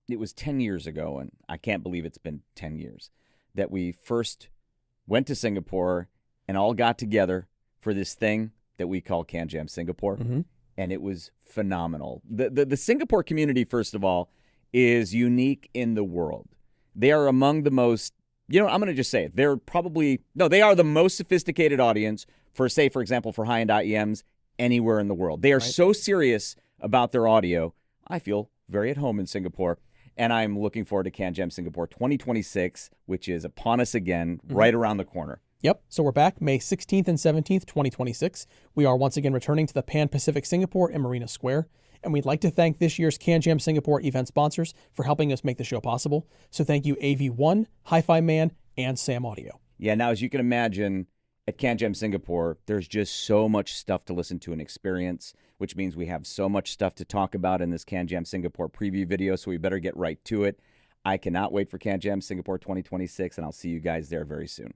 it was 10 years ago, and I can't believe it's been 10 years, that we first went to Singapore and all got together for this thing that we call CanJam Singapore, and it was phenomenal. The Singapore community, first of all, is unique in the world. They are among the most, I'm going to just say it, they are the most sophisticated audience for, say, for example, for high-end IEMs anywhere in the world. They are so serious about their audio. I feel very at home in Singapore, and I'm looking forward to CanJam Singapore 2026, which is upon us again, right around the corner. Yep. So we're back May 16th and 17th, 2026. We are once again returning to the Pan Pacific Singapore in Marina Square. And we'd like to thank this year's CanJam Singapore event sponsors for helping us make the show possible. So thank you AV1, HiFiMan, and Thieaudio. Yeah, now as you can imagine, at CanJam Singapore, there's just so much stuff to listen to and experience, which means we have so much stuff to talk about in this CanJam Singapore preview video, so we better get right to it. I cannot wait for CanJam Singapore 2026, and I'll see you guys there very soon.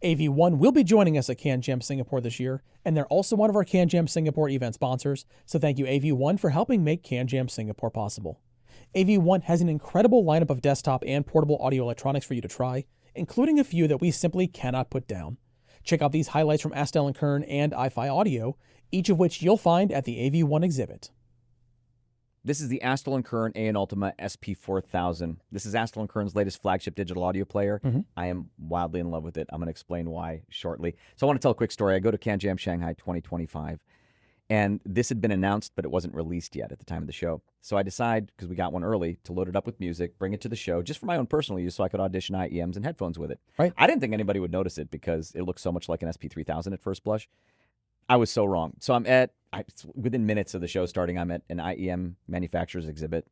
AV1 will be joining us at CanJam Singapore this year, and they're also one of our CanJam Singapore event sponsors, so thank you AV1 for helping make CanJam Singapore possible. AV1 has an incredible lineup of desktop and portable audio electronics for you to try, including a few that we simply cannot put down. Check out these highlights from Astell&Kern and FIIO, each of which you'll find at the AV1 exhibit. This is the Astell&Kern Audma SP4000. This is Astell&Kern's latest flagship digital audio player. I am wildly in love with it. I'm going to explain why shortly. So I want to tell a quick story. I go to CanJam Shanghai 2025, and this had been announced, but it wasn't released yet at the time of the show. So I decide, because we got one early, to load it up with music, bring it to the show, just for my own personal use, so I could audition IEMs and headphones with it. Right. I didn't think anybody would notice it because it looks so much like an SP3000 at first blush. I was so wrong. So within minutes of the show starting, I'm at an IEM manufacturer's exhibit,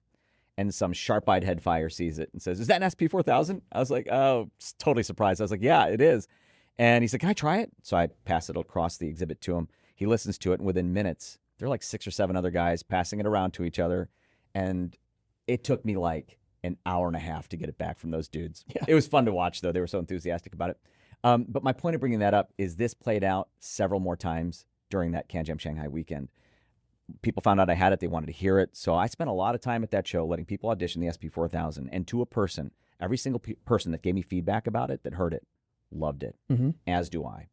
and some sharp-eyed headfire sees it and says, "Is that an SP4000?" I was like, oh, totally surprised. I was like, yeah, it is. And he said, "Can I try it?" So I pass it across the exhibit to him. He listens to it, and within minutes, there are like 6 or 7 other guys passing it around to each other, and it took me like an hour and a half to get it back from those dudes. Yeah. It was fun to watch, though. They were so enthusiastic about it. But my point of bringing that up is this played out several more times during that CanJam Shanghai weekend. People found out I had it. They wanted to hear it. So I spent a lot of time at that show letting people audition the SP4000. And to a person, every single person that gave me feedback about it, that heard it, loved it, as do I.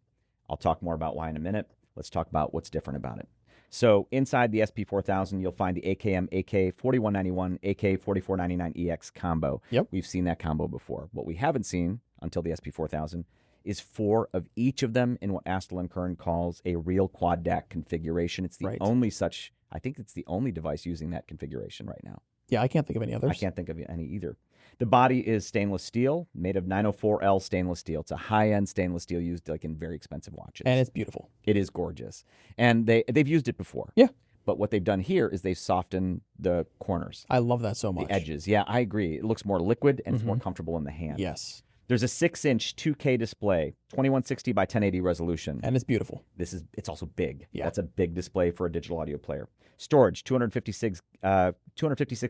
I'll talk more about why in a minute. Let's talk about what's different about it. So inside the SP4000, you'll find the AKM AK4191, AK4499EX combo. Yep. We've seen that combo before. What we haven't seen until the SP4000 is 4 of each of them in what Astell&Kern calls a real quad DAC configuration. It's the only such, I think it's the only device using that configuration right now. Yeah, I can't think of any others. I can't think of any either. The body is stainless steel, made of 904L stainless steel. It's a high-end stainless steel used like in very expensive watches. And it's beautiful. It is gorgeous. And they've used it before. Yeah. But what they've done here is they've softened the corners. I love that so much. The edges. Yeah, I agree. It looks more liquid and it's more comfortable in the hand. Yes. There's a 6-inch 2K display, 2160 by 1080 resolution. And it's beautiful. It's also big. Yeah. That's a big display for a digital audio player. Storage, 256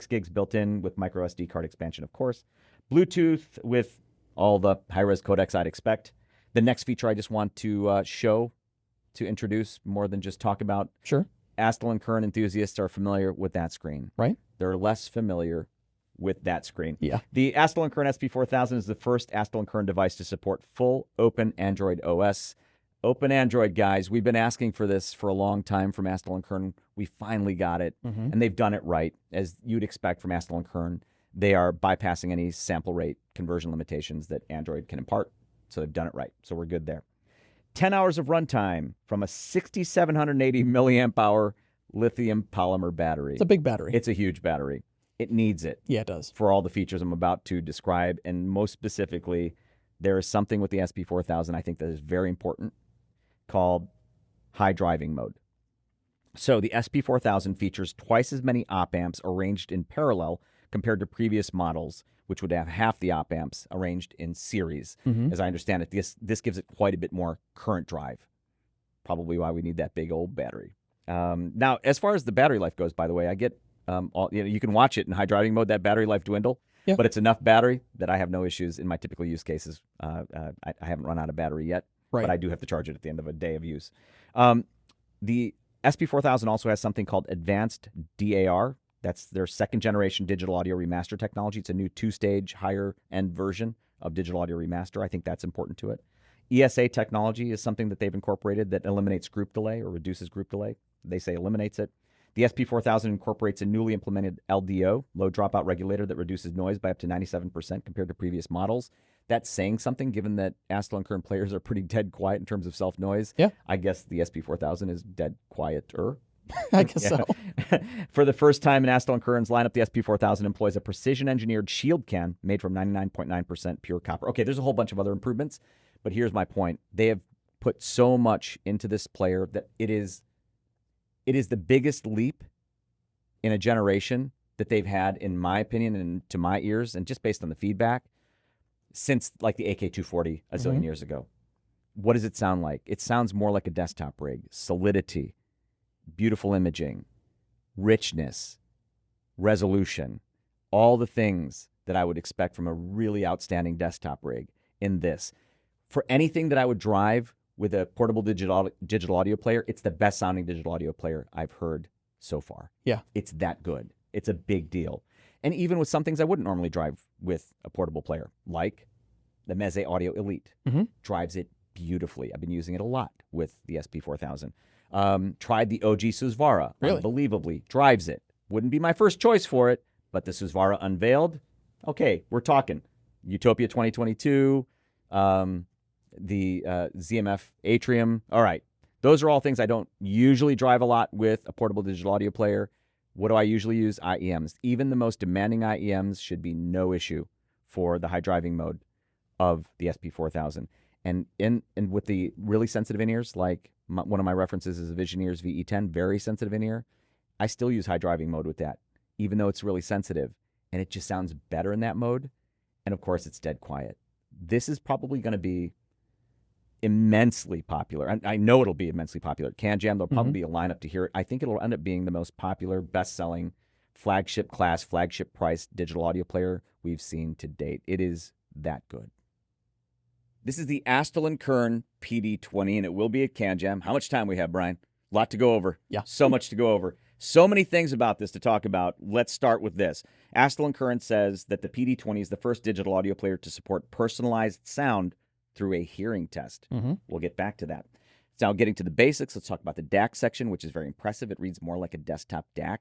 gigs built in with micro SD card expansion, of course. Bluetooth with all the high-res codecs I'd expect. The next feature I just want to introduce more than just talk about. Sure. Astell&Kern enthusiasts are familiar with that screen. Right. They're less familiar with that screen. Yeah. The Astell&Kern SP4000 is the first Astell&Kern device to support full open Android OS. Open Android, guys. We've been asking for this for a long time from Astell&Kern. We finally got it, and they've done it right. As you'd expect from Astell&Kern, they are bypassing any sample rate conversion limitations that Android can impart, so they've done it right. So we're good there. 10 hours of runtime from a 6,780 milliamp hour lithium polymer battery. It's a big battery. It's a huge battery. It needs it. Yeah, it does. For all the features I'm about to describe, and most specifically, there is something with the SP4000 I think that is very important called high driving mode. So the SP4000 features twice as many op amps arranged in parallel compared to previous models, which would have half the op amps arranged in series. As I understand it, this gives it quite a bit more current drive. Probably why we need that big old battery. Now, as far as the battery life goes, by the way, I get You can watch it in high driving mode, that battery life dwindle. Yeah. But it's enough battery that I have no issues in my typical use cases. I haven't run out of battery yet, Right. but I do have to charge it at the end of a day of use. The SP4000 also has something called Advanced DAR. That's their second generation digital audio remaster technology. It's a new 2-stage higher end version of digital audio remaster. I think that's important to it. ESA technology is something that they've incorporated that eliminates group delay or reduces group delay. They say eliminates it. The SP4000 incorporates a newly implemented LDO, low dropout regulator, that reduces noise by up to 97% compared to previous models. That's saying something, given that Astell&Kern players are pretty dead quiet in terms of self-noise. Yeah. I guess the SP4000 is dead quieter. I guess so. For the first time in Astell&Kern's lineup, the SP4000 employs a precision-engineered shield can made from 99.9% pure copper. Okay, there's a whole bunch of other improvements, but here's my point. They have put so much into this player that it is the biggest leap in a generation that they've had, in my opinion, and to my ears, and just based on the feedback, since like the AK240 a zillion years ago. What does it sound like? It sounds more like a desktop rig. Solidity, beautiful imaging, richness, resolution, all the things that I would expect from a really outstanding desktop rig in this. For anything that I would drive with a portable digital audio player, it's the best sounding digital audio player I've heard so far. Yeah. It's that good. It's a big deal. And even with some things I wouldn't normally drive with a portable player, like the Meze Audio Elite, drives it beautifully. I've been using it a lot with the SP4000. Tried the OG Susvara. Really? Unbelievably. Drives it. Wouldn't be my first choice for it, but the Susvara unveiled. Okay, we're talking. Utopia 2022, the ZMF Atrium. All right. Those are all things I don't usually drive a lot with a portable digital audio player. What do I usually use? IEMs. Even the most demanding IEMs should be no issue for the high driving mode of the SP4000. And with the really sensitive in-ears, like one of my references is a Visioneers VE10, very sensitive in-ear, I still use high driving mode with that, even though it's really sensitive. And it just sounds better in that mode. And of course, it's dead quiet. This is probably going to be immensely popular. I know it'll be immensely popular. CanJam, there'll probably be a lineup to hear it. I think it'll end up being the most popular, best-selling, flagship class, flagship price digital audio player we've seen to date. It is that good. This is the Astell&Kern PD20, and it will be at CanJam. How much time we have, Brian? A lot to go over. Yeah. So much to go over. So many things about this to talk about. Let's start with this. Astell&Kern says that the PD20 is the first digital audio player to support personalized sound through a hearing test. We'll get back to that. Now, getting to the basics, let's talk about the DAC section, which is very impressive. It reads more like a desktop DAC.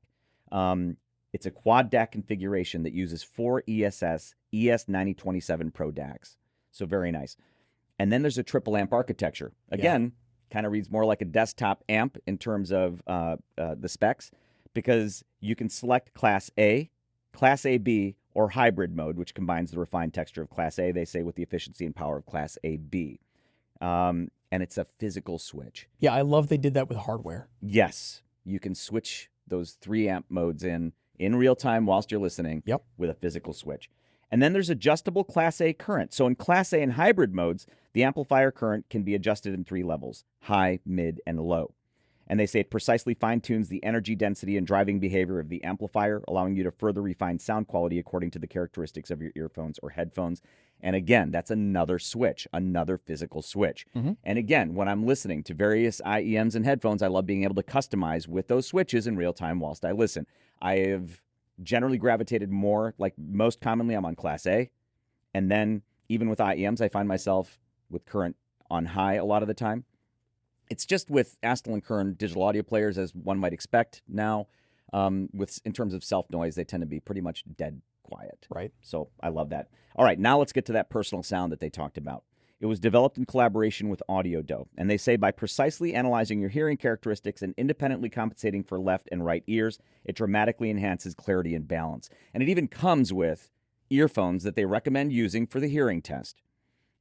It's a quad DAC configuration that uses 4 ESS ES9027 Pro DACs. So very nice. And then there's a triple amp architecture. Again, kind of reads more like a desktop amp in terms of the specs, because you can select Class A, Class AB, or hybrid mode, which combines the refined texture of Class A, they say, with the efficiency and power of Class AB. And it's a physical switch. Yeah, I love they did that with hardware. Yes, you can switch those 3 amp modes in real time whilst you're listening with a physical switch. And then there's adjustable Class A current. So in Class A and hybrid modes, the amplifier current can be adjusted in 3 levels: high, mid, and low. And they say it precisely fine-tunes the energy density and driving behavior of the amplifier, allowing you to further refine sound quality according to the characteristics of your earphones or headphones. And again, that's another switch, another physical switch. And again, when I'm listening to various IEMs and headphones, I love being able to customize with those switches in real time whilst I listen. I have generally gravitated more, like most commonly, I'm on Class A. And then even with IEMs, I find myself with current on high a lot of the time. It's just with Astell&Kern digital audio players, as one might expect now, in terms of self-noise, they tend to be pretty much dead quiet. Right. So I love that. All right, now let's get to that personal sound that they talked about. It was developed in collaboration with Audiodo, and they say by precisely analyzing your hearing characteristics and independently compensating for left and right ears, it dramatically enhances clarity and balance. And it even comes with earphones that they recommend using for the hearing test.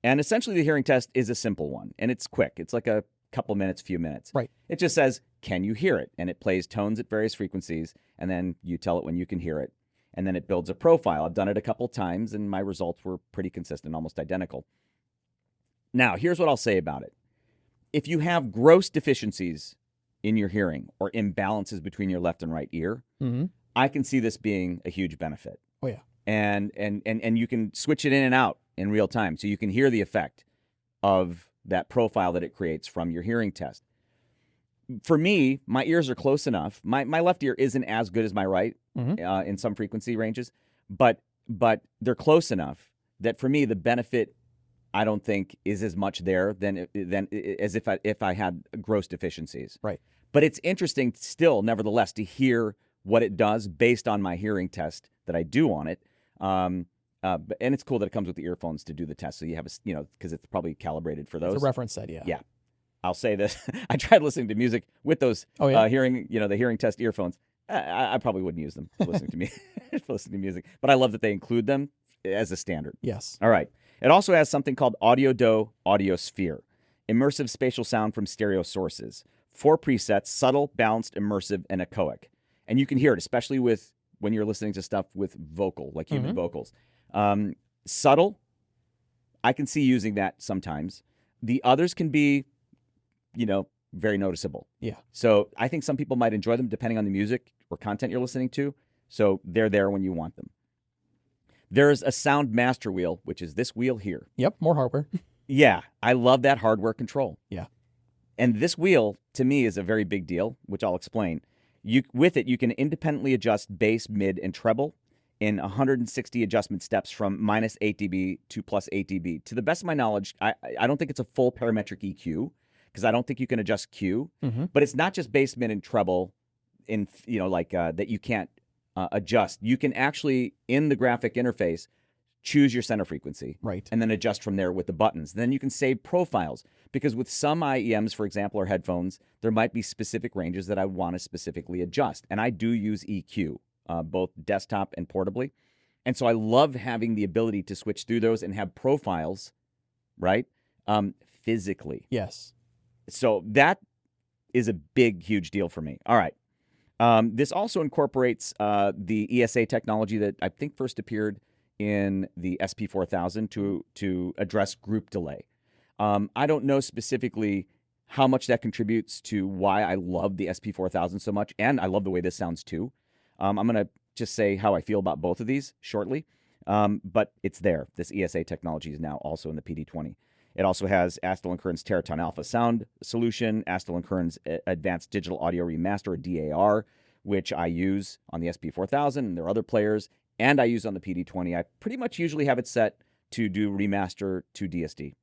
And essentially the hearing test is a simple one, and it's quick. It's like a couple minutes, few minutes. Right. It just says, can you hear it? And it plays tones at various frequencies, and then you tell it when you can hear it. And then it builds a profile. I've done it a couple times, and my results were pretty consistent, almost identical. Now, here's what I'll say about it. If you have gross deficiencies in your hearing or imbalances between your left and right ear, I can see this being a huge benefit. Oh yeah. And you can switch it in and out in real time, so you can hear the effect of that profile that it creates from your hearing test. For me, my ears are close enough. My left ear isn't as good as my right in some frequency ranges, but they're close enough that for me the benefit, I don't think, is as much there than as if I had gross deficiencies. Right. But it's interesting still, nevertheless, to hear what it does based on my hearing test that I do on it. And it's cool that it comes with the earphones to do the test, so you have because it's probably calibrated for those. It's a reference set, yeah. Yeah. I'll say this: I tried listening to music with those hearing, the hearing test earphones. I probably wouldn't use them for listening to music, but I love that they include them as a standard. Yes. All right. It also has something called Audio Sphere, immersive spatial sound from stereo sources. 4 presets: subtle, balanced, immersive, and echoic. And you can hear it, especially when you're listening to stuff with vocal, like human vocals. Subtle, I can see using that sometimes. The others can be, very noticeable. Yeah. So I think some people might enjoy them depending on the music or content you're listening to. So they're there when you want them. There's a sound master wheel, which is this wheel here. Yep, more hardware. Yeah, I love that hardware control. Yeah. And this wheel, to me, is a very big deal, which I'll explain. With it, you can independently adjust bass, mid, and treble in 160 adjustment steps from minus 8 dB to plus 8 dB. To the best of my knowledge, I don't think it's a full parametric EQ, because I don't think you can adjust Q. But it's not just bass, mid, and treble that you can't adjust. You can actually, in the graphic interface, choose your center frequency. Right. And then adjust from there with the buttons. Then you can save profiles, because with some IEMs, for example, or headphones, there might be specific ranges that I want to specifically adjust. And I do use EQ, both desktop and portably. And so I love having the ability to switch through those and have profiles, right, physically. Yes. So that is a big, huge deal for me. All right. This also incorporates the ESA technology that I think first appeared in the SP4000 to address group delay. I don't know specifically how much that contributes to why I love the SP4000 so much, and I love the way this sounds too. I'm going to just say how I feel about both of these shortly, but it's there. This ESA technology is now also in the PD20. It also has Astell&Kern's Teraton Alpha sound solution, Astell&Kern's Advanced Digital Audio Remaster, or DAR, which I use on the SP4000 and there are other players, and I use on the PD20. I pretty much usually have it set to do remaster to DSD.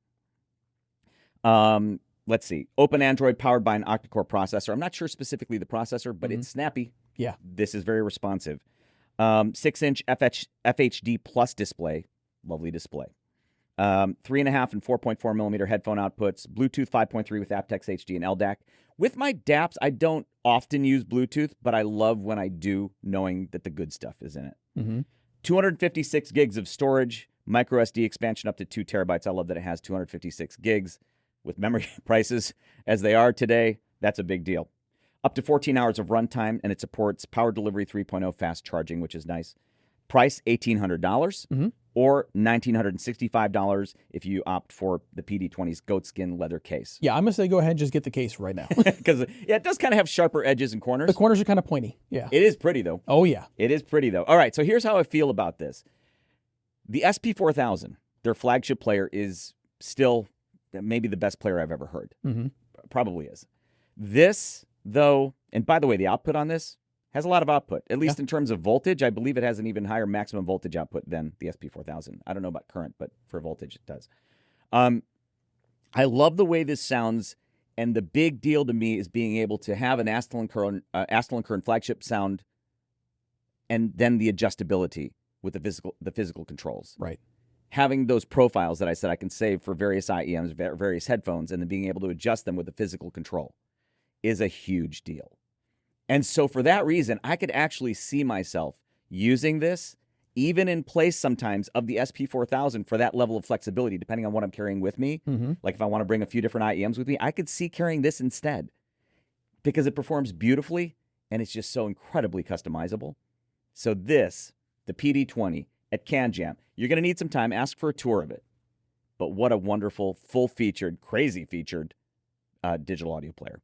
Let's see. Open Android powered by an octa-core processor. I'm not sure specifically the processor, but it's snappy. Yeah. This is very responsive. 6-inch FHD Plus display. Lovely display. 3.5 and 4.4 millimeter headphone outputs, Bluetooth 5.3 with aptX HD and LDAC. With my DAPs, I don't often use Bluetooth, but I love when I do, knowing that the good stuff is in it. 256 gigs of storage, micro SD expansion up to 2 terabytes. I love that it has 256 gigs. With memory prices as they are today, that's a big deal. Up to 14 hours of runtime, and it supports Power Delivery 3.0 fast charging, which is nice. Price $1,800 or $1,965 if you opt for the PD20's goatskin leather case. Yeah, I'm going to say go ahead and just get the case right now. Because it does kind of have sharper edges and corners. The corners are kind of pointy. Yeah. It is pretty, though. Oh, yeah. It is pretty, though. All right, so here's how I feel about this. The SP4000, their flagship player, is still maybe the best player I've ever heard. Probably is. This, though, and by the way, the output on this has a lot of output, at least in terms of voltage. I believe it has an even higher maximum voltage output than the SP4000. I don't know about current, but for voltage, it does. I love the way this sounds, and the big deal to me is being able to have an Astell&Kern flagship sound, and then the adjustability with the physical controls. Right. Having those profiles that I said I can save for various IEMs, various headphones, and then being able to adjust them with the physical control is a huge deal. And so for that reason, I could actually see myself using this even in place sometimes of the SP4000 for that level of flexibility, depending on what I'm carrying with me. Like if I want to bring a few different IEMs with me, I could see carrying this instead because it performs beautifully and it's just so incredibly customizable. So this, the PD20 at CanJam, you're going to need some time. Ask for a tour of it. But what a wonderful, full-featured, crazy-featured digital audio player.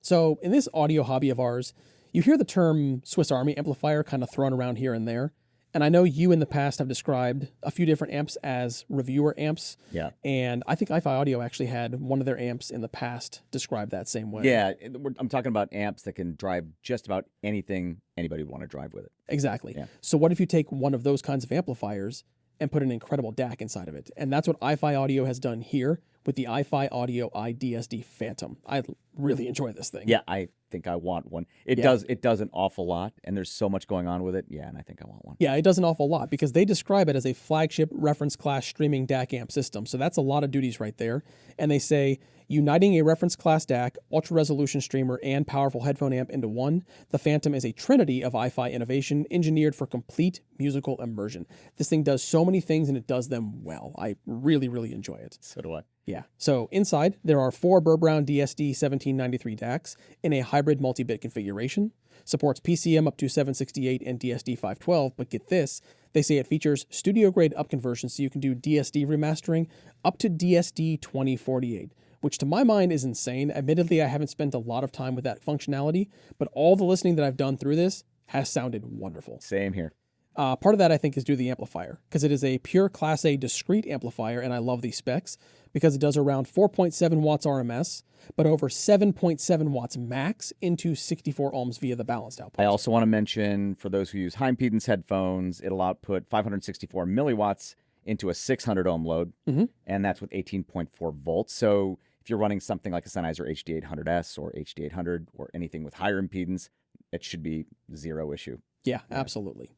So in this audio hobby of ours, You hear the term Swiss Army amplifier kind of thrown around here and there. And I know you in the past have described a few different amps as reviewer amps. Yeah. And I think FIIO actually had one of their amps in the past described that same way. Yeah, I'm talking about amps that can drive just about anything anybody would want to drive with it. Exactly. Yeah. So what if you take one of those kinds of amplifiers and put an incredible DAC inside of it? And that's what FIIO has done here with the FIIO iDSD Phantom. I really enjoy this thing. Yeah, I think I want one. It does an awful lot, and there's so much going on with it. Yeah, and I think I want one. Yeah, it does an awful lot because they describe it as a flagship reference class streaming DAC amp system. So that's a lot of duties right there. And they say, uniting a reference class DAC, ultra resolution streamer, and powerful headphone amp into one, the Phantom is a trinity of hi-fi innovation engineered for complete musical immersion. This thing does so many things and it does them well. I really, really enjoy it. So do I. Yeah. So inside, there are 4 Burr Brown DSD 1793 DACs in a hybrid multi-bit configuration. Supports PCM up to 768 and DSD 512, but get this, they say it features studio-grade up conversion so you can do DSD remastering up to DSD 2048, which to my mind is insane. Admittedly, I haven't spent a lot of time with that functionality, but all the listening that I've done through this has sounded wonderful. Same here. Part of that, I think, is due to the amplifier, because it is a pure Class A discrete amplifier, and I love these specs, because it does around 4.7 watts RMS, but over 7.7 watts max into 64 ohms via the balanced output. I also want to mention, for those who use high impedance headphones, it'll output 564 milliwatts into a 600 ohm load, and that's with 18.4 volts. So if you're running something like a Sennheiser HD800S or HD800 or anything with higher impedance, it should be zero issue. Yeah, absolutely.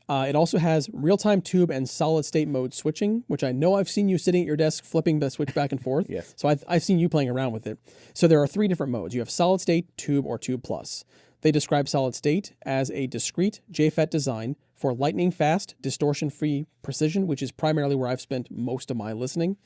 It also has real-time tube and solid-state mode switching, which I know I've seen you sitting at your desk flipping the switch back and forth. Yes. So I've seen you playing around with it. So there are 3 different modes. You have solid-state, tube, or tube plus. They describe solid-state as a discrete JFET design for lightning-fast, distortion-free precision, which is primarily where I've spent most of my listening.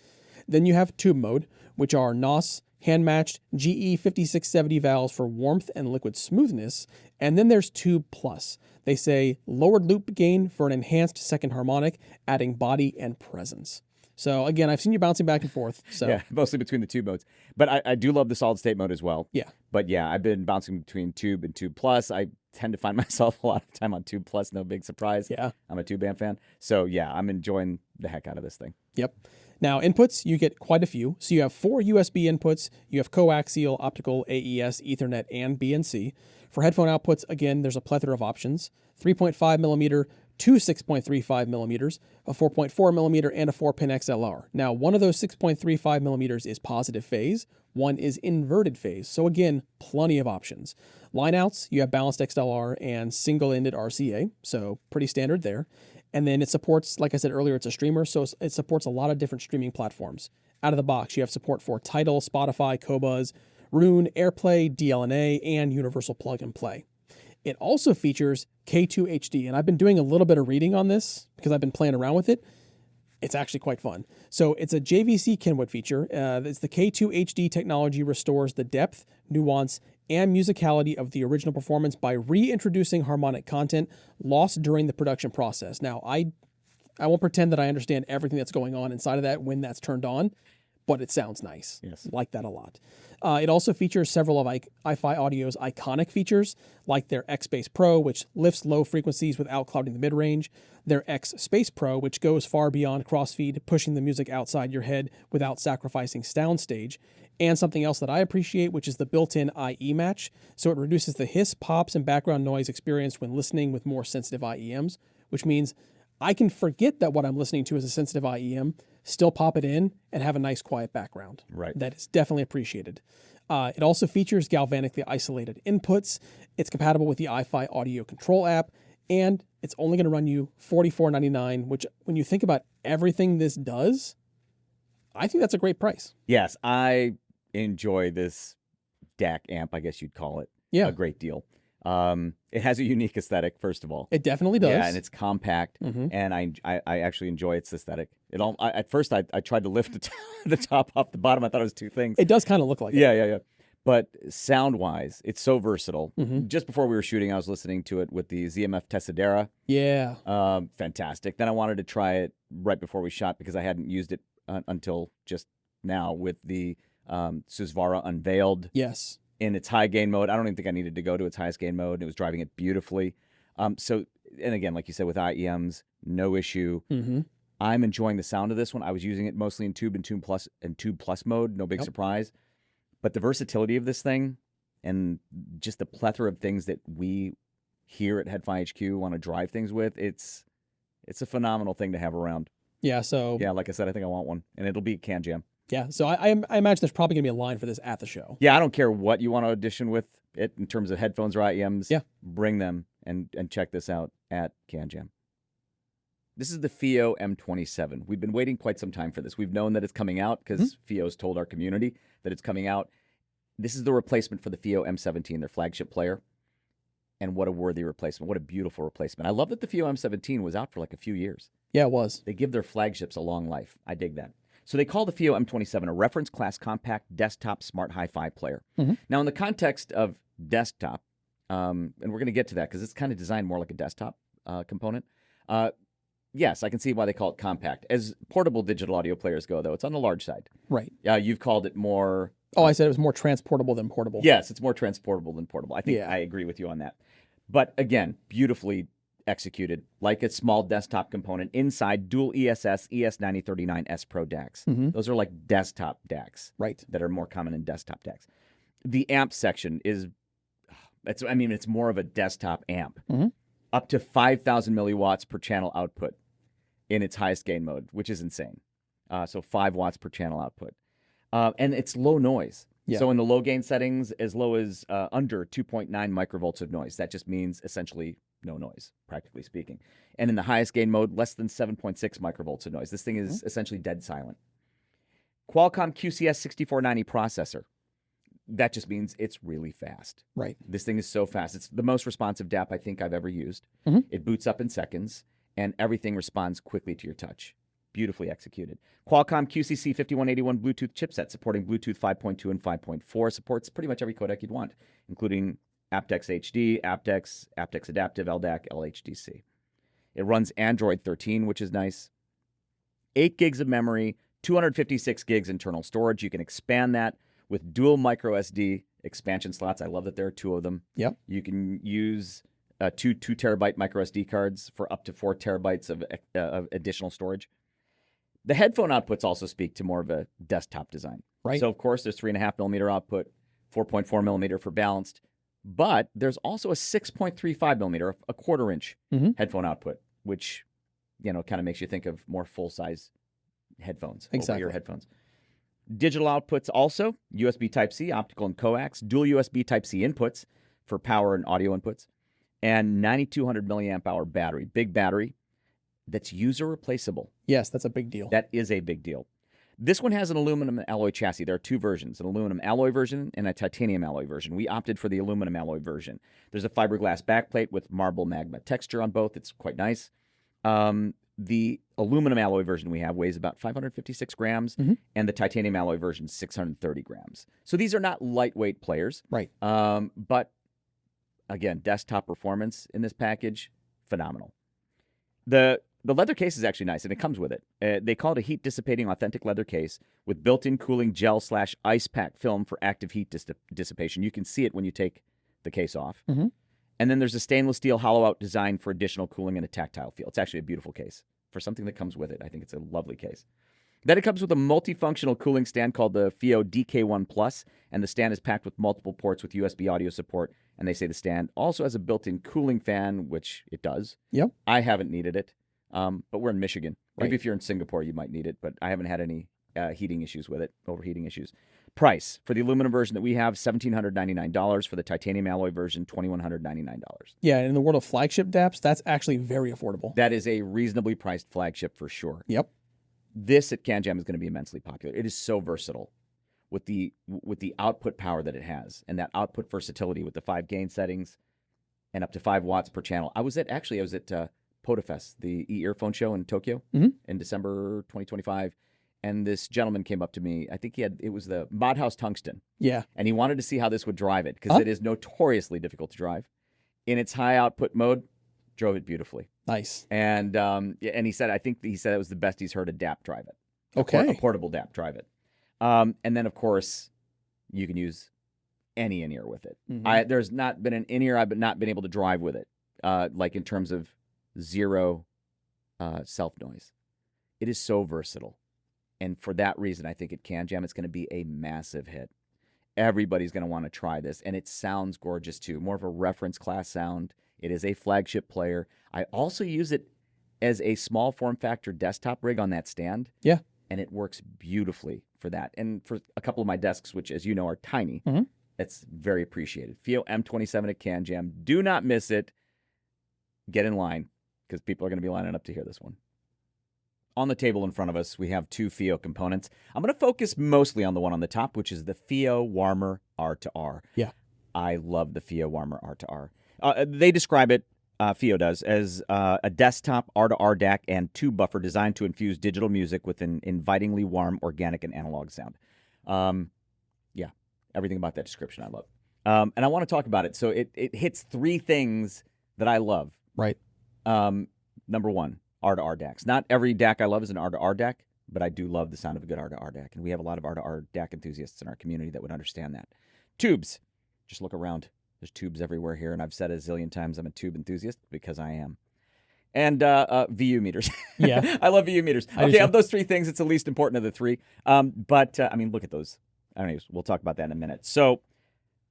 Then you have tube mode, which are NOS, hand-matched GE 5670 valves for warmth and liquid smoothness. And then there's Tube Plus. They say lowered loop gain for an enhanced second harmonic, adding body and presence. So again, I've seen you bouncing back and forth. So yeah, mostly between the tube modes. But I do love the solid state mode as well. Yeah. But yeah, I've been bouncing between Tube and Tube Plus. I tend to find myself a lot of time on Tube Plus. No big surprise. Yeah. I'm a Tube amp fan. So yeah, I'm enjoying the heck out of this thing. Yep. Now, inputs, you get quite a few. So you have 4 USB inputs. You have coaxial, optical, AES, Ethernet, and BNC. For headphone outputs, again, there's a plethora of options. 3.5 millimeter, 2 6.35 millimeters, a 4.4 millimeter, and a 4-pin XLR. Now, one of those 6.35 millimeters is positive phase. One is inverted phase. So again, plenty of options. Lineouts, you have balanced XLR and single-ended RCA. So pretty standard there. And then it supports, like I said earlier, it's a streamer, so it supports a lot of different streaming platforms. Out of the box, you have support for Tidal, Spotify, Qobuz, Roon, AirPlay, DLNA, and Universal Plug and Play. It also features K2 HD, and I've been doing a little bit of reading on this because I've been playing around with it. It's actually quite fun. So it's a JVC Kenwood feature. It's the K2 HD technology restores the depth, nuance, and musicality of the original performance by reintroducing harmonic content lost during the production process. Now, I won't pretend that I understand everything that's going on inside of that when that's turned on, but it sounds nice. Yes. Like that a lot. It also features several of FIIO's iconic features, like their X Bass Pro, which lifts low frequencies without clouding the mid-range, their X Space Pro, which goes far beyond crossfeed, pushing the music outside your head without sacrificing soundstage, and something else that I appreciate, which is the built-in IE match, so it reduces the hiss, pops, and background noise experienced when listening with more sensitive IEMs, which means I can forget that what I'm listening to is a sensitive IEM, still pop it in, and have a nice quiet background. Right. That is definitely appreciated. It also features galvanically isolated inputs. It's compatible with the FIIO control app, and it's only going to run you $44.99, which when you think about everything this does, I think that's a great price. Yes, I enjoy this DAC amp, I guess you'd call it, Yeah. a great deal. It has a unique aesthetic, first of all. It definitely does. Yeah, and it's compact, and I actually enjoy its aesthetic. At first, I tried to lift the top off the bottom. I thought it was two things. It does kind of look like it. Yeah. But sound-wise, it's so versatile. Mm-hmm. Just before we were shooting, I was listening to it with the ZMF Tessadera. Yeah. Fantastic. Then I wanted to try it right before we shot because I hadn't used it until just now with the Susvara Unveiled. Yes. in its high gain mode. I don't even think I needed to go to its highest gain mode. It was driving it beautifully. So, and again, like you said, with IEMs, no issue. Mm-hmm. I'm enjoying the sound of this one. I was using it mostly in Tube and Tube Plus mode. No big surprise. But the versatility of this thing and just the plethora of things that we here at HeadFi HQ want to drive things with, it's a phenomenal thing to have around. Yeah, so... Yeah, like I said, I think I want one. And it'll be CanJam. Yeah, so I imagine there's probably going to be a line for this at the show. Yeah, I don't care what you want to audition with it in terms of headphones or IEMs. Yeah. Bring them and check this out at CanJam. This is the FIIO M27. We've been waiting quite some time for this. We've known that it's coming out because FIIO's told our community that it's coming out. This is the replacement for the FIIO M17, their flagship player. And what a worthy replacement. What a beautiful replacement. I love that the FIIO M17 was out for like a few years. Yeah, it was. They give their flagships a long life. I dig that. So they call the FIIO M27 a reference class compact desktop smart hi-fi player. Now, in the context of desktop, and we're going to get to that because it's kind of designed more like a desktop component. Yes, I can see why they call it compact. As portable digital audio players go, though, it's on the large side. Right. You've called it more... Oh, I said it was more transportable than portable. Yes, it's more transportable than portable. I think I agree with you on that. But again, beautifully executed, like a small desktop component inside dual ESS ES9039S Pro DACs. Those are like desktop DACs, right? That are more common in desktop DACs. The amp section is, it's more of a desktop amp, up to 5,000 milliwatts per channel output in its highest gain mode, which is insane. So 5 watts per channel output, and it's low noise. Yeah. So in the low gain settings, as low as under 2.9 microvolts of noise. That just means essentially no noise, practically speaking. And in the highest gain mode, less than 7.6 microvolts of noise. This thing is essentially dead silent. Qualcomm QCS 6490 processor. That just means it's really fast. Right. This thing is so fast. It's the most responsive DAP I think I've ever used. It boots up in seconds, and everything responds quickly to your touch. Beautifully executed. Qualcomm QCC 5181 Bluetooth chipset supporting Bluetooth 5.2 and 5.4. Supports pretty much every codec you'd want, including aptX HD, aptX Adaptive, LDAC, LHDC. It runs Android 13, which is nice. 8 gigs of memory, 256 gigs internal storage. You can expand that with dual micro SD expansion slots. I love that there are 2 of them. Yep. You can use 2 terabyte micro SD cards for up to 4 terabytes of additional storage. The headphone outputs also speak to more of a desktop design. Right. So, of course, there's 3.5 millimeter output, 4.4 millimeter for balanced, but there's also a 6.35 millimeter, a quarter-inch headphone output, which, kind of makes you think of more full-size headphones, over-ear headphones. Digital outputs also, USB Type-C, optical and coax, dual USB Type-C inputs for power and audio inputs, and 9,200 milliamp hour battery, big battery. That's user replaceable. Yes, that's a big deal. That is a big deal. This one has an aluminum alloy chassis. There are 2 versions, an aluminum alloy version and a titanium alloy version. We opted for the aluminum alloy version. There's a fiberglass backplate with marble magma texture on both. It's quite nice. The aluminum alloy version we have weighs about 556 grams, and the titanium alloy version 630 grams. So these are not lightweight players. Right. But, again, desktop performance in this package, phenomenal. The leather case is actually nice, and it comes with it. They call it a heat-dissipating authentic leather case with built-in cooling gel/ice pack film for active heat dissipation. You can see it when you take the case off. And then there's a stainless steel hollow-out design for additional cooling and a tactile feel. It's actually a beautiful case for something that comes with it. I think it's a lovely case. Then it comes with a multifunctional cooling stand called the FIIO DK1 Plus, and the stand is packed with multiple ports with USB audio support. And they say the stand also has a built-in cooling fan, which it does. Yep. I haven't needed it. But we're in Michigan. Maybe Right. if you're in Singapore, you might need it, but I haven't had any heating issues with it, overheating issues. Price for the aluminum version that we have, $1,799. For the titanium alloy version, $2,199. Yeah, and in the world of flagship DAPs, that's actually very affordable. That is a reasonably priced flagship for sure. Yep. This at CanJam is going to be immensely popular. It is so versatile with the output power that it has and that output versatility with the 5 gain settings and up to 5 watts per channel. I was at Podafest, the e-earphone show in Tokyo in December 2025. And this gentleman came up to me. I think it was the Modhouse Tungsten. Yeah. And he wanted to see how this would drive it because it is notoriously difficult to drive. In its high output mode, drove it beautifully. Nice. And he said, it was the best he's heard a DAP drive it. Okay. A portable DAP drive it. And then, of course, you can use any in-ear with it. Mhm. There's not been an in-ear I've not been able to drive with it, like in terms of zero self-noise. It is so versatile. And for that reason, I think at CanJam, it's going to be a massive hit. Everybody's going to want to try this. And it sounds gorgeous, too. More of a reference class sound. It is a flagship player. I also use it as a small form factor desktop rig on that stand. Yeah. And it works beautifully for that. And for a couple of my desks, which, as you know, are tiny, it's very appreciated. FIIO M27 at CanJam. Do not miss it. Get in line, because people are going to be lining up to hear this one. On the table in front of us, we have two FIIO components. I'm going to focus mostly on the one on the top, which is the FIIO Warmer R2R. Yeah. I love the FIIO Warmer R2R. They describe it, FIIO does, as a desktop R2R DAC and tube buffer designed to infuse digital music with an invitingly warm, organic, and analog sound. Yeah, everything about that description I love. And I want to talk about it. So it hits three things that I love. Right. Number one, R2R DACs. Not every DAC I love is an R2R DAC, but I do love the sound of a good R2R DAC. And we have a lot of R2R DAC enthusiasts in our community that would understand that. Tubes. Just look around. There's tubes everywhere here. And I've said a zillion times I'm a tube enthusiast because I am. And VU meters. Yeah. I love VU meters. Okay, of those three things, it's the least important of the three. But I mean, look at those. Anyways, we'll talk about that in a minute. So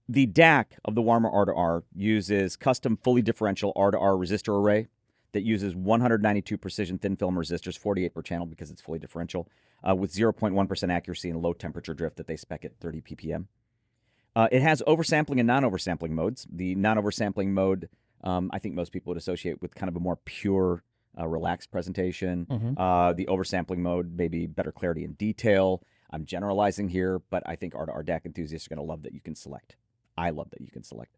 the DAC of the Warmer R2R uses custom fully differential R2R resistor array that uses 192 precision thin film resistors, 48 per channel because it's fully differential, with 0.1% accuracy and low temperature drift that they spec at 30 ppm. It has oversampling and non-oversampling modes. The non-oversampling mode, I think most people would associate with kind of a more pure, relaxed presentation. The oversampling mode, maybe better clarity and detail. I'm generalizing here, but I think R2R DAC enthusiasts are going to love that you can select. I love that you can select.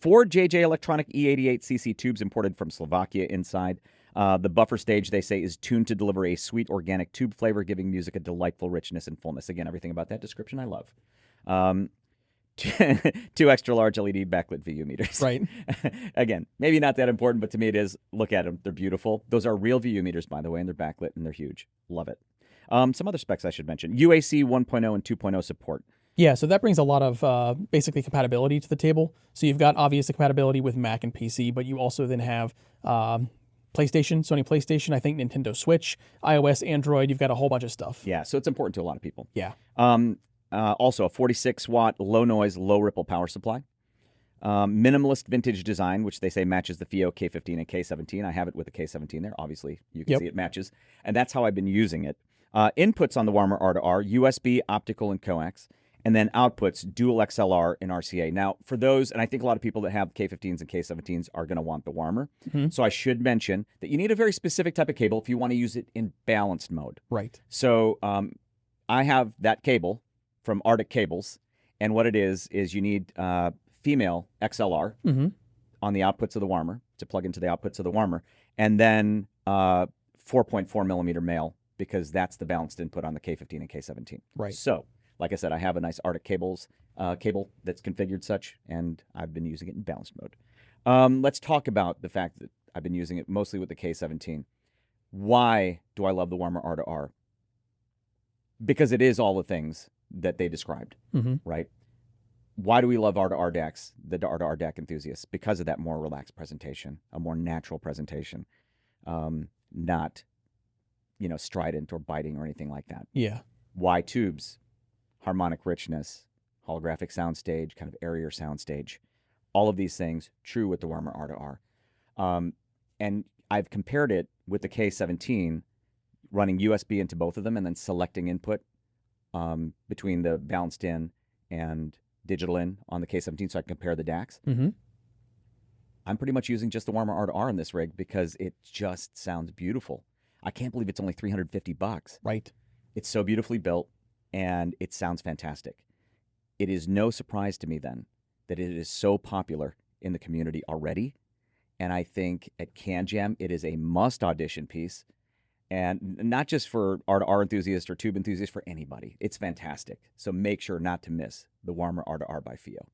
4 JJ Electronic E88cc tubes imported from Slovakia inside. The buffer stage, they say, is tuned to deliver a sweet organic tube flavor, giving music a delightful richness and fullness. Again, everything about that description I love. 2 extra large LED backlit VU meters. Right. Again, maybe not that important, but to me it is. Look at them. They're beautiful. Those are real VU meters, by the way, and they're backlit and they're huge. Love it. Some other specs I should mention. UAC 1.0 and 2.0 support. Yeah, so that brings a lot of basically compatibility to the table. So you've got obvious compatibility with Mac and PC, but you also then have PlayStation, Sony PlayStation, I think Nintendo Switch, iOS, Android. You've got a whole bunch of stuff. Yeah, so it's important to a lot of people. Yeah. Also, a 46-watt, low-noise, low-ripple power supply. Minimalist vintage design, which they say matches the FIIO K15 and K17. I have it with the K17 there. Obviously, you can see it matches. And that's how I've been using it. Inputs on the Warmer R2R, USB, optical, and coax. And then outputs, dual XLR and RCA. Now, for those, and I think a lot of people that have K15s and K17s are going to want the Warmer. So I should mention that you need a very specific type of cable if you want to use it in balanced mode. Right. So I have that cable from Arctic Cables. And what it is you need female XLR on the outputs of the Warmer to plug into the outputs of the Warmer. And then 4.4 millimeter male, because that's the balanced input on the K15 and K17. Right. So, like I said, I have a nice Arctic Cables cable that's configured such, and I've been using it in balanced mode. Let's talk about the fact that I've been using it mostly with the K17. Why do I love the Warmer R2R? Because it is all the things that they described, right? Why do we love R2R DACs, the R2R DAC enthusiasts? Because of that more relaxed presentation, a more natural presentation, not, strident or biting or anything like that. Yeah. Why tubes? Harmonic richness, holographic soundstage, kind of airier soundstage. All of these things, true with the Warmer R2R. And I've compared it with the K17, running USB into both of them and then selecting input between the balanced in and digital in on the K17 so I can compare the DACs. I'm pretty much using just the Warmer R2R in this rig because it just sounds beautiful. I can't believe it's only $350. Right. It's so beautifully built. And it sounds fantastic. It is no surprise to me then that it is so popular in the community already. And I think at CanJam, it is a must audition piece. And not just for R2R enthusiasts or tube enthusiasts, for anybody. It's fantastic. So make sure not to miss the Warmer R2R by FIIO.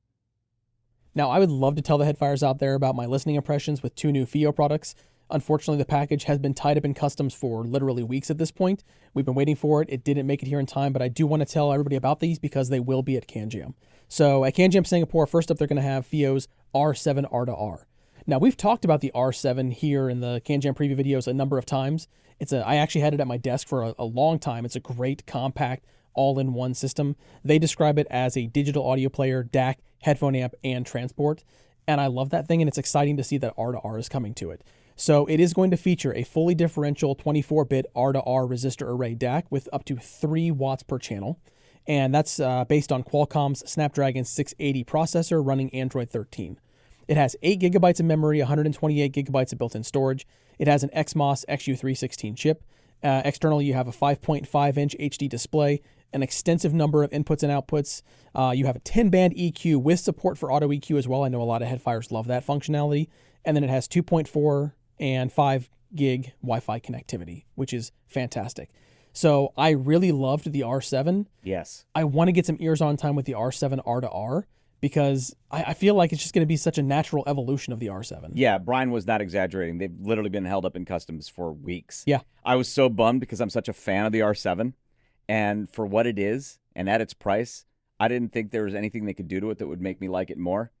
Now, I would love to tell the Headfires out there about my listening impressions with 2 new FIIO products. Unfortunately, the package has been tied up in customs for literally weeks at this point. We've been waiting for it. It didn't make it here in time, but I do want to tell everybody about these because they will be at CanJam. So at CanJam Singapore, first up, they're going to have FIIO's R7 R2R. Now, we've talked about the R7 here in the CanJam preview videos a number of times. I actually had it at my desk for a long time. It's a great, compact, all-in-one system. They describe it as a digital audio player, DAC, headphone amp, and transport. And I love that thing, and it's exciting to see that R2R is coming to it. So it is going to feature a fully differential 24-bit R2R resistor array DAC with up to 3 watts per channel. And that's based on Qualcomm's Snapdragon 680 processor running Android 13. It has 8 gigabytes of memory, 128 gigabytes of built-in storage. It has an XMOS XU316 chip. Externally, you have a 5.5-inch HD display, an extensive number of inputs and outputs. You have a 10-band EQ with support for auto EQ as well. I know a lot of headfires love that functionality. And then it has 2.4 and 5 gig Wi-Fi connectivity, which is fantastic. So I really loved the R7. Yes. I want to get some ears on time with the R7 R2R because I feel like it's just going to be such a natural evolution of the R7. Yeah, Brian was not exaggerating. They've literally been held up in customs for weeks. Yeah. I was so bummed because I'm such a fan of the R7. And for what it is and at its price, I didn't think there was anything they could do to it that would make me like it more.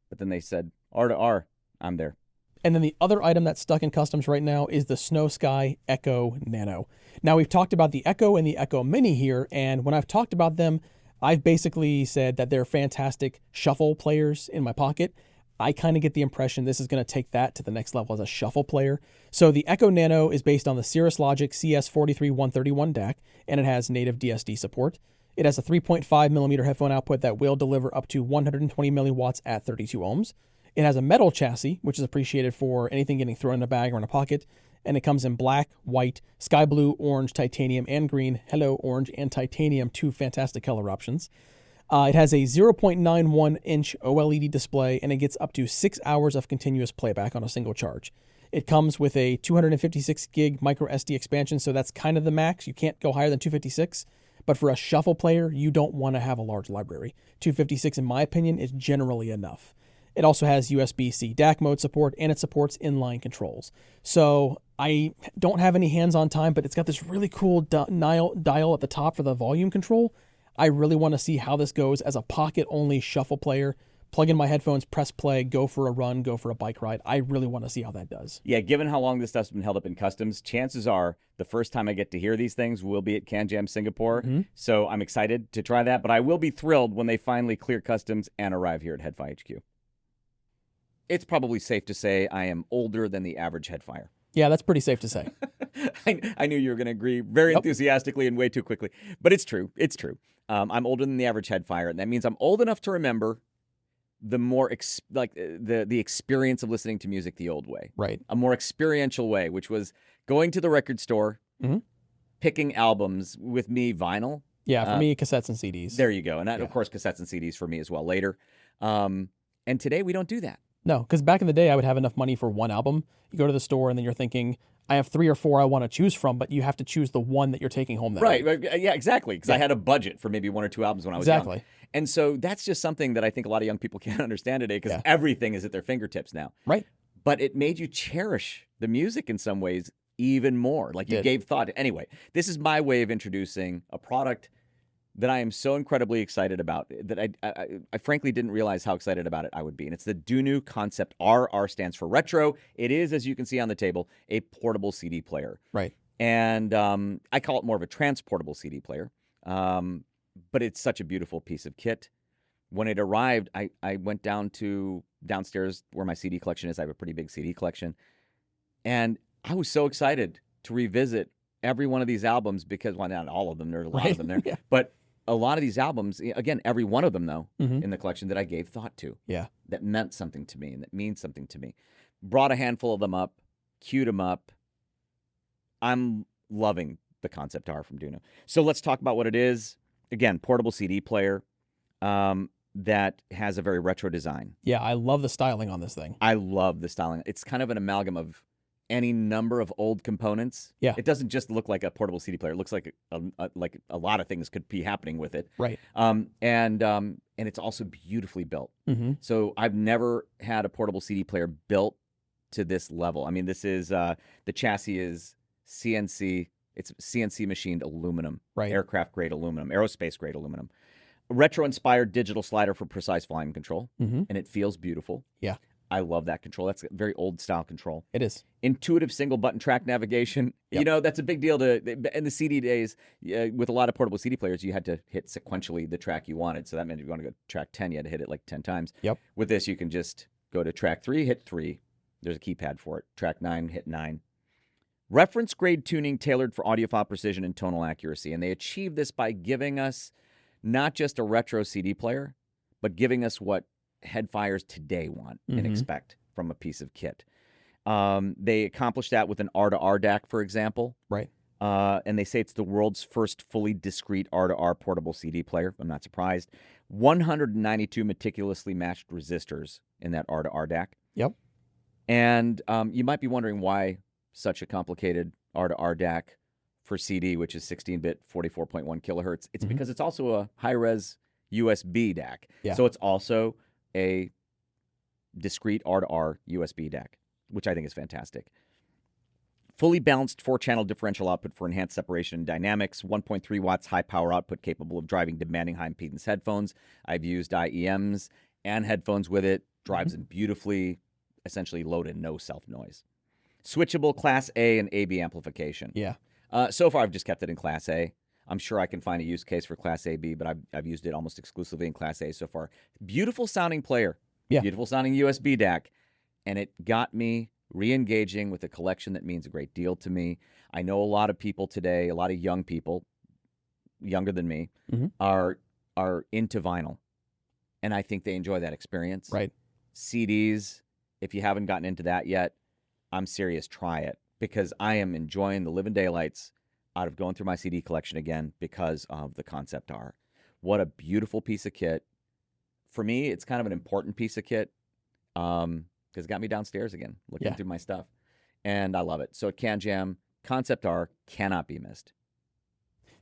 But then they said, R2R, I'm there. And then the other item that's stuck in customs right now is the Snow Sky Echo Nano. Now, we've talked about the Echo and the Echo Mini here, and when I've talked about them, I've basically said that they're fantastic shuffle players in my pocket. I kind of get the impression this is going to take that to the next level as a shuffle player. So the Echo Nano is based on the Cirrus Logic CS43131 DAC, and it has native DSD support. It has a 3.5 millimeter headphone output that will deliver up to 120 milliwatts at 32 ohms. It has a metal chassis, which is appreciated for anything getting thrown in a bag or in a pocket. And it comes in black, white, sky blue, orange, titanium, and green. Hello, orange and titanium, 2 fantastic color options. It has a 0.91-inch OLED display, and it gets up to 6 hours of continuous playback on a single charge. It comes with a 256 gig micro SD expansion, so that's kind of the max. You can't go higher than 256. But for a shuffle player, you don't want to have a large library. 256, in my opinion, is generally enough. It also has USB-C DAC mode support, and it supports inline controls. So I don't have any hands-on time, but it's got this really cool dial at the top for the volume control. I really want to see how this goes as a pocket-only shuffle player. Plug in my headphones, press play, go for a run, go for a bike ride. I really want to see how that does. Yeah, given how long this stuff's been held up in customs, chances are the first time I get to hear these things will be at CanJam Singapore. Mm-hmm. So I'm excited to try that, but I will be thrilled when they finally clear customs and arrive here at HeadFi HQ. It's probably safe to say I am older than the average headfire. Yeah, that's pretty safe to say. I knew you were going to agree very enthusiastically and way too quickly, but it's true. It's true. I'm older than the average headfire, and that means I'm old enough to remember the more the experience of listening to music the old way. Right. A more experiential way, which was going to the record store, picking albums, with me vinyl. Yeah, for me, cassettes and CDs. There you go. And that, of course, cassettes and CDs for me as well later. And today we don't do that. No, because back in the day, I would have enough money for one album. You go to the store and then you're thinking, I have 3 or 4 I want to choose from, but you have to choose the one that you're taking home that week. Right. Yeah, exactly. Because I had a budget for maybe 1 or 2 albums when I was young. And so that's just something that I think a lot of young people can't understand today because everything is at their fingertips now. Right. But it made you cherish the music in some ways even more. Like you gave thought. Anyway, this is my way of introducing a product that I am so incredibly excited about that I frankly didn't realize how excited about it I would be. And it's the DUNU Concept R. R stands for retro. It is, as you can see on the table, a portable CD player. Right. And I call it more of a transportable CD player. But it's such a beautiful piece of kit. When it arrived, I went downstairs where my CD collection is. I have a pretty big CD collection. And I was so excited to revisit every one of these albums because, well, not all of them. There's a lot of them there. But a lot of these albums, again, every one of them, though, in the collection that I gave thought to. Yeah. That meant something to me and that means something to me. Brought a handful of them up, queued them up. I'm loving the Concept R from DUNU. So let's talk about what it is. Again, portable CD player that has a very retro design. Yeah, I love the styling on this thing. I love the styling. It's kind of an amalgam of any number of old components. Yeah. It doesn't just look like a portable CD player. It looks like a lot of things could be happening with it. Right. And it's also beautifully built. So I've never had a portable CD player built to this level. I mean, this is the chassis is CNC. It's CNC machined aluminum, Right. aircraft grade aluminum, aerospace grade aluminum. Retro inspired digital slider for precise volume control, Mm-hmm. and it feels beautiful. Yeah. I love that control. That's a very old style control. It is. Intuitive single button track navigation. Yep. You know, that's a big deal in the CD days. With a lot of portable CD players, you had to hit sequentially the track you wanted. So that meant if you want to go to track 10, you had to hit it like 10 times. Yep. With this, you can just go to track 3, hit 3. There's a keypad for it. Track 9, hit 9. Reference grade tuning tailored for audiophile precision and tonal accuracy. And they achieve this by giving us not just a retro CD player, but giving us what headfires today want and expect from a piece of kit. They accomplished that with an R2R DAC, for example. Right. And they say it's the world's first fully discrete R2R portable CD player. I'm not surprised. 192 meticulously matched resistors in that R2R DAC. Yep. And you might be wondering why such a complicated R2R DAC for CD, which is 16-bit, 44.1 kilohertz. It's because it's also a high-res USB DAC. Yeah. So it's also a discrete R2R USB DAC, which I think is fantastic. Fully balanced 4-channel differential output for enhanced separation and dynamics, 1.3 watts high power output capable of driving demanding high impedance headphones. I've used IEMs and headphones with it. Drives them beautifully, essentially low to no self-noise. Switchable Class A and AB amplification. Yeah. So far, I've just kept it in Class A. I'm sure I can find a use case for Class AB, but I've used it almost exclusively in Class A so far. Beautiful sounding player. Yeah. Beautiful sounding USB DAC. And it got me re-engaging with a collection that means a great deal to me. I know a lot of people today, a lot of young people, younger than me, are into vinyl. And I think they enjoy that experience. Right. CDs, if you haven't gotten into that yet, I'm serious, try it. Because I am enjoying the living daylights out of going through my CD collection again because of the Concept R. What a beautiful piece of kit. For me, it's kind of an important piece of kit because it got me downstairs again, looking through my stuff. And I love it. So at CanJam, Concept R cannot be missed.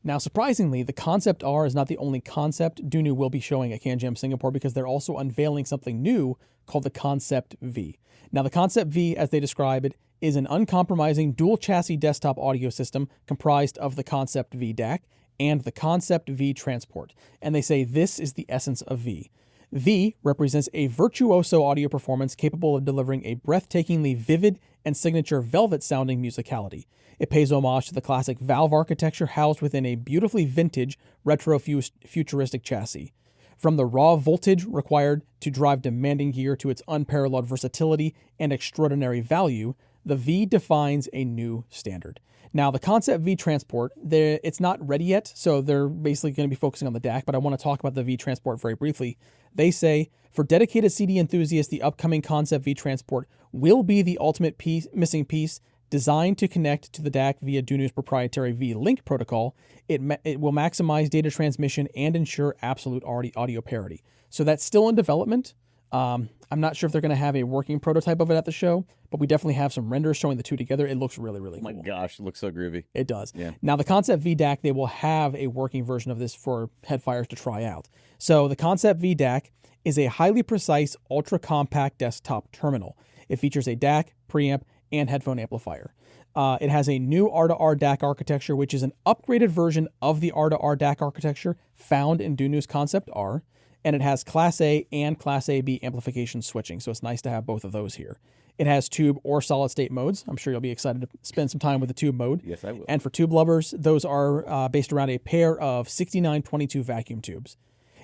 Now, surprisingly, the Concept R is not the only concept DUNU will be showing at CanJam Singapore because they're also unveiling something new called the Concept V. Now, the Concept V, as they describe it, is an uncompromising dual-chassis desktop audio system comprised of the Concept V DAC and the Concept V transport. And they say this is the essence of V. V represents a virtuoso audio performance capable of delivering a breathtakingly vivid and signature velvet-sounding musicality. It pays homage to the classic valve architecture housed within a beautifully vintage, retro-futuristic chassis. From the raw voltage required to drive demanding gear to its unparalleled versatility and extraordinary value, the V defines a new standard. Now, the Concept V Transport, it's not ready yet, so they're basically going to be focusing on the DAC, but I want to talk about the V Transport very briefly. They say, for dedicated CD enthusiasts, the upcoming Concept V Transport will be the ultimate missing piece. Designed to connect to the DAC via DUNU's proprietary V-Link protocol, it will maximize data transmission and ensure absolute audio parity. So that's still in development. I'm not sure if they're going to have a working prototype of it at the show, but we definitely have some renders showing the two together. It looks really, really cool. Oh my gosh, it looks so groovy. It does. Yeah. Now, the Concept V DAC, they will have a working version of this for headfires to try out. So the Concept V DAC is a highly precise, ultra-compact desktop terminal. It features a DAC, preamp, and headphone amplifier. It has a new R2R DAC architecture, which is an upgraded version of the R2R DAC architecture found in DUNU's Concept R, and it has Class A and Class AB amplification switching, so it's nice to have both of those here. It has tube or solid-state modes. I'm sure you'll be excited to spend some time with the tube mode. Yes, I will. And for tube lovers, those are based around a pair of 6922 vacuum tubes.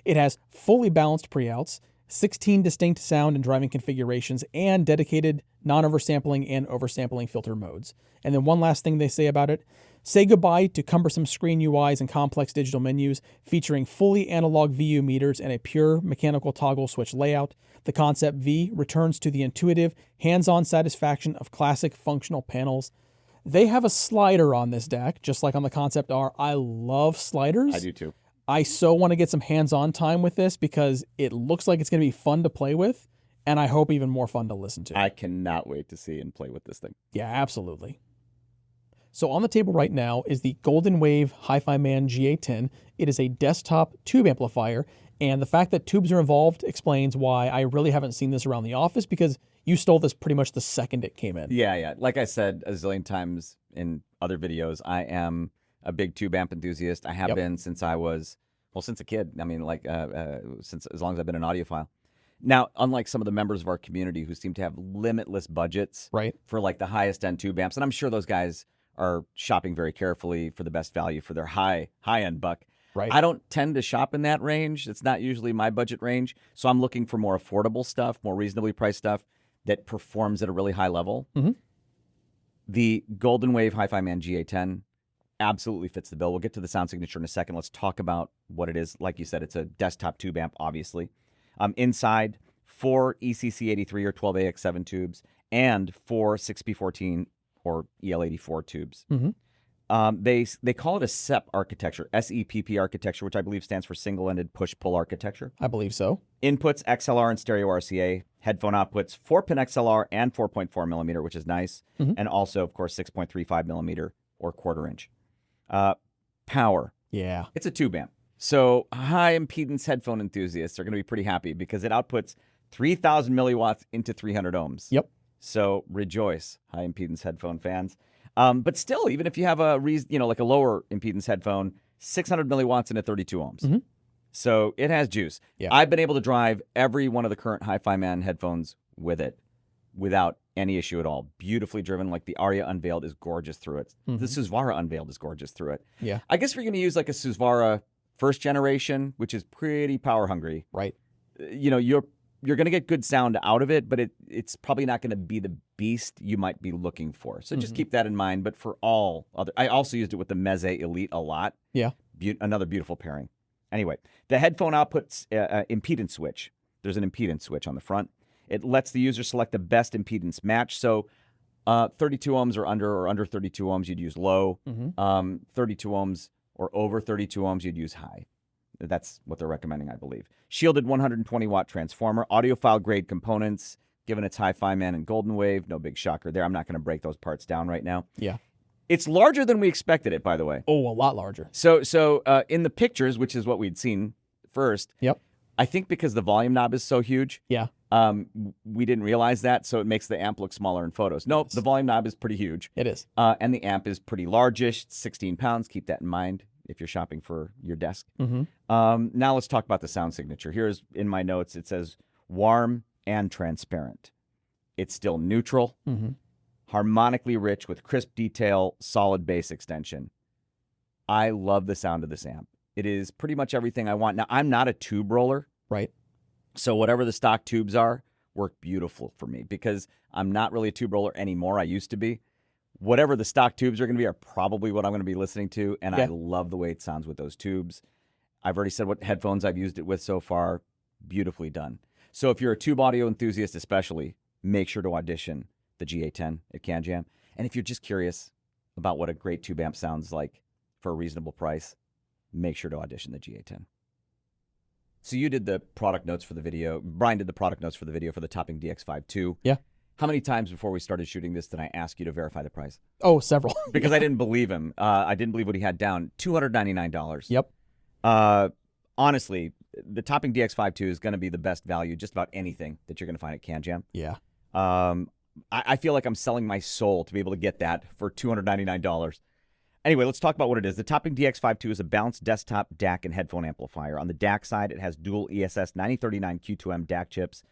It has fully balanced pre-outs, 16 distinct sound and driving configurations, and dedicated non-oversampling and oversampling filter modes. And then one last thing they say about it, say goodbye to cumbersome screen UIs and complex digital menus, featuring fully analog VU meters and a pure mechanical toggle switch layout. The Concept V returns to the intuitive, hands-on satisfaction of classic functional panels. They have a slider on this DAC, just like on the Concept R. I love sliders. I do too. I so want to get some hands-on time with this because it looks like it's going to be fun to play with, and I hope even more fun to listen to. I cannot wait to see and play with this thing. Yeah, absolutely. So on the table right now is the Golden Wave HIFIMAN GA10. It is a desktop tube amplifier, and the fact that tubes are involved explains why I really haven't seen this around the office, because You stole this pretty much the second it came in. Yeah. Like I said a zillion times in other videos, I am a big tube amp enthusiast. I have been since I was, since a kid. I mean, like since as long as I've been an audiophile. Now, unlike some of the members of our community who seem to have limitless budgets for like the highest end tube amps, and I'm sure those guys are shopping very carefully for the best value for their high end buck. Right. I don't tend to shop in that range. It's not usually my budget range. So I'm looking for more affordable stuff, more reasonably priced stuff that performs at a really high level. Mm-hmm. The Golden Wave HiFiMan GA10 absolutely fits the bill. We'll get to the sound signature in a second. Let's talk about what it is. Like you said, it's a desktop tube amp, obviously. Inside, 4 ECC83 or 12AX7 tubes and 4 6P14 or EL84 tubes. Mm-hmm. They call it a SEP architecture, SEPP architecture, which I believe stands for single-ended push-pull architecture. I believe so. Inputs, XLR and stereo RCA. Headphone outputs, 4-pin XLR and 4.4 millimeter, which is nice. Mm-hmm. And also, of course, 6.35 millimeter or quarter-inch. Power. Yeah. It's a tube amp. So high impedance headphone enthusiasts are going to be pretty happy because it outputs 3,000 milliwatts into 300 ohms. Yep. So rejoice, high impedance headphone fans. But still, even if you have a like a lower impedance headphone, 600 milliwatts into 32 ohms. Mm-hmm. So it has juice. Yeah. I've been able to drive every one of the current HiFiMan headphones with it without any issue at all. Beautifully driven, like the Aria Unveiled is gorgeous through it. Mm-hmm. The Susvara Unveiled is gorgeous through it. Yeah. I guess if you're going to use like a Susvara first generation, which is pretty power hungry, right? You're going to get good sound out of it, but it's probably not going to be the beast you might be looking for. So just keep that in mind. But for all other, I also used it with the Meze Elite a lot. Yeah. Another beautiful pairing. Anyway, the headphone outputs impedance switch. There's an impedance switch on the front. It lets the user select the best impedance match. So 32 ohms or under 32 ohms, you'd use low. 32 ohms or over 32 ohms, you'd use high. That's what they're recommending, I believe. Shielded 120-watt transformer, audiophile-grade components, given its HiFiMan and Golden Wave. No big shocker there. I'm not going to break those parts down right now. Yeah. It's larger than we expected it, by the way. Oh, a lot larger. So in the pictures, which is what we'd seen first, yep. I think because the volume knob is so huge, yeah, we didn't realize that, so it makes the amp look smaller in photos. Nope, the volume knob is pretty huge. It is. And the amp is pretty largish, 16 pounds. Keep that in mind if you're shopping for your desk. Now let's talk about the sound signature. Here's in my notes, it says warm and transparent. It's still neutral, harmonically rich with crisp detail, solid bass extension. I love the sound of this amp. It is pretty much everything I want. Now, I'm not a tube roller. Right. So whatever the stock tubes are, work beautiful for me because I'm not really a tube roller anymore. I used to be. Whatever the stock tubes are going to be are probably what I'm going to be listening to, and I love the way it sounds with those tubes. I've already said what headphones I've used it with so far. Beautifully done. So if you're a tube audio enthusiast especially, make sure to audition the GA10 at CanJam. And if you're just curious about what a great tube amp sounds like for a reasonable price, make sure to audition the GA10. So you did the product notes for the video. Brian did the product notes for the video for the Topping DX5 too. Yeah. How many times before we started shooting this did I ask you to verify the price? Oh, several. Because I didn't believe him. I didn't believe what he had down. $299. Yep. Honestly, the Topping DX5 II is going to be the best value just about anything that you're going to find at CanJam. Yeah. I feel like I'm selling my soul to be able to get that for $299. Anyway, let's talk about what it is. The Topping DX5 II is a balanced desktop DAC and headphone amplifier. On the DAC side, it has dual ESS 9039 Q2M DAC chips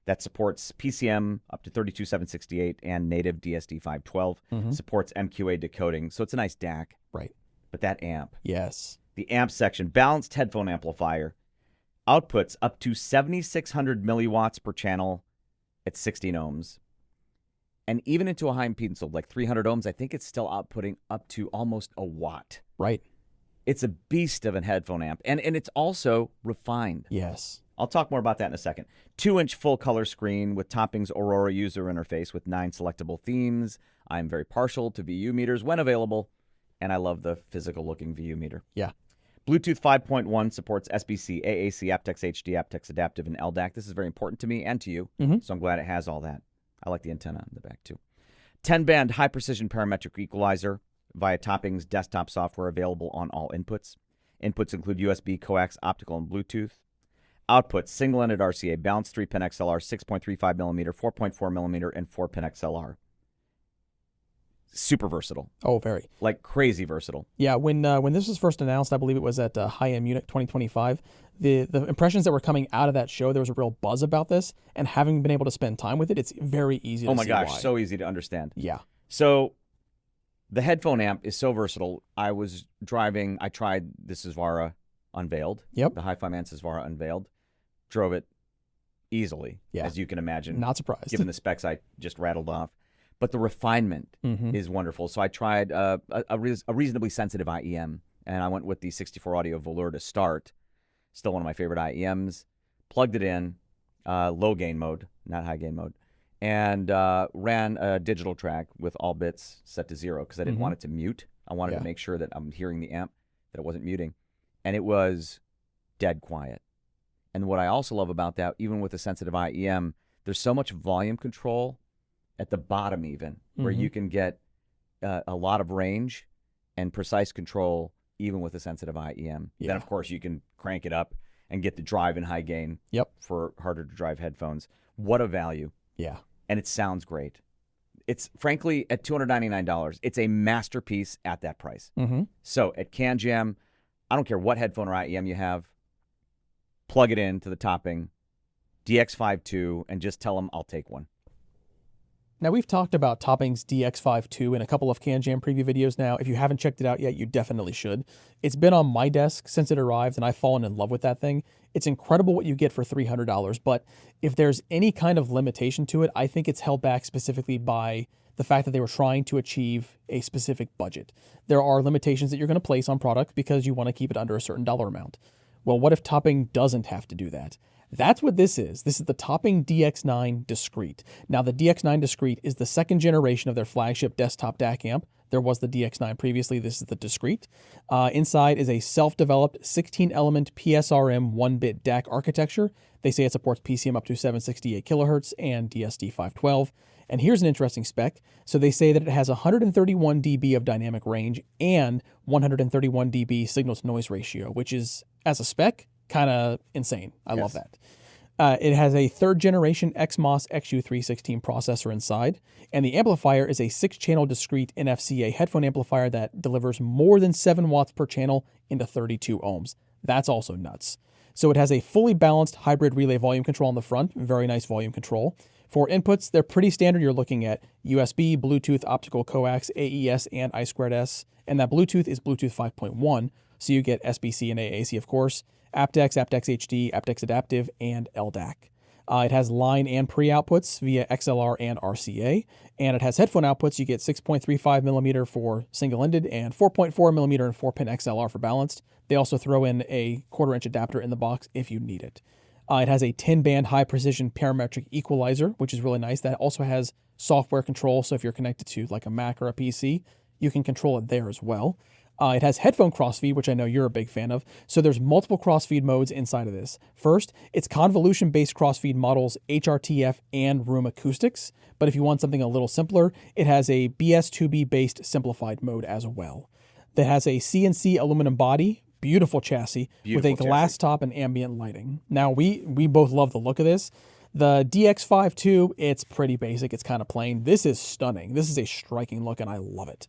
that supports PCM up to 32768 and native DSD512. Supports MQA decoding, so it's a nice DAC. Right. But that amp. Yes. The amp section, balanced headphone amplifier, outputs up to 7,600 milliwatts per channel at 16 ohms. And even into a high impedance of like 300 ohms, I think it's still outputting up to almost a watt. Right. It's a beast of a headphone amp. And it's also refined. Yes. I'll talk more about that in a second. 2-inch full-color screen with Topping's Aurora user interface with 9 selectable themes. I'm very partial to VU meters when available, and I love the physical-looking VU meter. Yeah. Bluetooth 5.1 supports SBC, AAC, aptX HD, aptX Adaptive, and LDAC. This is very important to me and to you, so I'm glad it has all that. I like the antenna in the back, too. 10-band high-precision parametric equalizer via Topping's desktop software available on all inputs. Inputs include USB, coax, optical, and Bluetooth. Output, single-ended RCA, balanced 3-pin XLR, 6.35 millimeter, 4.4 millimeter, and 4-pin XLR. Super versatile. Oh, very. Like crazy versatile. Yeah, when this was first announced, I believe it was at HIEM Munich 2025, the impressions that were coming out of that show, there was a real buzz about this, and having been able to spend time with it, it's very easy to see. Oh my gosh, why. so easy to understand. Yeah. So the headphone amp is so versatile. I was driving, I tried the Susvara Unveiled. Yep. The HIFIMAN Susvara Unveiled. Drove it easily, as you can imagine. Not surprised. Given the specs I just rattled off. But the refinement is wonderful. So I tried a reasonably sensitive IEM, and I went with the 64 Audio Velour to start. Still one of my favorite IEMs. Plugged it in, low gain mode, not high gain mode, and ran a digital track with all bits set to 0 because I didn't want it to mute. I wanted to make sure that I'm hearing the amp, that it wasn't muting. And it was dead quiet. And what I also love about that, even with a sensitive IEM, there's so much volume control at the bottom even, where you can get a lot of range and precise control even with a sensitive IEM. Yeah. Then, of course, you can crank it up and get the drive and high gain for harder to drive headphones. What a value. Yeah. And it sounds great. It's, frankly, at $299, it's a masterpiece at that price. So at CanJam, I don't care what headphone or IEM you have, plug it into the topping, DX5 and just tell them I'll take one. Now, we've talked about Topping's DX5 in a couple of CanJam preview videos now. If you haven't checked it out yet, you definitely should. It's been on my desk since it arrived, and I've fallen in love with that thing. It's incredible what you get for $300, but if there's any kind of limitation to it, I think it's held back specifically by the fact that they were trying to achieve a specific budget. There are limitations that you're going to place on product because you want to keep it under a certain dollar amount. Well, what if Topping doesn't have to do that? That's what this is. This is the Topping DX9 Discrete. Now, the DX9 Discrete is the second generation of their flagship desktop DAC amp. There was the DX9 previously. This is the Discrete. Inside is a self-developed 16-element PSRM 1-bit DAC architecture. They say it supports PCM up to 768 kilohertz and DSD-512. And here's an interesting spec. So they say that it has 131 dB of dynamic range and 131 dB signal-to-noise ratio, which is, as a spec, kind of insane. I love that. It has a third-generation XMOS XU316 processor inside, and the amplifier is a 6-channel discrete NFCA headphone amplifier that delivers more than 7 watts per channel into 32 ohms. That's also nuts. So it has a fully balanced hybrid relay volume control on the front, very nice volume control. For inputs, they're pretty standard. You're looking at USB, Bluetooth, optical coax, AES, and I2S, and that Bluetooth is Bluetooth 5.1, so you get SBC and AAC, of course, aptX, aptX HD, aptX Adaptive, and LDAC. It has line and pre outputs via XLR and RCA, and it has headphone outputs. You get 6.35 millimeter for single-ended and 4.4 millimeter and 4-pin XLR for balanced. They also throw in a 1/4-inch adapter in the box if you need it. It has a 10-band high-precision parametric equalizer, which is really nice. That also has software control, so if you're connected to like a Mac or a PC, you can control it there as well. It has headphone crossfeed, which I know you're a big fan of. So there's multiple crossfeed modes inside of this. First, it's convolution-based crossfeed models HRTF and Room Acoustics. But if you want something a little simpler, it has a BS2B-based simplified mode as well. That has a CNC aluminum body, beautiful chassis, with a glass top and ambient lighting. Now, we both love the look of this. The DX5 it's pretty basic. It's kind of plain. This is stunning. This is a striking look, and I love it.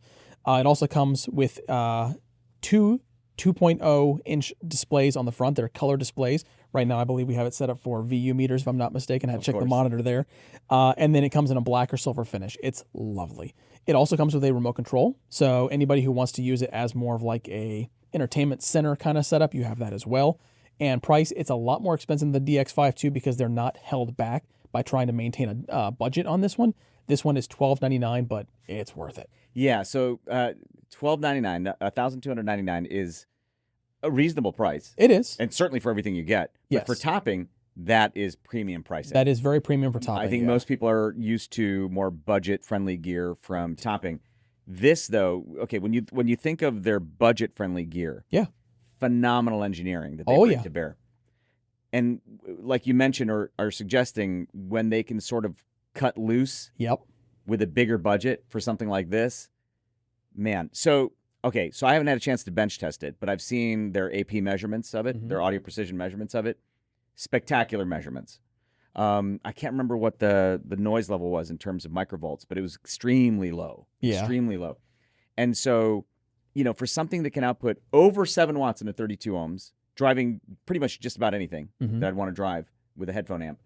It also comes with two 2.0-inch displays on the front. They're color displays. Right now, I believe we have it set up for VU meters, if I'm not mistaken. I had to check the monitor there. And then it comes in a black or silver finish. It's lovely. It also comes with a remote control. So anybody who wants to use it as more of like a entertainment center kind of setup, you have that as well. And price, it's a lot more expensive than the DX5 because they're not held back by trying to maintain a budget on this one. This one is $1,299, but it's worth it. Yeah, so $1,299, $1,299 is a reasonable price. It is. And certainly for everything you get. Yes. But for topping, that is premium pricing. That is very premium for topping. I think most people are used to more budget-friendly gear from topping. This, though, okay, when you think of their budget-friendly gear, phenomenal engineering that they bring to bear. And like you mentioned or are suggesting, when they can sort of cut loose with a bigger budget for something like this, man. So, okay, so I haven't had a chance to bench test it, but I've seen their AP measurements of it, their audio precision measurements of it. spectacular measurements. I can't remember what the noise level was in terms of microvolts, but it was extremely low. Yeah. Extremely low. And so, for something that can output over 7 watts into 32 ohms, driving pretty much just about anything Mhm. that I'd want to drive with a headphone amp,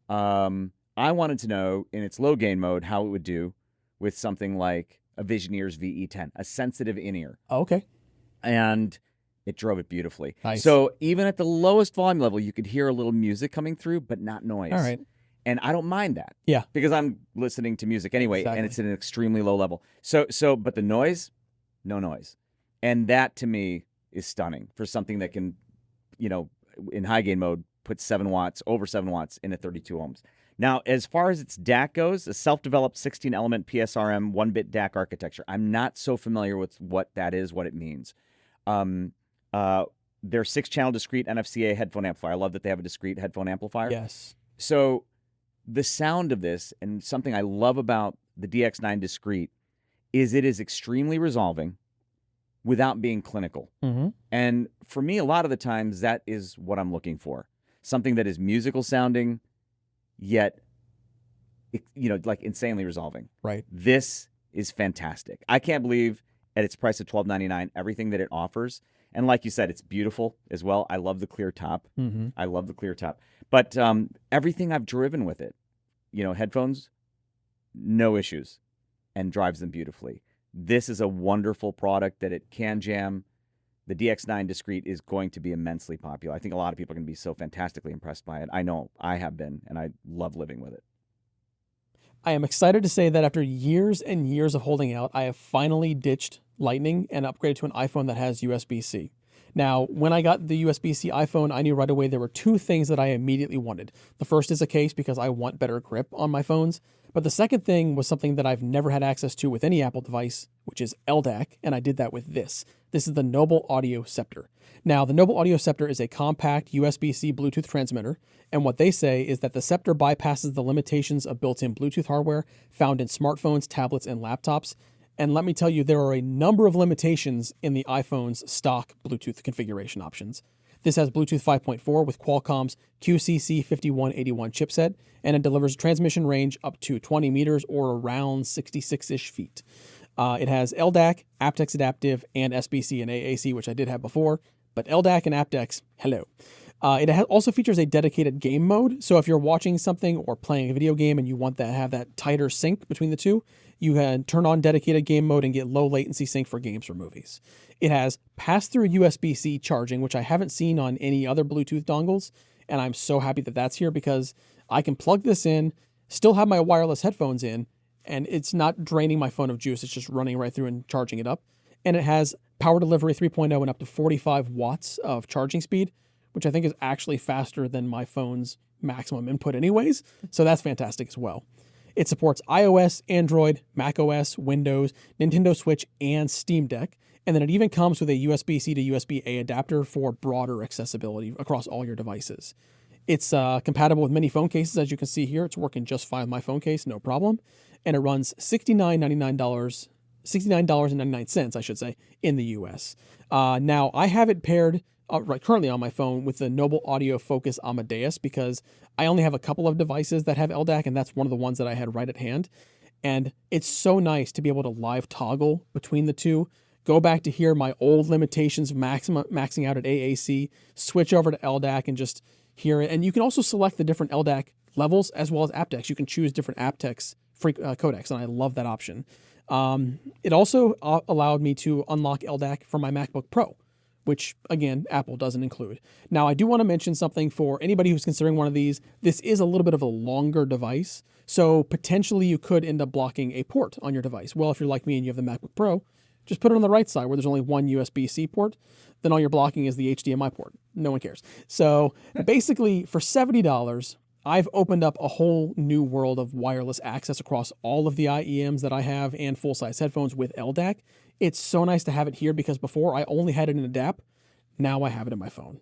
I wanted to know in its low gain mode how it would do with something like a Visioneer's VE10, a sensitive in-ear. Oh, okay. And it drove it beautifully. Nice. So even at the lowest volume level, you could hear a little music coming through, but not noise. All right. And I don't mind that. Yeah. Because I'm listening to music anyway, Exactly. and it's at an extremely low level. But the noise, no noise. And that to me is stunning for something that can, in high gain mode, put 7 watts, over 7 watts into 32 ohms. Now, as far as its DAC goes, a self-developed 16-element PSRM 1-bit DAC architecture. I'm not so familiar with what that is, what it means. Their 6-channel discrete NFCA headphone amplifier. I love that they have a discrete headphone amplifier. Yes. So the sound of this, and something I love about the DX9 discrete, is it is extremely resolving without being clinical. Mm-hmm. And for me, a lot of the times, that is what I'm looking for. Something that is musical sounding, yet, like insanely resolving. Right. This is fantastic. I can't believe at its price of $12.99, everything that it offers. And like you said, it's beautiful as well. I love the clear top. Mm-hmm. I love the clear top. But everything I've driven with it, headphones, no issues, and drives them beautifully. This is a wonderful product that at CanJam, the DX9 Discrete is going to be immensely popular. I think a lot of people are going to be so fantastically impressed by it. I know I have been, and I love living with it. I am excited to say that after years and years of holding out, I have finally ditched Lightning and upgraded to an iPhone that has USB-C. Now, when I got the USB-C iPhone, I knew right away there were 2 things that I immediately wanted. The first is a case because I want better grip on my phones. But the second thing was something that I've never had access to with any Apple device, which is LDAC, and I did that with this. This is the Noble Audio Scepter. Now, the Noble Audio Scepter is a compact USB-C Bluetooth transmitter, and what they say is that the Scepter bypasses the limitations of built-in Bluetooth hardware found in smartphones, tablets, and laptops. And let me tell you, there are a number of limitations in the iPhone's stock Bluetooth configuration options. This has Bluetooth 5.4 with Qualcomm's QCC5181 chipset, and it delivers transmission range up to 20 meters or around 66-ish feet. It has LDAC, aptX Adaptive, and SBC and AAC, which I did have before, but LDAC and aptX, hello. It also features a dedicated game mode, so if you're watching something or playing a video game and you want to have that tighter sync between the two, you can turn on dedicated game mode and get low latency sync for games or movies. It has pass-through USB-C charging, which I haven't seen on any other Bluetooth dongles, and I'm so happy that that's here because I can plug this in, still have my wireless headphones in, and it's not draining my phone of juice. It's just running right through and charging it up. And it has power delivery 3.0 and up to 45 watts of charging speed, which I think is actually faster than my phone's maximum input anyways. So that's fantastic as well. It supports iOS, Android, macOS, Windows, Nintendo Switch, and Steam Deck. And then it even comes with a USB-C to USB-A adapter for broader accessibility across all your devices. It's compatible with many phone cases, as you can see here. It's working just fine with my phone case, no problem. And it runs $69.99, I should say, in the US. Now, I have it paired currently on my phone with the Noble Audio Focus Amadeus because I only have a couple of devices that have LDAC, and that's one of the ones that I had right at hand. And it's so nice to be able to live toggle between the two, go back to hear my old limitations maxing out at AAC, switch over to LDAC and just hear it. And you can also select the different LDAC levels as well as aptX. You can choose different aptX codecs, and I love that option. It also allowed me to unlock LDAC for my MacBook Pro, which, again, Apple doesn't include. Now, I do want to mention something for anybody who's considering one of these. This is a little bit of a longer device, so potentially you could end up blocking a port on your device. Well, if you're like me and you have the MacBook Pro, just put it on the right side where there's only one USB-C port. Then all you're blocking is the HDMI port. No one cares. So basically, for $70, I've opened up a whole new world of wireless access across all of the IEMs that I have and full-size headphones with LDAC. It's so nice to have it here because before I only had it in a DAP. Now I have it in my phone.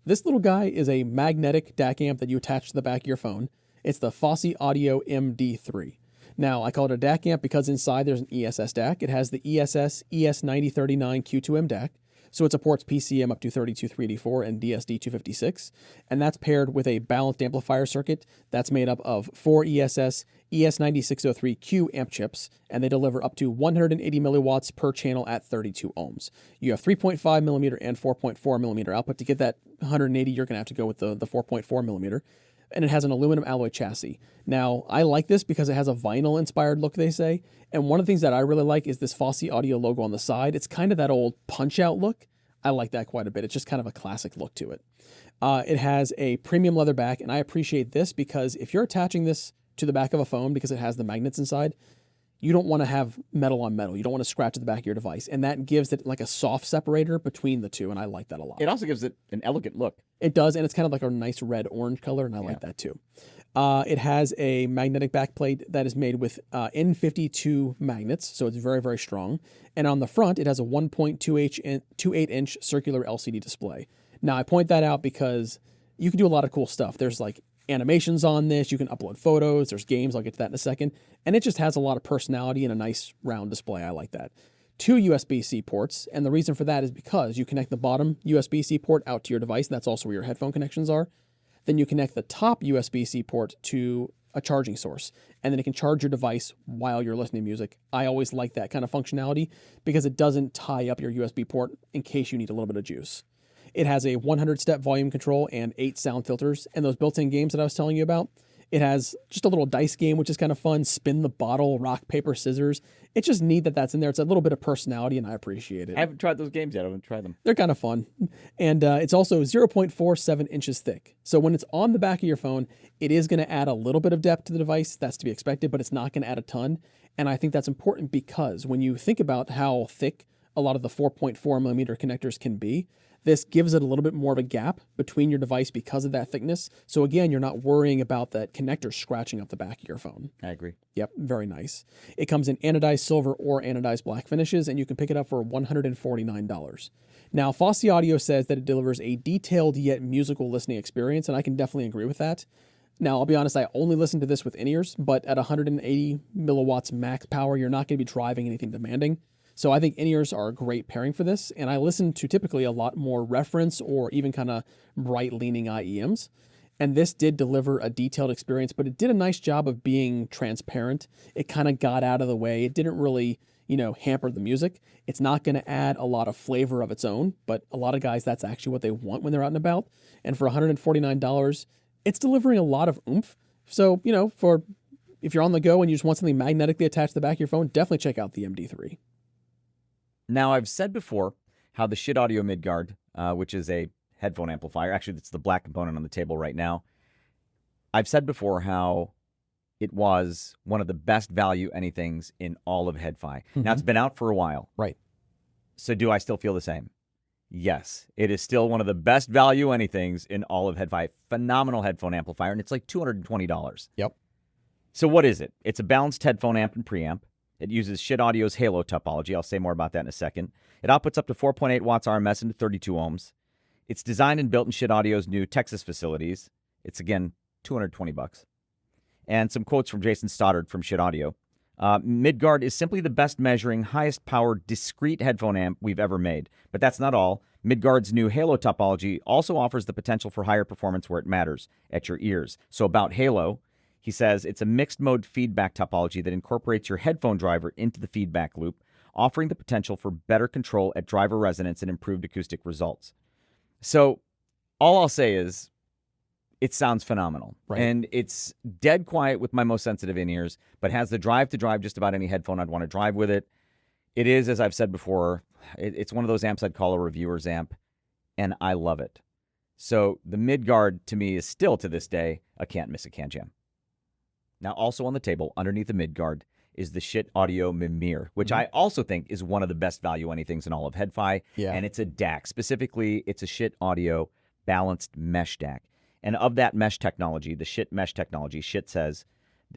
This little guy is a magnetic DAC amp that you attach to the back of your phone. It's the Fosi Audio MD3. Now, I call it a DAC amp because inside there's an ESS DAC. It has the ESS ES9039 Q2M DAC, So it supports PCM up to 32384 and DSD 256, and that's paired with a balanced amplifier circuit that's made up of 4 ESS ES9603Q amp chips, and they deliver up to 180 milliwatts per channel at 32 ohms. You have 3.5 millimeter and 4.4 millimeter output. To get that 180, you're going to have to go with the 4.4 millimeter. And it has an aluminum alloy chassis. Now, I like this because it has a vinyl-inspired look, they say. And one of the things that I really like is this Fosi Audio logo on the side. It's kind of that old punch-out look. I like that quite a bit. It's just kind of a classic look to it. It has a premium leather back, and I appreciate this because if you're attaching this to the back of a phone because it has the magnets inside, you don't want to have metal on metal. You don't want to scratch at the back of your device. And that gives it like a soft separator between the two, and I like that a lot. It also gives it an elegant look. It does, and it's kind of like a nice red-orange color, and I like that too. It has a magnetic backplate that is made with N52 magnets, so it's very, very strong. And on the front, it has a 1.28-inch circular LCD display. Now, I point that out because you can do a lot of cool stuff. There's like animations on this. You can upload photos. There's games. I'll get to that in a second. And it just has a lot of personality and a nice round display. I like that. 2 USB-C ports, and the reason for that is because you connect the bottom USB-C port out to your device, and that's also where your headphone connections are. Then you connect the top USB-C port to a charging source, and then it can charge your device while you're listening to music. I always like that kind of functionality because it doesn't tie up your USB port in case you need a little bit of juice. It has a 100-step volume control and 8 sound filters, and those built-in games that I was telling you about. It has just a little dice game, which is kind of fun. Spin the bottle, rock, paper, scissors. It's just neat that that's in there. It's a little bit of personality, and I appreciate it. I haven't tried those games yet. I haven't tried them. They're kind of fun. And it's also 0.47 inches thick. So when it's on the back of your phone, it is going to add a little bit of depth to the device. That's to be expected, but it's not going to add a ton. And I think that's important because when you think about how thick a lot of the 4.4 millimeter connectors can be, this gives it a little bit more of a gap between your device because of that thickness. So again, you're not worrying about that connector scratching up the back of your phone. I agree. Yep, very nice. It comes in anodized silver or anodized black finishes, and you can pick it up for $149. Now, Fosi Audio says that it delivers a detailed yet musical listening experience, and I can definitely agree with that. Now, I'll be honest, I only listen to this with in-ears, but at 180 milliwatts max power, you're not going to be driving anything demanding. So I think in-ears are a great pairing for this, and I listen to typically a lot more reference or even kind of bright-leaning IEMs, and this did deliver a detailed experience, but it did a nice job of being transparent. It kind of got out of the way. It didn't really, hamper the music. It's not going to add a lot of flavor of its own, but a lot of guys, that's actually what they want when they're out and about. And for $149, it's delivering a lot of oomph. So, if you're on the go and you just want something magnetically attached to the back of your phone, definitely check out the MD3. Now, I've said before how the Schiit Midgard, which is a headphone amplifier, actually, it's the black component on the table right now. I've said before how it was one of the best value anythings in all of HeadFi. Now, it's been out for a while. Right. So do I still feel the same? Yes, it is still one of the best value anythings in all of HeadFi. Phenomenal headphone amplifier, and it's like $220. Yep. So what is it? It's a balanced headphone amp and preamp. It uses Schiit Audio's Halo topology. I'll say more about that in a second. It outputs up to 4.8 watts RMS into 32 ohms. It's designed and built in Schiit Audio's new Texas facilities. It's, again, $220. And some quotes from Jason Stoddard from Schiit Audio. Midgard is simply the best measuring, highest powered, discrete headphone amp we've ever made. But that's not all. Midgard's new Halo topology also offers the potential for higher performance where it matters, at your ears. So about Halo, he says it's a mixed mode feedback topology that incorporates your headphone driver into the feedback loop, offering the potential for better control at driver resonance and improved acoustic results. So all I'll say is it sounds phenomenal. Right. And it's dead quiet with my most sensitive in-ears, but has the drive to drive just about any headphone I'd want to drive with it. It is, as I've said before, it's one of those amps I'd call a reviewer's amp, and I love it. So the Midgard, to me, is still, to this day, a can't miss a CanJam. Now, also on the table, underneath the Midgard, is the Schiit Audio Mimir, which I also think is one of the best value anythings in all of HeadFi. Yeah. And it's a DAC. Specifically, it's a Schiit Audio balanced mesh DAC. And of that mesh technology, the Schiit mesh technology, Schiit says,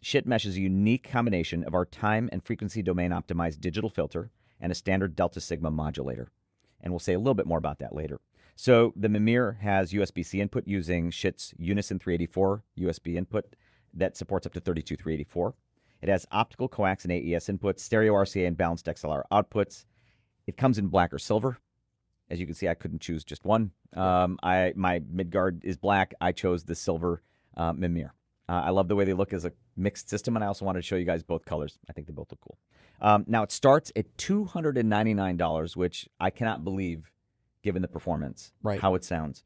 Schiit mesh is a unique combination of our time and frequency domain optimized digital filter and a standard Delta Sigma modulator. And we'll say a little bit more about that later. So the Mimir has USB-C input using Schiit's Unison 384 USB input that supports up to 32384. It has optical coax and AES inputs, stereo RCA and balanced XLR outputs. It comes in black or silver. As you can see, I couldn't choose just one. My midguard is black. I chose the silver Mimir. I love the way they look as a mixed system, and I also wanted to show you guys both colors. I think they both look cool. Now, it starts at $299, which I cannot believe, given the performance, how it sounds.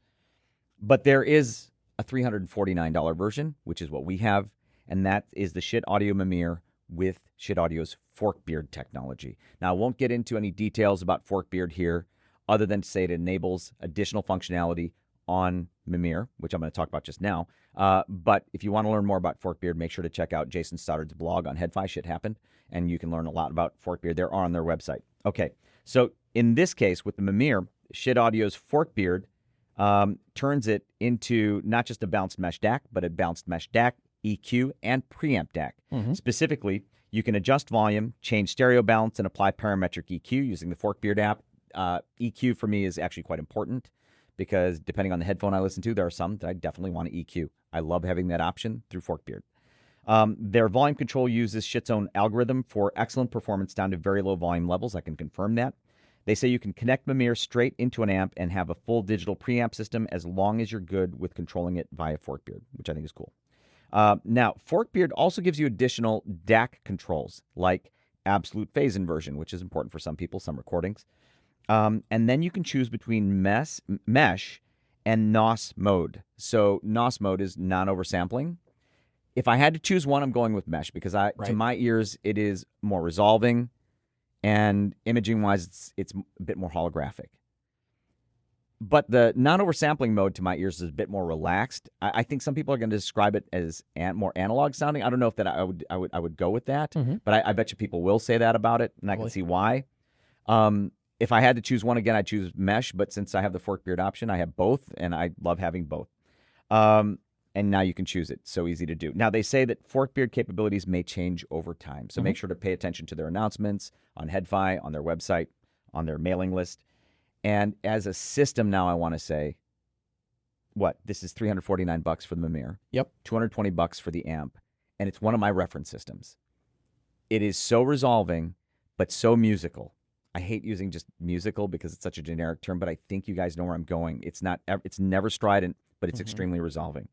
But there is a $349 version, which is what we have, and that is the Thieaudio Mimir with Thieaudio's Forkbeard technology. Now, I won't get into any details about Forkbeard here, other than to say it enables additional functionality on Mimir, which I'm going to talk about just now. But if you want to learn more about Forkbeard, make sure to check out Jason Stoddard's blog on HeadFi, Shit Happened, and you can learn a lot about Forkbeard there on their website. Okay, so in this case, with the Mimir, Thieaudio's Forkbeard turns it into not just a balanced mesh DAC, but a balanced mesh DAC, EQ, and preamp DAC. Specifically, you can adjust volume, change stereo balance, and apply parametric EQ using the Forkbeard app. EQ for me is actually quite important because depending on the headphone I listen to, there are some that I definitely want to EQ. I love having that option through Forkbeard. Their volume control uses Schiit's own algorithm for excellent performance down to very low volume levels. I can confirm that. They say you can connect Mimir straight into an amp and have a full digital preamp system as long as you're good with controlling it via Forkbeard, which I think is cool. Now, Forkbeard also gives you additional DAC controls like absolute phase inversion, which is important for some people, some recordings. And then you can choose between mesh and NOS mode. So NOS mode is non-oversampling. If I had to choose one, I'm going with mesh because to my ears, it is more resolving, and imaging-wise, it's a bit more holographic. But the non-oversampling mode to my ears is a bit more relaxed. I think some people are going to describe it as more analog sounding. I don't know if that I would go with that, but I bet you people will say that about it, and I can see why. If I had to choose one again, I'd choose mesh, but since I have the Forkbeard option, I have both, and I love having both. And now you can choose it. So easy to do. Now, they say that Forkbeard capabilities may change over time, so make sure to pay attention to their announcements on HeadFi, on their website, on their mailing list. And as a system now, I want to say, this is $349 for the Mimir. Yep. $220 for the amp, and it's one of my reference systems. It is so resolving, but so musical. I hate using just musical because it's such a generic term, but I think you guys know where I'm going. It's never strident, but it's extremely resolving.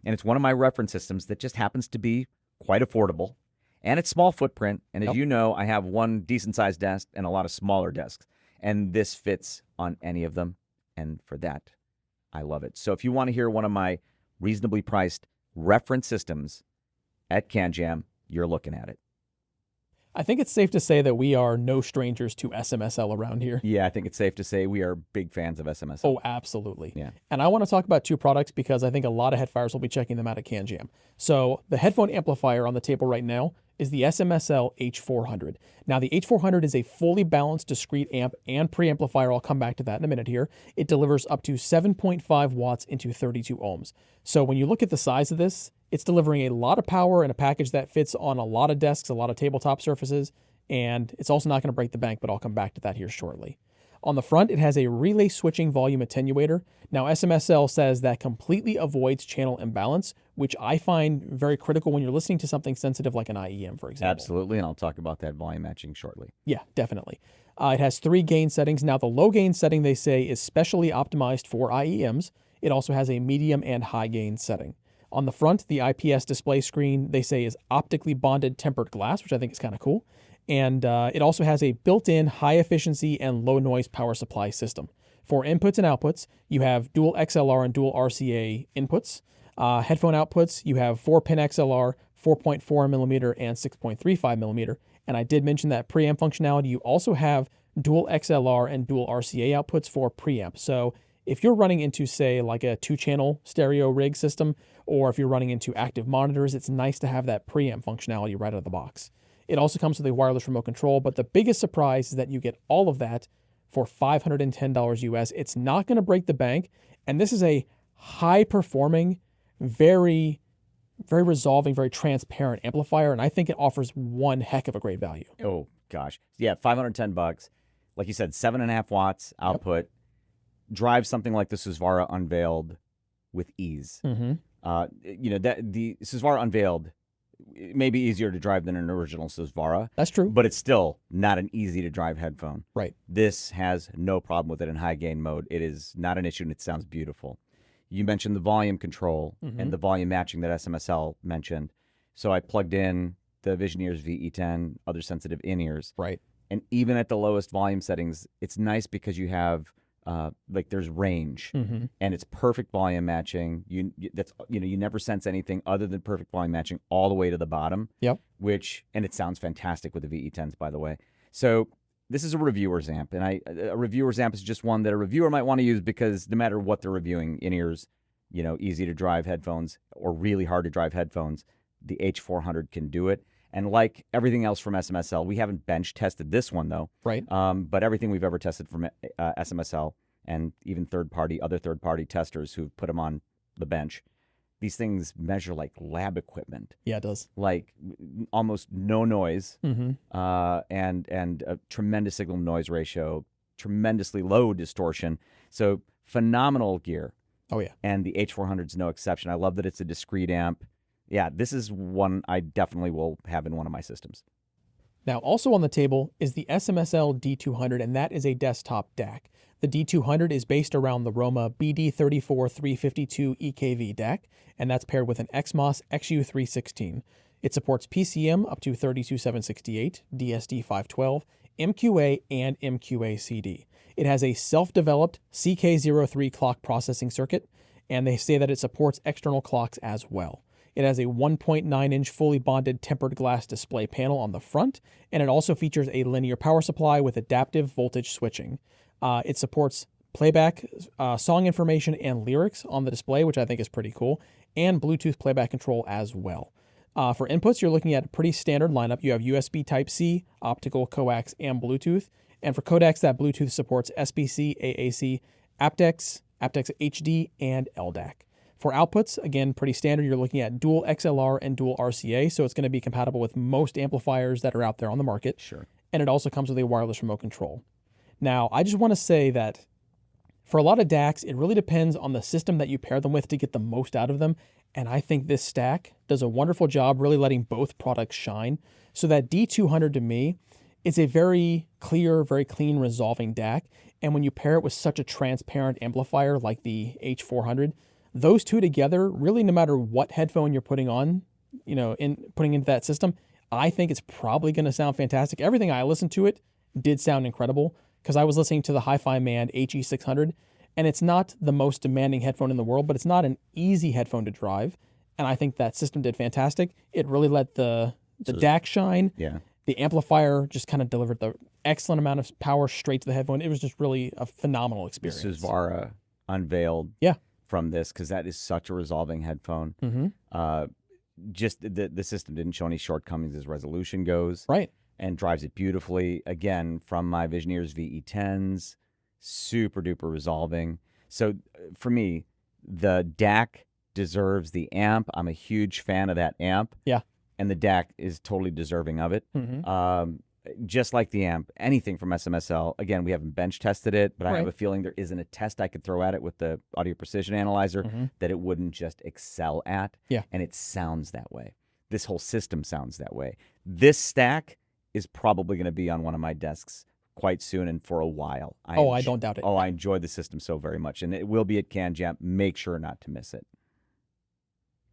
And it's one of my reference systems that just happens to be quite affordable, and it's small footprint. And as you know, I have one decent-sized desk and a lot of smaller desks, and this fits on any of them. And for that, I love it. So if you want to hear one of my reasonably priced reference systems at CanJam, you're looking at it. I think it's safe to say that we are no strangers to S.M.S.L around here. Yeah, I think it's safe to say we are big fans of S.M.S.L. Oh, absolutely. Yeah. And I want to talk about two products because I think a lot of headfires will be checking them out at CanJam. So the headphone amplifier on the table right now is the S.M.S.L H400. Now, the H400 is a fully balanced discrete amp and preamplifier. I'll come back to that in a minute here. It delivers up to 7.5 watts into 32 ohms. So when you look at the size of this, it's delivering a lot of power in a package that fits on a lot of desks, a lot of tabletop surfaces, and it's also not going to break the bank, but I'll come back to that here shortly. On the front, it has a relay switching volume attenuator. Now, S.M.S.L says that completely avoids channel imbalance, which I find very critical when you're listening to something sensitive like an IEM, for example. Absolutely, and I'll talk about that volume matching shortly. Yeah, definitely. It has 3 gain settings. Now, the low gain setting, they say, is specially optimized for IEMs. It also has a medium and high gain setting. On the front, the IPS display screen, they say, is optically bonded tempered glass, which I think is kind of cool. And it also has a built-in high-efficiency and low-noise power supply system. For inputs and outputs, you have dual XLR and dual RCA inputs. Headphone outputs, you have 4-pin XLR, 4.4mm, and 6.35mm. And I did mention that preamp functionality. You also have dual XLR and dual RCA outputs for preamp. So if you're running into, say, like a 2-channel stereo rig system, or if you're running into active monitors, it's nice to have that preamp functionality right out of the box. It also comes with a wireless remote control, but the biggest surprise is that you get all of that for $510 US. It's not going to break the bank, and this is a high-performing, very, very resolving, very transparent amplifier, and I think it offers one heck of a great value. Oh, gosh. Yeah, $510. Like you said, 7.5 watts output. Drive something like the Susvara Unveiled with ease. You know, that the Susvara Unveiled maybe easier to drive than an original Susvara. That's true. But it's still not an easy to drive headphone. Right. This has no problem with it in high gain mode. It is not an issue, and it sounds beautiful. You mentioned the volume control and the volume matching that S.M.S.L mentioned. So I plugged in the Visioneers VE10, other sensitive in-ears. Right. And even at the lowest volume settings, it's nice because you have there's range, and it's perfect volume matching. You never sense anything other than perfect volume matching all the way to the bottom. Yep. And it sounds fantastic with the VE10s, by the way. So this is a reviewer's amp, and a reviewer's amp is just one that a reviewer might want to use because no matter what they're reviewing, in-ears, easy to drive headphones or really hard to drive headphones, the H400 can do it. And like everything else from S.M.S.L, we haven't bench tested this one though. Right. But everything we've ever tested from S.M.S.L and even other third-party testers who've put them on the bench, these things measure like lab equipment. Yeah, it does. Like almost no noise, Mm-hmm. and a tremendous signal-to-noise ratio, tremendously low distortion. So phenomenal gear. Oh, yeah. And the H400 is no exception. I love that it's a discrete amp. Yeah, this is one I definitely will have in one of my systems. Now, also on the table is the S.M.S.L D200, and that is a desktop DAC. The D200 is based around the Roma BD34352 EKV DAC, and that's paired with an XMOS XU316. It supports PCM up to 32768, DSD512, MQA, and MQA CD. It has a self-developed CK03 clock processing circuit, and they say that it supports external clocks as well. It has a 1.9-inch fully bonded tempered glass display panel on the front, and it also features a linear power supply with adaptive voltage switching. It supports playback, song information, and lyrics on the display, which I think is pretty cool, and Bluetooth playback control as well. For inputs, you're looking at a pretty standard lineup. You have USB Type-C, optical, coax, and Bluetooth. And for codecs, that Bluetooth supports SBC, AAC, aptX, aptX HD, and LDAC. For outputs, again, pretty standard. You're looking at dual XLR and dual RCA, so it's going to be compatible with most amplifiers that are out there on the market. Sure. And it also comes with a wireless remote control. Now, I just want to say that for a lot of DACs, it really depends on the system that you pair them with to get the most out of them. And I think this stack does a wonderful job really letting both products shine. So that D200 to me, it's a very clear, very clean resolving DAC. And when you pair it with such a transparent amplifier like the H400, those two together, really no matter what headphone you're putting on, putting into that system, I think it's probably going to sound fantastic. Everything I listened to it did sound incredible because I was listening to the HIFIMAN HE600, and it's not the most demanding headphone in the world, but it's not an easy headphone to drive. And I think that system did fantastic. It really let the DAC shine. Yeah. The amplifier just kind of delivered the excellent amount of power straight to the headphone. It was just really a phenomenal experience. Susvara unveiled from this because that is such a resolving headphone. Mm-hmm. Just the system didn't show any shortcomings as resolution goes. Right. And drives it beautifully. Again, from my Visioneers VE10s, super duper resolving. So for me, the DAC deserves the amp. I'm a huge fan of that amp. Yeah. And the DAC is totally deserving of it. Mm-hmm. Just like the amp, anything from S.M.S.L. Again, we haven't bench tested it, but I Right. have a feeling there isn't a test I could throw at it with the audio precision analyzer that it wouldn't just excel at. Yeah. And it sounds that way. This whole system sounds that way. This stack is probably going to be on one of my desks quite soon and for a while. I don't doubt it. Oh, I enjoy the system so very much. And it will be at CanJam. Make sure not to miss it.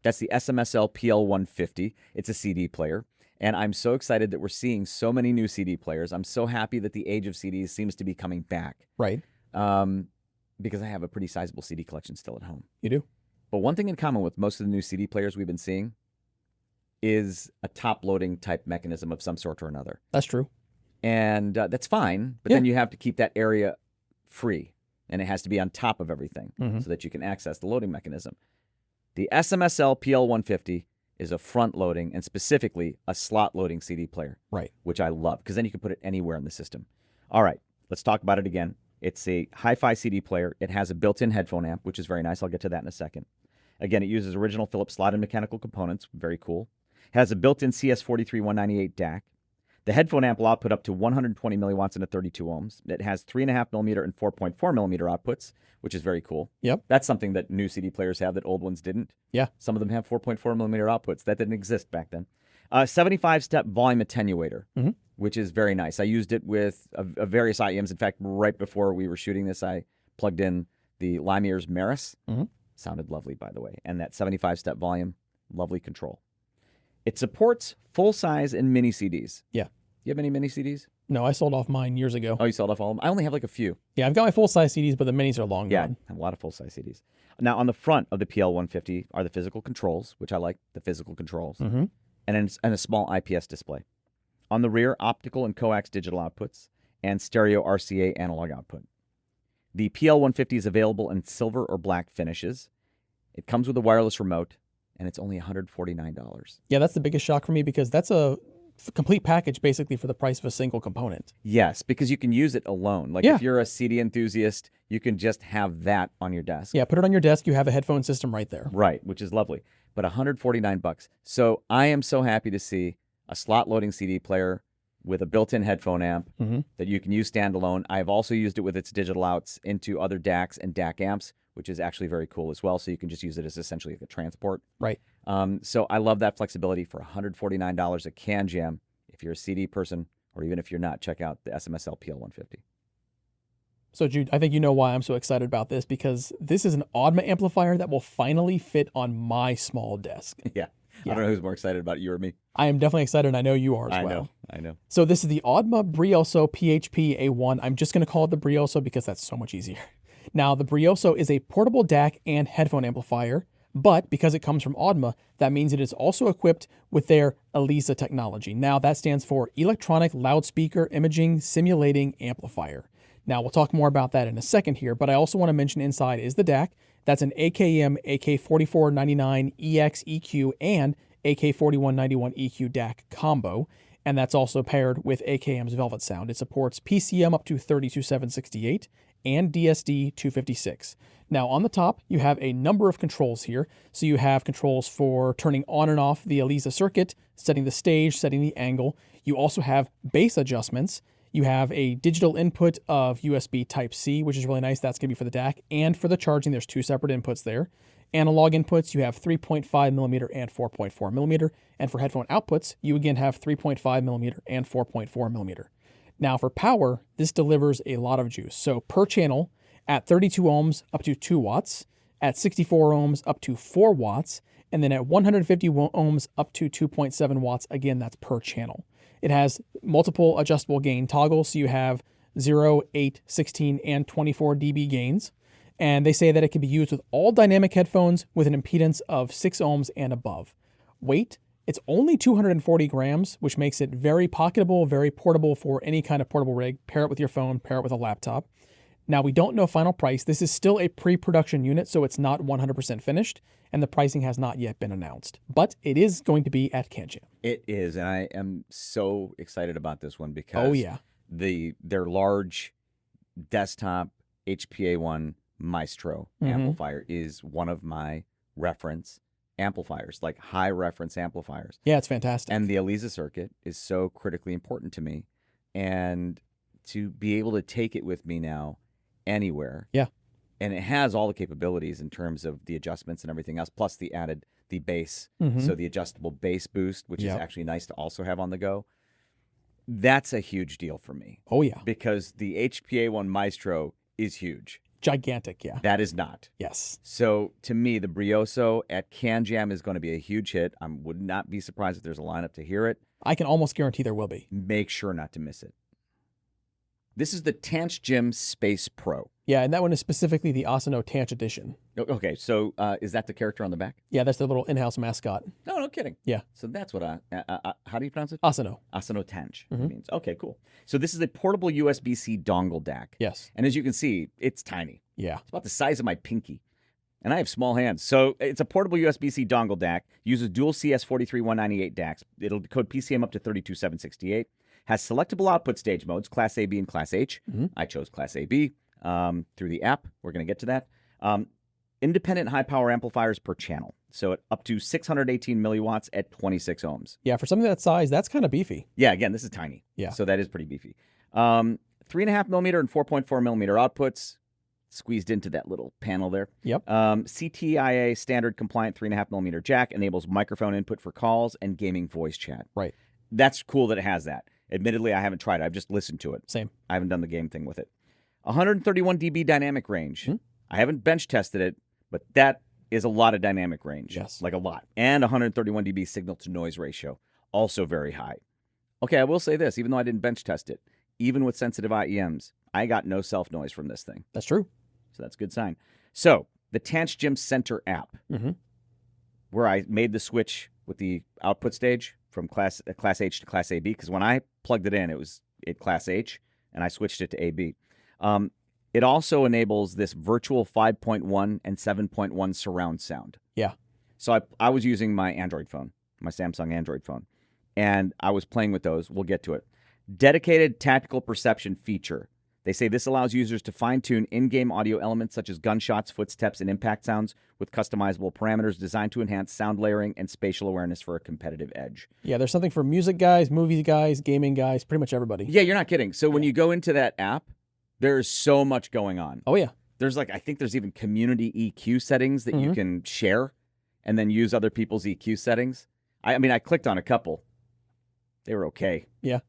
That's the S.M.S.L PL150. It's a CD player. And I'm so excited that we're seeing so many new CD players. I'm so happy that the age of CDs seems to be coming back. Right. Because I have a pretty sizable CD collection still at home. You do? But one thing in common with most of the new CD players we've been seeing is a top-loading type mechanism of some sort or another. That's true. And that's fine, but then you have to keep that area free, and it has to be on top of everything so that you can access the loading mechanism. The S.M.S.L PL150 is a front-loading and specifically a slot-loading CD player, Right. which I love, because then you can put it anywhere in the system. All right, let's talk about it again. It's a hi-fi CD player. It has a built-in headphone amp, which is very nice. I'll get to that in a second. Again, it uses original Philips slot-in mechanical components. Very cool. It has a built-in CS43198 DAC. The headphone amp will output up to 120 milliwatts into 32 ohms. It has 3.5 millimeter and 4.4 millimeter outputs, which is very cool. Yep. That's something that new CD players have that old ones didn't. Yeah. Some of them have 4.4 millimeter outputs. That didn't exist back then. 75-step volume attenuator, Mhm. which is very nice. I used it with various IEMs. In fact, right before we were shooting this, I plugged in the Limier's Maris. Mhm. Sounded lovely, by the way. And that 75-step volume, lovely control. It supports full-size and mini CDs. Yeah. You have any mini CDs? No, I sold off mine years ago. Oh, you sold off all of them? I only have like a few. Yeah, I've got my full-size CDs, but the minis are long Yeah, gone. I have a lot of full-size CDs. Now, on the front of the PL150 are the physical controls, which I like, the physical controls, Mm-hmm. and a small IPS display. On the rear, optical and coax digital outputs, and stereo RCA analog output. The PL150 is available in silver or black finishes. It comes with a wireless remote, and it's only $149. Yeah, that's the biggest shock for me because that's a complete package basically for the price of a single component. Yes, because you can use it alone. Like Yeah. if you're a CD enthusiast, you can just have that on your desk. Yeah, put it on your desk. You have a headphone system right there. Right, which is lovely. But $149. So I am so happy to see a slot loading CD player with a built-in headphone amp Mm-hmm. that you can use standalone. I have also used it with its digital outs into other DACs and DAC amps, which is actually very cool as well. So you can just use it as essentially like a transport. Right. So I love that flexibility for $149 at CanJam. If you're a CD person, or even if you're not, check out the S.M.S.L PL150. So, Jude, I think you know why I'm so excited about this because this is an Audma amplifier that will finally fit on my small desk. Yeah. I don't know who's more excited about it, you or me. I am definitely excited, and I know you are as well. I know. So this is the Audma Brioso PHP A1. I'm just going to call it the Brioso because that's so much easier. Now, the Brioso is a portable DAC and headphone amplifier, but because it comes from Audma, that means it is also equipped with their ELISA technology. Now, that stands for Electronic Loudspeaker Imaging Simulating Amplifier. Now, we'll talk more about that in a second here, but I also want to mention inside is the DAC. That's an AKM AK4499 EX EQ and AK4191 EQ DAC combo, and that's also paired with AKM's Velvet Sound. It supports PCM up to 32768 and DSD 256. Now on the top, you have a number of controls here. So you have controls for turning on and off the ELISA circuit, setting the stage, setting the angle. You also have bass adjustments. You have a digital input of USB Type-C, which is really nice. That's going to be for the DAC. And for the charging, there's two separate inputs there. Analog inputs, you have 3.5 millimeter and 4.4 millimeter. And for headphone outputs, you again have 3.5 millimeter and 4.4 millimeter. Now for power, this delivers a lot of juice. So per channel, at 32 ohms up to 2 watts, at 64 ohms up to 4 watts, and then at 150 ohms up to 2.7 watts. Again, that's per channel. It has multiple adjustable gain toggles, so you have 0, 8, 16, and 24 dB gains. And they say that it can be used with all dynamic headphones with an impedance of 6 ohms and above. Weight, it's only 240 grams, which makes it very pocketable, very portable for any kind of portable rig. Pair it with your phone, pair it with a laptop. Now, we don't know final price. This is still a pre-production unit, so it's not 100% finished, and the pricing has not yet been announced. But it is going to be at CanJam. It is, and I am so excited about this one because their large desktop HPA1 Maestro amplifier is one of my reference amplifiers, like high reference amplifiers. Yeah, it's fantastic. And the ELISA circuit is so critically important to me, and to be able to take it with me now anywhere. Yeah. And it has all the capabilities in terms of the adjustments and everything else, plus the bass. So the adjustable bass boost, which is actually nice to also have on the go. That's a huge deal for me. Oh, yeah. Because the HPA1 Maestro is huge. Gigantic, yeah. That is not. Yes. So to me, the Brioso at CanJam is going to be a huge hit. I would not be surprised if there's a lineup to hear it. I can almost guarantee there will be. Make sure not to miss it. This is the CanJam Space Pro. Yeah, and that one is specifically the Asano Tanch edition. Okay, so is that the character on the back? Yeah, that's their little in-house mascot. No kidding. Yeah. So that's what how do you pronounce it? Asano. Asano Tanch means. Okay, cool. So this is a portable USB-C dongle DAC. Yes. And as you can see, it's tiny. Yeah. It's about the size of my pinky. And I have small hands. So it's a portable USB-C dongle DAC. Uses dual CS43198 DACs. It'll decode PCM up to 32768. Has selectable output stage modes, Class A, B, and Class H. I chose Class A, B through the app. We're going to get to that. Independent high-power amplifiers per channel. So up to 618 milliwatts at 26 ohms. Yeah, for something that size, that's kind of beefy. Yeah, again, this is tiny. Yeah. So that is pretty beefy. 3.5 millimeter and 4.4 millimeter outputs. squeezed into that little panel there. Yep. CTIA standard compliant 3.5mm jack enables microphone input for calls and gaming voice chat. Right. That's cool that it has that. Admittedly, I haven't tried it. I've just listened to it. Same. I haven't done the game thing with it. 131 dB dynamic range. Hmm. I haven't bench tested it, but that is a lot of dynamic range. Yes. Like a lot. And 131 dB signal to noise ratio. Also very high. Okay, I will say this, even though I didn't bench test it, even with sensitive IEMs, I got no self noise from this thing. That's true. So that's a good sign. So the CanJam Center app, where I made the switch with the output stage from Class H to Class AB, because when I plugged it in, it was at Class H, and I switched it to AB. It also enables this virtual 5.1 and 7.1 surround sound. Yeah. So I was using my Android phone, my Samsung Android phone, and I was playing with those. We'll get to it. Dedicated tactical perception feature. They say this allows users to fine-tune in-game audio elements such as gunshots, footsteps, and impact sounds with customizable parameters designed to enhance sound layering and spatial awareness for a competitive edge. Yeah, there's something for music guys, movie guys, gaming guys, pretty much everybody. Yeah, you're not kidding. So when you go into that app, there's so much going on. Oh, yeah. There's I think there's even community EQ settings that you can share and then use other people's EQ settings. I mean, I clicked on a couple. They were okay. Yeah.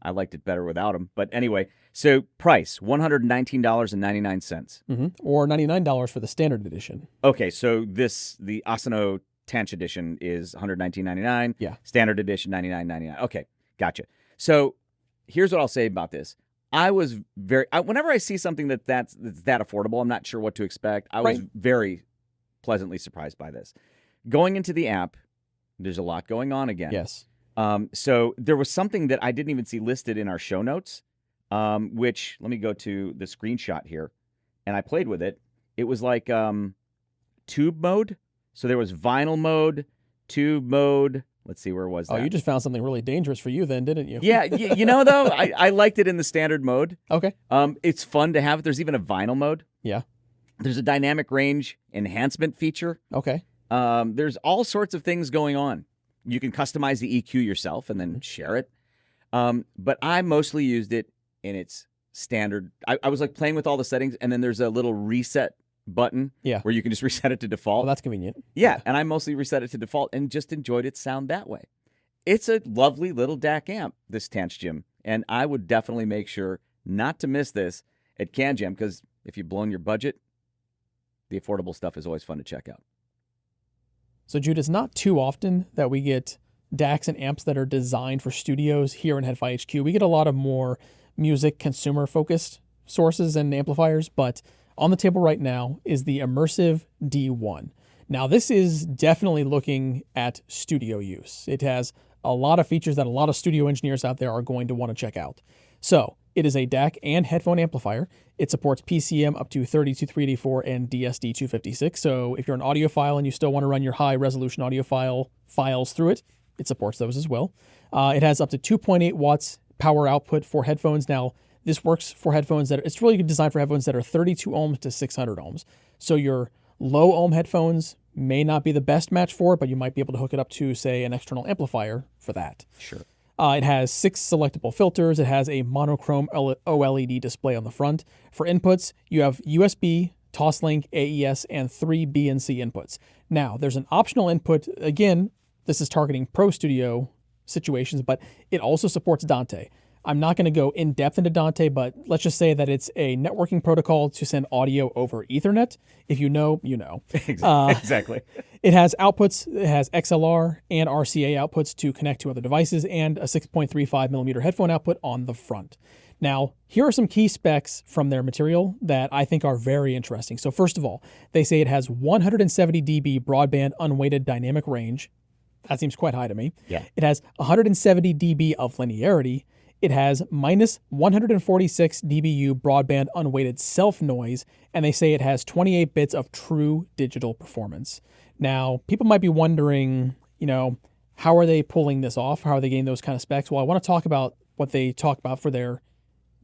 I liked it better without them. But anyway, so price, $119.99. Or $99 for the standard edition. Okay, so the Asano Tanch edition is $119.99. Yeah. Standard edition, $99.99. Okay, gotcha. So here's what I'll say about this. I was whenever I see something that's that affordable, I'm not sure what to expect. I was very pleasantly surprised by this. Going into the app, there's a lot going on again. Yes. So there was something that I didn't even see listed in our show notes, which, let me go to the screenshot here, and I played with it. It was like tube mode. So there was vinyl mode, tube mode. Let's see, where was that? Oh, you just found something really dangerous for you then, didn't you? Yeah, you know, though, I liked it in the standard mode. Okay. It's fun to have it. There's even a vinyl mode. Yeah. There's a dynamic range enhancement feature. Okay. There's all sorts of things going on. You can customize the EQ yourself and then share it. But I mostly used it in its standard. I was like playing with all the settings, and then there's a little reset button where you can just reset it to default. Oh, that's convenient. Yeah, and I mostly reset it to default and just enjoyed its sound that way. It's a lovely little DAC amp, this CanJam, and I would definitely make sure not to miss this at CanJam, because if you've blown your budget, the affordable stuff is always fun to check out. So, Jude, it's not too often that we get DACs and amps that are designed for studios here in HeadFi HQ. We get a lot of more music consumer-focused sources and amplifiers, but on the table right now is the Immersive D1. Now, this is definitely looking at studio use. It has a lot of features that a lot of studio engineers out there are going to want to check out. So, it is a DAC and headphone amplifier. It supports PCM up to 32384 and DSD256. So if you're an audiophile and you still want to run your high-resolution audio files through it, it supports those as well. It has up to 2.8 watts power output for headphones. Now, this works for headphones it's really designed for headphones that are 32 ohms to 600 ohms. So your low ohm headphones may not be the best match for it, but you might be able to hook it up to, say, an external amplifier for that. Sure. It has 6 selectable filters. It has a monochrome OLED display on the front. For inputs, you have USB, Toslink, AES, and 3 BNC inputs. Now, there's an optional input. Again, this is targeting Pro Studio situations, but it also supports Dante. I'm not going to go in depth into Dante, but let's just say that it's a networking protocol to send audio over Ethernet. If you know, you know. Exactly. It has outputs. It has XLR and RCA outputs to connect to other devices, and a 6.35 millimeter headphone output on the front. Now, here are some key specs from their material that I think are very interesting. So first of all, they say it has 170 dB broadband unweighted dynamic range. That seems quite high to me. Yeah. It has 170 dB of linearity. It has minus 146 dBu broadband unweighted self-noise, and they say it has 28 bits of true digital performance. Now, people might be wondering, how are they pulling this off? How are they getting those kind of specs? Well, I want to talk about what they talk about for their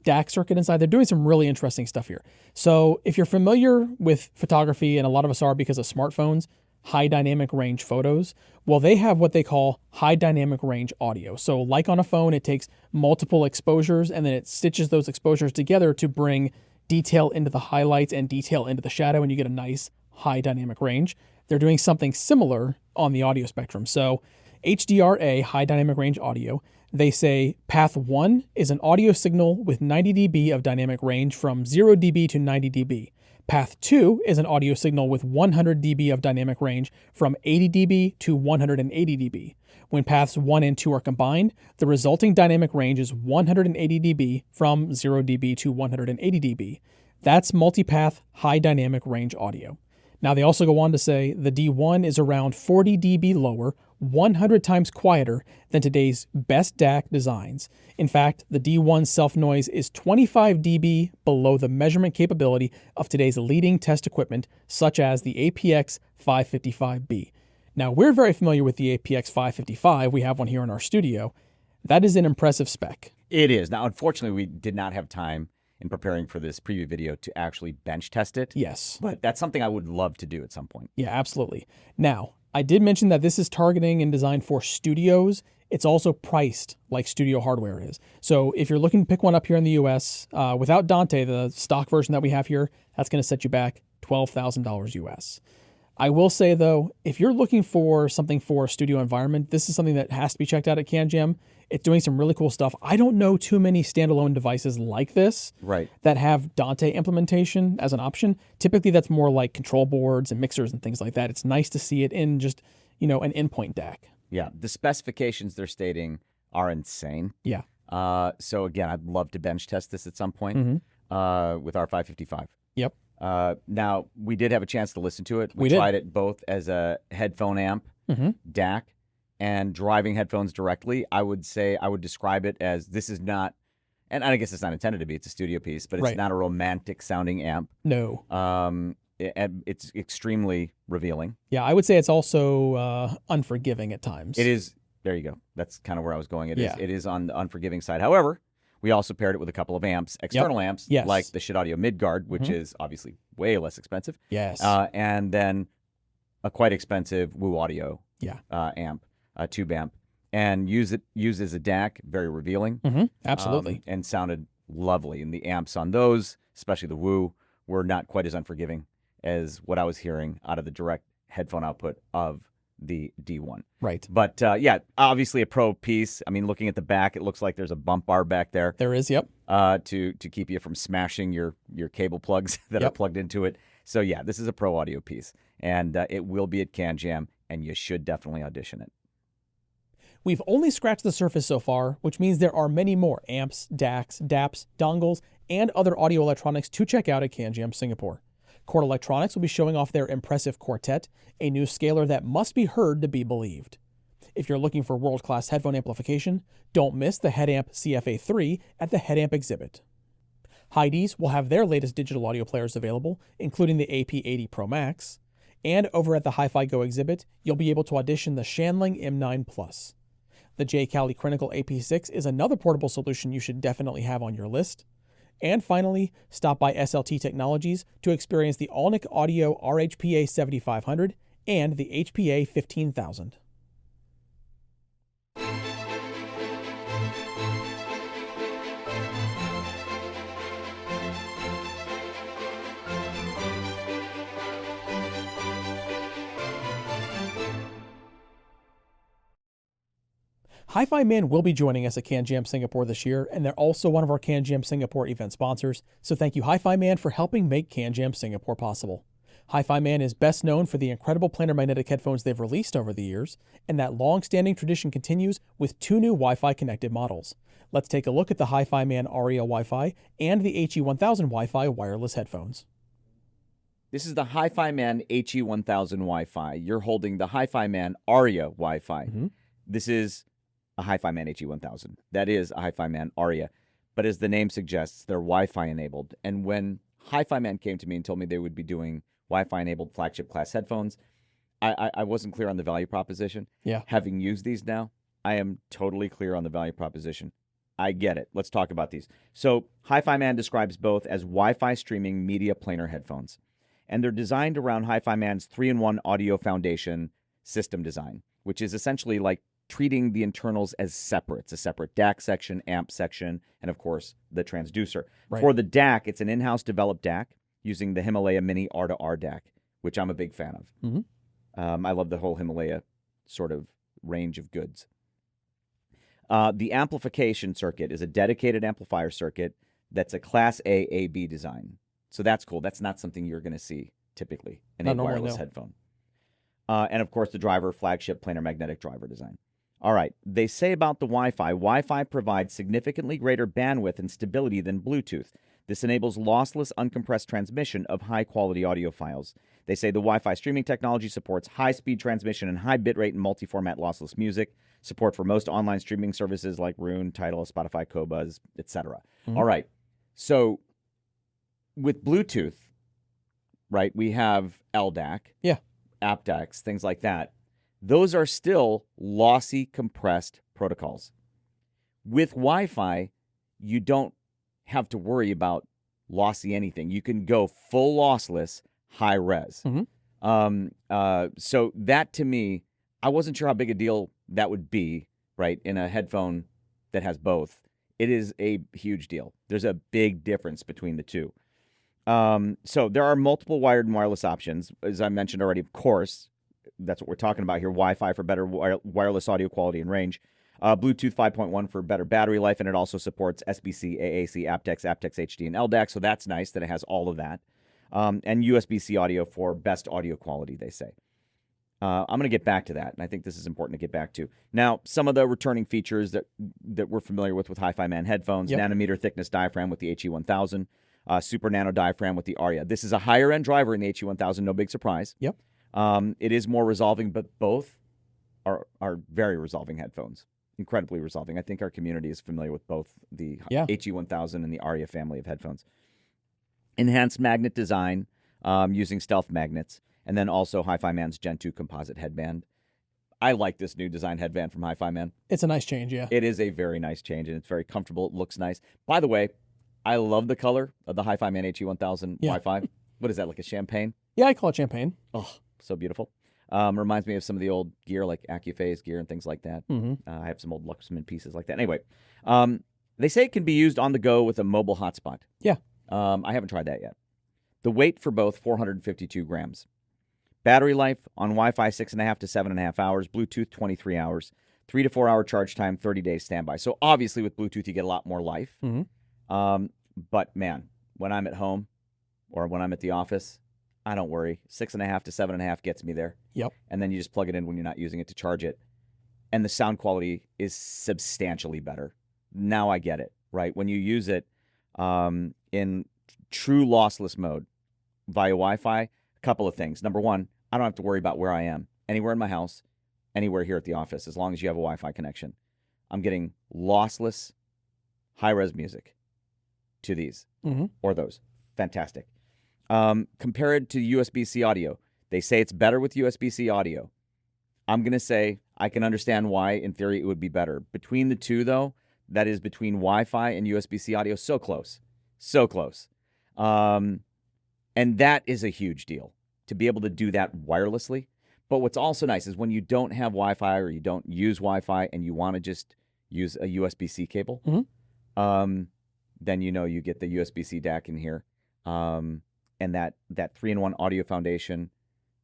DAC circuit inside. They're doing some really interesting stuff here. So if you're familiar with photography, and a lot of us are because of smartphones, high dynamic range photos, well, they have what they call high dynamic range audio. So like on a phone, it takes multiple exposures and then it stitches those exposures together to bring detail into the highlights and detail into the shadow, and you get a nice high dynamic range. They're doing something similar on the audio spectrum. So HDRA, high dynamic range audio, they say path 1 is an audio signal with 90 dB of dynamic range from 0 dB to 90 dB. Path 2 is an audio signal with 100 dB of dynamic range from 80 dB to 180 dB. When paths 1 and 2 are combined, the resulting dynamic range is 180 dB from 0 dB to 180 dB. That's multipath high dynamic range audio. Now they also go on to say the D1 is around 40 dB lower, 100 times quieter than today's best DAC designs. In fact, the D1 self-noise is 25 dB below the measurement capability of today's leading test equipment, such as the APX 555B. Now, we're very familiar with the APX 555. We have one here in our studio. That is an impressive spec. It is. Now, unfortunately, we did not have time in preparing for this preview video to actually bench test it. Yes. But that's something I would love to do at some point. Yeah, absolutely. Now, I did mention that this is targeting and designed for studios. It's also priced like studio hardware is. So if you're looking to pick one up here in the US, without Dante, the stock version that we have here, that's going to set you back $12,000 US. I will say, though, if you're looking for something for a studio environment, this is something that has to be checked out at CanJam. It's doing some really cool stuff. I don't know too many standalone devices like this that have Dante implementation as an option. Typically, that's more like control boards and mixers and things like that. It's nice to see it in just, an endpoint DAC. Yeah, the specifications they're stating are insane. Yeah. So, again, I'd love to bench test this at some point with our 555. Yep. Now, we did have a chance to listen to it. We tried it both as a headphone amp, DAC, and driving headphones directly. I would say I would describe it as this is not, and I guess it's not intended to be, it's a studio piece, but it's not a romantic sounding amp. No. It's extremely revealing. Yeah, I would say it's also unforgiving at times. It is. There you go. That's kind of where I was going. It is on the unforgiving side. However, we also paired it with a couple of amps, external amps, like the Schiit Midgard, which is obviously way less expensive. Yes. And then a quite expensive Woo Audio amp, tube amp, and used as a DAC, very revealing. Absolutely. And sounded lovely. And the amps on those, especially the Woo, were not quite as unforgiving as what I was hearing out of the direct headphone output of the D1. Right. But obviously a pro piece. I mean, looking at the back, it looks like there's a bump bar back there. There is, yep. To keep you from smashing your cable plugs that are plugged into it. So yeah, this is a pro audio piece, and it will be at CanJam, and you should definitely audition it. We've only scratched the surface so far, which means there are many more amps, DACs, DAPs, dongles, and other audio electronics to check out at CanJam Singapore. Chord Electronics will be showing off their impressive Quartet, a new scaler that must be heard to be believed. If you're looking for world-class headphone amplification, don't miss the HeadAmp CFA3 at the HeadAmp exhibit. Heidi's will have their latest digital audio players available, including the AP80 Pro Max, and over at the HiFiGo exhibit, you'll be able to audition the Shanling M9 Plus. The J-Cali Critical AP6 is another portable solution you should definitely have on your list. And finally, stop by SLT Technologies to experience the Alnic Audio RHPA 7500 and the HPA 15000. HiFiMan will be joining us at CanJam Singapore this year, and they're also one of our CanJam Singapore event sponsors, so thank you HiFiMan for helping make CanJam Singapore possible. HiFiMan is best known for the incredible planar magnetic headphones they've released over the years, and that long-standing tradition continues with 2 new Wi-Fi connected models. Let's take a look at the HiFiMan Aria Wi-Fi and the HE1000 Wi-Fi wireless headphones. This is the HiFiMan HE1000 Wi-Fi. You're holding the HiFiMan Aria Wi-Fi. This is a HiFiMan HE1000. That is a HiFiMan Aria. But as the name suggests, they're Wi-Fi enabled. And when HiFiMan came to me and told me they would be doing Wi-Fi enabled flagship class headphones, I wasn't clear on the value proposition. Yeah. Having used these now, I am totally clear on the value proposition. I get it. Let's talk about these. So HiFiMan describes both as Wi-Fi streaming media planar headphones. And they're designed around HiFiMan's 3-in-1 audio foundation system design, which is essentially like treating the internals as separate. It's a separate DAC section, amp section, and of course the transducer. Right. For the DAC, it's an in-house developed DAC using the Himalaya Mini R2R DAC, which I'm a big fan of. Mm-hmm. I love the whole Himalaya sort of range of goods. The amplification circuit is a dedicated amplifier circuit that's a Class A AB design. So that's cool. That's not something you're going to see typically in a wireless headphone. And of course, the driver, flagship planar magnetic driver design. All right. They say about the Wi-Fi, Wi-Fi provides significantly greater bandwidth and stability than Bluetooth. This enables lossless, uncompressed transmission of high-quality audio files. They say the Wi-Fi streaming technology supports high-speed transmission and high bitrate and multi-format lossless music, support for most online streaming services like Roon, Tidal, Spotify, Qobuz, etc. Mm-hmm. All right. So with Bluetooth, right, we have LDAC, aptX, things like that. Those are still lossy, compressed protocols. With Wi-Fi, you don't have to worry about lossy anything. You can go full lossless, high res. Mm-hmm. So that to me, I wasn't sure how big a deal that would be, right, in a headphone that has both. It is a huge deal. There's a big difference between the two. So there are multiple wired and wireless options. As I mentioned already, of course, that's what we're talking about here. Wi-Fi for better wireless audio quality and range. Bluetooth 5.1 for better battery life, and it also supports SBC, AAC, aptX, aptX HD, and LDAC, so that's nice that it has all of that. And USB-C audio for best audio quality, they say. I'm going to get back to that, and I think this is important to get back to. Now, some of the returning features that we're familiar with HIFIMAN headphones, nanometer thickness diaphragm with the HE1000, super nano diaphragm with the ARIA. This is a higher-end driver in the HE1000, no big surprise. Yep. It is more resolving, but both are very resolving headphones. Incredibly resolving. I think our community is familiar with both the HE1000 and the ARIA family of headphones. Enhanced magnet design using stealth magnets, and then also HIFIMAN's Gen 2 composite headband. I like this new design headband from HIFIMAN. It's a nice change, yeah. It is a very nice change, and it's very comfortable. It looks nice. By the way, I love the color of the HIFIMAN HE1000 Wi-Fi. What is that, like a champagne? Yeah, I call it champagne. Oh, so beautiful. Reminds me of some of the old gear, like AccuPhase gear and things like that. Mm-hmm. I have some old Luxman pieces like that. Anyway, they say it can be used on the go with a mobile hotspot. Yeah. I haven't tried that yet. The weight for both, 452 grams. Battery life on Wi-Fi, 6.5 to 7.5 hours. Bluetooth, 23 hours. 3 to 4 hour charge time, 30 days standby. So obviously with Bluetooth, you get a lot more life. Mm-hmm. But man, when I'm at home or when I'm at the office, I don't worry. 6.5 to 7.5 gets me there. Yep. And then you just plug it in when you're not using it to charge it. And the sound quality is substantially better. Now I get it, right? When you use it in true lossless mode via Wi-Fi, a couple of things. Number one, I don't have to worry about where I am. Anywhere in my house, anywhere here at the office, as long as you have a Wi-Fi connection. I'm getting lossless, high-res music to these or those. Fantastic. Compared to USB-C audio, they say it's better with USB-C audio. I'm going to say I can understand why, in theory, it would be better. Between the two, though, that is between Wi-Fi and USB-C audio, so close. So close. And that is a huge deal, to be able to do that wirelessly. But what's also nice is when you don't have Wi-Fi or you don't use Wi-Fi and you want to just use a USB-C cable, then you know you get the USB-C DAC in here. And that 3-in-1 audio foundation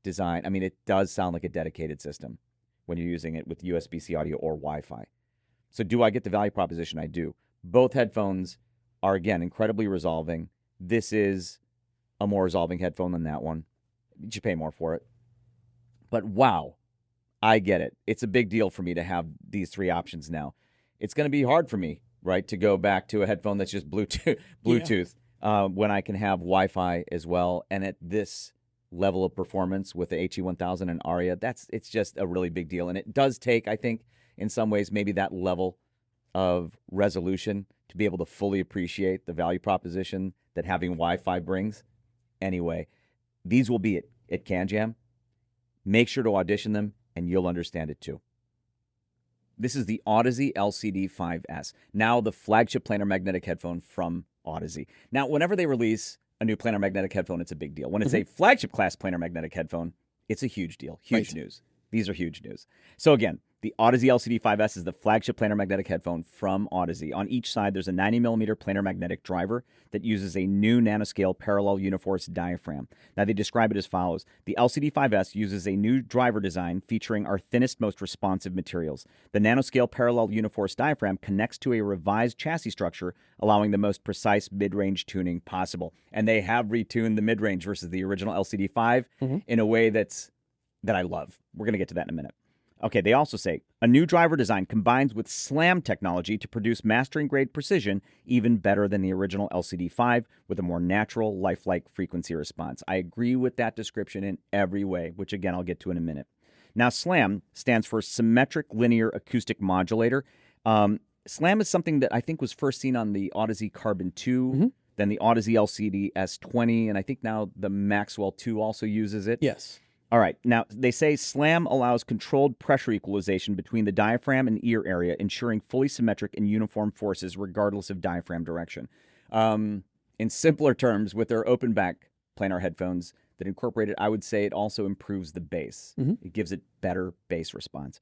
design, I mean, it does sound like a dedicated system when you're using it with USB-C audio or Wi-Fi. So do I get the value proposition? I do. Both headphones are, again, incredibly resolving. This is a more resolving headphone than that one. You should pay more for it. But wow, I get it. It's a big deal for me to have these three options now. It's going to be hard for me, right, to go back to a headphone that's just Bluetooth when I can have Wi-Fi as well. And at this level of performance with the HE1000 and ARIA, it's just a really big deal. And it does take, I think, in some ways, maybe that level of resolution to be able to fully appreciate the value proposition that having Wi-Fi brings. Anyway, these will be at CanJam. Make sure to audition them, and you'll understand it too. This is the Audeze LCD-5s, now the flagship planar magnetic headphone from Audeze. Now, whenever they release a new planar magnetic headphone, it's a big deal. When it's a flagship class planar magnetic headphone, it's a huge deal. Huge news. These are huge news. So again, The Audeze LCD-5s is the flagship planar magnetic headphone from Audeze. On each side, there's a 90mm planar magnetic driver that uses a new nanoscale parallel uniforce diaphragm. Now, they describe it as follows. The LCD-5s uses a new driver design featuring our thinnest, most responsive materials. The nanoscale parallel uniforce diaphragm connects to a revised chassis structure, allowing the most precise mid-range tuning possible. And they have retuned the mid-range versus the original LCD-5 in a way that I love. We're going to get to that in a minute. Okay, they also say, a new driver design combines with SLAM technology to produce mastering-grade precision even better than the original LCD-5 with a more natural, lifelike frequency response. I agree with that description in every way, which again I'll get to in a minute. Now, SLAM stands for Symmetric Linear Acoustic Modulator. SLAM is something that I think was first seen on the Audeze Carbon 2, then the Audeze LCD-S20, and I think now the Maxwell 2 also uses it. Yes. All right. Now, they say SLAM allows controlled pressure equalization between the diaphragm and ear area, ensuring fully symmetric and uniform forces regardless of diaphragm direction. In simpler terms, with their open back planar headphones that incorporate it, I would say it also improves the bass. It gives it better bass response.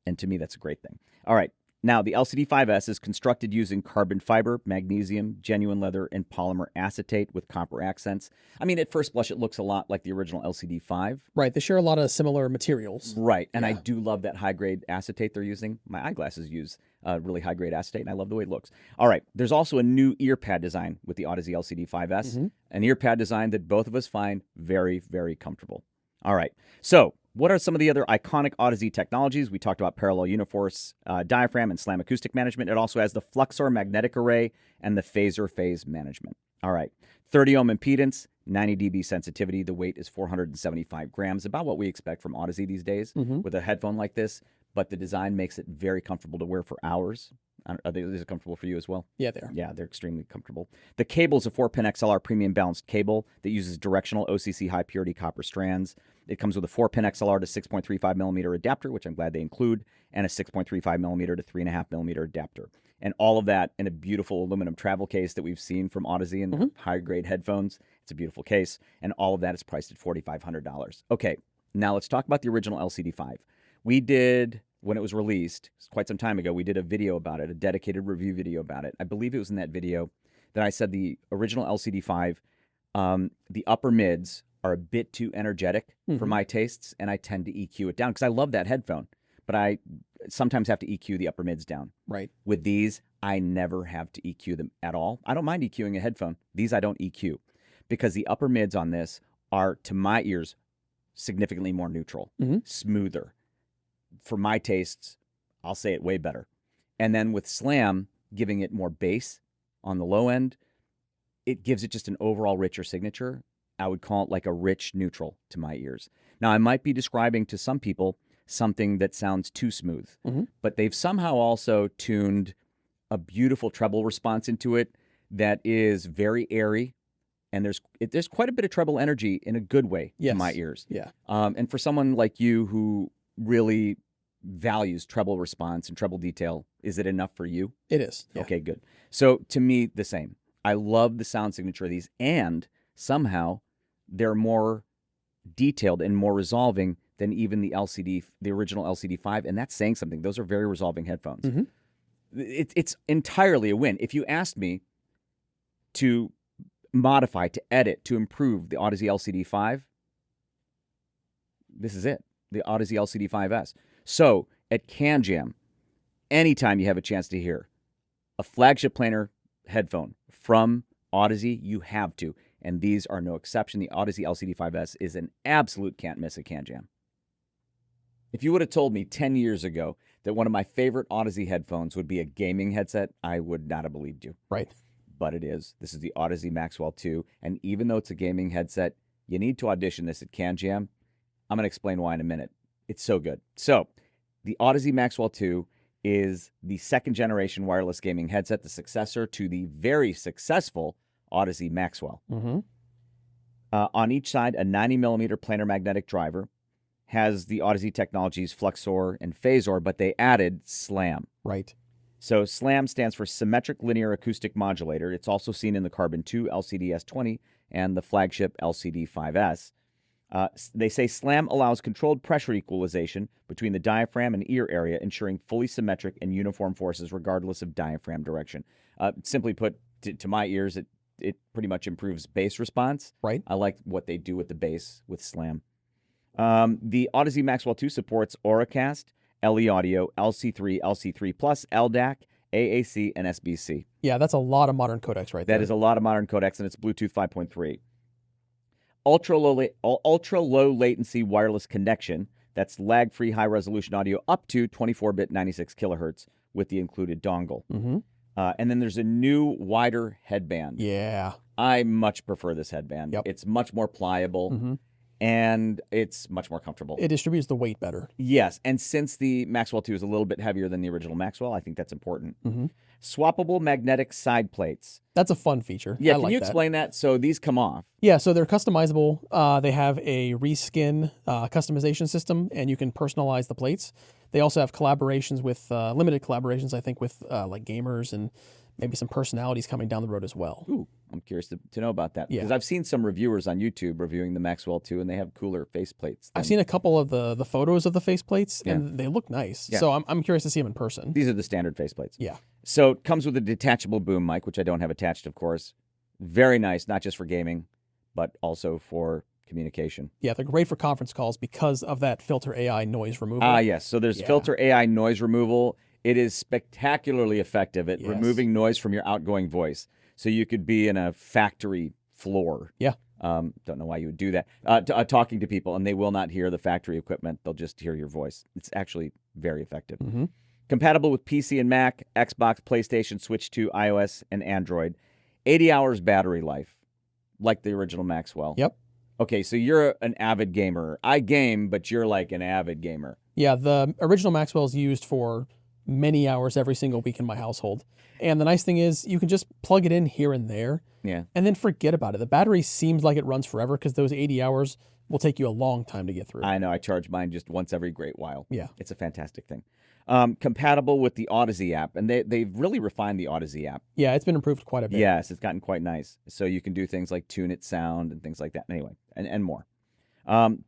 And to me, that's a great thing. All right. Now, the LCD-5s is constructed using carbon fiber, magnesium, genuine leather, and polymer acetate with copper accents. I mean, at first blush, it looks a lot like the original LCD-5. Right. They share a lot of similar materials. Right. And I do love that high-grade acetate they're using. My eyeglasses use really high-grade acetate, and I love the way it looks. All right. There's also a new ear pad design with the Audeze LCD-5s, an ear pad design that both of us find very, very comfortable. All right. So, what are some of the other iconic Audeze technologies? We talked about parallel uniforce diaphragm and SLAM acoustic management. It also has the Fluxor magnetic array and the phaser phase management. All right. 30 ohm impedance, 90 dB sensitivity. The weight is 475 grams, about what we expect from Audeze these days with a headphone like this. But the design makes it very comfortable to wear for hours. Are they comfortable for you as well? Yeah, they are. Yeah, they're extremely comfortable. The cable is a 4-pin XLR premium balanced cable that uses directional OCC high purity copper strands. It comes with a 4-pin XLR to 6.35 millimeter adapter, which I'm glad they include, and a 6.35 millimeter to 3.5 millimeter adapter. And all of that in a beautiful aluminum travel case that we've seen from Audeze and high-grade headphones. It's a beautiful case, and all of that is priced at $4,500. Okay, now let's talk about the original LCD-5. We did, when it was released, quite some time ago, we did a video about it, a dedicated review video about it. I believe it was in that video that I said the original LCD-5, the upper mids are a bit too energetic for my tastes, and I tend to EQ it down because I love that headphone, but I sometimes have to EQ the upper mids down. Right. With these, I never have to EQ them at all. I don't mind EQing a headphone. These I don't EQ because the upper mids on this are, to my ears, significantly more neutral, smoother. For my tastes, I'll say it way better. And then with SLAM, giving it more bass on the low end, it gives it just an overall richer signature. I would call it like a rich neutral to my ears. Now, I might be describing to some people something that sounds too smooth, but they've somehow also tuned a beautiful treble response into it that is very airy, and there's quite a bit of treble energy in a good way to my ears. Yeah. And for someone like you who really values treble response and treble detail, is it enough for you? It is. Yeah. Okay, good. So to me, the same. I love the sound signature of these, and somehow they're more detailed and more resolving than even the original LCD-5, and that's saying something. Those are very resolving headphones. It's entirely a win. If you asked me to modify, to edit, to improve the Audeze LCD-5, this is it, the Audeze LCD-5s. So at CanJam, anytime you have a chance to hear a flagship planar headphone from Audeze, you have to. And these are no exception. The Audeze LCD-5s is an absolute can't miss at CanJam. If you would have told me 10 years ago that one of my favorite Audeze headphones would be a gaming headset, I would not have believed you. Right. But it is. This is the Audeze Maxwell 2. And even though it's a gaming headset, you need to audition this at CanJam. I'm going to explain why in a minute. It's so good. So the Audeze Maxwell 2 is the second generation wireless gaming headset, the successor to the very successful Audeze Maxwell. On each side, a 90mm planar magnetic driver has the Audeze Technologies Fluxor and Phasor, but they added SLAM. Right. So SLAM stands for Symmetric Linear Acoustic Modulator. It's also seen in the Carbon 2 LCD-S20 and the flagship LCD-5s. They say SLAM allows controlled pressure equalization between the diaphragm and ear area, ensuring fully symmetric and uniform forces regardless of diaphragm direction. Simply put, to my ears, it pretty much improves bass response. Right. I like what they do with the bass with SLAM. The Audeze Maxwell 2 supports Auracast, Thieaudio, LC3, LC3 Plus, LDAC, AAC, and SBC. Yeah, that's a lot of modern codecs right there. That is a lot of modern codecs, and it's Bluetooth 5.3. Ultra low latency wireless connection. That's lag-free high-resolution audio up to 24-bit 96 kilohertz with the included dongle. Mm-hmm. And then there's a new wider headband. Yeah. I much prefer this headband. Yep. It's much more pliable, and it's much more comfortable. It distributes the weight better. Yes, and since the Maxwell 2 is a little bit heavier than the original Maxwell, I think that's important. Mm-hmm. Swappable magnetic side plates. That's a fun feature. Yeah, I can like you that. explain that? So these come off. Yeah, so they're customizable. They have a reskin customization system, and you can personalize the plates. They also have collaborations with, limited collaborations, I think, with like gamers and maybe some personalities coming down the road as well. Ooh, I'm curious to know about that. Yeah. Because I've seen some reviewers on YouTube reviewing the Maxwell 2, and they have cooler faceplates. I've seen a couple of the photos of the faceplates, Yeah. and they look nice. Yeah. So I'm curious to see them in person. These are the standard faceplates. Yeah. So it comes with a detachable boom mic, which I don't have attached, of course. Very nice, not just for gaming, but also for communication. Yeah, they're great for conference calls because of that filter AI noise removal. Ah, yes. So there's Yeah. filter AI noise removal. It is spectacularly effective at Yes. removing noise from your outgoing voice. So you could be in a factory floor. Yeah. Don't know why you would do that. Talking to people, and they will not hear the factory equipment. They'll just hear your voice. It's actually very effective. Mm-hmm. Compatible with PC and Mac, Xbox, PlayStation, Switch 2, iOS, and Android. 80 hours battery life, like the original Maxwell. Yep. Okay, so you're an avid gamer. I game, but you're like an avid gamer. Yeah, the original Maxwell is used for many hours every single week in my household. And the nice thing is you can just plug it in here and there Yeah. and then forget about it. The battery seems like it runs forever because those 80 hours will take you a long time to get through. I know. I charge mine just once every great while. Yeah. It's a fantastic thing. Compatible with the Audeze app, and they've really refined the Audeze app. Yeah, it's been improved quite a bit. Yes, it's gotten quite nice. So you can do things like tune its sound and things like that. Anyway, and more.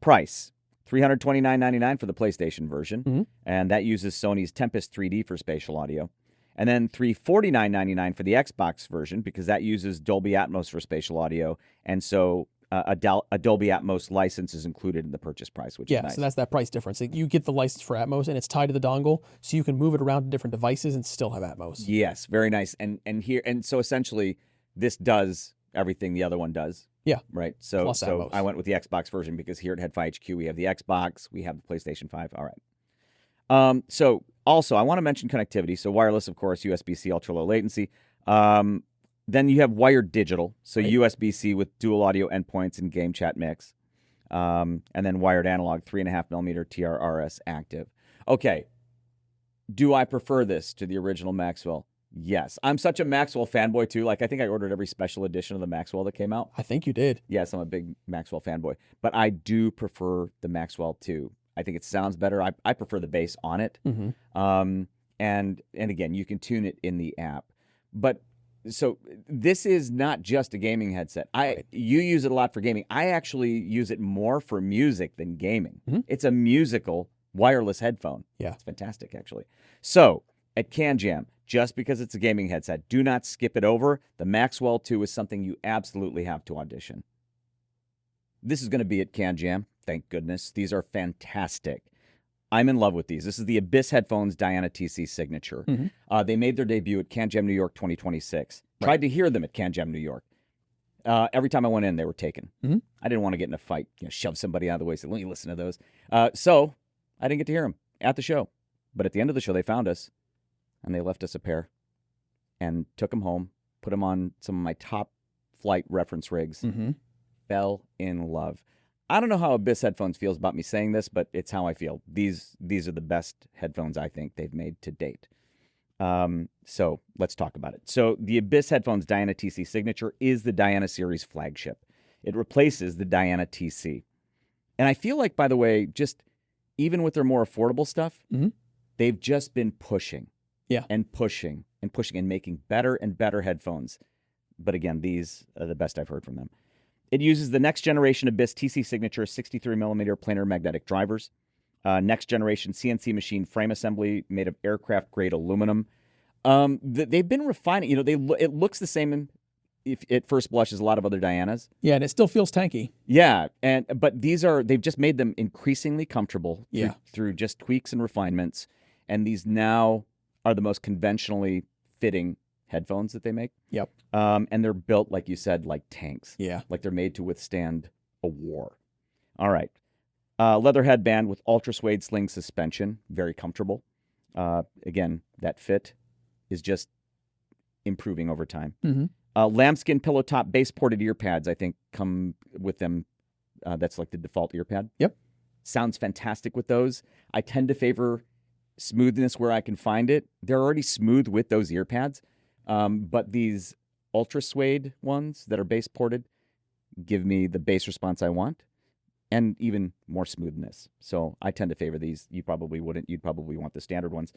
Price. $329.99 for the PlayStation version, and that uses Sony's Tempest 3D for spatial audio. And then $349.99 for the Xbox version, because that uses Dolby Atmos for spatial audio, and so a Dolby Atmos license is included in the purchase price, which is nice. So that's that price difference. You get the license for Atmos, and it's tied to the dongle, so you can move it around to different devices and still have Atmos. Yes, very nice. And so essentially, this does everything the other one does. Yeah. Right. So Plus Atmos. I went with the Xbox version because here at Head HQ we have the Xbox, we have the PlayStation 5. All right. So also I want to mention connectivity. So wireless, of course, USB-C, ultra low latency. Then you have wired digital, so Right. USB-C with dual audio endpoints and game chat mix, and then wired analog 3.5mm TRRS active. Okay. Do I prefer this to the original Maxwell? Yes. I'm such a Maxwell fanboy, too. Like, I think I ordered every special edition of the Maxwell that came out. I think you did. Yes, I'm a big Maxwell fanboy. But I do prefer the Maxwell, too. I think it sounds better. I prefer the bass on it. Mm-hmm. And again, you can tune it in the app. But so this is not just a gaming headset. You use it a lot for gaming. I actually use it more for music than gaming. Mm-hmm. It's a musical wireless headphone. Yeah. It's fantastic, actually. So at CanJam, just because it's a gaming headset, do not skip it over. The Maxwell 2 is something you absolutely have to audition. This is going to be at CanJam. Thank goodness. These are fantastic. I'm in love with these. This is the Abyss Headphones Diana TC Signature. Mm-hmm. They made their debut at CanJam New York 2026. Right. Tried to hear them at CanJam New York. Every time I went in, they were taken. Mm-hmm. I didn't want to get in a fight, shove somebody out of the way, say, let me listen to those. So I didn't get to hear them at the show. But at the end of the show, they found us, and they left us a pair and took them home, put them on some of my top flight reference rigs, Mm-hmm. fell in love. I don't know how Abyss Headphones feels about me saying this, but it's how I feel. These are the best headphones I think they've made to date. So let's talk about it. So the Abyss Headphones Diana TC Signature is the Diana series flagship. It replaces the Diana TC. And I feel like, by the way, just even with their more affordable stuff, Mm-hmm. they've just been pushing. Yeah. And pushing and making better and better headphones. But again, these are the best I've heard from them. It uses the next generation Abyss TC Signature 63mm planar magnetic drivers, next generation CNC machine frame assembly made of aircraft grade aluminum. They've been refining. It looks the same if at first blush as a lot of other Dianas. Yeah, and it still feels tanky. Yeah, but they've just made them increasingly comfortable through just tweaks and refinements, and these now are the most conventionally fitting headphones that they make. Yep. And they're built, like you said, like tanks. Yeah. Like they're made to withstand a war. All right. Leather headband with ultra suede sling suspension, very comfortable. Again, that fit is just improving over time. Mm-hmm. Lambskin pillow top base ported ear pads, I think, come with them. That's like the default ear pad. Yep. Sounds fantastic with those. I tend to favor smoothness where I can find it. They're already smooth with those ear pads, but these ultra suede ones that are base ported give me the bass response I want and even more smoothness. So I tend to favor these. You probably wouldn't. You'd probably want the standard ones.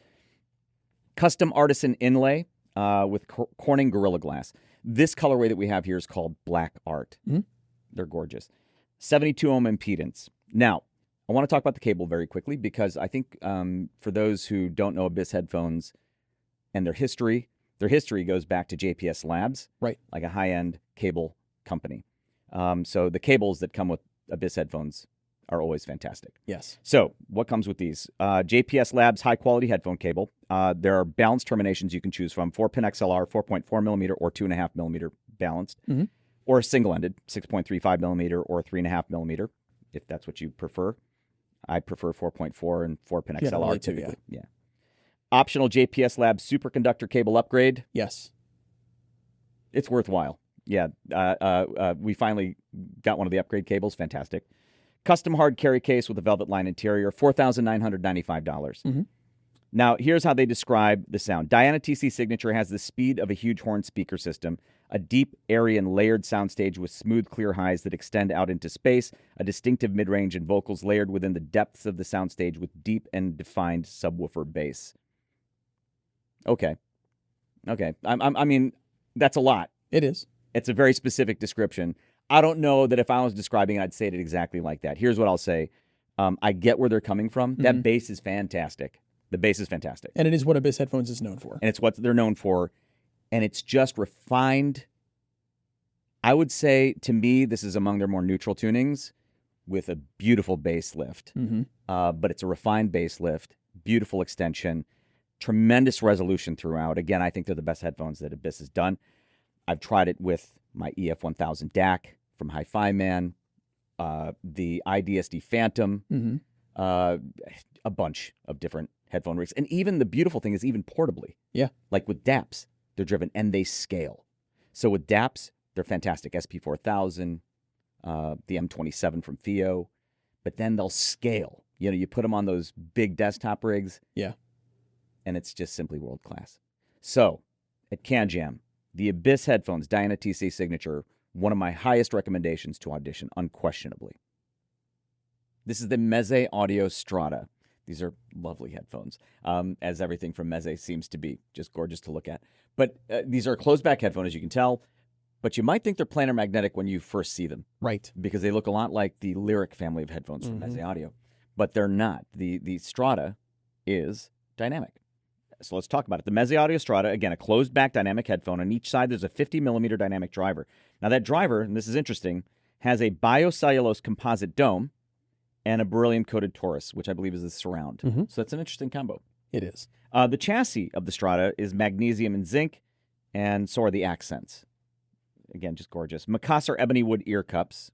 Custom artisan inlay with Corning Gorilla Glass. This colorway that we have here is called Black Art. Mm-hmm. They're gorgeous. 72 ohm impedance. Now, I want to talk about the cable very quickly because I think for those who don't know Abyss headphones and their history goes back to JPS Labs, right? Like a high-end cable company. So the cables that come with Abyss headphones are always fantastic. Yes. So what comes with these? JPS Labs high-quality headphone cable. There are balanced terminations you can choose from: 4-pin XLR, 4.4 millimeter, or 2.5 millimeter balanced, or single-ended, 6.35 millimeter or 3.5 millimeter, if that's what you prefer. I prefer 4.4 and 4-pin XLR typically. Yeah. Optional JPS Labs superconductor cable upgrade. Yes. It's worthwhile. Yeah. We finally got one of the upgrade cables. Fantastic. Custom hard carry case with a velvet line interior, $4,995. Mm-hmm. Now, here's how they describe the sound. Diana TC Signature has the speed of a huge horn speaker system, a deep, airy, and layered soundstage with smooth, clear highs that extend out into space, a distinctive mid-range, and vocals layered within the depths of the soundstage with deep and defined subwoofer bass. Okay. I mean, that's a lot. It is. It's a very specific description. I don't know that if I was describing it, I'd say it exactly like that. Here's what I'll say. I get where they're coming from. Mm-hmm. That bass is fantastic. The bass is fantastic. And it is what Abyss headphones is known for. And it's what they're known for. And it's just refined. I would say, to me, this is among their more neutral tunings with a beautiful bass lift. Mm-hmm. But it's a refined bass lift, beautiful extension, tremendous resolution throughout. Again, I think they're the best headphones that Abyss has done. I've tried it with my EF1000 DAC from HIFIMAN, the IDSD Phantom, a bunch of different headphone rigs. And even the beautiful thing is even portably. Yeah. Like with DAPs, they're driven and they scale. So with DAPs, they're fantastic. SP4000, the M27 from FIIO, but then they'll scale. You know, you put them on those big desktop rigs. Yeah. And it's just simply world class. So at CanJam, the Abyss headphones, Diana TC Signature, one of my highest recommendations to audition, unquestionably. This is the Meze Audio Strata. These are lovely headphones, as everything from Meze seems to be, just gorgeous to look at. But these are a closed-back headphone, as you can tell, but you might think they're planar magnetic when you first see them. Right. Because they look a lot like the Lyric family of headphones from Meze Audio, but they're not. The Strata is dynamic. So let's talk about it. The Meze Audio Strata, again, a closed-back dynamic headphone. On each side, there's a 50-millimeter dynamic driver. Now, that driver, and this is interesting, has a biocellulose composite dome and a beryllium-coated torus, which I believe is the surround. Mm-hmm. So that's an interesting combo. It is. The chassis of the Strata is magnesium and zinc, and so are the accents. Again, just gorgeous. Macassar ebony wood ear cups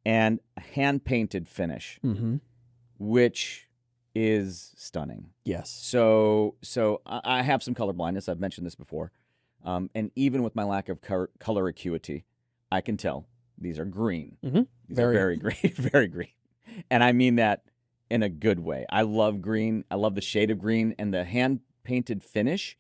and a hand-painted finish, which is stunning. Yes. So I have some color blindness. I've mentioned this before. And even with my lack of color acuity, I can tell these are green. These are very green, very green. And I mean that in a good way. I love green. I love the shade of green and the hand-painted finish.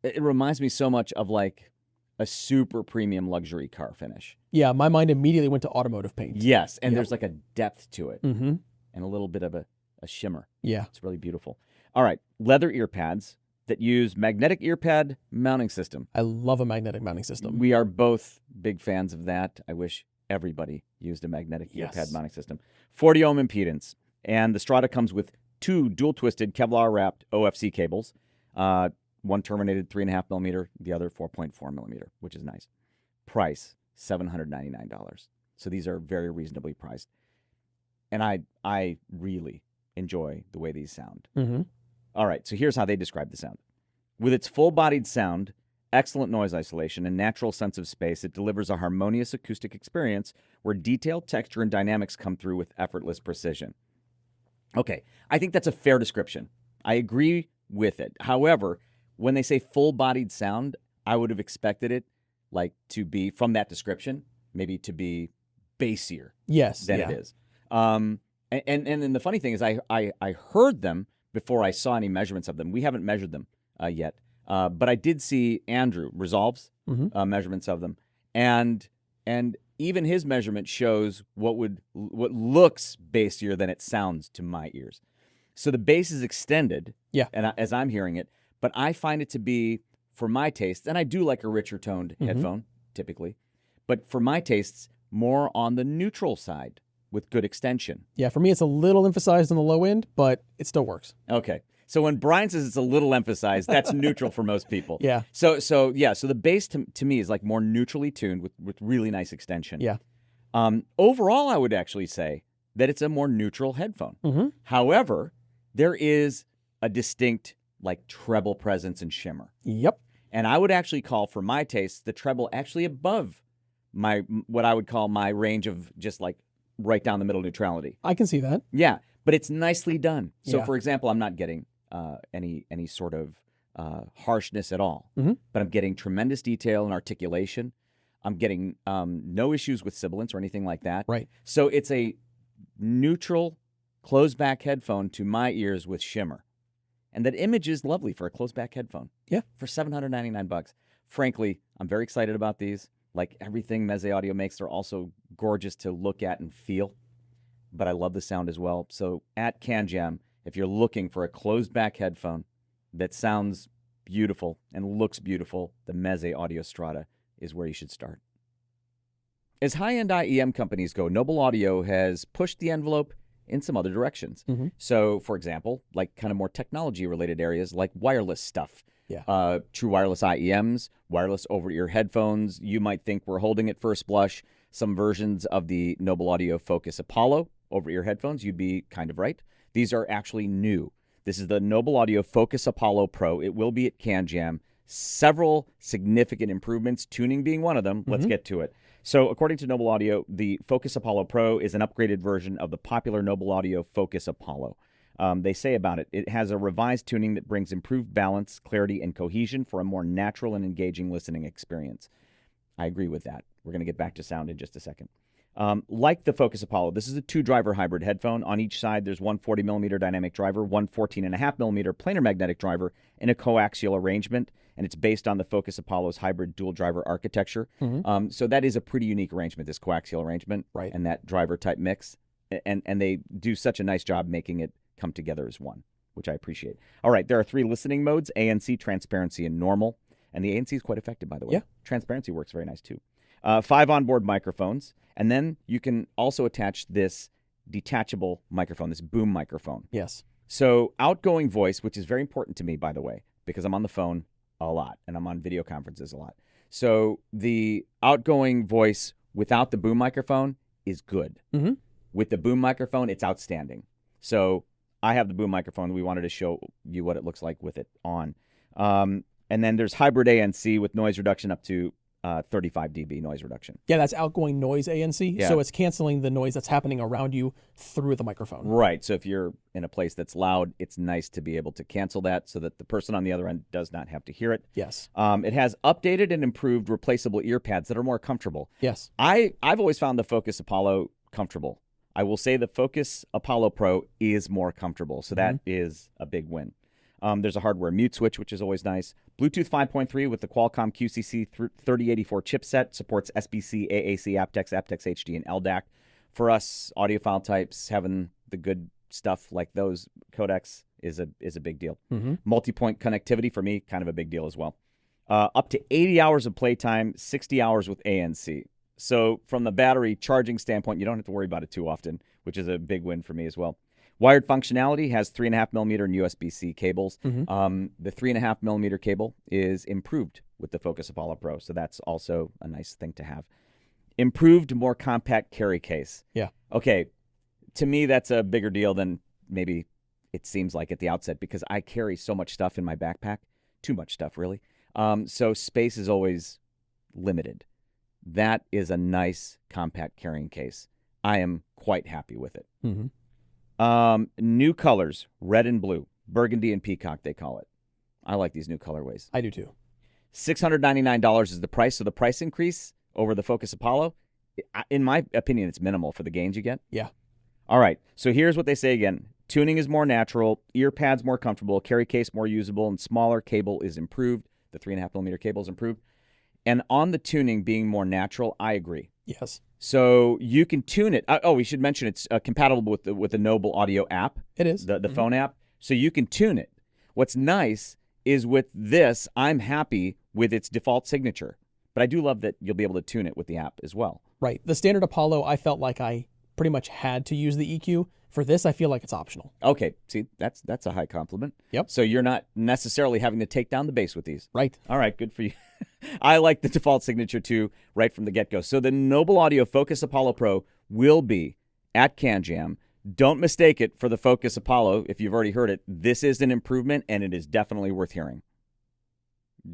It reminds me so much of like a super premium luxury car finish. Yeah, my mind immediately went to automotive paint. Yes, and there's like a depth to it and a little bit of a shimmer. Yeah. It's really beautiful. All right, leather ear pads that use magnetic ear pad mounting system. I love a magnetic mounting system. We are both big fans of that. I wish everybody used a magnetic Yes. pad mounting system. 40 ohm impedance. And the Strata comes with 2 dual-twisted Kevlar-wrapped OFC cables. One terminated 3.5 millimeter, the other 4.4 millimeter, which is nice. Price, $799. So these are very reasonably priced. And I really enjoy the way these sound. Mm-hmm. All right, so here's how they describe the sound. With its full-bodied sound, excellent noise isolation, and natural sense of space, it delivers a harmonious acoustic experience where detailed texture and dynamics come through with effortless precision. Okay, I think that's a fair description. I agree with it. However, when they say full-bodied sound, I would have expected it to be, from that description, maybe to be bassier Yes. than it is. And then the funny thing is I heard them before I saw any measurements of them. We haven't measured them yet. But I did see Andrew Resolve's measurements of them. And even his measurement shows what looks bassier than it sounds to my ears. So the bass is extended, and as I'm hearing it, but I find it to be, for my taste, and I do like a richer toned headphone, typically, but for my tastes, more on the neutral side with good extension. Yeah, for me, it's a little emphasized on the low end, but it still works. Okay. So when Brian says it's a little emphasized, that's neutral for most people. Yeah. So the bass to me is more neutrally tuned with really nice extension. Yeah. Overall, I would actually say that it's a more neutral headphone. Mm-hmm. However, there is a distinct treble presence and shimmer. Yep. And I would actually call, for my taste, the treble actually above what I would call my range of just right down the middle neutrality. I can see that. Yeah, but it's nicely done. So, Yeah. for example, I'm not getting any sort of harshness at all, Mm-hmm. but I'm getting tremendous detail and articulation. I'm getting no issues with sibilance or anything like that. Right. So it's a neutral, closed-back headphone to my ears with shimmer. And that image is lovely for a closed-back headphone. Yeah. For $799. Frankly, I'm very excited about these. Like everything Meze Audio makes, they're also gorgeous to look at and feel. But I love the sound as well. So at CanJam, if you're looking for a closed-back headphone that sounds beautiful and looks beautiful, the Meze Audio Strata is where you should start. As high-end IEM companies go, Noble Audio has pushed the envelope in some other directions. Mm-hmm. So, for example, kind of more technology-related areas like wireless stuff. Yeah. True wireless IEMs, wireless over-ear headphones. You might think we're holding at first blush some versions of the Noble Audio Focus Apollo over-ear headphones. You'd be kind of right. These are actually new. This is the Noble Audio Focus Apollo Pro. It will be at CanJam. Several significant improvements, tuning being one of them. Let's get to it. So according to Noble Audio, the Focus Apollo Pro is an upgraded version of the popular Noble Audio Focus Apollo. They say about it, it has a revised tuning that brings improved balance, clarity, and cohesion for a more natural and engaging listening experience. I agree with that. We're going to get back to sound in just a second. Like the Focus Apollo, this is a 2-driver hybrid headphone. On each side, there's one 40mm dynamic driver, one 14.5mm planar magnetic driver, and a coaxial arrangement, and it's based on the Focus Apollo's hybrid dual-driver architecture. Mm-hmm. So that is a pretty unique arrangement, this coaxial arrangement, Right. and that driver-type mix. And they do such a nice job making it come together as one, which I appreciate. All right, there are 3 listening modes, ANC, transparency, and normal. And the ANC is quite effective, by the way. Yeah. Transparency works very nice, too. 5 onboard microphones. And then you can also attach this detachable microphone, this boom microphone. Yes. So outgoing voice, which is very important to me, by the way, because I'm on the phone a lot and I'm on video conferences a lot. So the outgoing voice without the boom microphone is good. Mm-hmm. With the boom microphone, it's outstanding. So I have the boom microphone. We wanted to show you what it looks like with it on. And then there's hybrid ANC with noise reduction up to 35 dB noise reduction. Yeah, that's outgoing noise ANC. Yeah. So it's canceling the noise that's happening around you through the microphone. Right. So if you're in a place that's loud, it's nice to be able to cancel that so that the person on the other end does not have to hear it. Yes. It has updated and improved replaceable ear pads that are more comfortable. Yes. I've always found the Focus Apollo comfortable. I will say the Focus Apollo Pro is more comfortable, so that is a big win. There's a hardware mute switch, which is always nice. Bluetooth 5.3 with the Qualcomm QCC 3084 chipset, supports SBC, AAC, aptX, aptX HD, and LDAC. For us, audiophile types, having the good stuff like those codecs is a big deal. Mm-hmm. Multi-point connectivity, for me, kind of a big deal as well. Up to 80 hours of playtime, 60 hours with ANC. So from the battery charging standpoint, you don't have to worry about it too often, which is a big win for me as well. Wired functionality has 3.5 millimeter and USB-C cables. The 3.5 millimeter cable is improved with the Focus Apollo Pro, so that's also a nice thing to have. Improved, more compact carry case. Yeah. Okay, to me, that's a bigger deal than maybe it seems like at the outset, because I carry so much stuff in my backpack. Too much stuff, really. So space is always limited. That is a nice compact carrying case. I am quite happy with it. New colors, red and blue, burgundy and peacock, they call it. I like these new colorways. I do too. $699 is the price. So the price increase over the Focus Apollo, in my opinion, it's minimal for the gains you get. Yeah. All right. So here's what they say again. Tuning is more natural, ear pads more comfortable, carry case more usable, and smaller cable is improved. The 3.5 millimeter cable is improved. And on the tuning being more natural, I agree. Yes. So you can tune it. Oh, we should mention it's compatible with the Noble Audio app. It is. The phone app. So you can tune it. What's nice is with this, I'm happy with its default signature. But I do love that you'll be able to tune it with the app as well. Right. The standard Apollo, I felt like I pretty much had to use the EQ. For this, I feel like it's optional. Okay. See, that's a high compliment. Yep. So you're not necessarily having to take down the bass with these. Right. All right. Good for you. I like the default signature too, right from the get-go. So the Noble Audio Focus Apollo Pro will be at CanJam. Don't mistake it for the Focus Apollo. If you've already heard it, this is an improvement, and it is definitely worth hearing.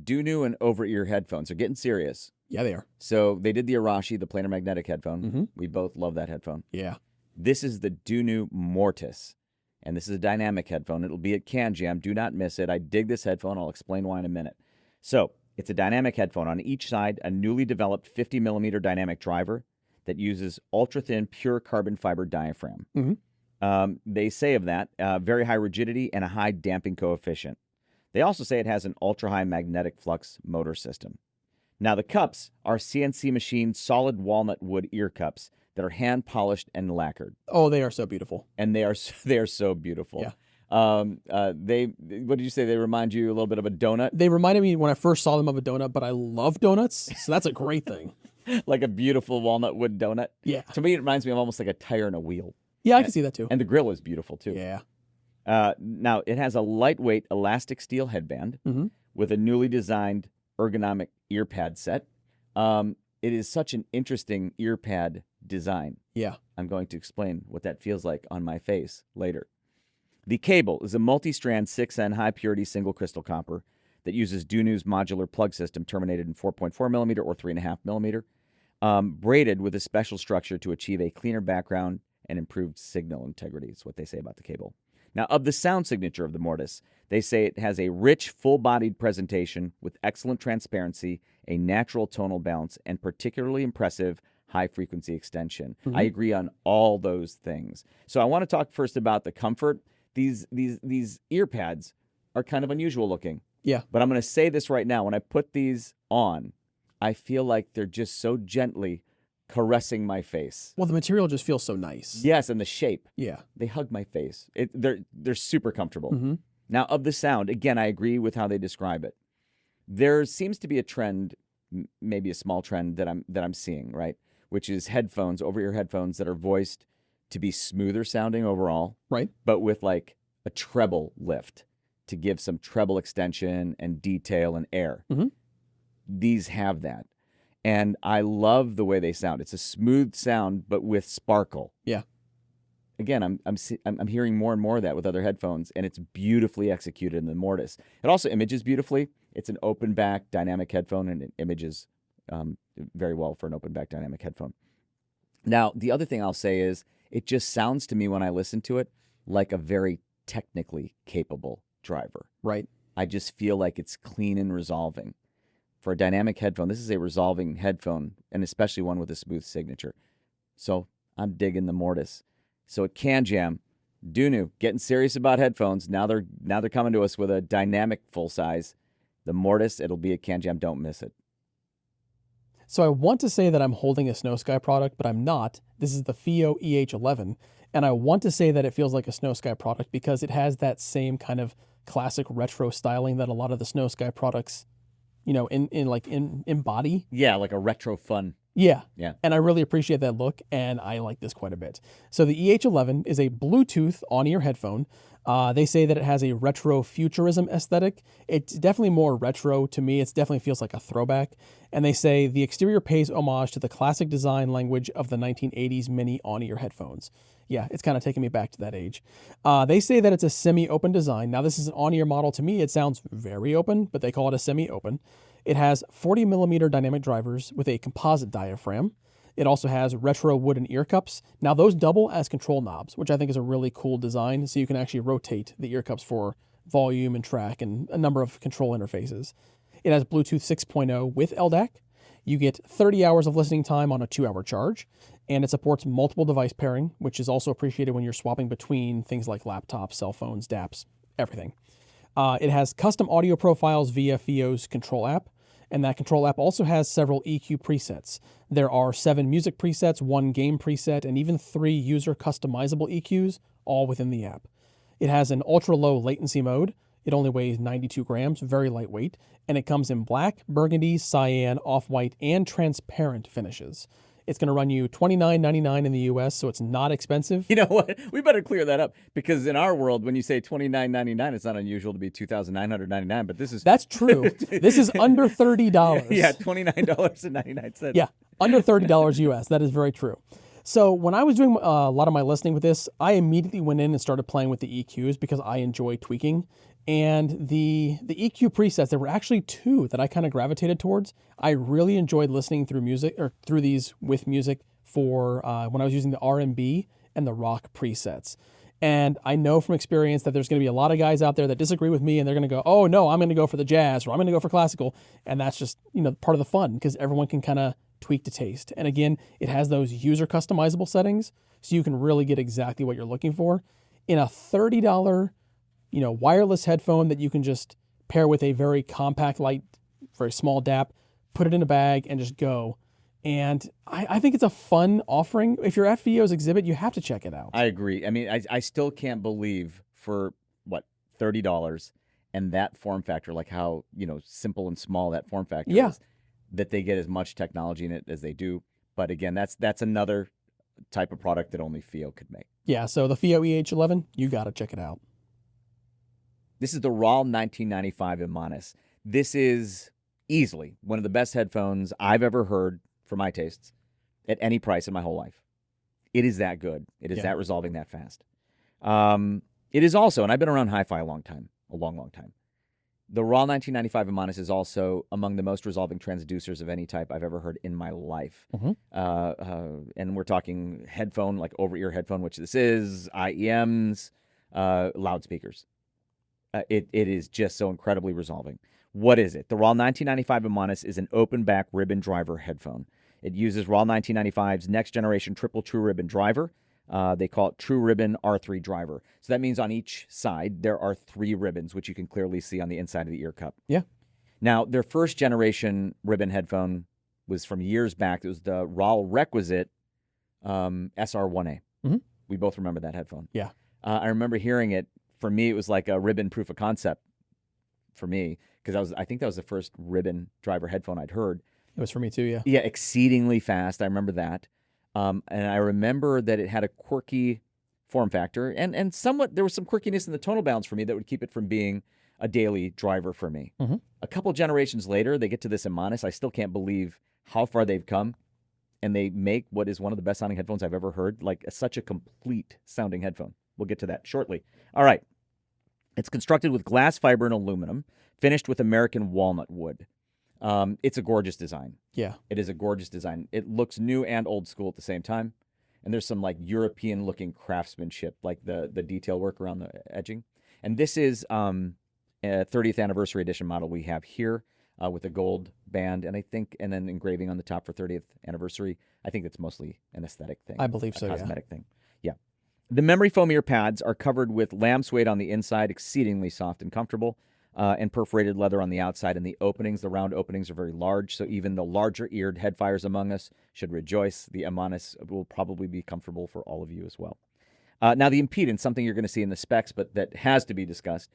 DUNU and over-ear headphones are getting serious. Yeah, they are. So they did the Arashi, the planar magnetic headphone. We both love that headphone. Yeah. This is the DUNU Mortis, and this is a dynamic headphone. It'll be at CanJam. Do not miss it. I dig this headphone. I'll explain why in a minute. So it's a dynamic headphone. On each side, a newly developed 50 millimeter dynamic driver that uses ultra-thin, pure carbon fiber diaphragm. They say of that, very high rigidity and a high damping coefficient. They also say it has an ultra-high magnetic flux motor system. Now, the cups are CNC machined solid walnut wood ear cups that are hand polished and lacquered. Oh, they are so beautiful. And they are so beautiful. Yeah. What did you say? They remind you a little bit of a donut? They reminded me when I first saw them of a donut, but I love donuts, so that's a great thing. Like a beautiful walnut wood donut? Yeah. To me, it reminds me of almost like a tire and a wheel. Yeah, I can see that too. And the grill is beautiful too. Yeah. Now, it has a lightweight elastic steel headband with a newly designed ergonomic ear pad set. It is such an interesting ear pad design. Yeah. I'm going to explain what that feels like on my face later. The cable is a multi-strand 6N high-purity single crystal copper that uses DUNU's modular plug system terminated in 4.4 millimeter or 3.5 millimeter, braided with a special structure to achieve a cleaner background and improved signal integrity. Is what they say about the cable. Now, of the sound signature of the Mortis, they say it has a rich, full-bodied presentation with excellent transparency, a natural tonal balance, and particularly impressive high-frequency extension. I agree on all those things. So I want to talk first about the comfort. These ear pads are kind of unusual looking. Yeah. But I'm going to say this right now. When I put these on, I feel like they're just so gently caressing my face. Well, the material just feels so nice. Yes, and the shape. Yeah. They hug my face. They're super comfortable. Now, of the sound, again, I agree with how they describe it. There seems to be a trend, maybe a small trend that I'm seeing, right? Which is headphones, over-ear headphones that are voiced to be smoother sounding overall, right? But with like a treble lift to give some treble extension and detail and air. These have that. And I love the way they sound. It's a smooth sound, but with sparkle. Yeah. Again, I'm hearing more and more of that with other headphones, and it's beautifully executed in the Mortis. It also images beautifully. It's an open back dynamic headphone, and it images very well for an open back dynamic headphone. Now, the other thing I'll say is it just sounds to me when I listen to it like a very technically capable driver. Right. I just feel like it's clean and resolving. For a dynamic headphone, this is a resolving headphone, and especially one with a smooth signature. So I'm digging the Mortis. So at CanJam, DUNU getting serious about headphones. Now they're coming to us with a dynamic full size. The Mortis, it'll be at CanJam. Don't miss it. So I want to say that I'm holding a Snow Sky product, but I'm not. This is the FIIO EH11, and I want to say that it feels like a Snow Sky product because it has that same kind of classic retro styling that a lot of the Snow Sky products, embody. Yeah, like a retro fun. Yeah. Yeah. And I really appreciate that look, and I like this quite a bit. So the EH11 is a Bluetooth on-ear headphone. They say that it has a retro futurism aesthetic. It's definitely more retro to me. It definitely feels like a throwback. And they say the exterior pays homage to the classic design language of the 1980s mini on-ear headphones. Yeah, it's kind of taking me back to that age. They say that it's a semi-open design. Now, this is an on-ear model. To me, it sounds very open, but they call it a semi-open. It has 40 millimeter dynamic drivers with a composite diaphragm. It also has retro wooden ear cups. Now, those double as control knobs, which I think is a really cool design. So you can actually rotate the ear cups for volume and track and a number of control interfaces. It has Bluetooth 6.0 with LDAC. You get 30 hours of listening time on a 2-hour charge, and it supports multiple device pairing, which is also appreciated when you're swapping between things like laptops, cell phones, DAPs, everything. It has custom audio profiles via FIIO's control app, and that control app also has several EQ presets. There are 7 music presets, 1 game preset, and even 3 user customizable EQs, all within the app. It has an ultra-low latency mode. It only weighs 92 grams, very lightweight, and it comes in black, burgundy, cyan, off-white, and transparent finishes. It's going to run you $29.99 in the US, so it's not expensive. You know what? We better clear that up, because in our world, when you say $29.99, it's not unusual to be $2,999. But this is That's true. This is under $30. Yeah, $29.99. Yeah, under $30 US. That is very true. So when I was doing a lot of my listening with this, I immediately went in and started playing with the EQs because I enjoy tweaking. And the EQ presets, there were actually 2 that I kind of gravitated towards. I really enjoyed listening through music, or through these with music, for when I was using the R&B and the rock presets. And I know from experience that there's going to be a lot of guys out there that disagree with me, and they're going to go, oh no, I'm going to go for the jazz, or I'm going to go for classical. And that's just, part of the fun, because everyone can kind of tweak to taste. And again, it has those user customizable settings, so you can really get exactly what you're looking for in a $30 wireless headphone that you can just pair with a very compact, light, very small DAP, put it in a bag, and just go. And I think it's a fun offering. If you're at FIIO's exhibit, you have to check it out. I agree. I mean, I still can't believe for, $30 and that form factor, like how, simple and small that form factor is, that they get as much technology in it as they do. But again, that's another type of product that only FIIO could make. Yeah, so the FIIO EH11, you got to check it out. This is the RAAL 1995 Imanis. This is easily one of the best headphones I've ever heard, for my tastes, at any price in my whole life. It is that good. It is that resolving that fast. It is also, and I've been around hi-fi a long time, the RAAL 1995 Imanis is also among the most resolving transducers of any type I've ever heard in my life. Mm-hmm. And we're talking headphone, like over-ear headphone, which this is, IEMs, loudspeakers. It is just so incredibly resolving. What is it? The RAAL 1995 Imanis is an open back ribbon driver headphone. It uses RAAL 1995's next generation triple true ribbon driver. They call it True Ribbon R3 driver. So that means on each side there are 3 ribbons, which you can clearly see on the inside of the ear cup. Yeah. Now, their first generation ribbon headphone was from years back. It was the RAAL Requisite SR1A. Mm-hmm. We both remember that headphone. Yeah. I remember hearing it. For me, it was like a ribbon proof of concept for me, because I think that was the first ribbon driver headphone I'd heard. It was for me too, yeah. Yeah, exceedingly fast. I remember that. And I remember that it had a quirky form factor, and somewhat there was some quirkiness in the tonal balance for me that would keep it from being a daily driver for me. Mm-hmm. A couple generations later, they get to this Imanis. I still can't believe how far they've come, and they make what is one of the best sounding headphones I've ever heard, like such a complete sounding headphone. We'll get to that shortly. All right. It's constructed with glass fiber and aluminum, finished with American walnut wood. It's a gorgeous design. Yeah. It is a gorgeous design. It looks new and old school at the same time. And there's some like European looking craftsmanship, like the detail work around the edging. And this is a 30th anniversary edition model we have here with a gold band, and then engraving on the top for 30th anniversary. I think that's mostly an aesthetic thing. I believe so, cosmetic thing. Yeah. The memory foam ear pads are covered with lamb suede on the inside, exceedingly soft and comfortable, and perforated leather on the outside. And the openings, the round openings, are very large, so even the larger-eared headfires among us should rejoice. The Imanis will probably be comfortable for all of you as well. Now, the impedance, something you're going to see in the specs, but that has to be discussed,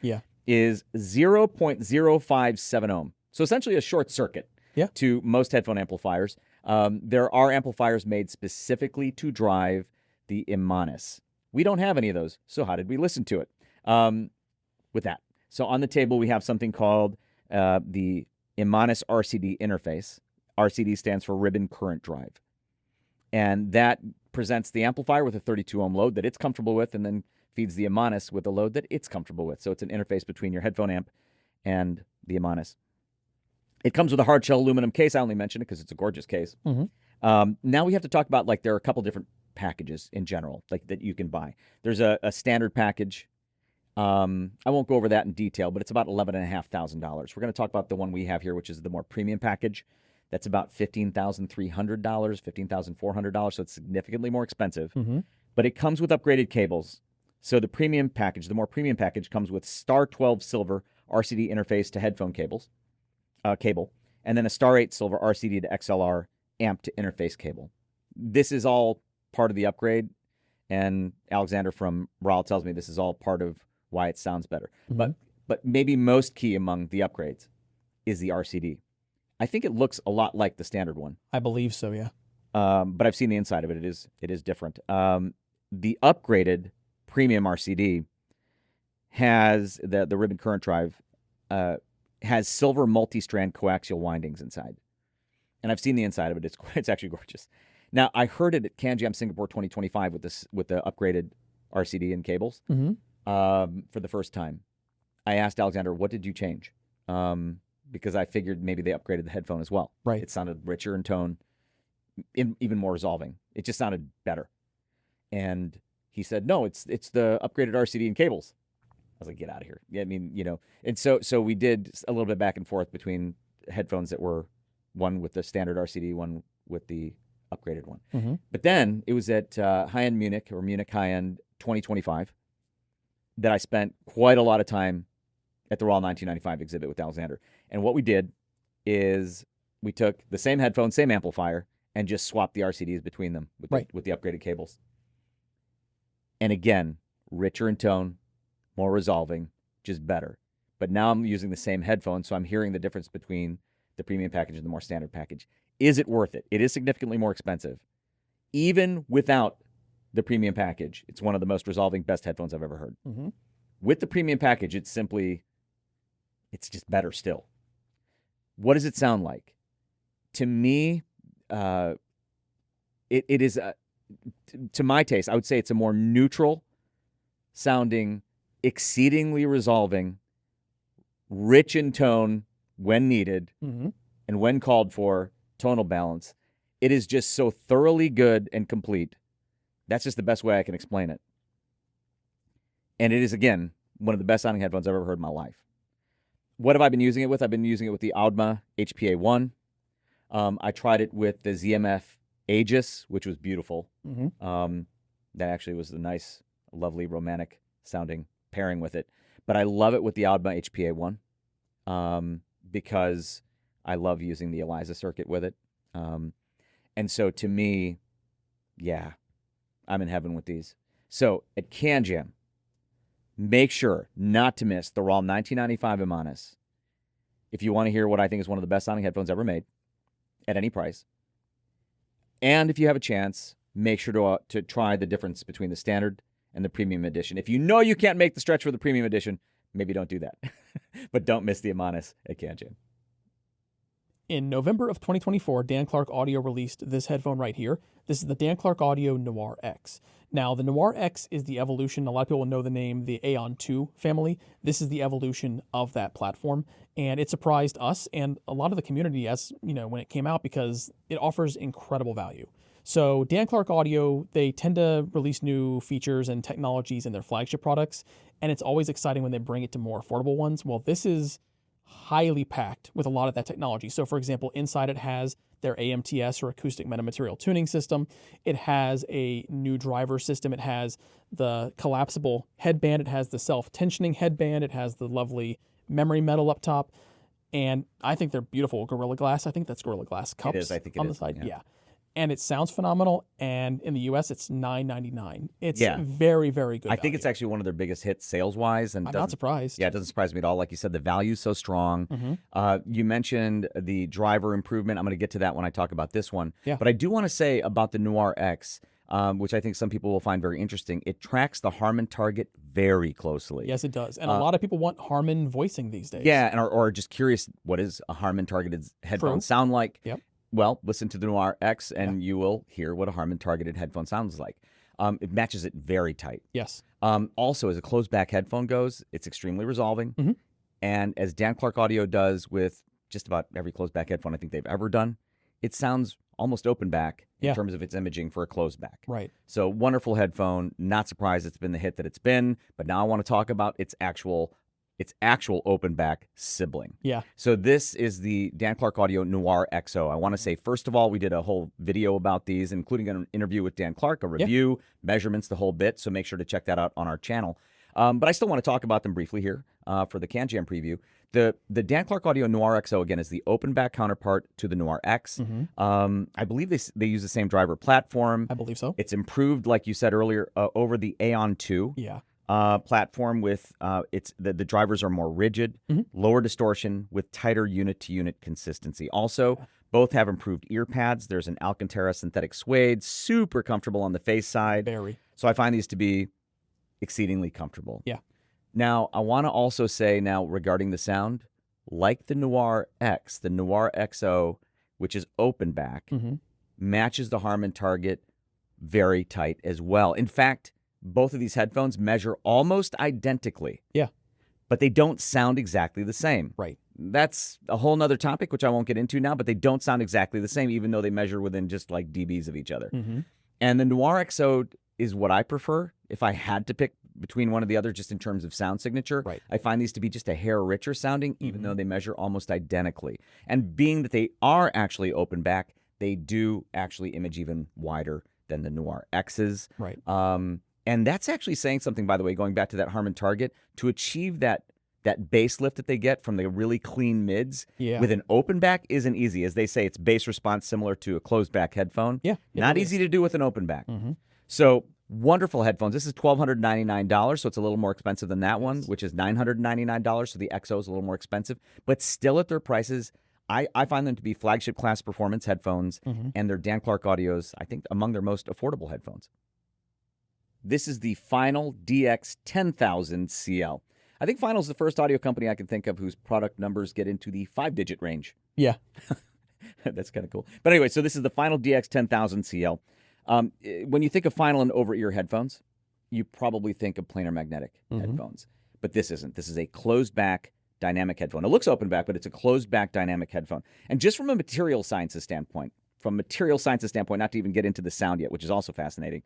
is 0.057 ohm. So essentially a short circuit to most headphone amplifiers. There are amplifiers made specifically to drive the Imanis. We don't have any of those, so how did we listen to it? With that. So on the table, we have something called the Imanis RCD interface. RCD stands for ribbon current drive. And that presents the amplifier with a 32 ohm load that it's comfortable with, and then feeds the Imanis with a load that it's comfortable with. So it's an interface between your headphone amp and the Imanis. It comes with a hard shell aluminum case. I only mention it because it's a gorgeous case. Now we have to talk about, like, there are a couple different packages in general, like, that you can buy. There's a standard package. I won't go over that in detail, but it's about $11,500. We're going to talk about the one we have here, which is the more premium package. That's about $15,300, $15,400, so it's significantly more expensive. But it comes with upgraded cables. So the premium package, the more premium package, comes with Star 12 silver RCD interface to headphone cable, and then a Star 8 silver RCD to XLR amp to interface cable. This is all part of the upgrade, and Alexander from RAAL tells me this is all part of why it sounds better. But maybe most key among the upgrades is the RCD. I think it looks a lot like the standard one. I believe so, yeah. But I've seen the inside of it. It is different. The upgraded premium RCD has the ribbon current drive, has silver multi-strand coaxial windings inside. And I've seen the inside of it. It's actually gorgeous. Now, I heard it at CanJam Singapore 2025 with the upgraded RCD and cables for the first time. I asked Alexander, what did you change? Because I figured maybe they upgraded the headphone as well. Right. It sounded richer in tone, even more resolving. It just sounded better. And he said, no, it's the upgraded RCD and cables. I was like, get out of here. Yeah, I mean, And so we did a little bit back and forth between headphones that were one with the standard RCD, one with the upgraded one. But then it was at High-End Munich, or Munich High-End 2025, that I spent quite a lot of time at the RAAL 1995 exhibit with Alexander. And what we did is we took the same headphones, same amplifier, and just swapped the RCDs between them with the upgraded cables. And again, richer in tone, more resolving, just better. But now I'm using the same headphones, so I'm hearing the difference between the premium package and the more standard package. Is it worth it? It is significantly more expensive. Even without the premium package, it's one of the most resolving, best headphones I've ever heard. With the premium package, it's just better still. What does it sound like? To me, it is, to my taste, I would say it's a more neutral sounding, exceedingly resolving, rich in tone when needed, and when called for, tonal balance. It is just so thoroughly good and complete. That's just the best way I can explain it. And it is, again, one of the best sounding headphones I've ever heard in my life. What have I been using it with? I've been using it with the Audma HPA-1. I tried it with the ZMF Igris, which was beautiful. That actually was a nice, lovely, romantic sounding pairing with it. But I love it with the Audma HPA-1 because I love using the ELISA circuit with it. And so to me, yeah, I'm in heaven with these. So at CanJam, make sure not to miss the RAAL 1995 Imanis if you want to hear what I think is one of the best sounding headphones ever made at any price. And if you have a chance, make sure to try the difference between the standard and the premium edition. If you know you can't make the stretch for the premium edition, maybe don't do that. But don't miss the Imanis at CanJam. In November of 2024, Dan Clark Audio released this headphone right here. This is the Dan Clark Audio Noir X. Now, the Noir X is the evolution. A lot of people know the name, the Aeon 2 family. This is the evolution of that platform, and it surprised us and a lot of the community, as you know, when it came out, because it offers incredible value. So Dan Clark Audio, they tend to release new features and technologies in their flagship products, and it's always exciting when they bring it to more affordable ones. Well, this is highly packed with a lot of that technology. So for example, inside it has their AMTS, or acoustic metamaterial tuning system. It has a new driver system. It has the collapsible headband. It has the self-tensioning headband. It has the lovely memory metal up top. And I think they're beautiful Gorilla Glass. I think that's Gorilla Glass cups it is, I think it on is, the side. Yeah. and it sounds phenomenal. And in the US, it's $9.99. It's Yeah. very, very good. I think it's actually one of their biggest hits sales-wise. And I'm doesn't- not surprised. Yeah, it doesn't surprise me at all. Like you said, the value's so strong. You mentioned the driver improvement. I'm going to get to that when I talk about this one. Yeah. But I do want to say about the Noir X, which I think some people will find very interesting. It tracks the Harman target very closely. Yes, it does. And a lot of people want Harman voicing these days. Yeah, and or just curious, what does a Harman targeted headphone True. sound like? Yep. Well, listen to the Noir X, and you will hear what a Harman targeted headphone sounds like. It matches it very tight. Yes. Also, as a closed back headphone goes, it's extremely resolving. And as Dan Clark Audio does with just about every closed back headphone I think they've ever done, it sounds almost open back in terms of its imaging for a closed back. Right. So wonderful headphone. Not surprised it's been the hit that it's been, but now I want to talk about its actual open back sibling. Yeah. So this is the Dan Clark Audio Noir XO. I want to say, first of all, we did a whole video about these, including an interview with Dan Clark, a review, measurements, the whole bit. So make sure to check that out on our channel. But I still want to talk about them briefly here for the CanJam preview. The Dan Clark Audio Noir XO, again, is the open back counterpart to the Noir X. I believe they use the same driver platform. I believe so. It's improved, like you said earlier, over the Aeon 2. Yeah. Platform with the drivers are more rigid, lower distortion with tighter unit-to-unit consistency. Also, both have improved ear pads. There's an Alcantara synthetic suede, super comfortable on the face side. Very. So I find these to be exceedingly comfortable. Yeah. Now, I want to also say now regarding the sound, like the Noir X, the Noir XO, which is open back, matches the Harman target very tight as well. In fact, both of these headphones measure almost identically. Yeah. But they don't sound exactly the same. Right. That's a whole nother topic, which I won't get into now, but they don't sound exactly the same, even though they measure within just like dBs of each other. And the Noir XO is what I prefer if I had to pick between one or the other, just in terms of sound signature. Right. I find these to be just a hair richer sounding, even though they measure almost identically. And being that they are actually open back, they do actually image even wider than the Noir X's. Right. And that's actually saying something, by the way, going back to that Harman target, to achieve that bass lift that they get from the really clean mids with an open back isn't easy. As they say, it's bass response similar to a closed back headphone. Yeah. Not easy to do with an open back. So wonderful headphones. This is $1,299, so it's a little more expensive than that one, which is $999. So the XO is a little more expensive, but still at their prices, I find them to be flagship class performance headphones, and they're Dan Clark Audio's, I think, among their most affordable headphones. This is the Final DX10000 CL. I think Final is the first audio company I can think of whose product numbers get into the 5-digit range. Yeah. That's kind of cool. But anyway, so this is the Final DX10000 CL. When you think of Final and over-ear headphones, you probably think of planar magnetic headphones. But this isn't. This is a closed-back dynamic headphone. It looks open back, but it's a closed-back dynamic headphone. And just from a material sciences standpoint, not to even get into the sound yet, which is also fascinating,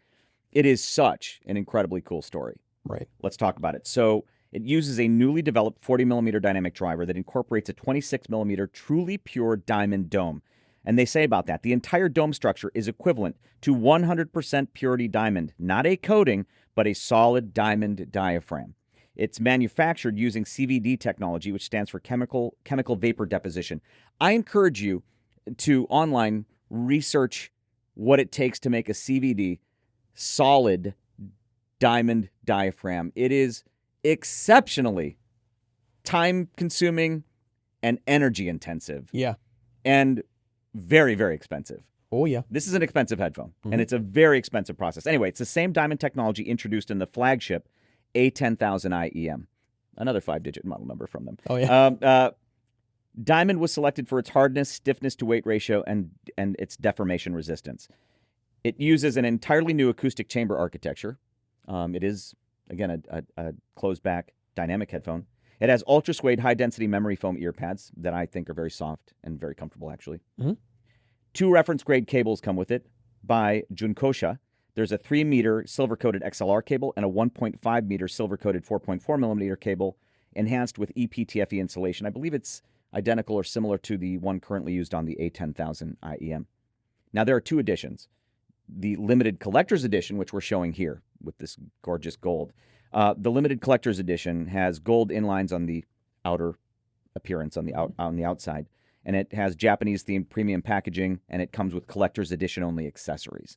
it is such an incredibly cool story. Right. Let's talk about it. So it uses a newly developed 40mm dynamic driver that incorporates a 26mm truly pure diamond dome. And they say about that, the entire dome structure is equivalent to 100% purity diamond, not a coating, but a solid diamond diaphragm. It's manufactured using CVD technology, which stands for chemical vapor deposition. I encourage you to online research what it takes to make a CVD solid diamond diaphragm. It is exceptionally time-consuming and energy-intensive. Yeah. And very, very expensive. Oh, yeah. This is an expensive headphone, and it's a very expensive process. Anyway, it's the same diamond technology introduced in the flagship A10000 IEM. Another 5-digit model number from them. Oh, yeah. Diamond was selected for its hardness, stiffness to weight ratio, and its deformation resistance. It uses an entirely new acoustic chamber architecture. It is, again, a closed-back dynamic headphone. It has ultra-suede high-density memory foam ear pads that I think are very soft and very comfortable, actually. 2 reference-grade cables come with it by Junkosha. There's a 3-meter silver-coated XLR cable and a 1.5-meter silver-coated 4.4mm cable enhanced with ePTFE insulation. I believe it's identical or similar to the one currently used on the A10000 IEM. Now, there are 2 editions. The limited collector's edition, which we're showing here with this gorgeous gold. The limited collector's edition has gold inlines on the outer appearance on the outside, and it has Japanese-themed premium packaging, and it comes with collector's edition-only accessories.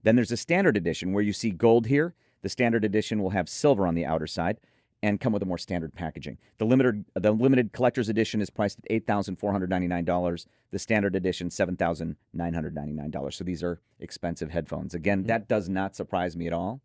Then there's a standard edition where you see gold here. The standard edition will have silver on the outer side and come with a more standard packaging. The limited collector's edition is priced at $8,499. The standard edition, $7,999. So these are expensive headphones. Again, that does not surprise me at all,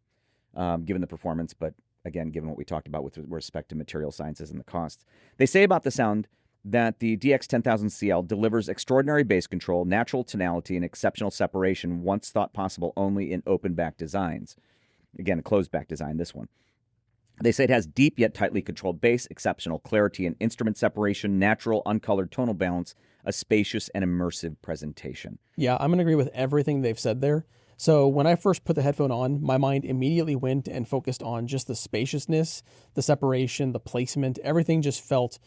given the performance, but again, given what we talked about with respect to material sciences and the costs. They say about the sound that the DX10000CL delivers extraordinary bass control, natural tonality, and exceptional separation once thought possible only in open-back designs. Again, a closed-back design, this one. They say it has deep yet tightly controlled bass, exceptional clarity and instrument separation, natural, uncolored tonal balance, a spacious and immersive presentation. Yeah, I'm going to agree with everything they've said there. So when I first put the headphone on, my mind immediately went and focused on just the spaciousness, the separation, the placement. Everything just felt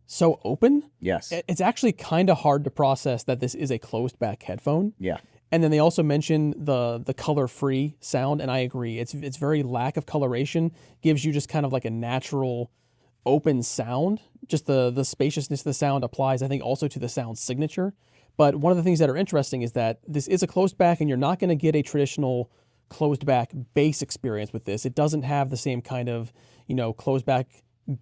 so open. Yes. It's actually kind of hard to process that this is a closed-back headphone. Yeah. And then they also mention the color-free sound, and I agree. It's very lack of coloration, gives you just kind of like a natural open sound. Just the spaciousness of the sound applies, I think, also to the sound signature. But one of the things that are interesting is that this is a closed back, and you're not going to get a traditional closed back bass experience with this. It doesn't have the same kind of, closed back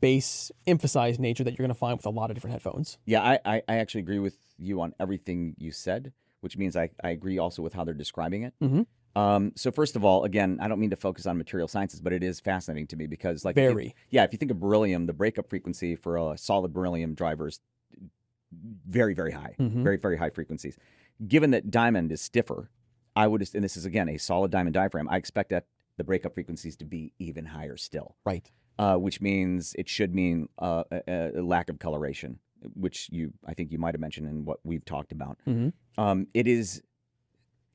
bass emphasized nature that you're going to find with a lot of different headphones. Yeah, I actually agree with you on everything you said, which means I agree also with how they're describing it. Mm-hmm. So first of all, again, I don't mean to focus on material sciences, but it is fascinating to me because, like, Very. If you think of beryllium, the breakup frequency for a solid beryllium driver is very, very high, very, very high frequencies. Given that diamond is stiffer, I would, and this is again a solid diamond diaphragm, I expect that the breakup frequencies to be even higher still. Right. Which means it should mean a lack of coloration, which I think you might have mentioned in what we've talked about. Mm-hmm. It is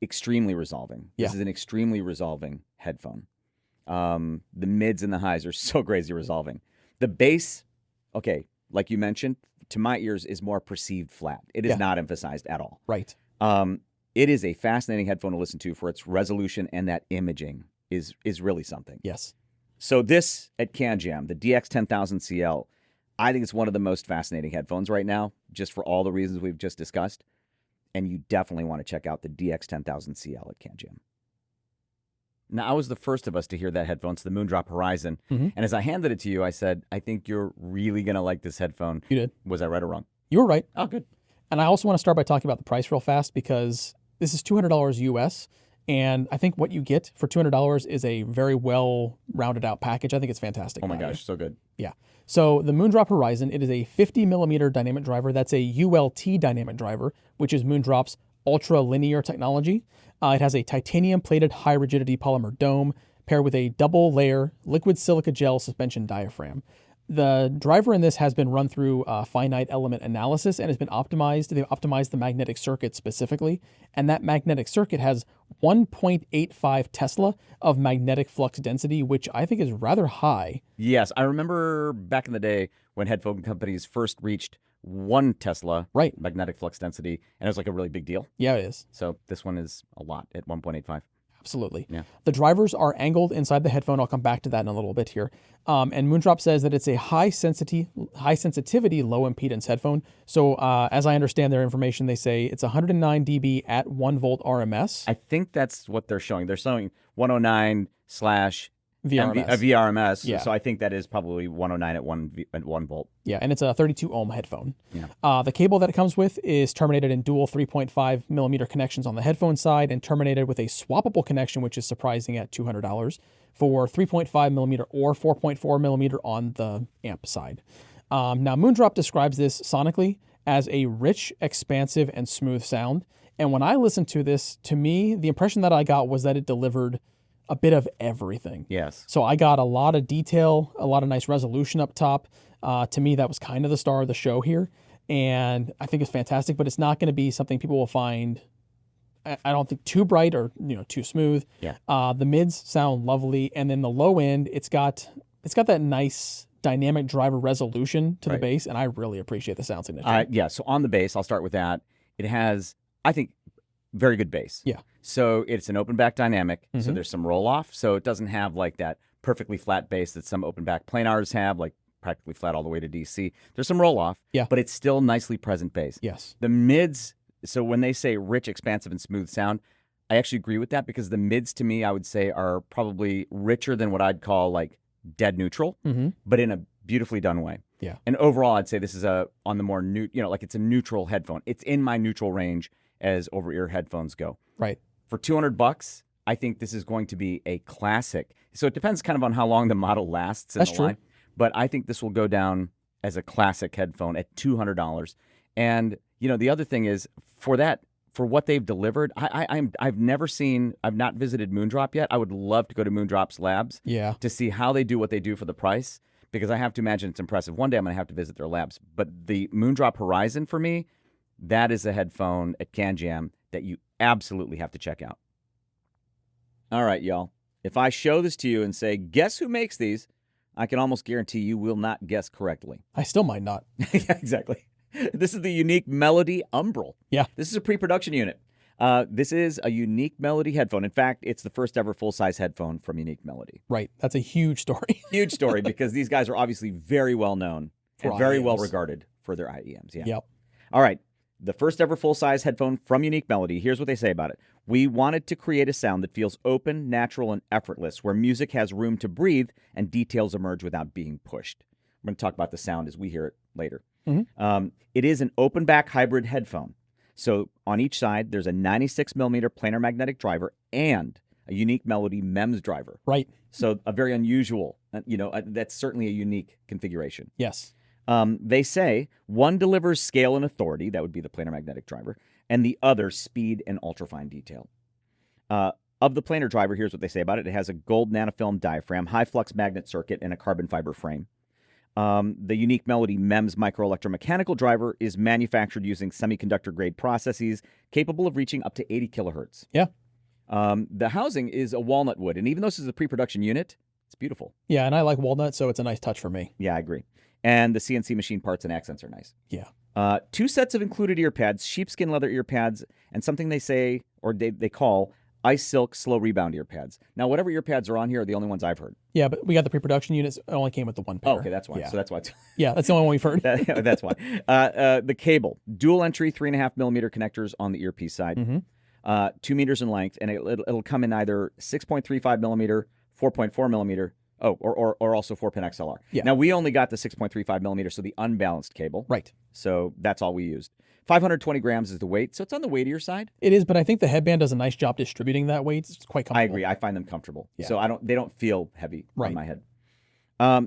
extremely resolving. Yeah. This is an extremely resolving headphone. The mids and the highs are so crazy resolving. The bass, okay, like you mentioned, to my ears is more perceived flat. It is not emphasized at all. Right. It is a fascinating headphone to listen to for its resolution, and that imaging is really something. Yes. So this at CanJam, the DX10000CL, I think it's one of the most fascinating headphones right now, just for all the reasons we've just discussed. And you definitely want to check out the DX10000CL at CanJam. Now, I was the first of us to hear that headphone. It's the Moondrop Horizon. Mm-hmm. And as I handed it to you, I said, I think you're really going to like this headphone. You did. Was I right or wrong? You were right. Oh, good. And I also want to start by talking about the price real fast, because this is $200 US. And I think what you get for $200 is a very well rounded out package. I think it's fantastic. Oh my gosh, so good. Yeah. So the Moondrop Horizon, it is a 50 millimeter dynamic driver. That's a ULT dynamic driver, which is Moondrop's ultra linear technology. It has a titanium plated high rigidity polymer dome paired with a double layer liquid silica gel suspension diaphragm. The driver in this has been run through finite element analysis and has been optimized. They've optimized the magnetic circuit specifically, and that magnetic circuit has 1.85 Tesla of magnetic flux density, which I think is rather high. Yes, I remember back in the day when headphone companies first reached 1 Tesla magnetic flux density, and it was like a really big deal. Yeah, it is. So this one is a lot at 1.85. Absolutely. Yeah. The drivers are angled inside the headphone. I'll come back to that in a little bit here. And Moondrop says that it's a high sensitivity, low impedance headphone. So as I understand their information, they say it's 109 dB at 1 volt RMS. I think that's what they're showing. They're showing 109 slash VRMS. VRMS. Yeah. So I think that is probably 109 at 1 volt. Yeah, and it's a 32 ohm headphone. Yeah. The cable that it comes with is terminated in dual 3.5 millimeter connections on the headphone side and terminated with a swappable connection, which is surprising at $200 for 3.5 millimeter or 4.4 millimeter on the amp side. Now, Moondrop describes this sonically as a rich, expansive, and smooth sound. And when I listened to this, to me, the impression that I got was that it delivered a bit of everything. Yes. So I got a lot of detail, a lot of nice resolution up top. To me, that was kind of the star of the show here. And I think it's fantastic, but it's not going to be something people will find, I don't think, too bright or too smooth. Yeah. The mids sound lovely. And then the low end, it's got that nice dynamic driver resolution to the bass. And I really appreciate the sound signature. Yeah. So on the bass, I'll start with that. It has, I think, very good bass. Yeah. So it's an open back dynamic. Mm-hmm. So there's some roll off. So it doesn't have like that perfectly flat bass that some open back planars have, like practically flat all the way to DC. There's some roll off, Yeah. but it's still nicely present bass. Yes. The mids, so when they say rich, expansive, and smooth sound, I actually agree with that because the mids to me, I would say, are probably richer than what I'd call like dead neutral, but in a beautifully done way. Yeah. And overall, I'd say this is on the more like it's a neutral headphone. It's in my neutral range as over-ear headphones go. Right. For $200, I think this is going to be a classic. So it depends kind of on how long the model lasts in That's the true. line. But I think this will go down as a classic headphone at $200. And the other thing is for what they've delivered, I've not visited Moondrop yet. I would love to go to Moondrop's labs to see how they do what they do for the price, because I have to imagine it's impressive. One day I'm going to have to visit their labs. But the Moondrop Horizon, for me, that is a headphone at CanJam that you absolutely have to check out. All right, y'all. If I show this to you and say, guess who makes these, I can almost guarantee you will not guess correctly. I still might not. Yeah, exactly. This is the unique Melody Umbral. Yeah. This is a pre-production unit. This is a unique Melody headphone. In fact, it's the first ever full-size headphone from Unique Melody. Right. That's a huge story. Huge story, because these guys are obviously very well known and very well regarded for their IEMs. Yeah. Yep. All right. The first ever full-size headphone from Unique Melody. Here's what they say about it. We wanted to create a sound that feels open, natural, and effortless, where music has room to breathe and details emerge without being pushed. We're going to talk about the sound as we hear it later. It is an open back hybrid headphone. So on each side, there's a 96 millimeter planar magnetic driver and a Unique Melody MEMS driver. Right. So a very unusual, that's certainly a unique configuration. Yes. They say one delivers scale and authority, that would be the planar magnetic driver, and the other speed and ultrafine detail. Of the planar driver, here's what they say about it. It has a gold nanofilm diaphragm, high flux magnet circuit, and a carbon fiber frame. The Unique Melody MEMS microelectromechanical driver is manufactured using semiconductor-grade processes capable of reaching up to 80 kilohertz. Yeah. The housing is a walnut wood, and even though this is a pre-production unit, it's beautiful. Yeah, and I like walnut, so it's a nice touch for me. Yeah, I agree. And the CNC machine parts and accents are nice. Yeah. 2 sets of included ear pads, sheepskin leather ear pads, and something they say, or they call, ice silk slow rebound ear pads. Now, whatever ear pads are on here are the only ones I've heard. Yeah, but we got the pre-production units. It only came with the one pair. Oh, okay, that's why. Yeah. So that's why. Yeah, that's the only one we've heard. That's why. The cable, dual entry 3.5 millimeter connectors on the earpiece side, 2 meters in length, and it'll come in either 6.35 millimeter, 4.4 millimeter, or also 4-pin XLR. Yeah. Now, we only got the 6.35 millimeter, so the unbalanced cable. Right. So that's all we used. 520 grams is the weight, so it's on the weightier side. It is, but I think the headband does a nice job distributing that weight. It's quite comfortable. I agree. I find them comfortable. Yeah. So they don't feel heavy Right. on my head.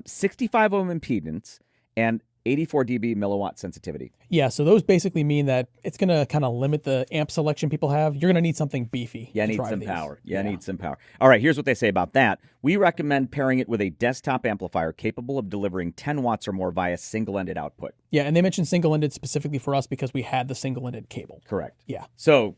65 ohm impedance and 84 dB milliwatt sensitivity. Yeah, so those basically mean that it's going to kind of limit the amp selection people have. You're going to need something beefy. Yeah, to need drive some these. power. Yeah, need some power. All right, here's what they say about that. We recommend pairing it with a desktop amplifier capable of delivering 10 watts or more via single-ended output. Yeah, and they mentioned single-ended specifically for us because we had the single-ended cable. Correct. Yeah. So,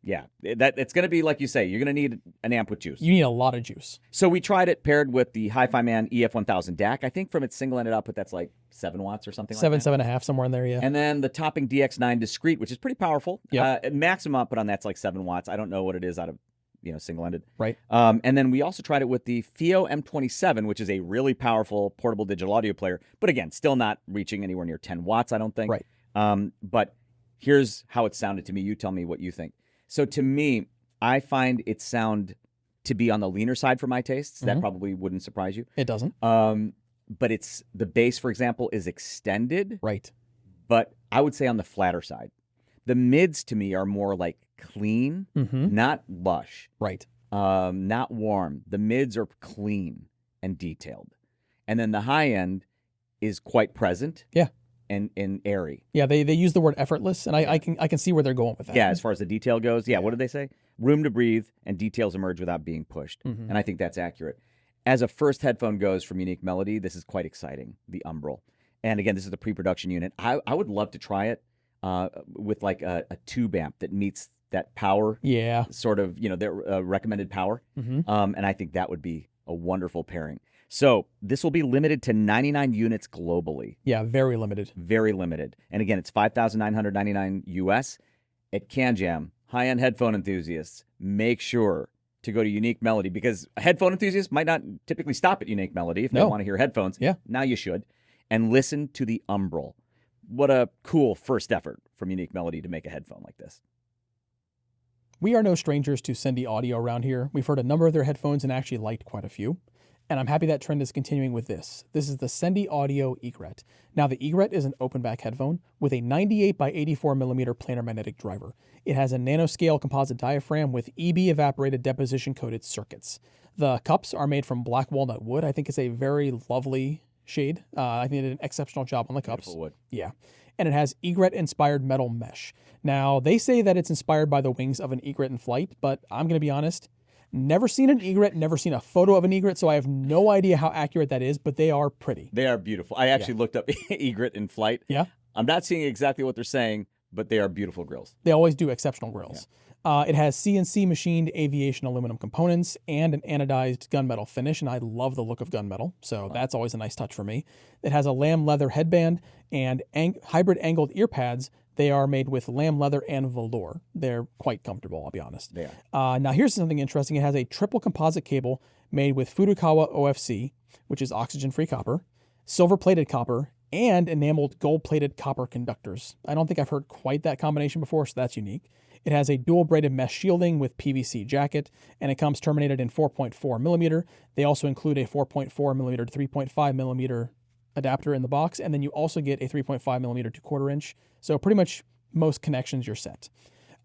yeah, it's going to be like you say. You're going to need an amp with juice. You need a lot of juice. So we tried it paired with the HIFIMAN EF1000 DAC. I think from its single-ended output, that's like 7 watts or something like that. 7.5, somewhere in there, yeah. And then the Topping DX9 discrete, which is pretty powerful. Yep. Maximum output on that's like 7 watts. I don't know what it is out of single-ended. Right. And then we also tried it with the FIIO M27, which is a really powerful portable digital audio player. But again, still not reaching anywhere near 10 watts, I don't think. Right. But here's how it sounded to me. You tell me what you think. So to me, I find it sound to be on the leaner side for my tastes. That probably wouldn't surprise you. It doesn't. But the bass, for example, is extended. Right. But I would say on the flatter side. The mids to me are more like clean, not lush. Right. Not warm. The mids are clean and detailed. And then the high end is quite present. Yeah. And airy. Yeah, they use the word effortless, and I can see where they're going with that. Yeah, as far as the detail goes. Yeah, what did they say? Room to breathe and details emerge without being pushed. And I think that's accurate. As a first headphone goes from Unique Melody, this is quite exciting, the Umbral. And again, this is the pre-production unit. I would love to try it with like a tube amp that meets that power. Yeah. Sort of, their recommended power. And I think that would be a wonderful pairing. So this will be limited to 99 units globally. Yeah, very limited. Very limited. And again, it's $5,999 US. At CanJam, high-end headphone enthusiasts, make sure to go to Unique Melody, because headphone enthusiasts might not typically stop at Unique Melody if they want to hear headphones. Yeah. Now you should. and listen to the umbral. What a cool first effort from Unique Melody to make a headphone like this. We are no strangers to Thieaudio around here. We've heard a number of their headphones and actually liked quite a few. And I'm happy that trend is continuing with this. This is the Thieaudio Egret. Now, the Egret is an open back headphone with a 98 by 84 millimeter planar magnetic driver. It has a nanoscale composite diaphragm with EB evaporated deposition coated circuits. The cups are made from black walnut wood. I think it's a very lovely shade. I think they did an exceptional job on the cups. Beautiful wood. Yeah. And it has egret inspired metal mesh. Now, they say that it's inspired by the wings of an egret in flight, but I'm going to be honest, never seen an egret, never seen a photo of an egret, so I have no idea how accurate that is, but they are pretty. They are beautiful. I actually looked up egret in flight. Yeah. I'm not seeing exactly what they're saying, but they are beautiful grills. They always do exceptional grills. It has CNC machined aviation aluminum components and an anodized gunmetal finish, and I love the look of gunmetal, so that's always a nice touch for me. It has a lamb leather headband and hybrid angled ear pads. They are made with lamb leather and velour. They're quite comfortable, I'll be honest. They are. Now, here's something interesting. It has a triple composite cable made with Furukawa OFC, which is oxygen-free copper, silver-plated copper, and enameled gold-plated copper conductors. I don't think I've heard quite that combination before, so that's unique. It has a dual braided mesh shielding with PVC jacket, and it comes terminated in 4.4 millimeter. They also include a 4.4 millimeter to 3.5 millimeter adapter in the box, and then you also get a 3.5 millimeter to 1/4 inch. So pretty much most connections you're set.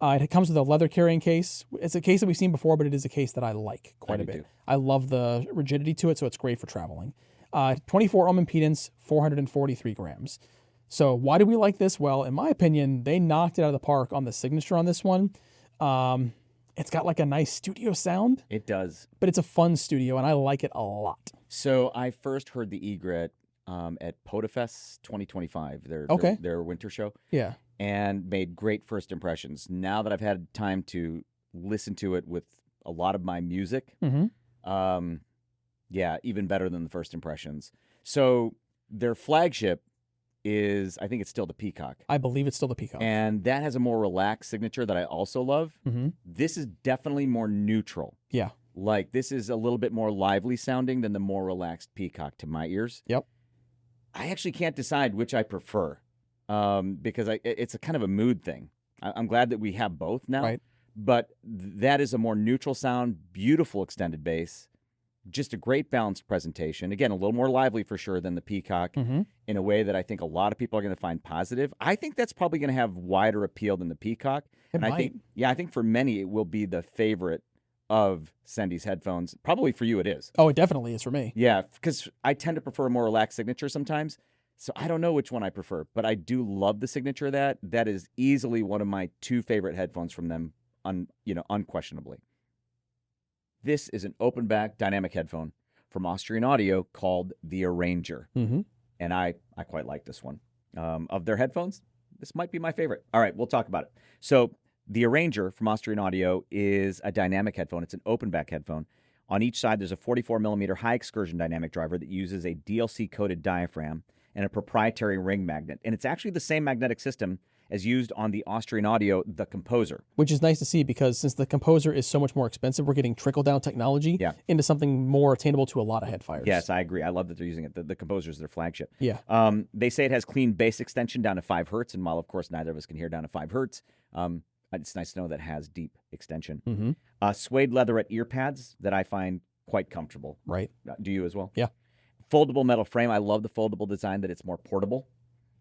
It comes with a leather carrying case. It's a case that we've seen before, but it is a case that I like quite a bit. I love the rigidity to it, so it's great for traveling. 24 ohm impedance, 443 grams. So why do we like this? Well, in my opinion, they knocked it out of the park on the signature on this one. It's got like a nice studio sound. It does. But it's a fun studio, and I like it a lot. So I first heard the Egret at Podafest 2025, their winter show. Yeah. And made great first impressions. Now that I've had time to listen to it with a lot of my music, yeah, even better than the first impressions. So their flagship is, I think it's still the Peacock. I believe it's still the Peacock. And that has a more relaxed signature that I also love. This is definitely more neutral. Yeah. Like, this is a little bit more lively sounding than the more relaxed Peacock to my ears. Yep. I actually can't decide which I prefer because it's a kind of a mood thing. I'm glad that we have both now. Right. But that is a more neutral sound, beautiful extended bass, just a great balanced presentation. Again, a little more lively for sure than the Peacock in a way that I think a lot of people are going to find positive. I think that's probably going to have wider appeal than the Peacock. I think for many it will be the favorite of Sendi's headphones. Probably for you it is. Oh, it definitely is for me. Yeah, because I tend to prefer a more relaxed signature sometimes. So I don't know which one I prefer, but I do love the signature of that. That is easily one of my two favorite headphones from them, unquestionably. This is an open back dynamic headphone from Austrian Audio called the Arranger. And I quite like this one. Of their headphones, this might be my favorite. All right, we'll talk about it. So the Arranger from Austrian Audio is a dynamic headphone. It's an open back headphone. On each side, there's a 44 millimeter high excursion dynamic driver that uses a DLC coated diaphragm and a proprietary ring magnet. And it's actually the same magnetic system as used on the Austrian Audio, the Composer. Which is nice to see because since the Composer is so much more expensive, we're getting trickle-down technology into something more attainable to a lot of headfires. Yes, I agree. I love that they're using it. The Composer is their flagship. Yeah. They say it has clean bass extension down to 5 hertz, and while, of course, neither of us can hear down to 5 hertz, it's nice to know that it has deep extension. Suede leatherette ear pads that I find quite comfortable. Right. Do you as well? Yeah. Foldable metal frame. I love the foldable design, that it's more portable.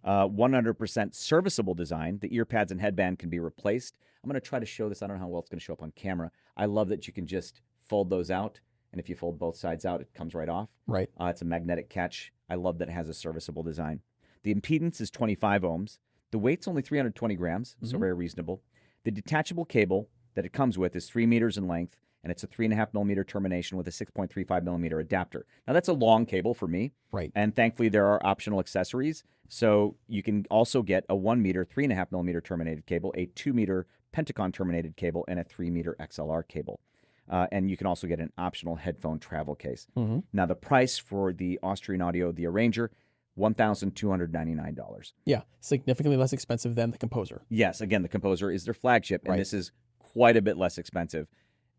100% serviceable design. The ear pads and headband can be replaced. I'm going to try to show this. I don't know how well it's going to show up on camera. I love that you can just fold those out, and if you fold both sides out, it comes right off. Right. It's a magnetic catch. I love that it has a serviceable design. The impedance is 25 ohms. The weight's only 320 grams, so very reasonable. The detachable cable that it comes with is 3 meters in length, and it's a 3.5 millimeter termination with a 6.35 millimeter adapter. Now, that's a long cable for me. Right. And thankfully, there are optional accessories. So you can also get a 1 meter, 3.5 millimeter terminated cable, a 2 meter Pentacon terminated cable, and a 3 meter XLR cable. And you can also get an optional headphone travel case. Now, the price for the Austrian Audio, the Arranger, $1,299. Yeah, significantly less expensive than the Composer. Yes, again, the Composer is their flagship, and this is quite a bit less expensive.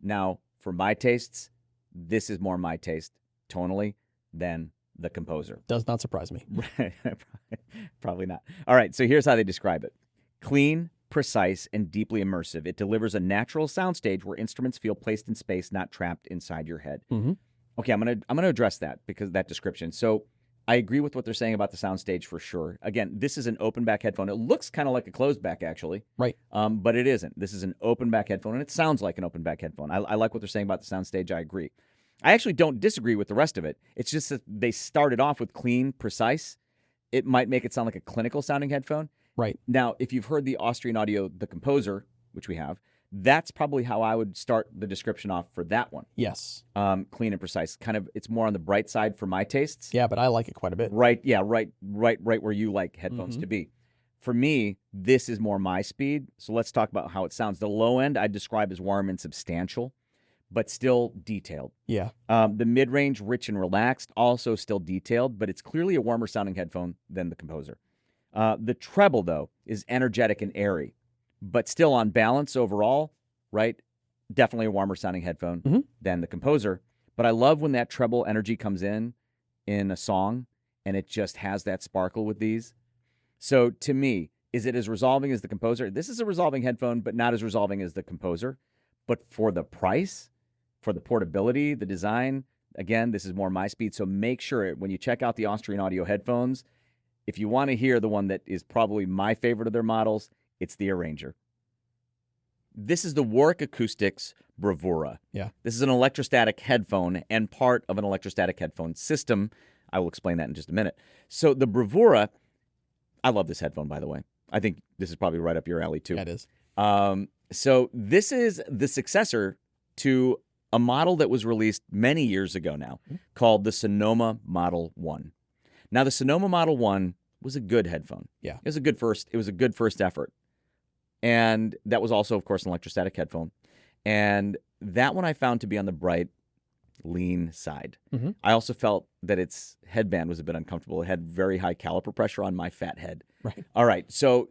Now, for my tastes, this is more my taste tonally than the composer. Does not surprise me. Probably not. All right, so here's how they describe it. Clean, precise, and deeply immersive. It delivers a natural soundstage where instruments feel placed in space, not trapped inside your head. Mm-hmm. Okay, I'm gonna address that because of that description. So I agree with what they're saying about the soundstage for sure. Again, this is an open back headphone. It looks kind of like a closed back actually, Right. but it isn't. This is an open back headphone, and it sounds like an open back headphone. I like what they're saying about the soundstage. I agree. I actually don't disagree with the rest of it. It's just that they started off with clean, precise. It might make it sound like a clinical sounding headphone. Right. Now, if you've heard the Austrian audio, the composer, which we have, that's probably how I would start the description off for that one. Yes. Clean and precise. Kind of, it's more on the bright side for my tastes. Yeah, but I like it quite a bit. Right. Yeah. Right where you like headphones to be. For me, this is more my speed. So let's talk about how it sounds. The low end I'd describe as warm and substantial, but still detailed. Yeah. The mid-range, rich and relaxed, also still detailed, but it's clearly a warmer sounding headphone than the composer. The treble, though, is energetic and airy, but still on balance overall, right? Definitely a warmer sounding headphone than the composer. But I love when that treble energy comes in a song, and it just has that sparkle with these. So to me, is it as resolving as the composer? This is a resolving headphone, but not as resolving as the composer. But for the price, for the portability, the design, again, this is more my speed. So make sure when you check out the Austrian audio headphones, if you want to hear the one that is probably my favorite of their models, it's the Arranger. This is the Warwick Acoustics Bravura. Yeah. This is an electrostatic headphone and part of an electrostatic headphone system. I will explain that in just a minute. So the Bravura, I love this headphone, by the way. I think this is probably right up your alley, too. Yeah, it is. So this is the successor to a model that was released many years ago now called the Sonoma Model 1. Now, the Sonoma Model 1 was a good headphone. Yeah. It was a good first effort. And that was also, of course, an electrostatic headphone. And that one I found to be on the bright, lean side. I also felt that its headband was a bit uncomfortable. It had very high caliper pressure on my fat head. Right. All right. So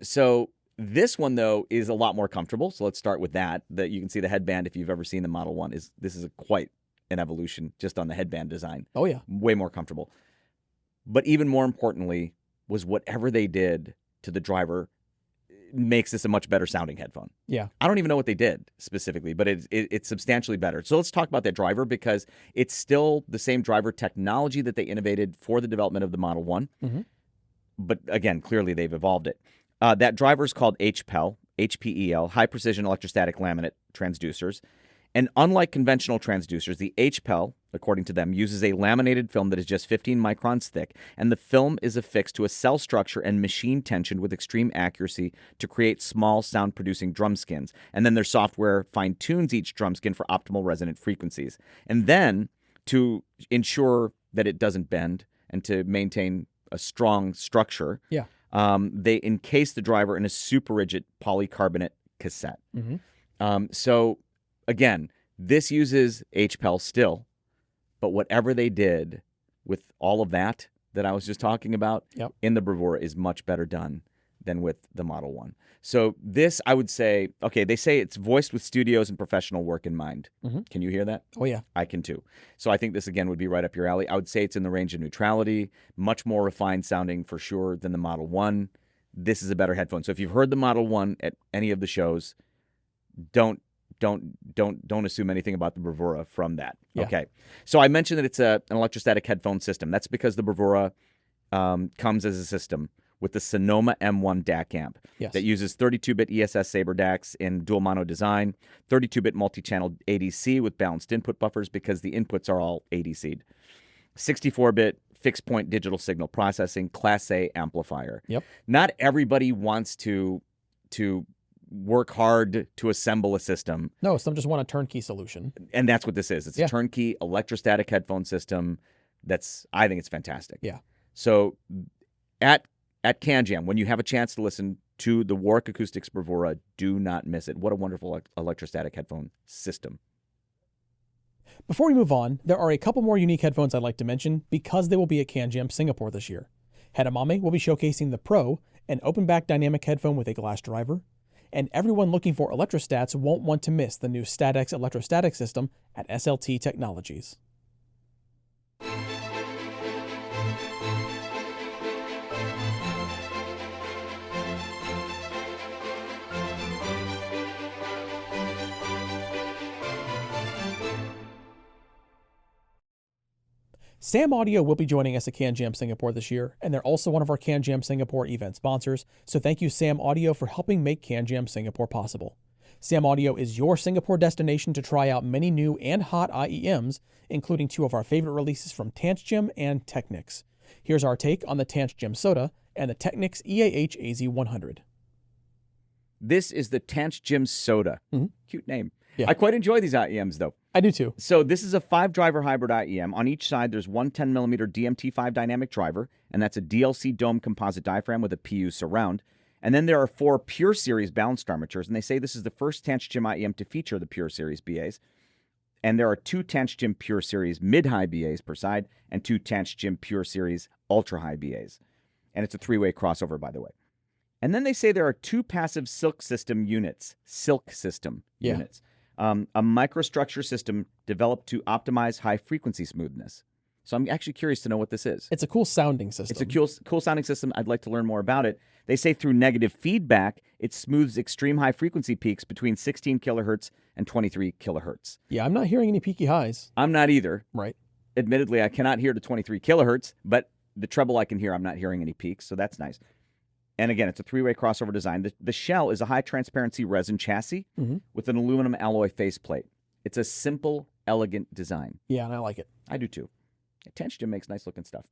this one, though, is a lot more comfortable. So let's start with that. That you can see the headband, if you've ever seen the Model 1, this is quite an evolution just on the headband design. Oh, yeah. Way more comfortable. But even more importantly was whatever they did to the driver makes this a much better sounding headphone. Yeah. I don't even know what they did specifically, but it's substantially better. So let's talk about that driver because it's still the same driver technology that they innovated for the development of the Model 1. But again, clearly they've evolved it. That driver is called HPEL, High Precision Electrostatic Laminate Transducers. And unlike conventional transducers, the HPEL, according to them, uses a laminated film that is just 15 microns thick, and the film is affixed to a cell structure and machine tensioned with extreme accuracy to create small sound-producing drum skins. And then their software fine-tunes each drum skin for optimal resonant frequencies. And then, to ensure that it doesn't bend and to maintain a strong structure, they encase the driver in a super rigid polycarbonate cassette. So again, this uses HPEL still, but whatever they did with all of that I was just talking about in the Bravura is much better done than with the Model 1. So this, I would say, okay, they say it's voiced with studios and professional work in mind. Can you hear that? Oh, yeah. I can too. So I think this, again, would be right up your alley. I would say it's in the range of neutrality, much more refined sounding for sure than the Model 1. This is a better headphone. So if you've heard the Model 1 at any of the shows, don't assume anything about the Bravura from that. Yeah. Okay. So I mentioned that it's an electrostatic headphone system. That's because the Bravura comes as a system with the Sonoma M1 DAC amp that uses 32-bit ESS Saber DACs in dual mono design, 32-bit multi-channel ADC with balanced input buffers because the inputs are all ADC'd, 64-bit fixed point digital signal processing, Class A amplifier. Not everybody wants to work hard to assemble a system. No, some just want a turnkey solution. And that's what this is. It's a turnkey electrostatic headphone system I think it's fantastic. Yeah. So at CanJam, when you have a chance to listen to the Warwick Acoustics Bravura, do not miss it. What a wonderful electrostatic headphone system. Before we move on, there are a couple more unique headphones I'd like to mention because they will be at CanJam Singapore this year. HeadAmp will be showcasing the Pro, an open-back dynamic headphone with a glass driver, and everyone looking for electrostats won't want to miss the new StatX electrostatic system at SLT Technologies. Sam Audio will be joining us at CanJam Singapore this year, and they're also one of our CanJam Singapore event sponsors, so thank you Sam Audio for helping make CanJam Singapore possible. Sam Audio is your Singapore destination to try out many new and hot IEMs, including two of our favorite releases from CanJam and Technics. Here's our take on the CanJam Soda and the Technics EAH AZ100. This is the CanJam Soda. Cute name. Yeah. I quite enjoy these IEMs, though. I do too. So this is a 5-driver hybrid IEM. On each side, there's one 10mm DMT5 dynamic driver, and that's a DLC dome composite diaphragm with a PU surround. And then there are 4 Pure Series balanced armatures, and they say this is the first CanJam IEM to feature the Pure Series BAs. And there are 2 CanJam Pure Series mid-high BAs per side and 2 CanJam Pure Series ultra-high BAs. And it's a 3-way crossover, by the way. And then they say there are 2 passive silk system units. Units. A microstructure system developed to optimize high-frequency smoothness. So I'm actually curious to know what this is. It's a cool sounding system. It's a cool sounding system. I'd like to learn more about it. They say through negative feedback, it smooths extreme high-frequency peaks between 16 kilohertz and 23 kilohertz. Yeah, I'm not hearing any peaky highs. I'm not either. Right. Admittedly, I cannot hear to 23 kilohertz, but the treble I can hear, I'm not hearing any peaks, so that's nice. And again, it's a 3-way crossover design. The shell is a high-transparency resin chassis with an aluminum alloy faceplate. It's a simple, elegant design. Yeah, and I like it. I do too. CanJam makes nice-looking stuff.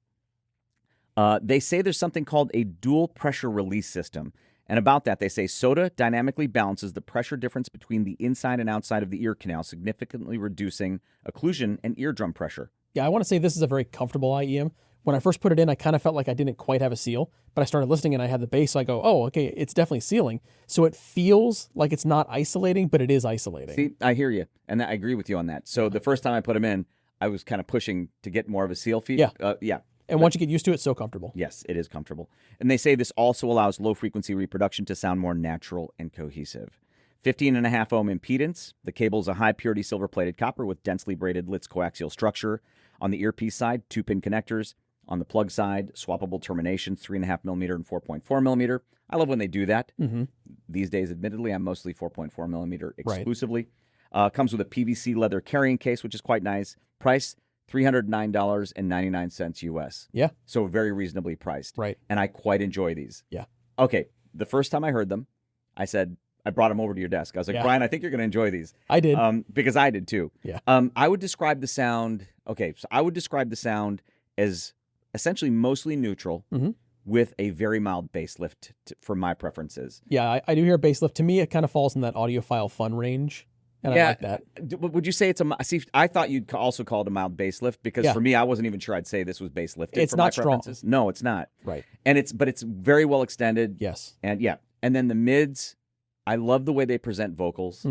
They say there's something called a dual pressure release system. And about that, they say soda dynamically balances the pressure difference between the inside and outside of the ear canal, significantly reducing occlusion and eardrum pressure. Yeah, I want to say this is a very comfortable IEM. When I first put it in, I kind of felt like I didn't quite have a seal, but I started listening and I had the bass, so I go, oh, okay, it's definitely sealing. So it feels like it's not isolating, but it is isolating. See, I hear you, and I agree with you on that. So the first time I put them in, I was kind of pushing to get more of a seal feel. Yeah. And once you get used to it, it's so comfortable. Yes, it is comfortable. And they say this also allows low-frequency reproduction to sound more natural and cohesive. 15.5 ohm impedance. The cable is a high-purity silver-plated copper with densely braided Litz coaxial structure. On the earpiece side, 2-pin connectors. On the plug side, swappable terminations, 3.5mm and 4.4mm. I love when they do that. These days, admittedly, I'm mostly 4.4mm exclusively. Comes with a PVC leather carrying case, which is quite nice. Price, $309.99 US. Yeah. So very reasonably priced. Right. And I quite enjoy these. Yeah. Okay. The first time I heard them, I said, I brought them over to your desk. I was like, Brian, I think you're going to enjoy these. I did. Because I did too. Yeah. I would describe the sound, as essentially mostly neutral with a very mild bass lift for my preferences. Yeah, I do hear bass lift. To me, it kind of falls in that audiophile fun range. And I like that. Would you say it's see? I thought you'd also call it a mild bass lift because for me, I wasn't even sure I'd say this was bass lifted. It's for not my strong. Preferences. No, it's not. Right. And it's very well extended. Yes. And and then the mids, I love the way they present vocals.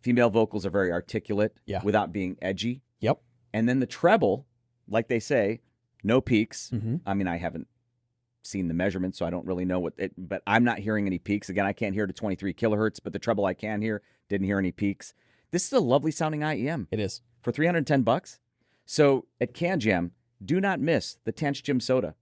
Female vocals are very articulate without being edgy. Yep. And then the treble, like they say, no peaks. I mean, I haven't seen the measurements, so I don't really know but I'm not hearing any peaks. Again, I can't hear to 23 kilohertz, but the treble I can hear, didn't hear any peaks. This is a lovely sounding IEM. It is. For $310. So at CanJam, do not miss the CanJam Soda.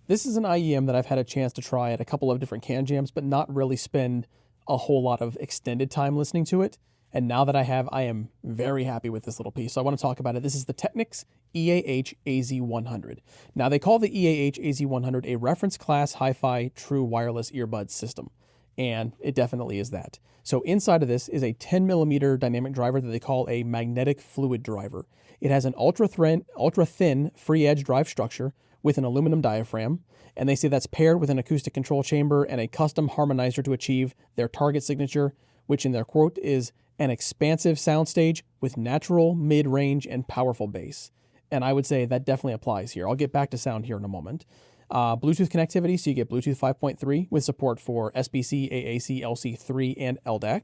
This is an IEM that I've had a chance to try at a couple of different CanJams, but not really spend a whole lot of extended time listening to it. And now that I have, I am very happy with this little piece. So I want to talk about it. This is the Technics EAH AZ100. Now they call the EAH AZ100 a reference class hi-fi true wireless earbud system. And it definitely is that. So inside of this is a 10mm dynamic driver that they call a magnetic fluid driver. It has an ultra-thin free edge drive structure with an aluminum diaphragm, and they say that's paired with an acoustic control chamber and a custom harmonizer to achieve their target signature, which in their quote is an expansive soundstage with natural, mid-range, and powerful bass. And I would say that definitely applies here. I'll get back to sound here in a moment. Bluetooth connectivity, so you get Bluetooth 5.3 with support for SBC, AAC, LC3, and LDAC.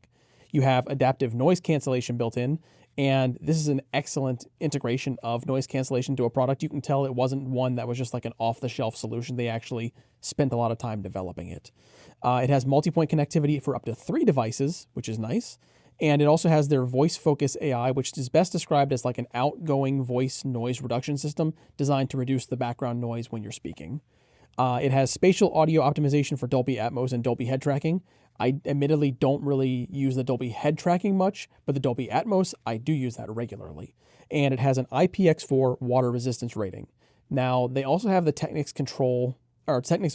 You have adaptive noise cancellation built in, and this is an excellent integration of noise cancellation to a product. You can tell it wasn't one that was just like an off-the-shelf solution. They actually spent a lot of time developing it. It has multi-point connectivity for up to 3 devices, which is nice. And it also has their voice focus AI, which is best described as like an outgoing voice noise reduction system designed to reduce the background noise when you're speaking. It has spatial audio optimization for Dolby Atmos and Dolby head tracking. I admittedly don't really use the Dolby head tracking much, but the Dolby Atmos, I do use that regularly. And it has an IPX4 water resistance rating. Now, they also have the Technics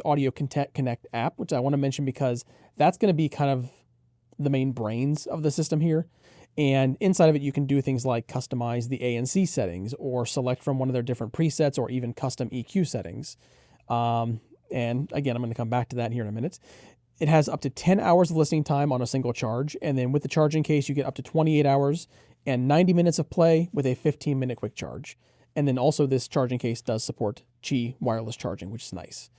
Audio Connect app, which I want to mention because that's going to be kind of the main brains of the system here. And inside of it, you can do things like customize the ANC settings or select from one of their different presets or even custom EQ settings. And again, I'm going to come back to that here in a minute. It has up to 10 hours of listening time on a single charge. And then with the charging case, you get up to 28 hours and 90 minutes of play with a 15-minute quick charge. And then also this charging case does support Qi wireless charging, which is nice.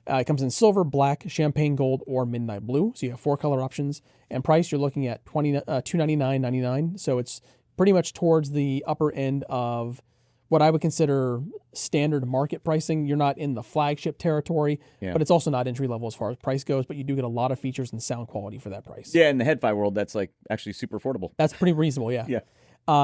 It comes in silver, black, champagne gold, or midnight blue. So you have 4 color options. And price, you're looking at $299.99. So it's pretty much towards the upper end of what I would consider standard market pricing. You're not in the flagship territory, but it's also not entry level as far as price goes, but you do get a lot of features and sound quality for that price. Yeah, in the Head-Fi world, that's like actually super affordable. That's pretty reasonable, yeah. Yeah.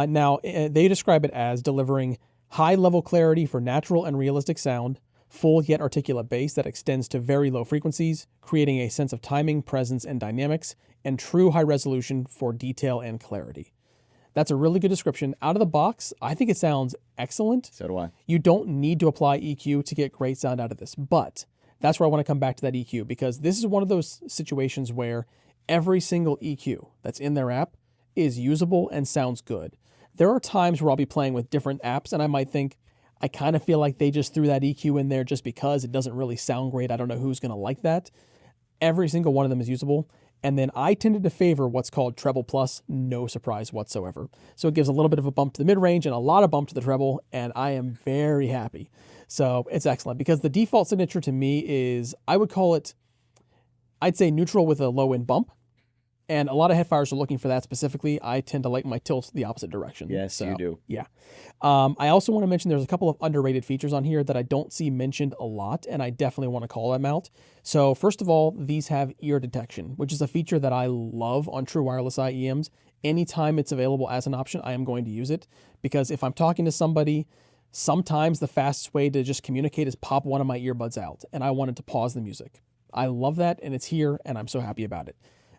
Now, they describe it as delivering high-level clarity for natural and realistic sound, full yet articulate bass that extends to very low frequencies, creating a sense of timing, presence, and dynamics, and true high resolution for detail and clarity. That's a really good description. Out of the box, I think it sounds excellent. So do I. You don't need to apply EQ to get great sound out of this, but that's where I want to come back to that EQ, because this is one of those situations where every single EQ that's in their app is usable and sounds good. There are times where I'll be playing with different apps and I might think, I kind of feel like they just threw that EQ in there just because it doesn't really sound great. I don't know who's going to like that. Every single one of them is usable. And then I tended to favor what's called treble plus, no surprise whatsoever. So it gives a little bit of a bump to the mid-range and a lot of bump to the treble, and I am very happy. So it's excellent because the default signature to me is, I would call it, I'd say neutral with a low-end bump. And a lot of headfires are looking for that specifically. I tend to like my tilt the opposite direction. Yes, you do. Yeah. I also want to mention there's a couple of underrated features on here that I don't see mentioned a lot, and I definitely want to call them out. So first of all, these have ear detection, which is a feature that I love on true wireless IEMs. Anytime it's available as an option, I am going to use it, because if I'm talking to somebody, sometimes the fastest way to just communicate is pop one of my earbuds out, and I wanted to pause the music. I love that, and it's here, and I'm so happy about it.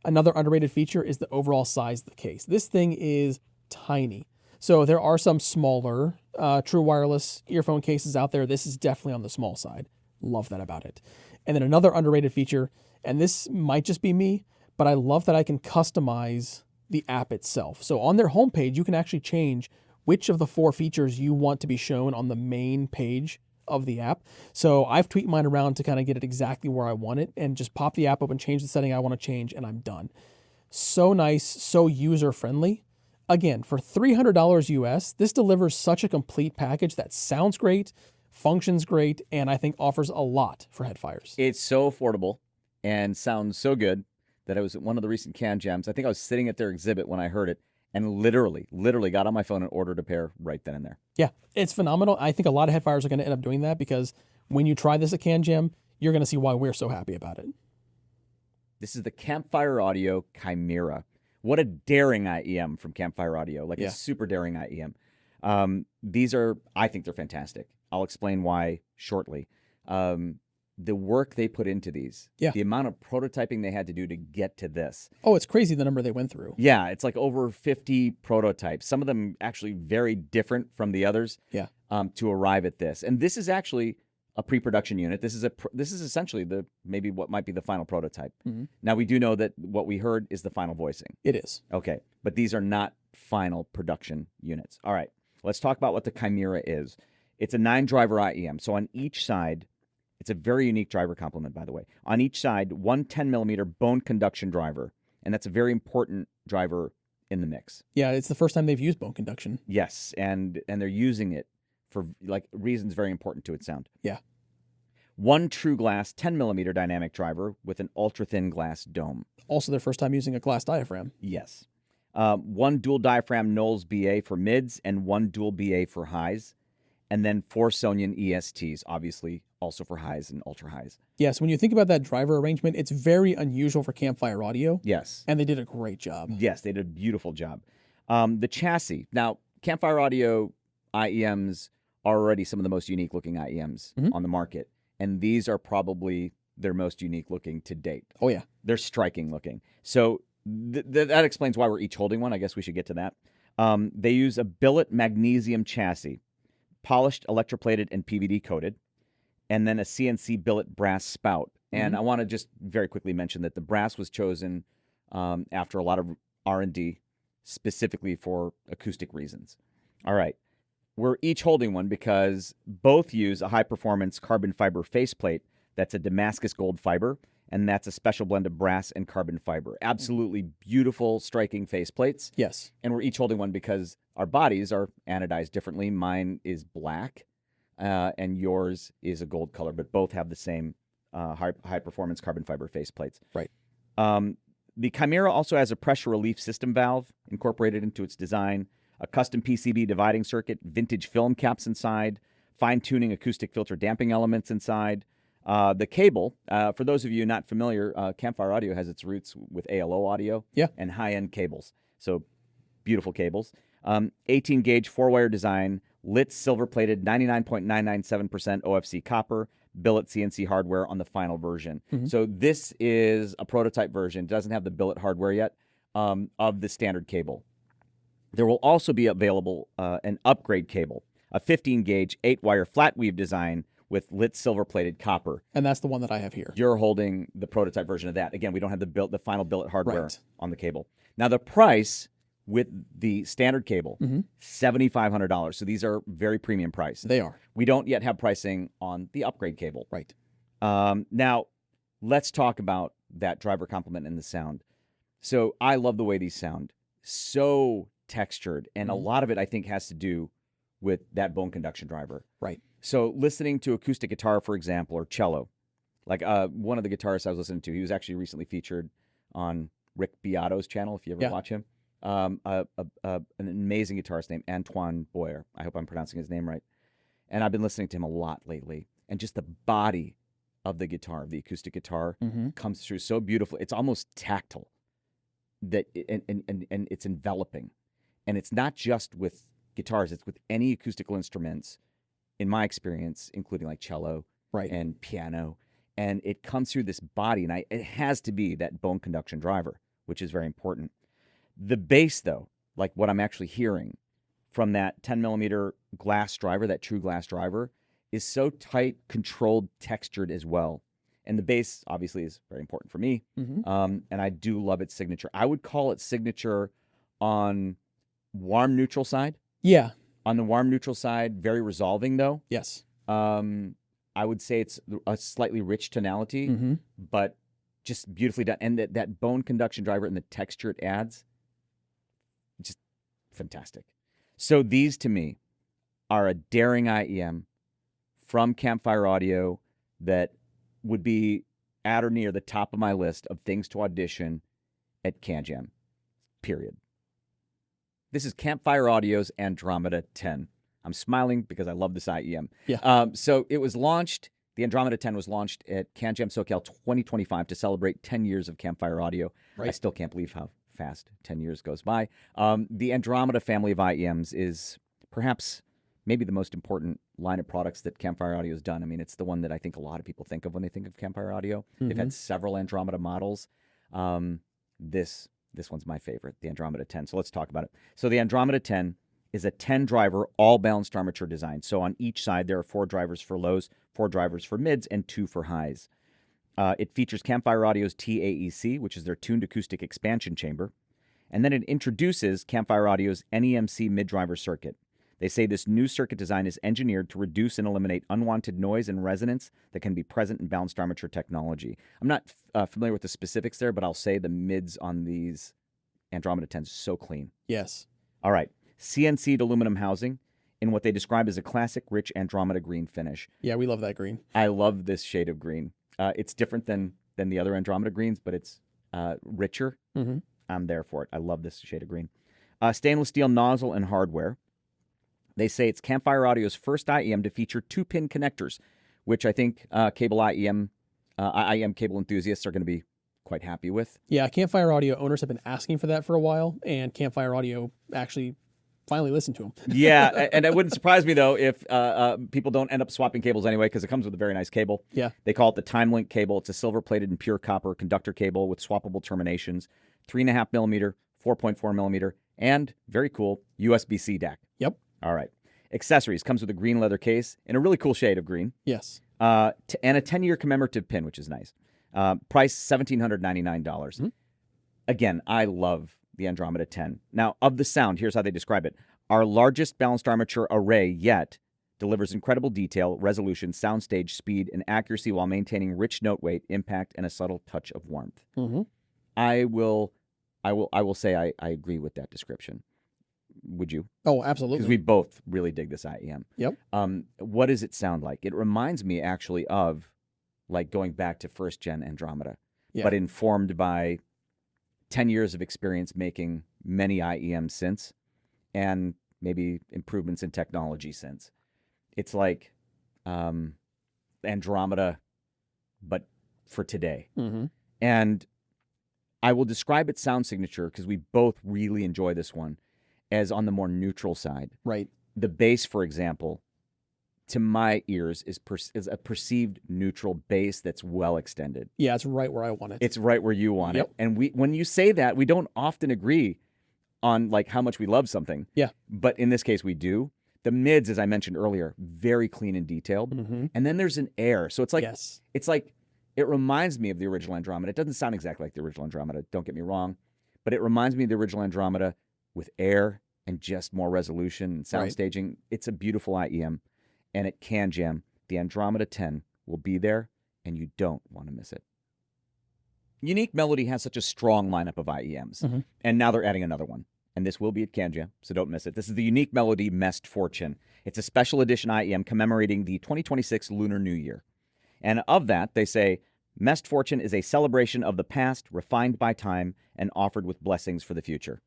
Another underrated feature is the overall size of the case. This thing is tiny. So there are some smaller true wireless earphone cases out there. This is definitely on the small side. Love that about it. And then another underrated feature, and this might just be me, but I love that I can customize the app itself. So on their homepage, you can actually change which of the 4 features you want to be shown on the main page of the app. So I've tweaked mine around to kind of get it exactly where I want it and just pop the app open, change the setting I want to change, and I'm done. So nice, so user-friendly. Again, for $300 US, this delivers such a complete package that sounds great, functions great, and I think offers a lot for headfires. It's so affordable and sounds so good that I was at one of the recent CanJams. I think I was sitting at their exhibit when I heard it, and literally got on my phone and ordered a pair right then and there. Yeah, it's phenomenal. I think a lot of headfires are going to end up doing that because when you try this at CanJam, you're going to see why we're so happy about it. This is the Campfire Audio Kinera. What a daring IEM from Campfire Audio, like a super daring IEM. These are, I think they're fantastic. I'll explain why shortly. The work they put into these, the amount of prototyping they had to do to get to this. Oh, it's crazy the number they went through. Yeah, it's like over 50 prototypes. Some of them actually very different from the others. Yeah. To arrive at this, and this is actually a pre-production unit. This is essentially maybe what might be the final prototype. Mm-hmm. Now we do know that what we heard is the final voicing. It is. Okay, but these are not final production units. All right, let's talk about what the Kinera is. It's a 9-driver IEM. So on each side, it's a very unique driver complement, by the way. On each side, one 10-millimeter bone conduction driver, and that's a very important driver in the mix. Yeah, it's the first time they've used bone conduction. Yes, and they're using it for like reasons very important to its sound. Yeah. One true glass 10-millimeter dynamic driver with an ultra-thin glass dome. Also their first time using a glass diaphragm. Yes. One dual diaphragm Knowles BA for mids and one dual BA for highs. and then 4 Sonian ESTs, obviously also for highs and ultra highs. Yes, when you think about that driver arrangement, it's very unusual for Campfire Audio, Yes. and they did a great job. Yes, they did a beautiful job. The chassis. Now, Campfire Audio IEMs are already some of the most unique looking IEMs on the market, and these are probably their most unique looking to date. Oh, yeah. They're striking looking. So that explains why we're each holding one. I guess we should get to that. They use a billet magnesium chassis, polished, electroplated, and PVD coated, and then a CNC billet brass spout. And I want to just very quickly mention that the brass was chosen after a lot of R&D specifically for acoustic reasons. All right. We're each holding one because both use a high-performance carbon fiber faceplate that's a Damascus gold fiber, and that's a special blend of brass and carbon fiber. Absolutely beautiful, striking faceplates. Yes. And we're each holding one because our bodies are anodized differently. Mine is black, and yours is a gold color, but both have the same high-performance carbon fiber faceplates. Right. The Kinera also has a pressure relief system valve incorporated into its design, a custom PCB dividing circuit, vintage film caps inside, fine-tuning acoustic filter damping elements inside. The cable, for those of you not familiar, Campfire Audio has its roots with ALO audio and high-end cables. So beautiful cables. 18-gauge 4-wire design, lit silver-plated 99.997% OFC copper, billet CNC hardware on the final version. So this is a prototype version. It doesn't have the billet hardware yet of the standard cable. There will also be available an upgrade cable, a 15-gauge 8-wire flat weave design with lit silver-plated copper. And that's the one that I have here. You're holding the prototype version of that. Again, we don't have the final billet hardware on the cable. Now, the price with the standard cable, $7,500. So these are very premium priced. They are. We don't yet have pricing on the upgrade cable. Right. Now, let's talk about that driver complement and the sound. So I love the way these sound. So textured, and a lot of it I think has to do with that bone conduction driver. Right. So listening to acoustic guitar, for example, or cello, like one of the guitarists I was listening to, he was actually recently featured on Rick Beato's channel, if you ever watch him. An amazing guitarist named Antoine Boyer. I hope I'm pronouncing his name right. And I've been listening to him a lot lately. And just the body of the guitar, the acoustic guitar, comes through so beautifully. It's almost tactile, that and it's enveloping. And it's not just with guitars, it's with any acoustical instruments, in my experience, including like cello and piano. And it comes through this body, and it has to be that bone conduction driver, which is very important. The bass, though, like what I'm actually hearing from that 10-millimeter glass driver, that true glass driver, is so tight, controlled, textured as well. And the bass, obviously, is very important for me. And I do love its signature. I would call it signature on warm neutral side. Yeah. On the warm neutral side, very resolving, though. Yes. I would say it's a slightly rich tonality, but just beautifully done. And that bone conduction driver and the texture it adds, just fantastic. So these, to me, are a daring IEM from Campfire Audio that would be at or near the top of my list of things to audition at CanJam, period. This is Campfire Audio's Andromeda 10. I'm smiling because I love this IEM. Yeah. So it was launched, the Andromeda 10 was launched at CanJam SoCal 2025 to celebrate 10 years of Campfire Audio. I still can't believe how fast 10 years goes by. The Andromeda family of IEMs is perhaps maybe the most important line of products that Campfire Audio has done. I mean, it's the one that I think a lot of people think of when they think of Campfire Audio. They've had several Andromeda models. This one's my favorite, the Andromeda 10. So let's talk about it. So the Andromeda 10 is a 10-driver, all-balanced armature design. So on each side, there are 4 drivers for lows, 4 drivers for mids, and 2 for highs. It features Campfire Audio's TAEC, which is their tuned acoustic expansion chamber. And then it introduces Campfire Audio's NEMC mid-driver circuit. They say this new circuit design is engineered to reduce and eliminate unwanted noise and resonance that can be present in balanced armature technology. I'm not familiar with the specifics there, but I'll say the mids on these Andromeda 10s so clean. Yes. All right. CNC'd aluminum housing in what they describe as a classic rich Andromeda green finish. Yeah, we love that green. I love this shade of green. It's different than the other Andromeda greens, but it's richer. I'm there for it. I love this shade of green. Stainless steel nozzle and hardware. They say it's Campfire Audio's first IEM to feature 2-pin connectors, which I think IEM cable enthusiasts are going to be quite happy with. Yeah, Campfire Audio owners have been asking for that for a while, and Campfire Audio actually finally listened to them. Yeah, and it wouldn't surprise me, though, if people don't end up swapping cables anyway, because it comes with a very nice cable. Yeah. They call it the Time Link cable. It's a silver-plated and pure copper conductor cable with swappable terminations, 3.5 millimeter, 4.4 millimeter, and very cool USB-C DAC. Yep. All right. Accessories comes with a green leather case in a really cool shade of green. Yes. And a 10-year commemorative pin, which is nice. Price $1,799. Mm-hmm. Again, I love the Andromeda 10. Now, of the sound, here's how they describe it. Our largest balanced armature array yet delivers incredible detail, resolution, soundstage, speed, and accuracy while maintaining rich note weight, impact, and a subtle touch of warmth. Mm-hmm. I will say I agree with that description. Would you? Oh, absolutely. Because we both really dig this IEM. Yep. What does it sound like? It reminds me actually of like going back to first gen Andromeda, but informed by 10 years of experience making many IEMs since, and maybe improvements in technology since. It's like Andromeda, but for today. Mm-hmm. And I will describe its sound signature, because we both really enjoy this one, as on the more neutral side. Right. The bass, for example, to my ears, is a perceived neutral bass that's well extended. Yeah, it's right where I want it. It's right where you want Yep. it. And when you say that, we don't often agree on like how much we love something. Yeah. But in this case, we do. The mids, as I mentioned earlier, very clean and detailed. Mm-hmm. And then there's an air. So it's like, yes. it's like, it reminds me of the original Andromeda. It doesn't sound exactly like the original Andromeda, don't get me wrong. But it reminds me of the original Andromeda with air and just more resolution and sound staging. It's a beautiful IEM. And at CanJam, the Andromeda 10 will be there, and you don't want to miss it. Unique Melody has such a strong lineup of IEMs, and now they're adding another one. And this will be at CanJam, so don't miss it. This is the Unique Melody Mest Fortune. It's a special edition IEM commemorating the 2026 Lunar New Year. And of that, they say, Mest Fortune is a celebration of the past, refined by time, and offered with blessings for the future.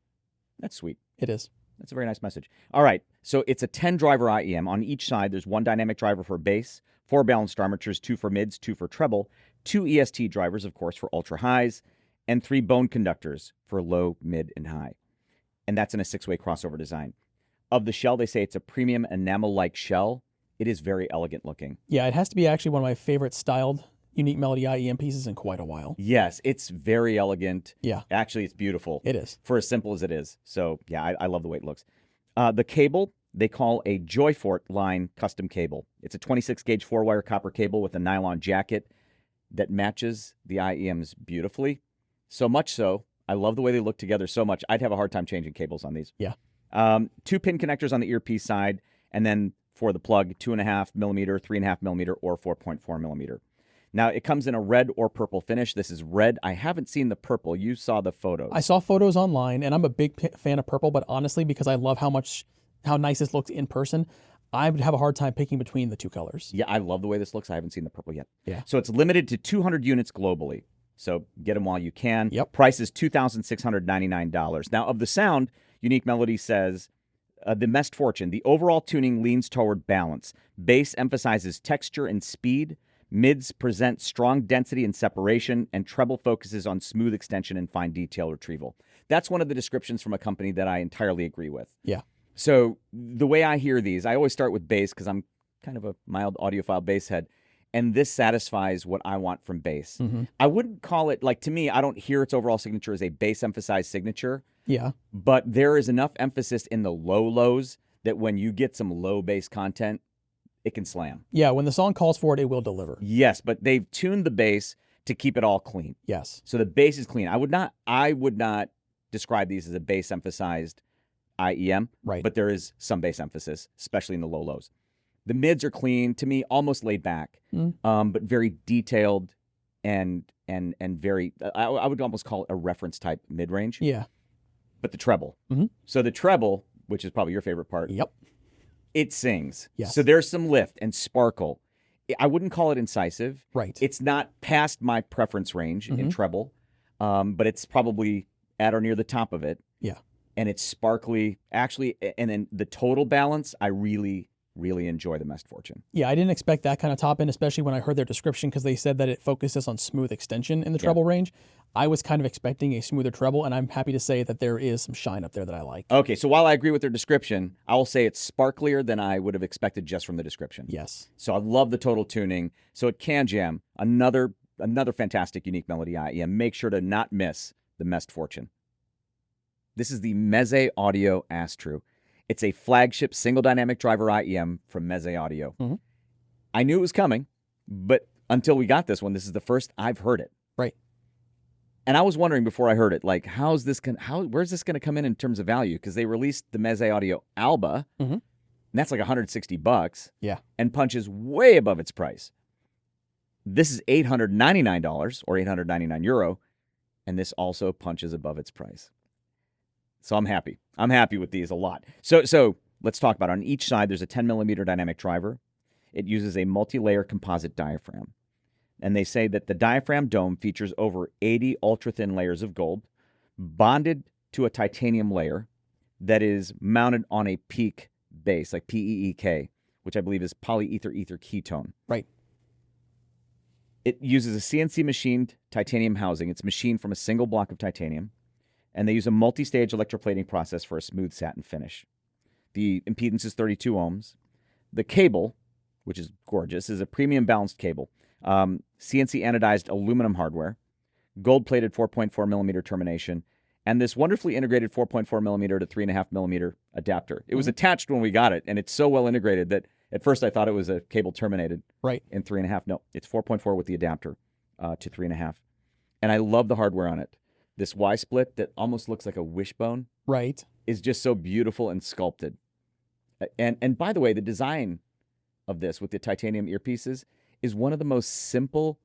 That's sweet. It is. That's a very nice message. All right, so it's a 10-driver IEM. On each side, there's one dynamic driver for bass, 4 balanced armatures, 2 for mids, 2 for treble, 2 EST drivers, of course, for ultra highs, and 3 bone conductors for low, mid, and high. And that's in a 6-way crossover design. Of the shell, they say it's a premium enamel-like shell. It is very elegant looking. Yeah, it has to be actually one of my favorite styled Unique Melody IEM pieces in quite a while. Yes, it's very elegant. Yeah. Actually, it's beautiful. It is. For as simple as it is. So, yeah, I love the way it looks. The cable, they call a Joyfort line custom cable. It's a 26-gauge 4-wire copper cable with a nylon jacket that matches the IEMs beautifully. So much so, I love the way they look together so much, I'd have a hard time changing cables on these. Yeah. 2 pin connectors on the earpiece side, and then for the plug, 2.5 millimeter, 3.5 millimeter, or 4.4 millimeter. Now, it comes in a red or purple finish. This is red. I haven't seen the purple. You saw the photos. I saw photos online, and I'm a big fan of purple, but honestly, because I love how nice this looks in person, I would have a hard time picking between the two colors. Yeah, I love the way this looks. I haven't seen the purple yet. Yeah. So it's limited to 200 units globally. So get them while you can. Yep. Price is $2,699. Now, of the sound, Unique Melody says, the Mest Fortune, the overall tuning leans toward balance. Bass emphasizes texture and speed. Mids present strong density and separation, and treble focuses on smooth extension and fine detail retrieval. That's one of the descriptions from a company that I entirely agree with. Yeah. So the way I hear these, I always start with bass because I'm kind of a mild audiophile bass head, and this satisfies what I want from bass. Mm-hmm. I wouldn't call it, like, to me, I don't hear its overall signature as a bass-emphasized signature. Yeah. But there is enough emphasis in the low lows that when you get some low bass content, it can slam. Yeah, when the song calls for it, it will deliver. Yes, but they've tuned the bass to keep it all clean. Yes. So the bass is clean. I would not describe these as a bass emphasized IEM, Right. But there is some bass emphasis, especially in the low lows. The mids are clean, to me, almost laid back, but very detailed and very, I would almost call it a reference type mid range. Yeah. But the treble. Mm-hmm. So the treble, which is probably your favorite part. Yep. It sings. Yes. So there's some lift and sparkle. I wouldn't call it incisive. Right. It's not past my preference range in treble, but it's probably at or near the top of it. Yeah. and it's sparkly. Actually, and then the total balance, I really, really enjoy the Mest Fortune. Yeah, I didn't expect that kind of top end, especially when I heard their description, because they said that it focuses on smooth extension in the treble range. I was kind of expecting a smoother treble, and I'm happy to say that there is some shine up there that I like. Okay, so while I agree with their description, I will say it's sparklier than I would have expected just from the description. Yes. So I love the total tuning. So at CanJam, another fantastic unique melody IEM. Make sure to not miss the Mest Fortune. This is the Meze Audio Astru. It's a flagship single dynamic driver IEM from Meze Audio. Mm-hmm. I knew it was coming, but until we got this one, this is the first I've heard it. Right. And I was wondering before I heard it, like, where's this going to come in terms of value? Because they released the Meze Audio Alba, and that's like $160. Yeah. And punches way above its price. This is $899 or €899, and this also punches above its price. So I'm happy. I'm happy with these a lot. So let's talk about it. On each side, there's a 10mm dynamic driver. It uses a multi-layer composite diaphragm. And they say that the diaphragm dome features over 80 ultra-thin layers of gold, bonded to a titanium layer that is mounted on a peak base, like PEEK, which I believe is polyether ether ketone. Right. It uses a CNC machined titanium housing. It's machined from a single block of titanium. And they use a multi-stage electroplating process for a smooth satin finish. The impedance is 32 ohms. The cable, which is gorgeous, is a premium balanced cable. CNC anodized aluminum hardware, gold-plated 4.4mm termination, and this wonderfully integrated 4.4mm to 3.5mm adapter. It was attached when we got it, and it's so well integrated that at first I thought it was a cable terminated in 3.5. No, it's 4.4 with the adapter to 3.5. And I love the hardware on it. This Y-split that almost looks like a wishbone is just so beautiful and sculpted. And by the way, the design of this with the titanium earpieces is one of the most simple,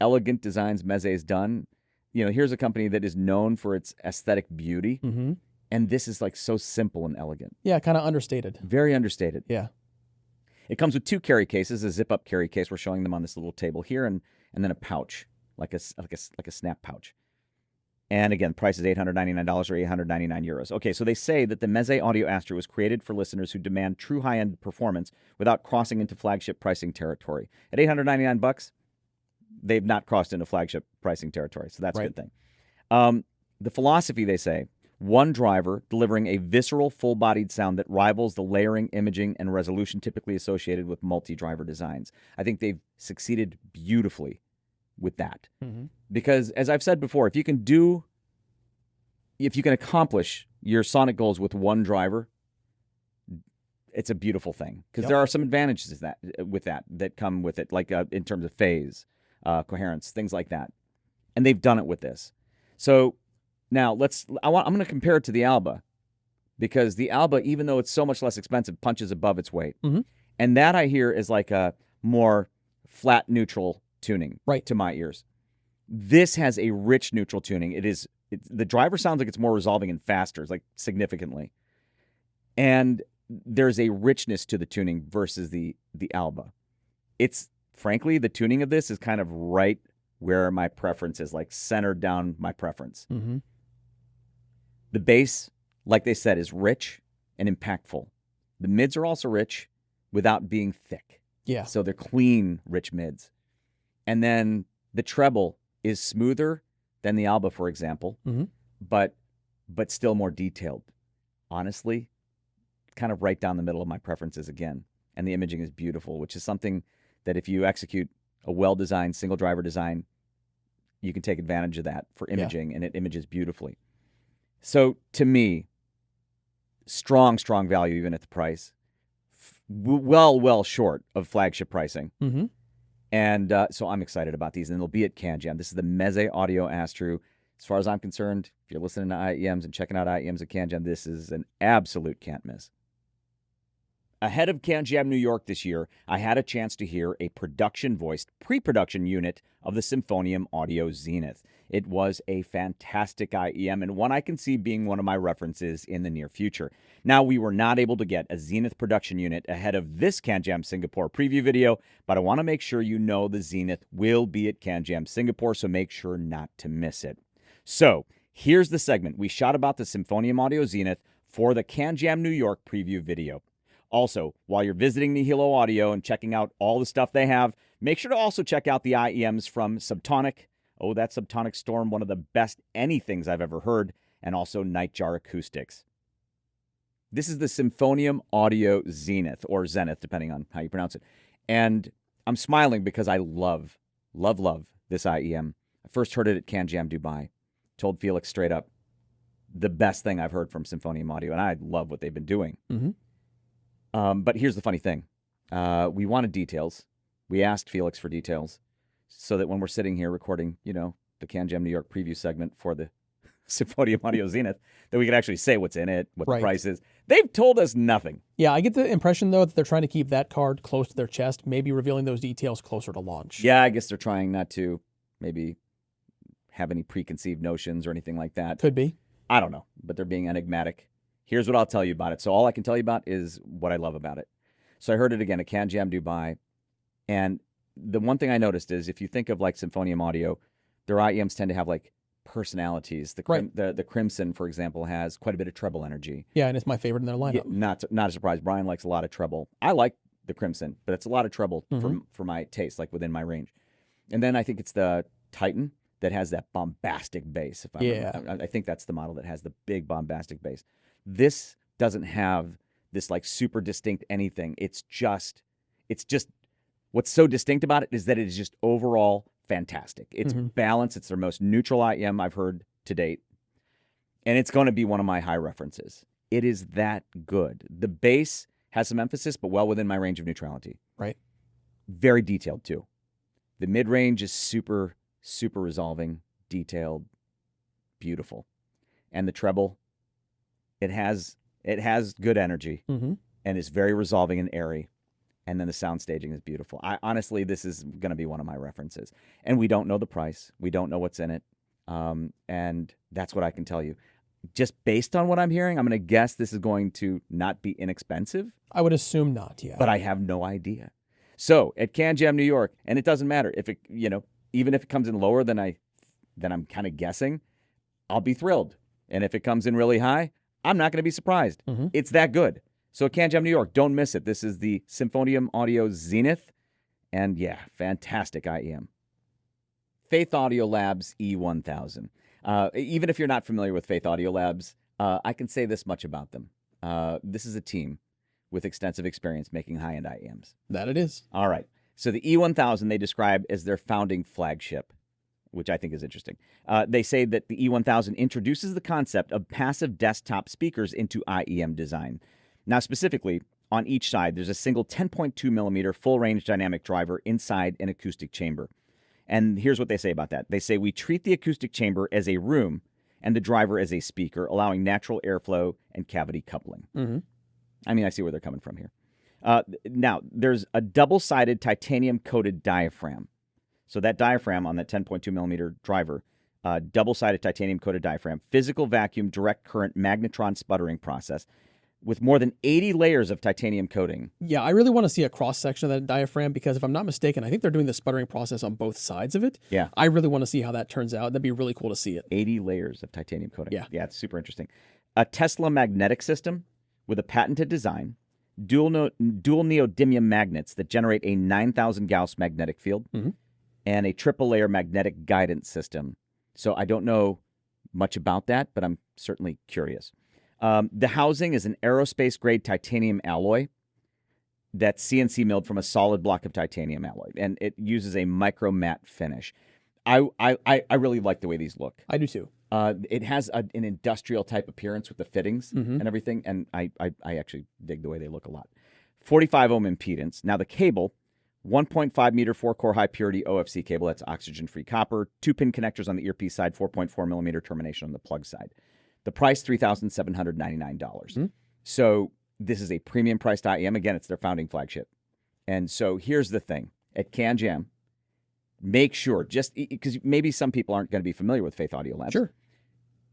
elegant designs Meze has done. You know, here's a company that is known for its aesthetic beauty, and this is like so simple and elegant. Yeah, kind of understated. Very understated. Yeah. It comes with 2 carry cases, a zip-up carry case. We're showing them on this little table here, and then a pouch, like a snap pouch. And again, price is $899 or €899. Okay, so they say that the Meze Audio Astru was created for listeners who demand true high-end performance without crossing into flagship pricing territory. At $899, they've not crossed into flagship pricing territory, so that's a good thing. The philosophy, they say, one driver delivering a visceral, full-bodied sound that rivals the layering, imaging, and resolution typically associated with multi-driver designs. I think they've succeeded beautifully with that. Because, as I've said before, if you can accomplish your sonic goals with one driver, it's a beautiful thing. Because there are some advantages that come with it, like in terms of phase, coherence, things like that. And they've done it with this. So now I'm going to compare it to the Alba, because the Alba, even though it's so much less expensive, punches above its weight. And that I hear is like a more flat, neutral tuning to my ears. This has a rich neutral tuning. The driver sounds like it's more resolving and faster, like significantly. And there's a richness to the tuning versus the Alba. It's, frankly, the tuning of this is kind of right where my preference is, like centered down my preference. The bass, like they said, is rich and impactful. The mids are also rich without being thick. Yeah. So they're clean, rich mids. And then the treble is smoother than the Alba, for example, but still more detailed. Honestly, kind of right down the middle of my preferences again. And the imaging is beautiful, which is something that if you execute a well-designed single driver design, you can take advantage of that for imaging, and it images beautifully. So to me, strong value even at the price. Well short of flagship pricing. And so I'm excited about these, and they'll be at CanJam. This is the Meze Audio Astru. As far as I'm concerned, if you're listening to IEMs and checking out IEMs at CanJam, this is an absolute can't miss. Ahead of CanJam New York this year, I had a chance to hear a production-voiced pre-production unit of the Symphonium Audio Zenith. It was a fantastic IEM, and one I can see being one of my references in the near future. Now, we were not able to get a Zenith production unit ahead of this CanJam Singapore preview video, but I want to make sure you know the Zenith will be at CanJam Singapore, so make sure not to miss it. So, Here's the segment we shot about the Symphonium Audio Zenith for the CanJam New York preview video. Also, while you're visiting Nihilo Audio and checking out all the stuff they have, make sure to also check out the IEMs from Subtonic. Oh, that Subtonic Storm, one of the best anythings I've ever heard, and also Nightjar Acoustics. This is the Symphonium Audio Zenith, or Zenith, depending on how you pronounce it. And I'm smiling because I love this IEM. I first heard it at CanJam Dubai. Told Felix straight up, the best thing I've heard from Symphonium Audio, and I love what they've been doing. But here's the funny thing. We wanted details. We asked Felix for details so that when we're sitting here recording, the CanJam New York preview segment for the Symphonium Audio Zenith, that we could actually say what's in it, what the price is. They've told us nothing. Yeah, I get the impression, though, that they're trying to keep that card close to their chest, maybe revealing those details closer to launch. Yeah, I guess they're trying not to maybe have any preconceived notions or anything like that. Could be. I don't know, but they're being enigmatic. Here's what I'll tell you about it. So all I can tell you about is what I love about it. So I heard it again at CanJam Dubai, and the one thing I noticed is if you think of like Symphonium Audio, their IEMs tend to have like personalities. The Crimson, for example, has quite a bit of treble energy. Yeah, and it's my favorite in their lineup. Yeah, not a surprise. Brian likes a lot of treble. I like the Crimson, but it's a lot of treble for my taste, like within my range. And then I think it's the Titan that has that bombastic bass. I think that's the model that has the big bombastic bass. This doesn't have this like super distinct anything. It's just what's so distinct about it is that it is just overall fantastic. It's balanced. It's their most neutral IEM I've heard to date. And it's going to be one of my high references. It is that good. The bass has some emphasis, but well within my range of neutrality. Right. Very detailed, too. The mid-range is super, super resolving, detailed, beautiful. And the treble, it has good energy and is very resolving and airy. And then the sound staging is beautiful. Honestly, this is going to be one of my references. And we don't know the price. We don't know what's in it. And that's what I can tell you. Just based on what I'm hearing, I'm going to guess this is going to not be inexpensive. I would assume not, yeah. But I have no idea. So at CanJam New York, and it doesn't matter if it, even if it comes in lower than I'm kind of guessing, I'll be thrilled. And if it comes in really high, I'm not going to be surprised. It's that good. So at CanJam New York, don't miss it. This is the Symphonium Audio Zenith. And yeah, fantastic IEM. Thieaudio Labs E1000. Even if you're not familiar with Thieaudio Labs, I can say this much about them. This is a team with extensive experience making high-end IEMs. That it is. All right. So the E1000 they describe as their founding flagship, which I think is interesting. They say that the E1000 introduces the concept of passive desktop speakers into IEM design. Now, specifically, on each side, there's a single 10.2 millimeter full-range dynamic driver inside an acoustic chamber. And here's what they say about that. They say, we treat the acoustic chamber as a room and the driver as a speaker, allowing natural airflow and cavity coupling. I mean, I see where they're coming from here. Now, there's a double-sided titanium-coated diaphragm. So that diaphragm on that 10.2 millimeter driver, double-sided titanium-coated diaphragm, physical vacuum direct current magnetron sputtering process, with more than 80 layers of titanium coating. Yeah, I really want to see a cross-section of that diaphragm because if I'm not mistaken, I think they're doing the sputtering process on both sides of it. Yeah. I really want to see how that turns out. That'd be really cool to see it. 80 layers of titanium coating. Yeah. Yeah, it's super interesting. A Tesla magnetic system with a patented design, dual neodymium magnets that generate a 9,000 Gauss magnetic field, and a triple-layer magnetic guidance system. So I don't know much about that, but I'm certainly curious. The housing is an aerospace-grade titanium alloy that's CNC milled from a solid block of titanium alloy, and it uses a micro matte finish. I really like the way these look. I do too. It has an industrial type appearance with the fittings and everything, and I actually dig the way they look a lot. 45 ohm impedance. Now the cable, 1.5 meter 4-core high purity OFC cable. That's oxygen-free copper. 2-pin connectors on the earpiece side. 4.4 millimeter termination on the plug side. The price, $3,799. So this is a premium priced IEM. Again, it's their founding flagship. And so here's the thing. At CanJam, make sure, just because maybe some people aren't going to be familiar with Thieaudio Labs. Sure.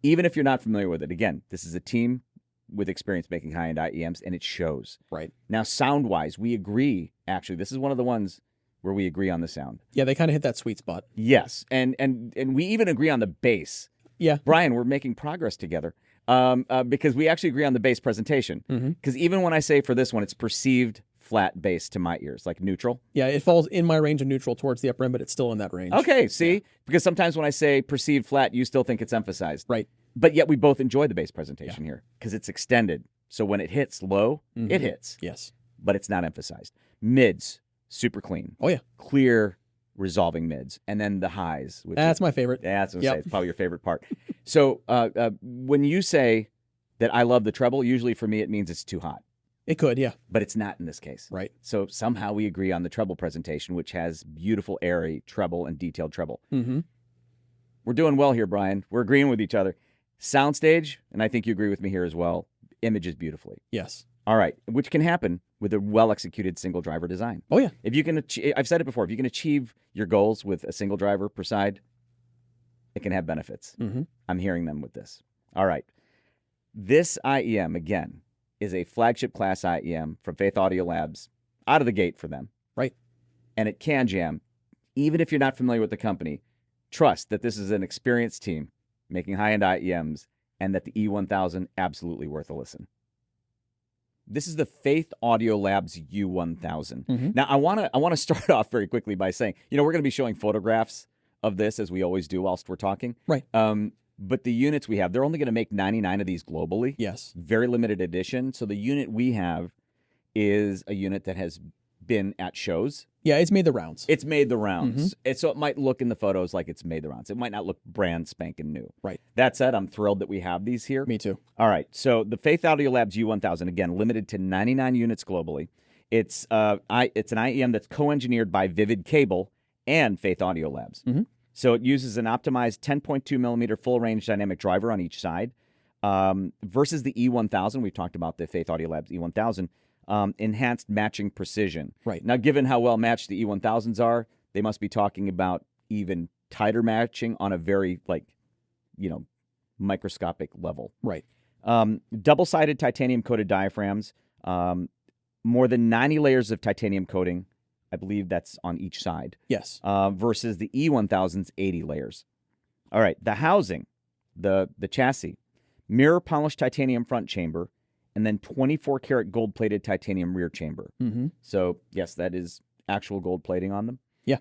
Even if you're not familiar with it, again, this is a team with experience making high-end IEMs, and it shows. Right. Now, sound-wise, we agree. Actually, this is one of the ones where we agree on the sound. Yeah, they kind of hit that sweet spot. Yes, and we even agree on the bass. Yeah. Brian, we're making progress together because we actually agree on the bass presentation. Because even when I say for this one, it's perceived flat bass to my ears, like neutral. Yeah, it falls in my range of neutral towards the upper end, but it's still in that range. Okay, see? Because sometimes when I say perceived flat, you still think it's emphasized. Right. But yet we both enjoy the bass presentation here because it's extended. So when it hits low, it hits. Yes. But it's not emphasized. Mids, super clean. Oh, yeah. Clear, resolving mids. And then the highs. Which That's my favorite. Yeah, that's what I say. It's probably your favorite part. So when you say that I love the treble, usually for me it means it's too hot. It could, yeah. But it's not in this case. Right. So somehow we agree on the treble presentation, which has beautiful, airy treble and detailed treble. We're doing well here, Brian. We're agreeing with each other. Soundstage, and I think you agree with me here as well, images beautifully. Yes. All right, which can happen with a well-executed single driver design. Oh, yeah. If you can, I've said it before, if you can achieve your goals with a single driver per side, it can have benefits. I'm hearing them with this. All right. This IEM, again, is a flagship class IEM from Thieaudio Labs, out of the gate for them. Right. And at CanJam, even if you're not familiar with the company, trust that this is an experienced team making high-end IEMs and that the E1000 absolutely worth a listen. This is the Thieaudio Labs U1000. Now, I want to start off very quickly by saying, we're going to be showing photographs of this as we always do whilst we're talking. Right. But the units we have, they're only going to make 99 of these globally. Yes. Very limited edition. So the unit we have is a unit that has been at shows. Yeah, it's made the rounds. It's made the rounds. And so it might look in the photos like it's made the rounds. It might not look brand spanking new. Right. That said, I'm thrilled that we have these here. Me too. All right. So the Thieaudio Labs U1000, again, limited to 99 units globally. It's an IEM that's co-engineered by Vivid Cable and Thieaudio Labs. So it uses an optimized 10.2 millimeter full range dynamic driver on each side versus the E1000. We've talked about the Thieaudio Labs E1000. Enhanced matching precision. Right. Now, given how well matched the E1000s are, they must be talking about even tighter matching on a very, microscopic level. Right. Double-sided titanium-coated diaphragms, more than 90 layers of titanium coating. I believe that's on each side. Yes. Versus the E1000's 80 layers. All right. The housing, the chassis, mirror polished titanium front chamber, and then 24-karat gold-plated titanium rear chamber. So, yes, that is actual gold plating on them. Yeah.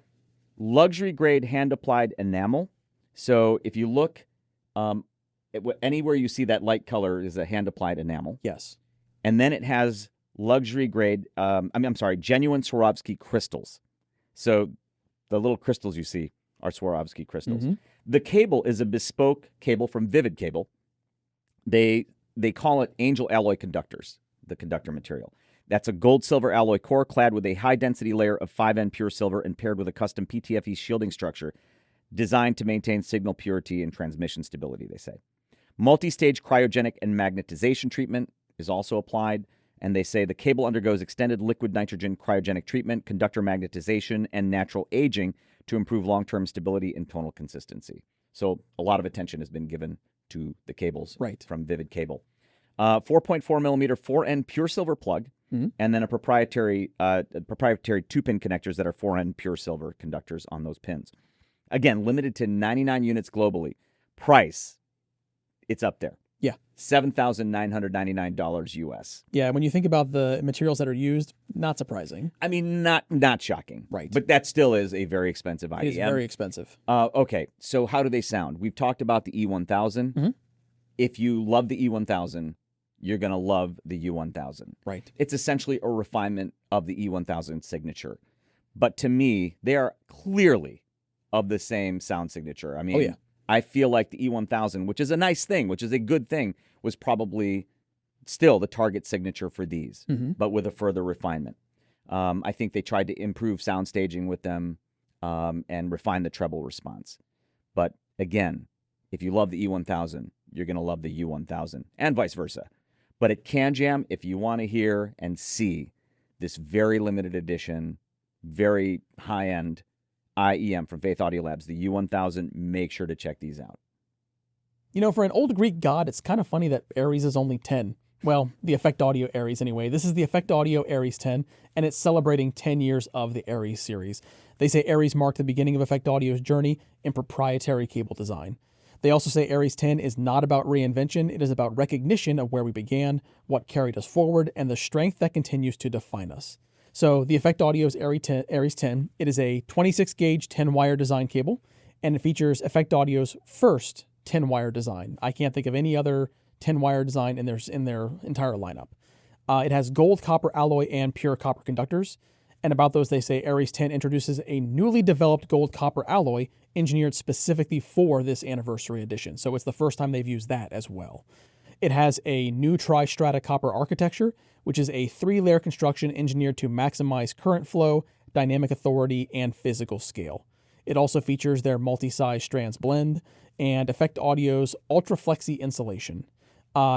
Luxury-grade hand-applied enamel. So, if you look, anywhere you see that light color is a hand-applied enamel. Yes. And then it has luxury-grade, genuine Swarovski crystals. So, the little crystals you see are Swarovski crystals. The cable is a bespoke cable from Vivid Cable. They call it angel alloy conductors, the conductor material. That's a gold-silver alloy core clad with a high-density layer of 5N pure silver and paired with a custom PTFE shielding structure designed to maintain signal purity and transmission stability, they say. Multi-stage cryogenic and magnetization treatment is also applied, and they say the cable undergoes extended liquid nitrogen cryogenic treatment, conductor magnetization, and natural aging to improve long-term stability and tonal consistency. So a lot of attention has been given to the cables from Vivid Cable. 4.4 millimeter 4N pure silver plug, and then a proprietary 2-pin connectors that are 4N pure silver conductors on those pins. Again, limited to 99 units globally. Price, it's up there. Yeah. $7,999 US. Yeah, when you think about the materials that are used, not surprising. I mean, not shocking. Right. But that still is a very expensive IEM. It is very expensive. Okay, so how do they sound? We've talked about the E1000. If you love the E1000, you're going to love the U1000. Right. It's essentially a refinement of the E1000 signature. But to me, they are clearly of the same sound signature. I mean, I feel like the E1000, which is a nice thing, which is a good thing, was probably still the target signature for these, but with a further refinement. I think they tried to improve sound staging with them and refine the treble response. But again, if you love the E1000, you're going to love the U1000 and vice versa. But at CanJam, if you want to hear and see this very limited edition, very high-end IEM from Thieaudio Labs, the U1000, make sure to check these out. For an old Greek god, it's kind of funny that Aries is only 10. Well, the FIIO Aries anyway. This is the FIIO Aries 10, and it's celebrating 10 years of the Aries series. They say Aries marked the beginning of FIIO's journey in proprietary cable design. They also say Aries 10 is not about reinvention. It is about recognition of where we began, what carried us forward, and the strength that continues to define us. So the Effect Audio's Aries 10, it is a 26-gauge 10-wire design cable, and it features Effect Audio's first 10-wire design. I can't think of any other 10-wire design in their entire lineup. It has gold copper alloy and pure copper conductors. And about those, they say Aries 10 introduces a newly developed gold copper alloy engineered specifically for this anniversary edition. So it's the first time they've used that as well. It has a new tri-strata copper architecture, which is a 3-layer construction engineered to maximize current flow, dynamic authority, and physical scale. It also features their multi-size strands blend and Effect Audio's Ultra Flexi insulation.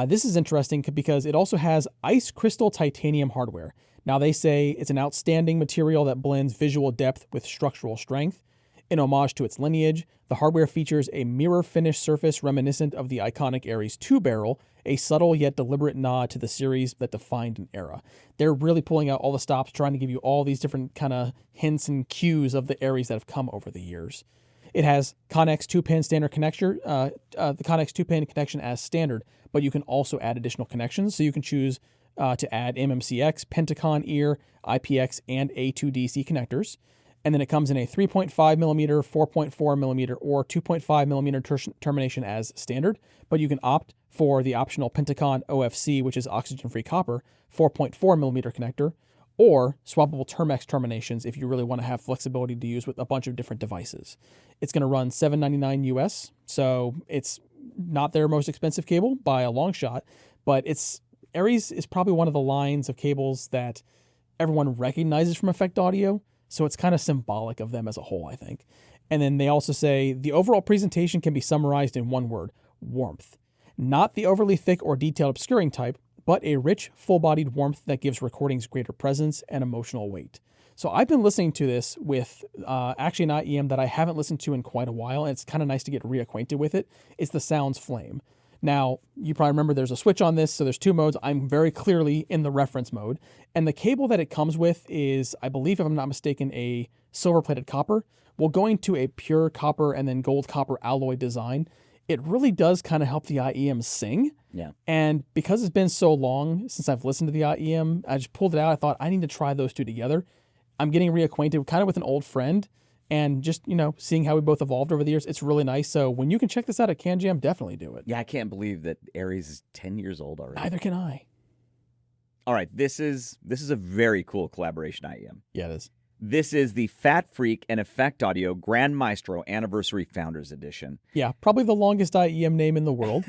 This is interesting because it also has ice crystal titanium hardware. Now, they say it's an outstanding material that blends visual depth with structural strength. In homage to its lineage, the hardware features a mirror finish surface reminiscent of the iconic Aries 2 barrel, a subtle yet deliberate nod to the series that defined an era. They're really pulling out all the stops, trying to give you all these different kind of hints and cues of the Aries that have come over the years. It has Connex 2-pin standard connector, the Connex 2-pin connection as standard, but you can also add additional connections. So you can choose to add MMCX, Pentacon ear, IPX, and A2DC connectors. And then it comes in a 3.5 millimeter, 4.4 millimeter, or 2.5 millimeter termination as standard, but you can opt for the optional Pentacon OFC, which is oxygen-free copper, 4.4 millimeter connector, or swappable Termex terminations if you really want to have flexibility to use with a bunch of different devices. It's going to run $799 US, so it's not their most expensive cable by a long shot, but Aries is probably one of the lines of cables that everyone recognizes from Effect Audio, so it's kind of symbolic of them as a whole, I think. And then they also say the overall presentation can be summarized in one word: warmth. Not the overly thick or detailed obscuring type, but a rich, full-bodied warmth that gives recordings greater presence and emotional weight. So I've been listening to this with actually an IEM that I haven't listened to in quite a while, and it's kind of nice to get reacquainted with it. It's the Sounds Flame. Now, you probably remember there's a switch on this, so there's 2 modes. I'm very clearly in the reference mode. And the cable that it comes with is, I believe, if I'm not mistaken, a silver-plated copper. Well, going to a pure copper and then gold copper alloy design, it really does kind of help the IEM sing. Yeah. And because it's been so long since I've listened to the IEM, I just pulled it out. I thought I need to try those 2 together. I'm getting reacquainted kind of with an old friend, and just, seeing how we both evolved over the years, it's really nice. So when you can check this out at CanJam, definitely do it. Yeah, I can't believe that Aries is 10 years old already. Neither can I. All right, this is a very cool collaboration IEM. Yeah, it is. This is the Fat Freak and Effect Audio Grand Maestro Anniversary Founders Edition. Yeah, probably the longest IEM name in the world.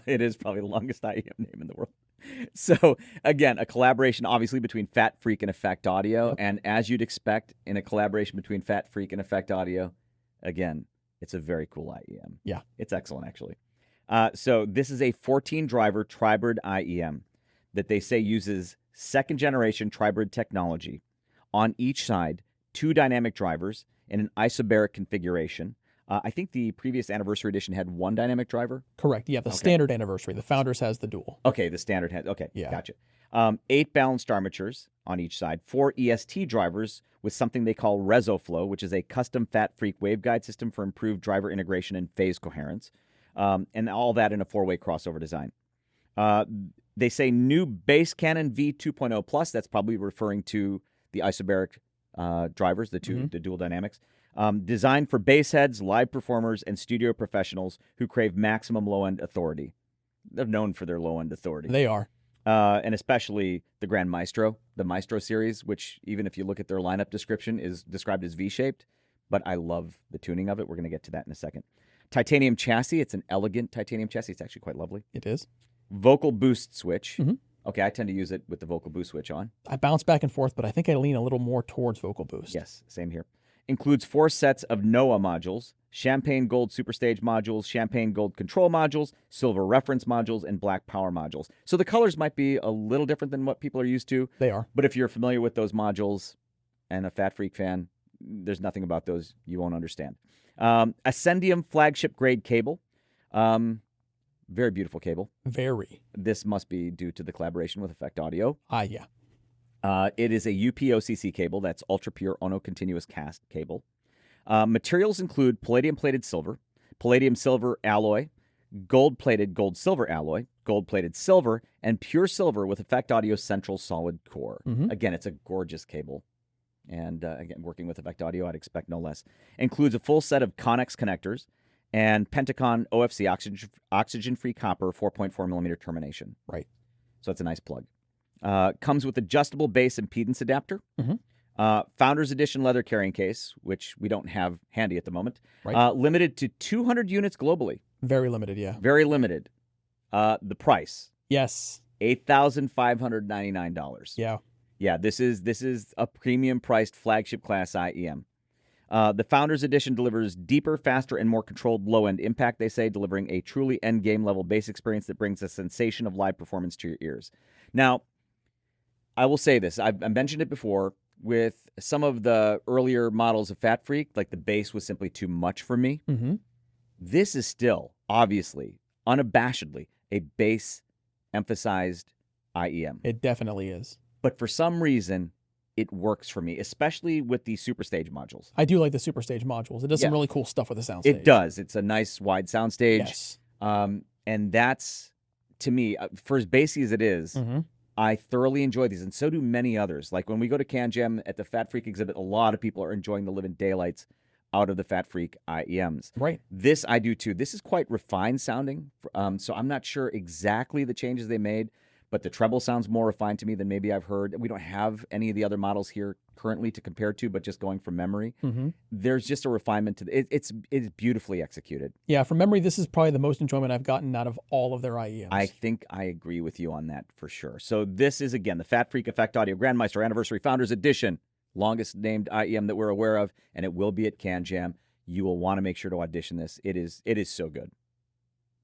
It is probably the longest IEM name in the world. So, again, a collaboration obviously between Fat Freak and Effect Audio. Yep. And as you'd expect in a collaboration between Fat Freak and Effect Audio, again, it's a very cool IEM. Yeah. It's excellent, actually. So this is a 14-driver Tribrid IEM that they say uses second-generation Tribrid technology. On each side, 2 dynamic drivers in an isobaric configuration. I think the previous anniversary edition had 1 dynamic driver. Correct. Yeah, the standard anniversary. The Founders has the dual. Okay, the standard has. Okay, yeah. Gotcha. 8 balanced armatures on each side, 4 EST drivers with something they call ResoFlow, which is a custom Fat Freak waveguide system for improved driver integration and phase coherence, and all that in a 4-way crossover design. They say new bass Canon V2.0 Plus. That's probably referring to the isobaric drivers, the dual dynamics. Designed for bass heads, live performers, and studio professionals who crave maximum low-end authority. They're known for their low-end authority. They are. And especially the Grand Maestro, the Maestro series, which even if you look at their lineup description is described as V-shaped, but I love the tuning of it. We're going to get to that in a second. Titanium chassis. It's an elegant titanium chassis. It's actually quite lovely. It is. Vocal boost switch. Mm-hmm. Okay, I tend to use it with the vocal boost switch on. I bounce back and forth, but I think I lean a little more towards vocal boost. Yes, same here. Includes 4 sets of NOAA modules, champagne gold superstage modules, champagne gold control modules, silver reference modules, and black power modules. So the colors might be a little different than what people are used to. They are. But if you're familiar with those modules and a Fat Freak fan, there's nothing about those you won't understand. Ascendium flagship grade cable. Very beautiful cable. Very. This must be due to the collaboration with Effect Audio. Yeah. It is a UPOCC cable. That's ultra pure Ono continuous cast cable. Materials include palladium plated silver, palladium silver alloy, gold-plated gold-silver alloy, gold-plated silver, and pure silver with FIIO central solid core. Again, it's a gorgeous cable. And again, working with FIIO, I'd expect no less. Includes a full set of Connex connectors and Pentacon OFC oxygen-free copper 4.4 millimeter termination. Right. So it's a nice plug. Comes with adjustable bass impedance adapter. Founders Edition leather carrying case, which we don't have handy at the moment. Right. Limited to 200 units globally. Very limited, yeah. Very limited. The price, Yes. $8,599. Yeah. Yeah, this is a premium priced flagship class IEM. The Founders Edition delivers deeper, faster, and more controlled low-end impact, they say, delivering a truly end-game level bass experience that brings a sensation of live performance to your ears. Now, I will say this. I mentioned it before. With some of the earlier models of Fat Freak, like the bass was simply too much for me. This is still, obviously, unabashedly, a bass-emphasized IEM. It definitely is. But for some reason, it works for me, especially with the Superstage modules. I do like the Superstage modules. It does some really cool stuff with the soundstage. It does. It's a nice wide soundstage. Yes. And that's, to me, for as bassy as it is, I thoroughly enjoy these, and so do many others. Like when we go to CanJam at the Fat Freak exhibit, a lot of people are enjoying the living daylights out of the Fat Freak IEMs. Right. This I do too. This is quite refined sounding, so I'm not sure exactly the changes they made, but the treble sounds more refined to me than maybe I've heard. We don't have any of the other models here currently to compare to, but just going from memory, there's just a refinement to it. It's beautifully executed. Yeah, from memory, this is probably the most enjoyment I've gotten out of all of their IEMs. I think I agree with you on that for sure. So this is, again, the Fat Freak FIIO Grandmeister Anniversary Founders Edition, longest named IEM that we're aware of, and it will be at CanJam. You will want to make sure to audition this. It is so good.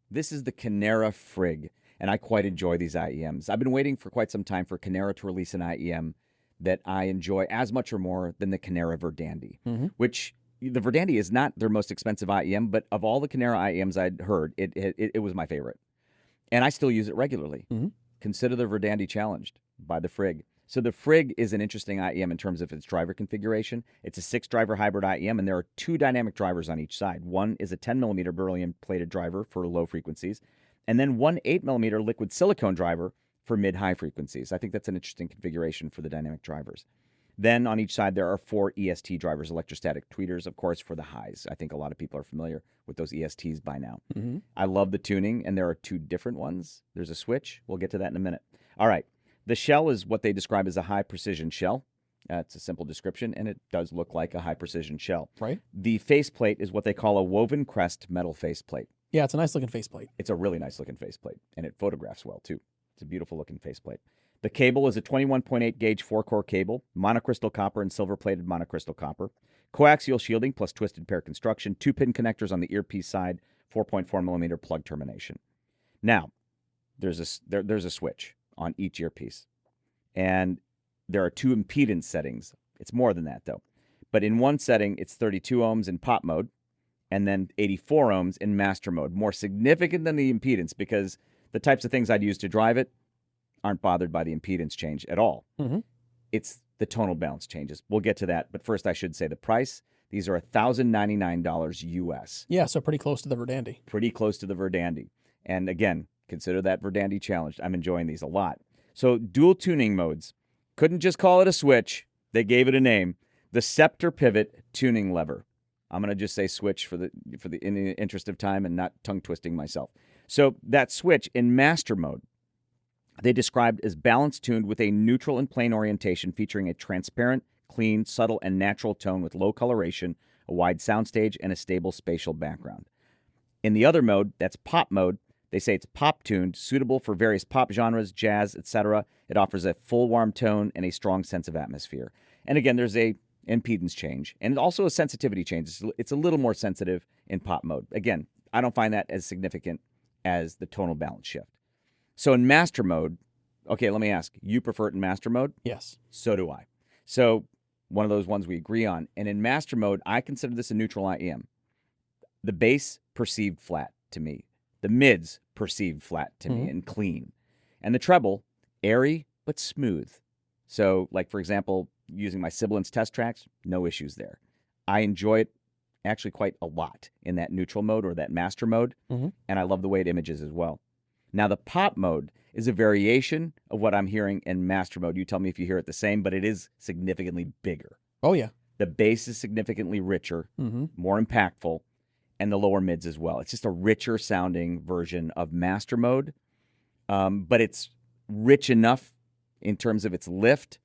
This is the Kinera Frig, and I quite enjoy these IEMs. I've been waiting for quite some time for Kinera to release an IEM that I enjoy as much or more than the Kinera Verdandi, which the Verdandi is not their most expensive IEM, but of all the Kinera IEMs I'd heard, it was my favorite. And I still use it regularly. Consider the Verdandi challenged by the Frig. So the Frig is an interesting IEM in terms of its driver configuration. It's a 6-driver hybrid IEM, and there are 2 dynamic drivers on each side. One is a 10mm beryllium-plated driver for low frequencies, and then one 8mm liquid silicone driver for mid-high frequencies. I think that's an interesting configuration for the dynamic drivers. Then on each side, there are 4 EST drivers, electrostatic tweeters, of course, for the highs. I think a lot of people are familiar with those ESTs by now. I love the tuning, and there are 2 different ones. There's a switch. We'll get to that in a minute. All right. The shell is what they describe as a high-precision shell. It's a simple description, and it does look like a high-precision shell. Right. The faceplate is what they call a woven crest metal faceplate. Yeah, it's a nice-looking faceplate. It's a really nice-looking faceplate, and it photographs well, too. It's a beautiful-looking faceplate. The cable is a 21.8 gauge 4-core cable, monocrystal copper and silver-plated monocrystal copper, coaxial shielding plus twisted pair construction, 2-pin connectors on the earpiece side, 4.4 millimeter plug termination. Now, there's a switch on each earpiece, and there are 2 impedance settings. It's more than that, though. But in one setting, it's 32 ohms in pop mode, and then 84 ohms in master mode. More significant than the impedance, because the types of things I'd use to drive it aren't bothered by the impedance change at all. It's the tonal balance changes. We'll get to that, but first I should say the price. These are $1,099 US. Yeah, so pretty close to the Verdandi. Pretty close to the Verdandi. And again, consider that Verdandi challenged. I'm enjoying these a lot. So dual tuning modes. Couldn't just call it a switch. They gave it a name. The Scepter Pivot Tuning Lever. I'm going to just say switch for the in the interest of time and not tongue twisting myself. So that switch in master mode, they described as balance tuned with a neutral and plain orientation featuring a transparent, clean, subtle, and natural tone with low coloration, a wide soundstage, and a stable spatial background. In the other mode, that's pop mode, they say it's pop-tuned, suitable for various pop genres, jazz, etc. It offers a full warm tone and a strong sense of atmosphere. And again, there's a impedance change and also a sensitivity change. It's a little more sensitive in pop mode. Again, I don't find that as significant as the tonal balance shift. So in master mode, okay, let me ask, you prefer it in master mode? Yes. So do I. So one of those ones we agree on. And in master mode, I consider this a neutral IEM. The bass perceived flat to me. The mids perceived flat to me and clean. And the treble, airy but smooth. So like, for example, using my sibilance test tracks, no issues there. I enjoy it, actually quite a lot in that neutral mode or that master mode, and I love the way it images as well. Now, the pop mode is a variation of what I'm hearing in master mode. You tell me if you hear it the same, but it is significantly bigger. Oh, yeah. The bass is significantly richer, more impactful, and the lower mids as well. It's just a richer sounding version of master mode, but it's rich enough in terms of its lift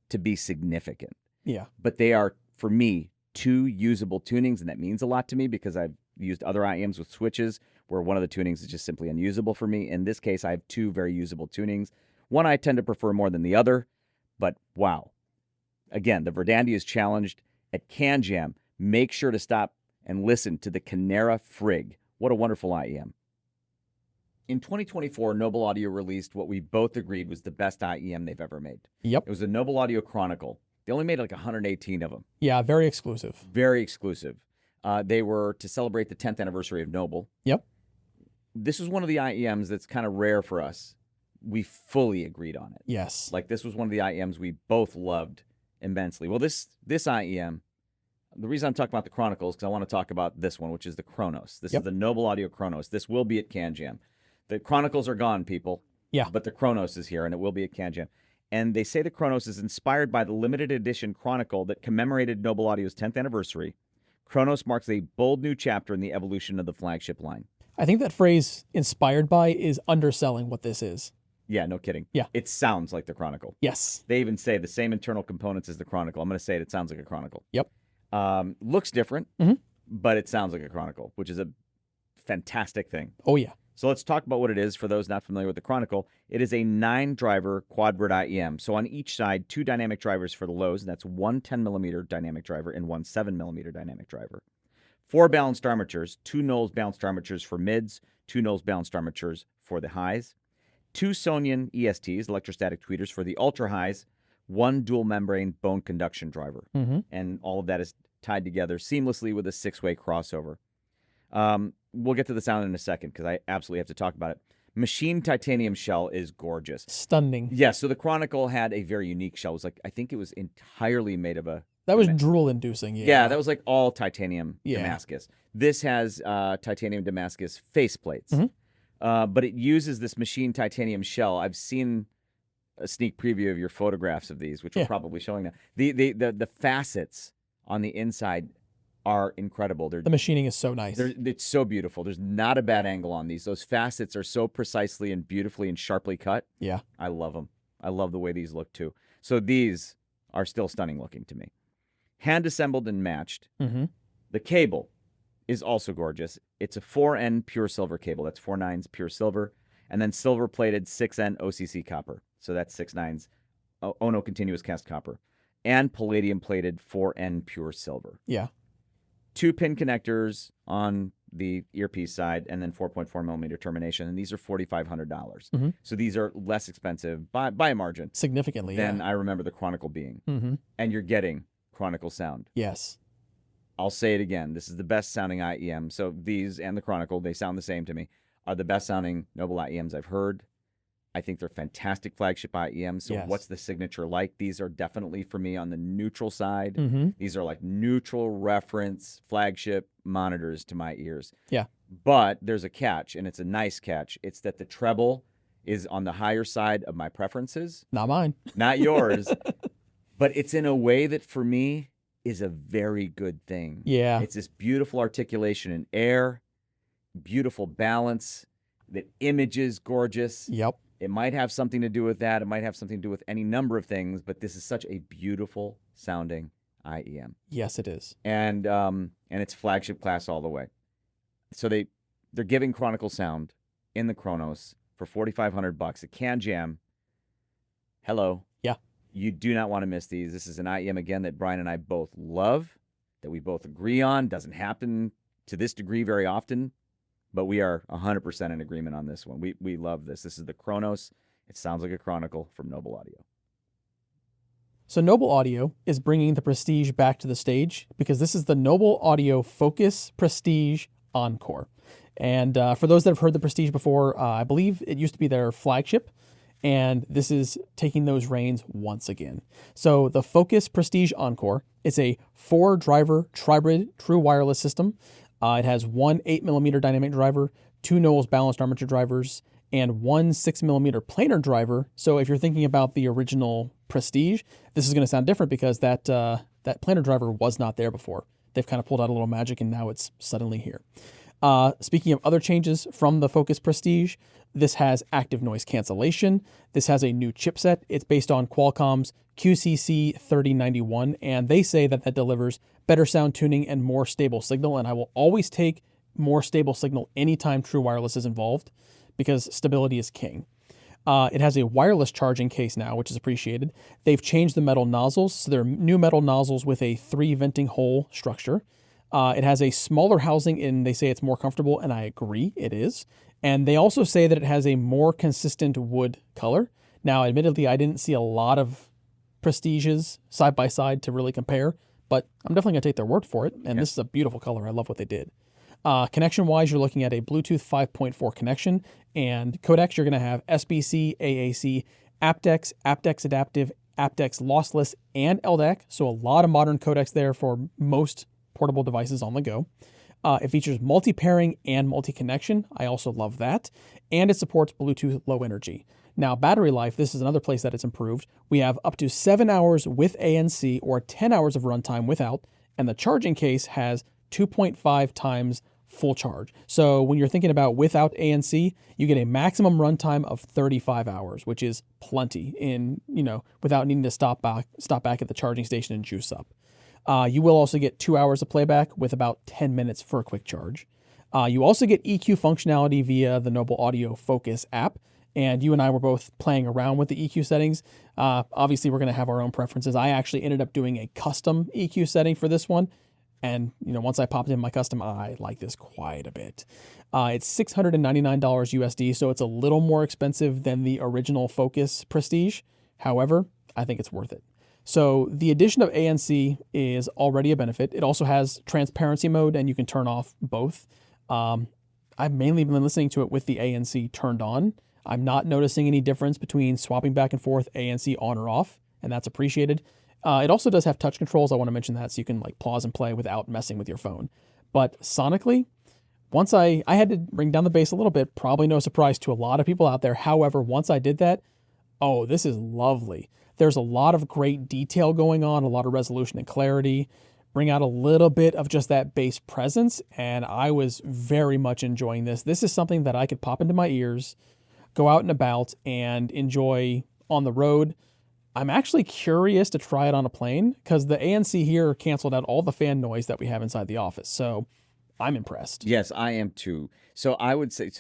to be significant. Yeah. But they are, for me, two usable tunings, and that means a lot to me because I've used other IEMs with switches where one of the tunings is just simply unusable for me. In this case, I have two very usable tunings. One I tend to prefer more than the other, but wow. Again, the Verdandi is challenged at CanJam. Make sure to stop and listen to the Kinera Frig. What a wonderful IEM. In 2024, Noble Audio released what we both agreed was the best IEM they've ever made. Yep. It was a Noble Audio Chronicle. They only made like 118 of them. Yeah, very exclusive. Very exclusive. They were to celebrate the 10th anniversary of Noble. Yep. This was one of the IEMs that's kind of rare for us. We fully agreed on it. Yes. Like this was one of the IEMs we both loved immensely. Well, this IEM, the reason I'm talking about the Chronicles, because I want to talk about this one, which is the Kronos. This is the Noble Audio Kronos. This will be at CanJam. The Chronicles are gone, people. Yeah. But the Kronos is here, and it will be at CanJam. And they say the Kronos is inspired by the limited edition Chronicle that commemorated Noble Audio's 10th anniversary. Kronos marks a bold new chapter in the evolution of the flagship line. I think that phrase, inspired by, is underselling what this is. Yeah, no kidding. Yeah. It sounds like the Chronicle. Yes. They even say the same internal components as the Chronicle. I'm going to say it sounds like a Chronicle. Yep. Looks different, but it sounds like a Chronicle, which is a fantastic thing. Oh, yeah. So let's talk about what it is for those not familiar with the Chronicle. It is a 9-driver quad-bridge IEM. So on each side, 2 dynamic drivers for the lows, and that's one 10mm dynamic driver and one 7mm dynamic driver. 4 balanced armatures, 2 Knowles balanced armatures for mids, 2 Knowles balanced armatures for the highs, 2 Sonian ESTs, electrostatic tweeters, for the ultra highs, 1 dual membrane bone conduction driver. And all of that is tied together seamlessly with a 6-way crossover. We'll get to the sound in a second because I absolutely have to talk about it. Machined titanium shell is gorgeous. Stunning. Yeah, so the Chronicle had a very unique shell. It was like, I think it was entirely made of a... That was drool-inducing, yeah. Yeah, that was like all titanium Damascus. This has titanium Damascus faceplates. But it uses this machined titanium shell. I've seen a sneak preview of your photographs of these, which we're probably showing now. The facets on the inside are incredible. The machining is so nice. It's so beautiful. There's not a bad angle on these. Those facets are so precisely and beautifully and sharply cut. Yeah. I love them. I love the way these look too. So these are still stunning looking to me. Hand assembled and matched. The cable is also gorgeous. It's a 4N pure silver cable. That's 4 nines pure silver. And then silver plated 6N OCC copper. So that's 6 nines Ono continuous cast copper. And palladium plated 4N pure silver. Yeah. 2 pin connectors on the earpiece side, and then 4.4mm termination, and these are $4,500. So these are less expensive by a margin. Significantly, than I remember the Chronicle being. And you're getting Chronicle sound. Yes. I'll say it again. This is the best sounding IEM. So these and the Chronicle, they sound the same to me, are the best sounding Noble IEMs I've heard. I think they're fantastic flagship IEMs. So what's the signature like? These are definitely, for me, on the neutral side. These are like neutral reference flagship monitors to my ears. Yeah. But there's a catch, and it's a nice catch. It's that the treble is on the higher side of my preferences. Not mine. Not yours. But it's in a way that, for me, is a very good thing. Yeah. It's this beautiful articulation in air, beautiful balance, that images gorgeous. Yep. It might have something to do with that. It might have something to do with any number of things, but this is such a beautiful sounding IEM. Yes, it is. And it's flagship class all the way. So they're giving Chronicle sound in the Kronos for $4,500 at CanJam. Hello. Yeah. You do not want to miss these. This is an IEM, again, that Brian and I both love, that we both agree on. Doesn't happen to this degree very often, but we are 100% in agreement on this one. We love this. This is the Kronos. It sounds like a Chronicle from Noble Audio. So Noble Audio is bringing the Prestige back to the stage because this is the Noble Audio Focus Prestige Encore. And for those that have heard the Prestige before, I believe it used to be their flagship. and this is taking those reins once again. So the Focus Prestige Encore, it's a 4-driver tribrid true wireless system. It has one 8mm dynamic driver, 2 Knowles balanced armature drivers, and one 6mm planar driver. So if you're thinking about the original Prestige, this is going to sound different because that planar driver was not there before. They've kind of pulled out a little magic and now it's suddenly here. Speaking of other changes from the Focus Prestige, this has active noise cancellation. This has a new chipset. It's based on Qualcomm's QCC3091, and they say that that delivers better sound tuning and more stable signal, and I will always take more stable signal anytime true wireless is involved because stability is king. It has a wireless charging case now, which is appreciated. They've changed the metal nozzles, so they're new metal nozzles with a 3 venting hole structure. It has a smaller housing, and they say it's more comfortable, and I agree, it is. And they also say that it has a more consistent wood color. Now, admittedly, I didn't see a lot of Prestiges side by side to really compare, but I'm definitely going to take their word for it. And This is a beautiful color. I love what they did. Connection-wise, you're looking at a Bluetooth 5.4 connection, and codecs, you're going to have SBC, AAC, aptX, aptX Adaptive, aptX Lossless, and LDAC. So a lot of modern codecs there for most portable devices on the go. It features multi-pairing and multi-connection. I also love that. And it supports Bluetooth Low Energy. Now, battery life, this is another place that it's improved. We have up to 7 hours with ANC or 10 hours of runtime without, and the charging case has 2.5 times full charge. So when you're thinking about without ANC, you get a maximum runtime of 35 hours, which is plenty without needing to stop back at the charging station and juice up. You will also get 2 hours of playback with about 10 minutes for a quick charge. You also get EQ functionality via the Noble Audio Focus app, and you and I were both playing around with the EQ settings. Obviously, we're going to have our own preferences. I actually ended up doing a custom EQ setting for this one, and once I popped in my custom, I like this quite a bit. It's $699 USD, so it's a little more expensive than the original Focus Prestige. However, I think it's worth it. So the addition of ANC is already a benefit. It also has transparency mode, and you can turn off both. I've mainly been listening to it with the ANC turned on. I'm not noticing any difference between swapping back and forth ANC on or off, and that's appreciated. It also does have touch controls. I want to mention that, so you can pause and play without messing with your phone. But sonically, once I had to bring down the bass a little bit, probably no surprise to a lot of people out there. However, once I did that, oh, this is lovely. There's a lot of great detail going on, a lot of resolution and clarity, bring out a little bit of just that bass presence, and I was very much enjoying this. This is something that I could pop into my ears, go out and about, and enjoy on the road. I'm actually curious to try it on a plane because the ANC here canceled out all the fan noise that we have inside the office, so I'm impressed. Yes, I am too. So I would say,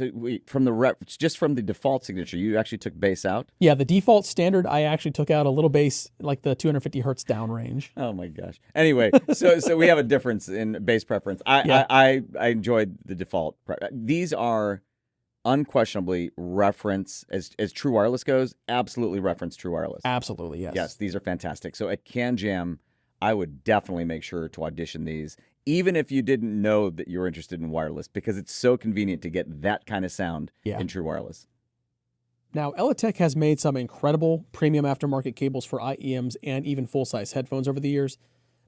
from the default signature, you actually took bass out? Yeah, the default standard, I actually took out a little bass, like the 250 hertz down range. Oh my gosh. Anyway, so we have a difference in bass preference. I enjoyed the default. These are unquestionably reference, as true wireless goes, absolutely reference true wireless. Absolutely, yes. Yes, these are fantastic. So at CanJam, I would definitely make sure to audition these, even if you didn't know that you were interested in wireless, because it's so convenient to get that kind of sound in true wireless. Now, Eletech has made some incredible premium aftermarket cables for IEMs and even full-size headphones over the years,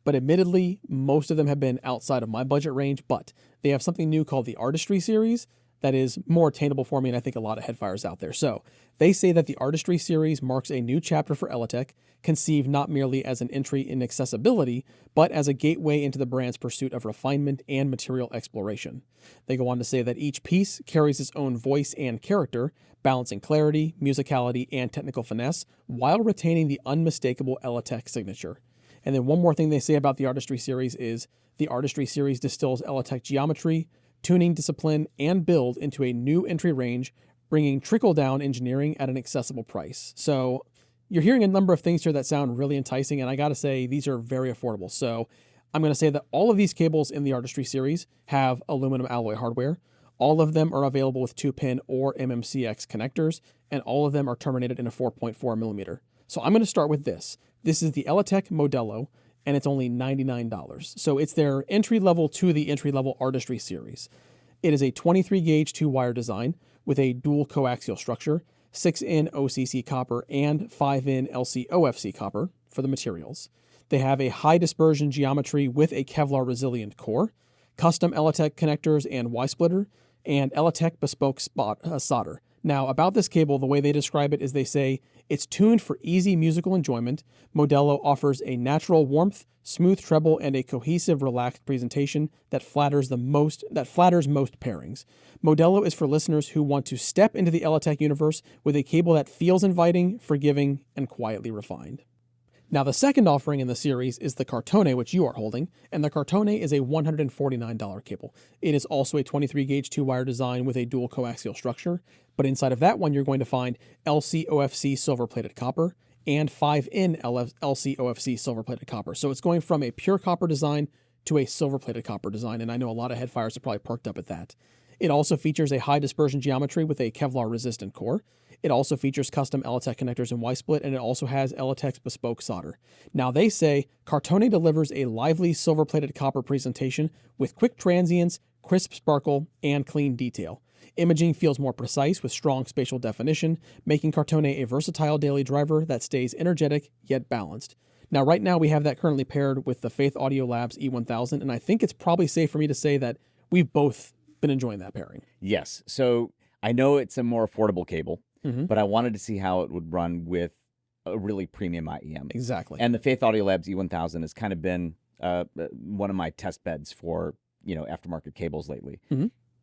but admittedly, most of them have been outside of my budget range, but they have something new called the Artistry series that is more attainable for me, and I think a lot of headfires out there. So they say that the Artistry series marks a new chapter for Eletech, conceived not merely as an entry in accessibility, but as a gateway into the brand's pursuit of refinement and material exploration. They go on to say that each piece carries its own voice and character, balancing clarity, musicality, and technical finesse, while retaining the unmistakable Eletech signature. And then one more thing they say about the Artistry series is the Artistry series distills Eletech geometry, tuning discipline, and build into a new entry range, bringing trickle-down engineering at an accessible price. So you're hearing a number of things here that sound really enticing, and I gotta say, these are very affordable. So I'm gonna say that all of these cables in the Artistry series have aluminum alloy hardware. All of them are available with 2-pin or MMCX connectors, and all of them are terminated in a 4.4 millimeter. So I'm gonna start with this. This is the Eletech Modello, and it's only $99. So it's their entry level to the entry level Artistry series. It is a 23 gauge 2-wire design with a dual coaxial structure, 6-in OCC copper, and 5-in LC-OFC copper for the materials. They have a high dispersion geometry with a Kevlar resilient core, custom Eletech connectors and Y-splitter, and Eletech bespoke solder. Now, about this cable, the way they describe it is they say, it's tuned for easy musical enjoyment. Modelo offers a natural warmth, smooth treble, and a cohesive, relaxed presentation that flatters most pairings. Modelo is for listeners who want to step into the Eletech universe with a cable that feels inviting, forgiving, and quietly refined. Now, the second offering in the series is the Cartone, which you are holding, and the Cartone is a $149 cable. It is also a 23-gauge 2-wire design with a dual coaxial structure, but inside of that one, you're going to find LC-OFC silver-plated copper and 5-in LC-OFC silver-plated copper. So it's going from a pure copper design to a silver-plated copper design, and I know a lot of headfires have probably perked up at that. It also features a high dispersion geometry with a Kevlar-resistant core. It also features custom Eletech connectors and Y-split, and it also has Eletech's bespoke solder. Now, they say Cartone delivers a lively silver-plated copper presentation with quick transients, crisp sparkle, and clean detail. Imaging feels more precise with strong spatial definition, making Cartone a versatile daily driver that stays energetic yet balanced. Now, right now, we have that currently paired with the Thieaudio Labs E1000, and I think it's probably safe for me to say that we've both been enjoying that pairing. Yes. So I know it's a more affordable cable, but I wanted to see how it would run with a really premium IEM. Exactly. And the Thieaudio Labs E1000 has kind of been one of my test beds for, aftermarket cables lately.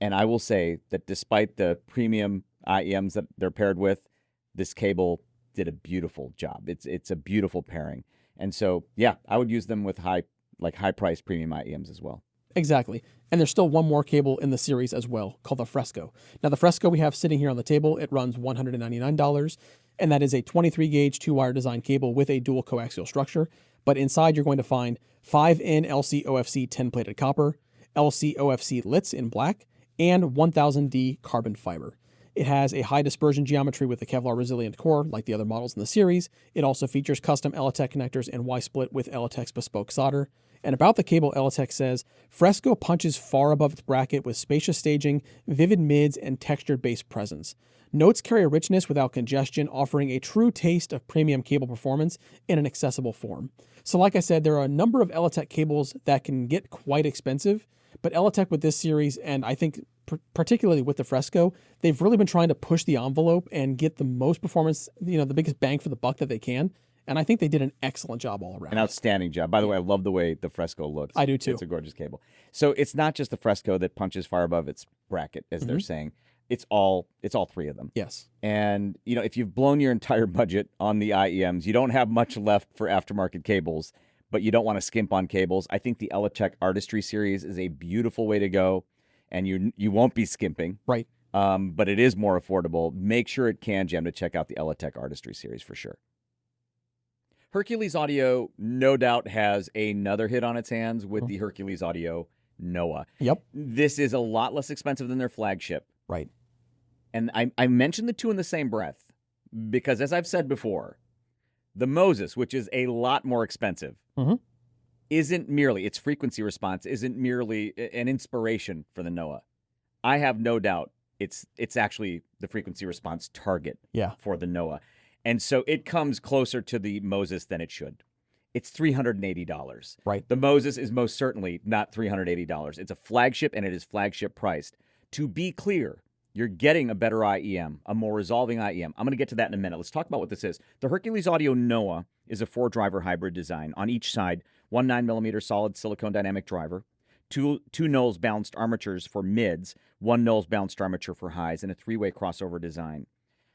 And I will say that despite the premium IEMs that they're paired with, this cable did a beautiful job. It's a beautiful pairing. And so, yeah, I would use them with high-priced premium IEMs as well. Exactly. And there's still one more cable in the series as well, called the Fresco. Now, the Fresco we have sitting here on the table, it runs $199, and that is a 23-gauge 2-wire design cable with a dual coaxial structure. But inside, you're going to find 5-in LC-OFC 10-plated copper, LC-OFC Lits in black, and 1000D carbon fiber. It has a high dispersion geometry with a Kevlar resilient core, like the other models in the series. It also features custom Eletech connectors and Y-split with Eletech's bespoke solder. And about the cable, Eletech says, Fresco punches far above its bracket with spacious staging, vivid mids, and textured bass presence. Notes carry a richness without congestion, offering a true taste of premium cable performance in an accessible form. So like I said, there are a number of Eletech cables that can get quite expensive, but Eletech with this series, and I think particularly with the Fresco, they've really been trying to push the envelope and get the most performance, the biggest bang for the buck that they can. And I think they did an excellent job all around. An outstanding job. By the way, I love the way the Fresco looks. I do too. It's a gorgeous cable. So it's not just the Fresco that punches far above its bracket, as they're saying. It's all three of them. Yes. And, if you've blown your entire budget on the IEMs, you don't have much left for aftermarket cables, but you don't want to skimp on cables. I think the Eletech Artistry series is a beautiful way to go, and you won't be skimping. Right. But it is more affordable. Make sure at CanJam to check out the Eletech Artistry series for sure. Hercules Audio, no doubt, has another hit on its hands with the Hercules Audio Noah. Yep. This is a lot less expensive than their flagship. Right. And I mentioned the two in the same breath because, as I've said before, the Moses, which is a lot more expensive, isn't merely, its frequency response isn't merely an inspiration for the Noah. I have no doubt it's actually the frequency response target for the Noah. And so it comes closer to the Moses than it should. It's $380. Right. The Moses is most certainly not $380. It's a flagship, and it is flagship priced. To be clear, you're getting a better IEM, a more resolving IEM. I'm going to get to that in a minute. Let's talk about what this is. The Hercules Audio Noah is a 4-driver hybrid design. On each side, one 9mm solid silicone dynamic driver, two Knowles balanced armatures for mids, one Knowles balanced armature for highs, and a 3-way crossover design.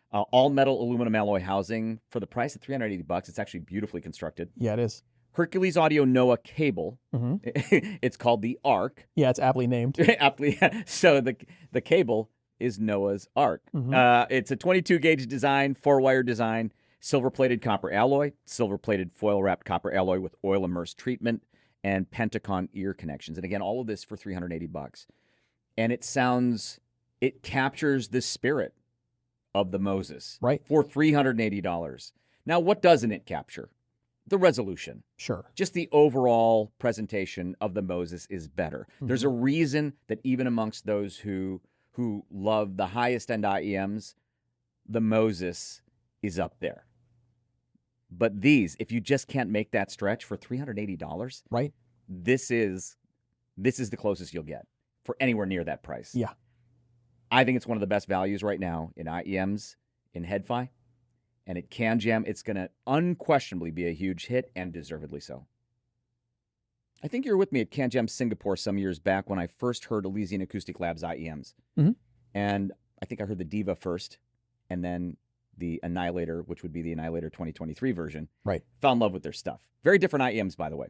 All metal aluminum alloy housing for the price of $380. It's actually beautifully constructed. Yeah, it is. Hercules Audio Noah cable. It's called the Arc. Yeah, it's aptly named. Aptly. So the cable is Noah's Arc. It's a 22-gauge design, 4-wire design, silver-plated copper alloy, silver-plated foil-wrapped copper alloy with oil-immersed treatment, and Pentacon ear connections. And again, all of this for $380. And it captures the spirit of the Moses, right, for $380. Now, what doesn't it capture? The resolution. Sure. Just the overall presentation of the Moses is better. There's a reason that even amongst those who love the highest end IEMs, the Moses is up there. But these, if you just can't make that stretch for $380, Right. this is the closest you'll get for anywhere near that price. Yeah. I think it's one of the best values right now in IEMs, in HeadFi, and at CanJam. It's going to unquestionably be a huge hit, and deservedly so. I think you were with me at CanJam Singapore some years back when I first heard Elysian Acoustic Labs IEMs. Mm-hmm. And I think I heard the Diva first, and then the Annihilator, which would be the Annihilator 2023 version. Right. Fell in love with their stuff. Very different IEMs, by the way.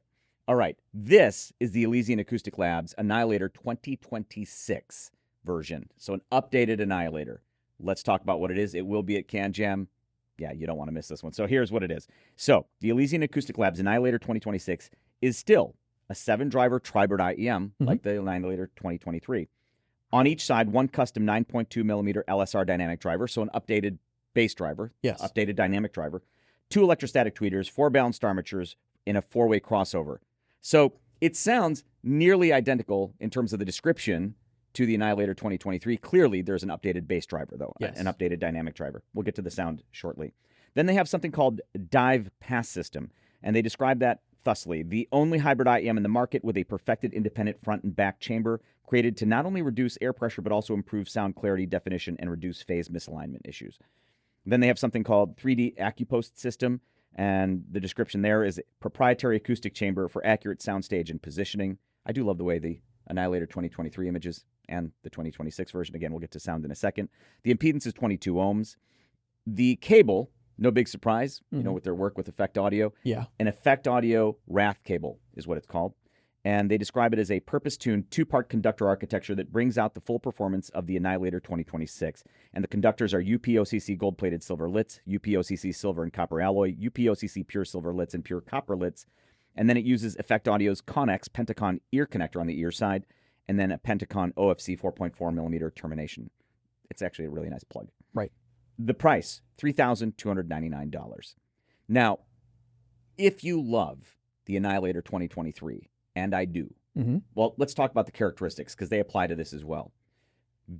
All right. This is the Elysian Acoustic Labs Annihilator 2026 version. So an updated Annihilator. Let's talk about what it is. It will be at CanJam. Yeah, you don't want to miss this one. So here's what it is. So the Elysian Acoustic Labs Annihilator 2026 is still a 7-driver tri-bird IEM, like the Annihilator 2023. On each side, one custom 9.2 millimeter LSR dynamic driver, so an updated bass driver, Yes. updated dynamic driver, 2 electrostatic tweeters, 4 balanced armatures in a 4-way crossover. So it sounds nearly identical in terms of the description to the Annihilator 2023. Clearly, there's an updated bass driver, though, Yes. an updated dynamic driver. We'll get to the sound shortly. Then they have something called Dive Pass System, and they describe that thusly: the only hybrid IEM in the market with a perfected independent front and back chamber created to not only reduce air pressure, but also improve sound clarity, definition, and reduce phase misalignment issues. Then they have something called 3D AccuPost System, and the description there is a proprietary acoustic chamber for accurate soundstage and positioning. I do love the way the Annihilator 2023 images and the 2026 version. Again, we'll get to sound in a second. The impedance is 22 ohms. The cable, no big surprise, you know, with their work with Effect Audio. Yeah. An Effect Audio RAAL cable is what it's called. And they describe it as a purpose-tuned 2-part conductor architecture that brings out the full performance of the Annihilator 2026. And the conductors are UPOCC gold-plated silver lits, UPOCC silver and copper alloy, UPOCC pure silver lits, and pure copper lits. And then it uses Effect Audio's Connex Pentacon ear connector on the ear side, and then a Pentacon OFC 4.4 millimeter termination. It's actually a really nice plug. Right. The price, $3,299. Now, if you love the Annihilator 2023, and I do, well, let's talk about the characteristics, because they apply to this as well.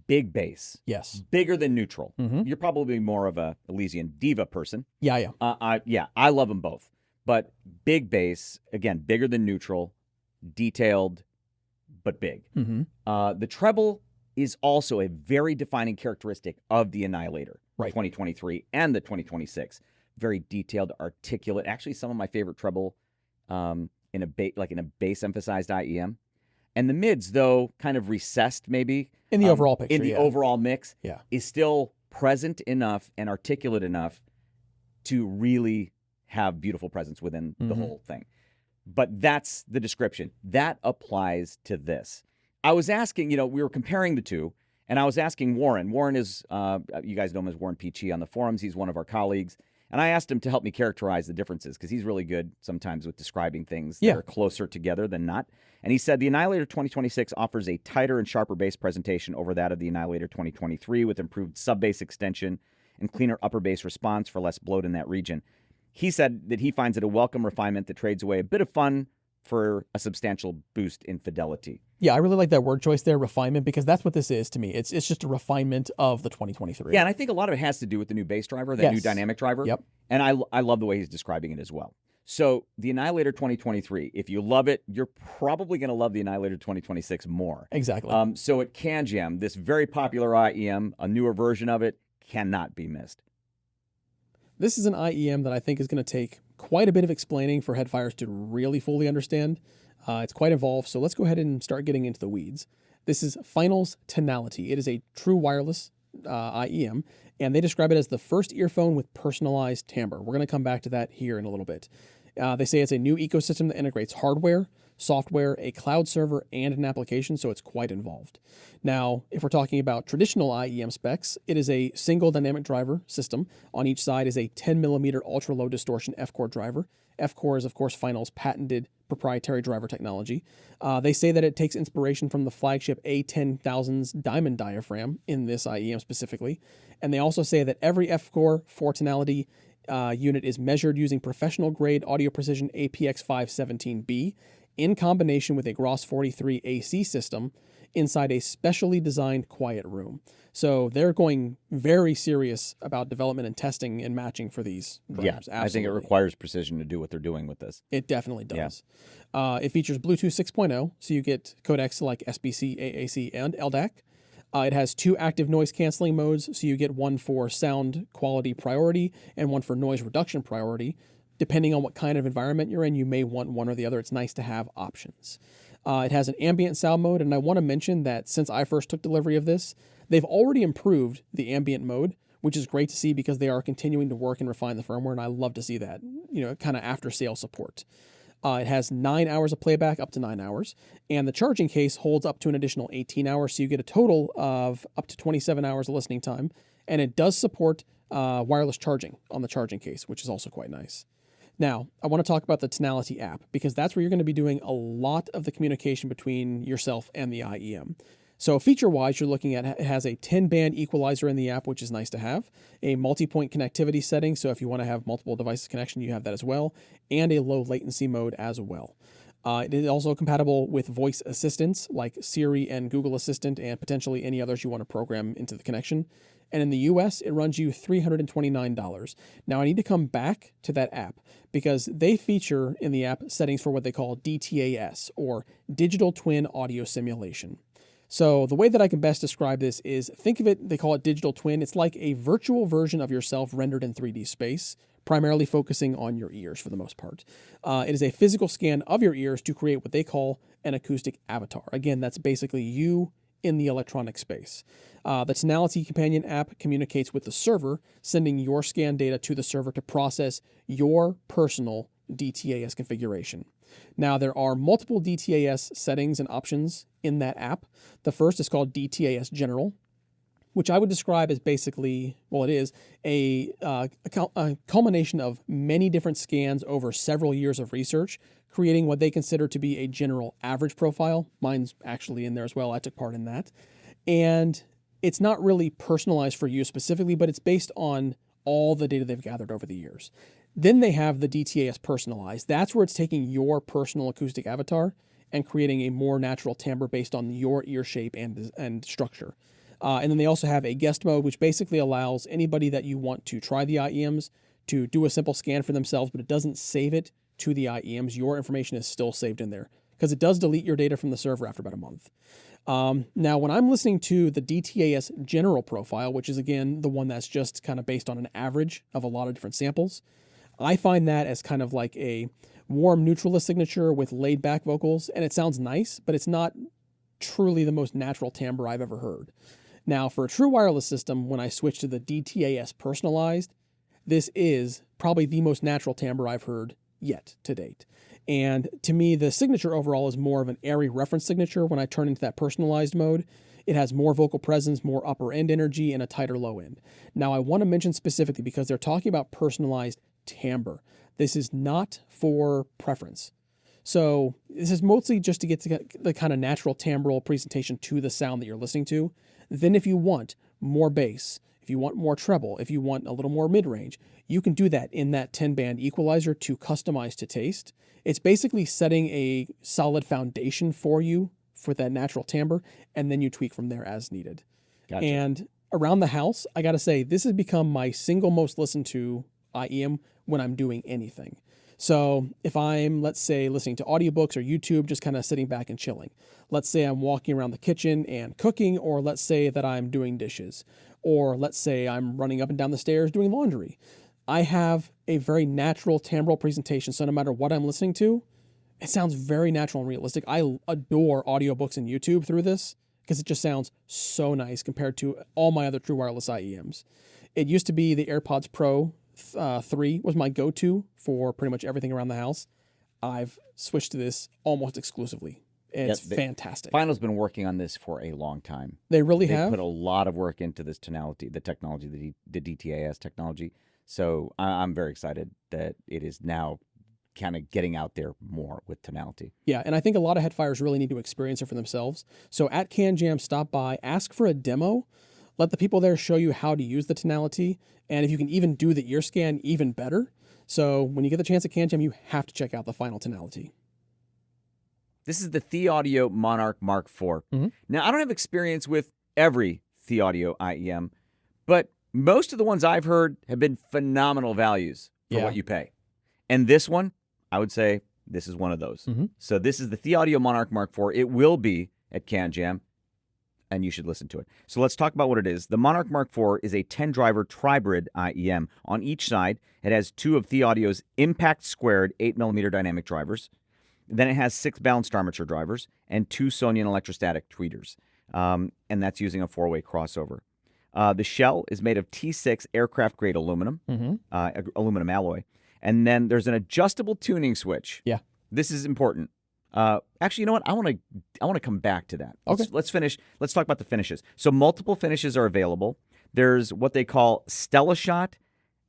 Big bass. Yes. Bigger than neutral. You're probably more of a Elysian Diva person. Yeah. I love them both. But big bass, again, bigger than neutral, detailed, but big. The treble is also a very defining characteristic of the Annihilator 2023 and the 2026. Very detailed, articulate. Actually, some of my favorite treble in a bass emphasized IEM. And the mids, though, kind of recessed maybe In the overall picture. in the overall mix, Yeah. is still present enough and articulate enough to really have beautiful presence within the whole thing. But that's the description. That applies to this. I was asking, we were comparing the two, and I was asking Warren. Warren is, you guys know him as Warren Peachy on the forums. He's one of our colleagues. And I asked him to help me characterize the differences, because he's really good sometimes with describing things that are closer together than not. And he said the Annihilator 2026 offers a tighter and sharper bass presentation over that of the Annihilator 2023, with improved sub-bass extension and cleaner upper bass response for less bloat in that region. He said that he finds it a welcome refinement that trades away a bit of fun for a substantial boost in fidelity. Yeah, I really like that word choice there, refinement, because that's what this is to me. It's just a refinement of the 2023. Yeah, and I think a lot of it has to do with the new bass driver, that new dynamic driver. Yep. And I love the way he's describing it as well. So the Annihilator 2023, if you love it, you're probably going to love the Annihilator 2026 more. Exactly. So at CanJam, this very popular IEM, a newer version of it, cannot be missed. This is an IEM that I think is going to take quite a bit of explaining for headfires to really fully understand. It's quite involved, so let's go ahead and start getting into the weeds. This is Finals Tonality. It is a true wireless IEM, and they describe it as the first earphone with personalized timbre. We're going to come back to that here in a little bit. They say it's a new ecosystem that integrates hardware, software, a cloud server, and an application, so it's quite involved. Now, if we're talking about traditional IEM specs, it is a single dynamic driver system. On each side is a 10mm ultra-low distortion F-core driver. F-core is, of course, Final's patented proprietary driver technology. They say that it takes inspiration from the flagship A10000's diamond diaphragm in this IEM specifically. And they also say that every F-core for tonality unit is measured using professional-grade audio precision APX517B, in combination with a Gross 43 AC system inside a specially designed quiet room. So they're going very serious about development and testing and matching for these drivers. I think it requires precision to do what they're doing with this. It definitely does. It features Bluetooth 6.0, so you get codecs like SBC, AAC, and LDAC. It has 2 active noise canceling modes, so you get one for sound quality priority and one for noise reduction priority. Depending on what kind of environment you're in, you may want one or the other. It's nice to have options. It has an ambient sound mode, and I want to mention that since I first took delivery of this, they've already improved the ambient mode, which is great to see because they are continuing to work and refine the firmware, and I love to see that, kind of after-sale support. It has 9 hours of playback, up to 9 hours, and the charging case holds up to an additional 18 hours, so you get a total of up to 27 hours of listening time, and it does support wireless charging on the charging case, which is also quite nice. Now, I want to talk about the Tonality app, because that's where you're going to be doing a lot of the communication between yourself and the IEM. So feature-wise, you're looking at, it has a 10-band equalizer in the app, which is nice to have, a multi-point connectivity setting, so if you want to have multiple devices connection, you have that as well, and a low latency mode as well. It is also compatible with voice assistants like Siri and Google Assistant and potentially any others you want to program into the connection. And in the US, it runs you $329. Now, I need to come back to that app because they feature in the app settings for what they call DTAS, or Digital Twin Audio Simulation. So the way that I can best describe this is, think of it, they call it digital twin. It's like a virtual version of yourself rendered in 3D space, primarily focusing on your ears for the most part. It is a physical scan of your ears to create what they call an acoustic avatar. Again, that's basically you in the electronic space. The Tonality Companion app communicates with the server, sending your scan data to the server to process your personal DTAS configuration. Now, there are multiple DTAS settings and options in that app. The first is called DTAS General, which I would describe as basically, well, it is a culmination of many different scans over several years of research, creating what they consider to be a general average profile. Mine's actually in there as well. I took part in that. And it's not really personalized for you specifically, but it's based on all the data they've gathered over the years. Then they have the DTAS Personalized. That's where it's taking your personal acoustic avatar and creating a more natural timbre based on your ear shape and structure. And then they also have a guest mode, which basically allows anybody that you want to try the IEMs to do a simple scan for themselves, but it doesn't save it to the IEMs. Your information is still saved in there because it does delete your data from the server after about a month. Now, when I'm listening to the DTAS General profile, which is, again, the one that's just kind of based on an average of a lot of different samples, I find that as kind of like a warm neutralist signature with laid back vocals, and it sounds nice, but it's not truly the most natural timbre I've ever heard. Now, for a true wireless system, when I switch to the DTAS Personalized, this is probably the most natural timbre I've heard yet to date. And to me, the signature overall is more of an airy reference signature when I turn into that personalized mode. It has more vocal presence, more upper end energy, and a tighter low end. Now, I want to mention specifically because they're talking about personalized timbre. This is not for preference. So this is mostly just to get to the kind of natural timbral presentation to the sound that you're listening to. Then if you want more bass, if you want more treble, if you want a little more mid-range, you can do that in that 10-band equalizer to customize to taste. It's basically setting a solid foundation for you for that natural timbre, and then you tweak from there as needed. Gotcha. And around the house, I got to say, this has become my single most listened to IEM when I'm doing anything. So if I'm, let's say, listening to audiobooks or YouTube, just kind of sitting back and chilling. Let's say I'm walking around the kitchen and cooking, or let's say that I'm doing dishes, or let's say I'm running up and down the stairs doing laundry. I have a very natural timbral presentation, so no matter what I'm listening to, it sounds very natural and realistic. I adore audiobooks and YouTube through this because it just sounds so nice compared to all my other true wireless IEMs. It used to be the AirPods Pro 3 was my go-to for pretty much everything around the house. I've switched to this almost exclusively. It's fantastic. FIIO's been working on this for a long time. They have put a lot of work into this tonality, the technology, the DTAS technology. So I'm very excited that it is now kind of getting out there more with tonality. Yeah, and I think a lot of headfires really need to experience it for themselves. So at CanJam, stop by, ask for a demo. Let the people there show you how to use the tonality, and if you can even do the ear scan, even better. So when you get the chance at CanJam, you have to check out the final tonality. This is the Thieaudio Monarch Mark IV. Now, I don't have experience with every Thieaudio IEM, but most of the ones I've heard have been phenomenal values for what you pay. And this one, I would say this is one of those. So this is the Thieaudio Monarch Mark IV. It will be at CanJam, and you should listen to it. So let's talk about what it is. The Monarch Mark IV is a 10-driver tribrid IEM. On each side, it has 2 of Thieaudio's impact squared 8mm dynamic drivers. Then it has 6 balanced armature drivers and 2 Sonian electrostatic tweeters. And that's using a 4-way crossover. The shell is made of T6 aircraft-grade aluminum, aluminum alloy. And then there's an adjustable tuning switch. Yeah. This is important. Actually, you know what? I want to come back to that. Okay. Let's finish. Let's talk about the finishes. So multiple finishes are available. There's what they call Stella Shot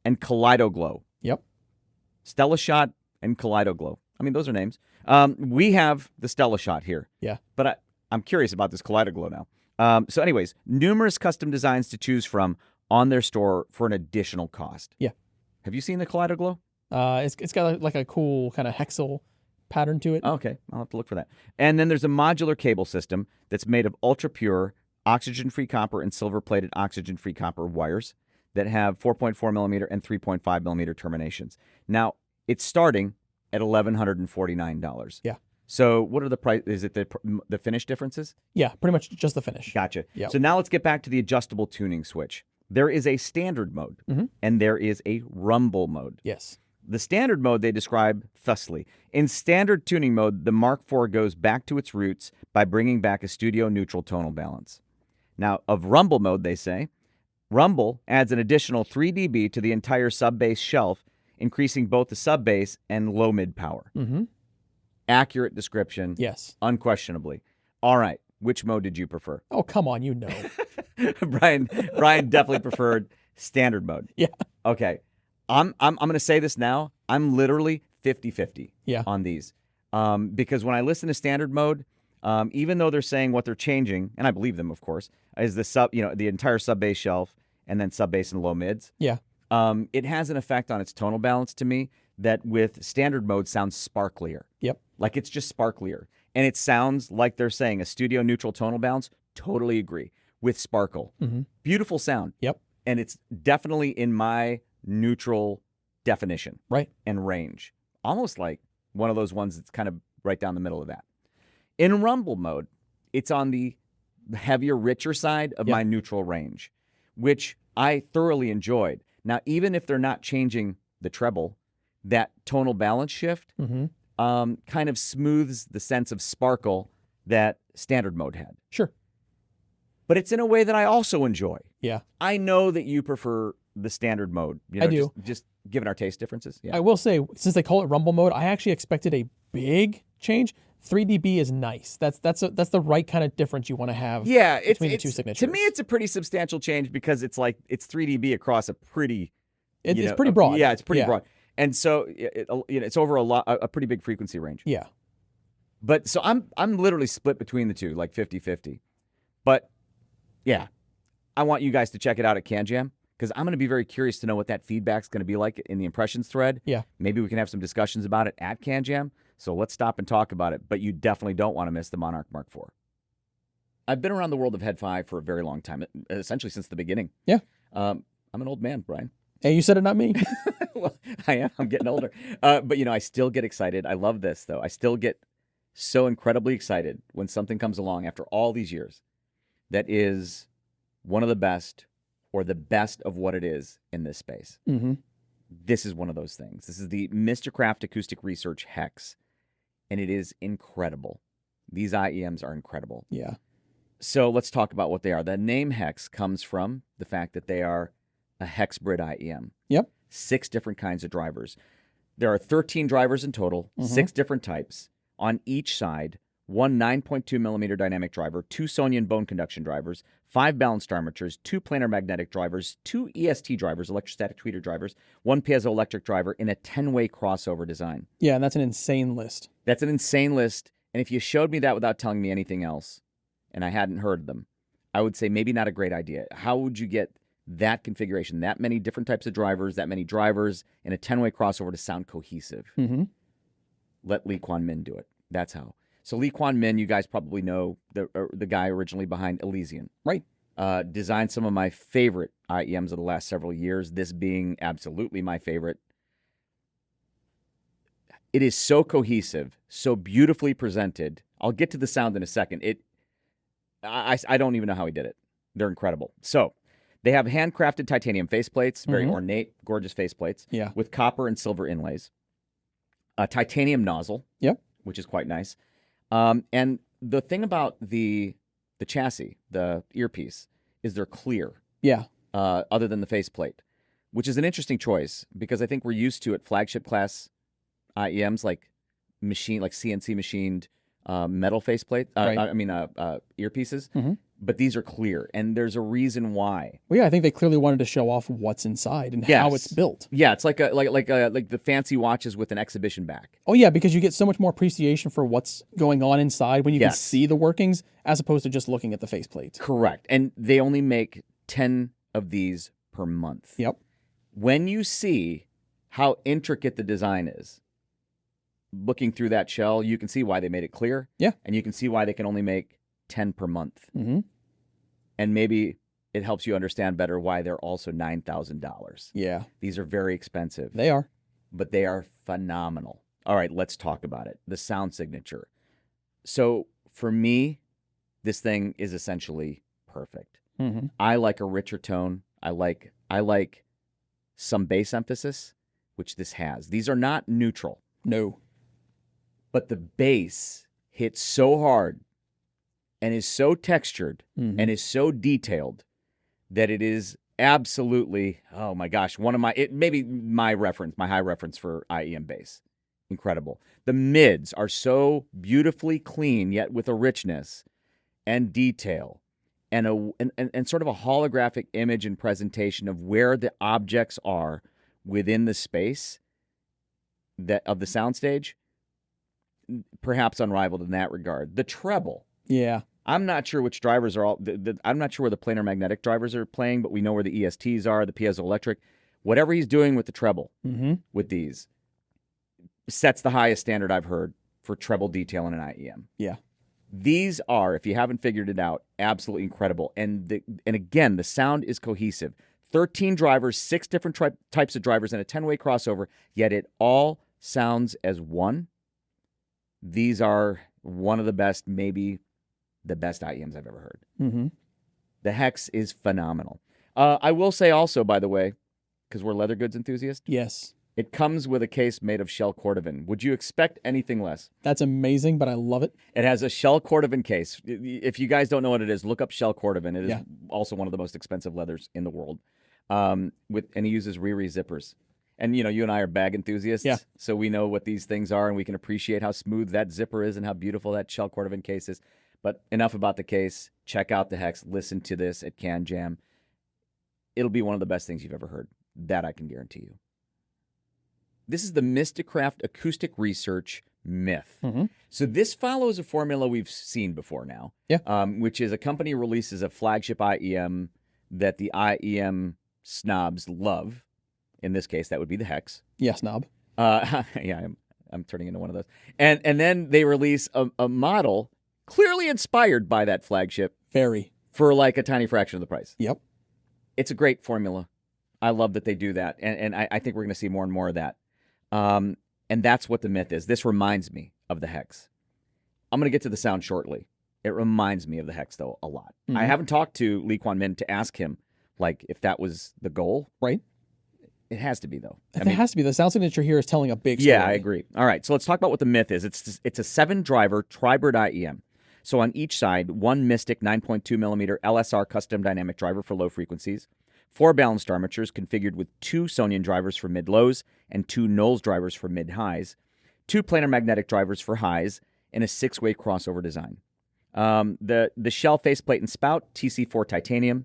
and Kaleido Glow. Yep. Stella Shot and Kaleido Glow. I mean, those are names. We have the Stella Shot here. Yeah. But I'm curious about this Kaleido Glow now. So anyways, numerous custom designs to choose from on their store for an additional cost. Yeah. Have you seen the Kaleido Glow? It's got like a cool kind of hexel pattern to it. Okay, I'll have to look for that. And then there's a modular cable system that's made of ultra-pure, oxygen-free copper and silver-plated oxygen-free copper wires that have 4.4 millimeter and 3.5 millimeter terminations. Now, it's starting at $1,149. Yeah. So what are the price? Is it the finish differences? Yeah, pretty much just the finish. Gotcha. Yep. So now let's get back to the adjustable tuning switch. There is a standard mode, and there is a rumble mode. Yes. The standard mode they describe thusly. In standard tuning mode, the Mark IV goes back to its roots by bringing back a studio-neutral tonal balance. Now, of rumble mode, they say, rumble adds an additional 3 dB to the entire sub-bass shelf, increasing both the sub-bass and low-mid power. Accurate description. Yes. Unquestionably. All right. Which mode did you prefer? Oh, come on, you know. Brian definitely preferred standard mode. Yeah. Okay. I'm going to say this now. I'm literally 50-50 on these. Because when I listen to standard mode, even though they're saying what they're changing, and I believe them, of course, is the entire sub-bass shelf and then sub-bass and low mids. Yeah. It has an effect on its tonal balance to me that with standard mode sounds sparklier. Yep. Like it's just sparklier. And it sounds like they're saying a studio neutral tonal balance. Totally agree. With sparkle. Beautiful sound. Yep. And it's definitely in my neutral definition. Right. And range. Almost like one of those ones that's kind of right down the middle of that. In rumble mode, it's on the heavier, richer side of my neutral range, which I thoroughly enjoyed. Now, even if they're not changing the treble, that tonal balance shift kind of smooths the sense of sparkle that standard mode had. Sure. But it's in a way that I also enjoy. Yeah. I know that you prefer the standard mode. You know, I do. Just given our taste differences. Yeah. I will say, since they call it rumble mode, I actually expected a big change. 3 dB is nice. That's the right kind of difference you want to have. Yeah, between the two signatures. To me, it's a pretty substantial change because it's like it's 3 dB across a pretty. It's pretty broad. Yeah, it's pretty broad, and so it's over a pretty big frequency range. Yeah. But so I'm literally split between the two, like 50-50. But yeah, I want you guys to check it out at CanJam because I'm going to be very curious to know what that feedback's going to be like in the impressions thread. Yeah. Maybe we can have some discussions about it at CanJam. So let's stop and talk about it. But you definitely don't want to miss the Monarch Mark IV. I've been around the world of Head 5 for a very long time, essentially since the beginning. Yeah. I'm an old man, Brian. Hey, you said it, not me. Well, I am. I'm getting older. But, I still get excited. I love this, though. I still get so incredibly excited when something comes along after all these years that is one of the best or the best of what it is in this space. This is one of those things. This is the Mysticraft Acoustic Research Hex, and it is incredible. These IEMs are incredible. Yeah. So let's talk about what they are. The name Hex comes from the fact that they are a hexbrid IEM. Yep. 6 different kinds of drivers. There are 13 drivers in total, 6 different types. On each side, 1 9.2 millimeter dynamic driver, 2 Sonian bone conduction drivers, 5 balanced armatures, 2 planar magnetic drivers, 2 EST drivers, electrostatic tweeter drivers, 1 piezoelectric driver in a 10-way crossover design. Yeah, and that's an insane list. That's an insane list. And if you showed me that without telling me anything else, and I hadn't heard them, I would say maybe not a great idea. How would you get that configuration, that many different types of drivers, that many drivers in a 10-way crossover to sound cohesive? Let Lee Kwan Min do it. That's how. So Lee Kwan Min, you guys probably know the guy originally behind Elysian. Right. Designed some of my favorite IEMs of the last several years, this being absolutely my favorite. It is so cohesive, so beautifully presented. I'll get to the sound in a second. I don't even know how he did it. They're incredible. So they have handcrafted titanium faceplates, very ornate, gorgeous faceplates, with copper and silver inlays. A titanium nozzle, which is quite nice. And the thing about the chassis, the earpiece, is they're clear. Other than the faceplate, which is an interesting choice because I think we're used to at flagship class IEMs like CNC machined metal faceplate. Earpieces. But these are clear, and there's a reason why. Well, yeah, I think they clearly wanted to show off what's inside and how it's built. Yeah, it's like the fancy watches with an exhibition back. Oh yeah, because you get so much more appreciation for what's going on inside when you can see the workings as opposed to just looking at the faceplate. Correct, and they only make 10 of these per month. Yep. When you see how intricate the design is, looking through that shell, you can see why they made it clear. Yeah. And you can see why they can only make 10 per month. And maybe it helps you understand better why they're also $9,000. Yeah. These are very expensive. They are. But they are phenomenal. All right, let's talk about it. The sound signature. So for me, this thing is essentially perfect. I like a richer tone. I like some bass emphasis, which this has. These are not neutral. No. But the bass hits so hard and is so textured and is so detailed that it is absolutely, oh my gosh, maybe my high reference for IEM bass. Incredible. The mids are so beautifully clean, yet with a richness and detail and sort of a holographic image and presentation of where the objects are within the space of the soundstage. Perhaps unrivaled in that regard. The treble. Yeah. I'm not sure which drivers are I'm not sure where the planar magnetic drivers are playing, but we know where the ESTs are, the piezoelectric. Whatever he's doing with the treble, with these, sets the highest standard I've heard for treble detail in an IEM. Yeah. These are, if you haven't figured it out, absolutely incredible. And again, the sound is cohesive. 13 drivers, 6 different types of drivers, and a 10-way crossover, yet it all sounds as one. These are one of the best, maybe the best IEMs I've ever heard. The Hex is phenomenal. I will say also, by the way, because we're leather goods enthusiasts, yes, it comes with a case made of shell cordovan. Would you expect anything less? That's amazing, but I love it. It has a shell cordovan case. If you guys don't know what it is, look up shell cordovan. It is also one of the most expensive leathers in the world. And he uses Riri zippers. And, you and I are bag enthusiasts, so we know what these things are, and we can appreciate how smooth that zipper is and how beautiful that shell cordovan case is. But enough about the case. Check out the Hex. Listen to this at CanJam. It'll be one of the best things you've ever heard. That I can guarantee you. This is the Mysticraft Acoustic Research Myth. So this follows a formula we've seen before now, which is a company releases a flagship IEM that the IEM snobs love. In this case, that would be the Hex. Yeah, snob. I'm turning into one of those. And then they release a model clearly inspired by that flagship. Very. For like a tiny fraction of the price. Yep. It's a great formula. I love that they do that. And I think we're going to see more and more of that. And that's what the myth is. This reminds me of the Hex. I'm going to get to the sound shortly. It reminds me of the Hex, though, a lot. I haven't talked to Lee Kwan Min to ask him, like, if that was the goal. Right. It has to be, though. It has to be. The sound signature here is telling a big story. Yeah, I agree. All right, so let's talk about what the myth is. It's a 7-driver tri-bird IEM. So on each side, one Mystic 9.2 millimeter LSR custom dynamic driver for low frequencies, 4 balanced armatures configured with 2 Sonian drivers for mid-lows and 2 Knowles drivers for mid-highs, 2 planar magnetic drivers for highs, and a 6-way crossover design. The shell faceplate and spout, TC4 titanium,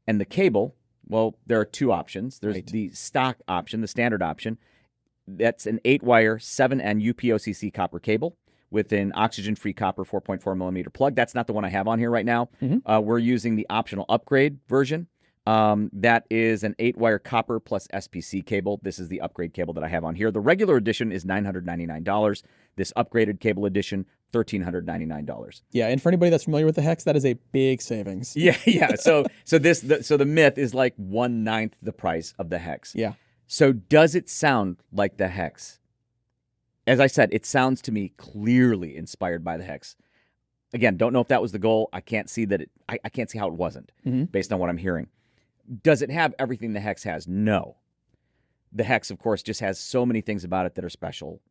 and the cable, well, there are 2 options. There's the stock option, the standard option. That's an 8-wire 7N UPOCC copper cable with an oxygen-free copper 4.4 millimeter plug. That's not the one I have on here right now. We're using the optional upgrade version. That is an 8-wire copper plus SPC cable. This is the upgrade cable that I have on here. The regular edition is $999. This upgraded cable edition, $1,399. Yeah, and for anybody that's familiar with the hex, that is a big savings. Yeah, yeah. So the Myth is like 1/9 the price of the hex. Yeah. So does it sound like the hex? As I said, it sounds to me clearly inspired by the hex. Again, don't know if that was the goal. I can't see that I can't see how it wasn't based on what I'm hearing. Does it have everything the hex has? No. The hex, of course, just has so many things about it that are special.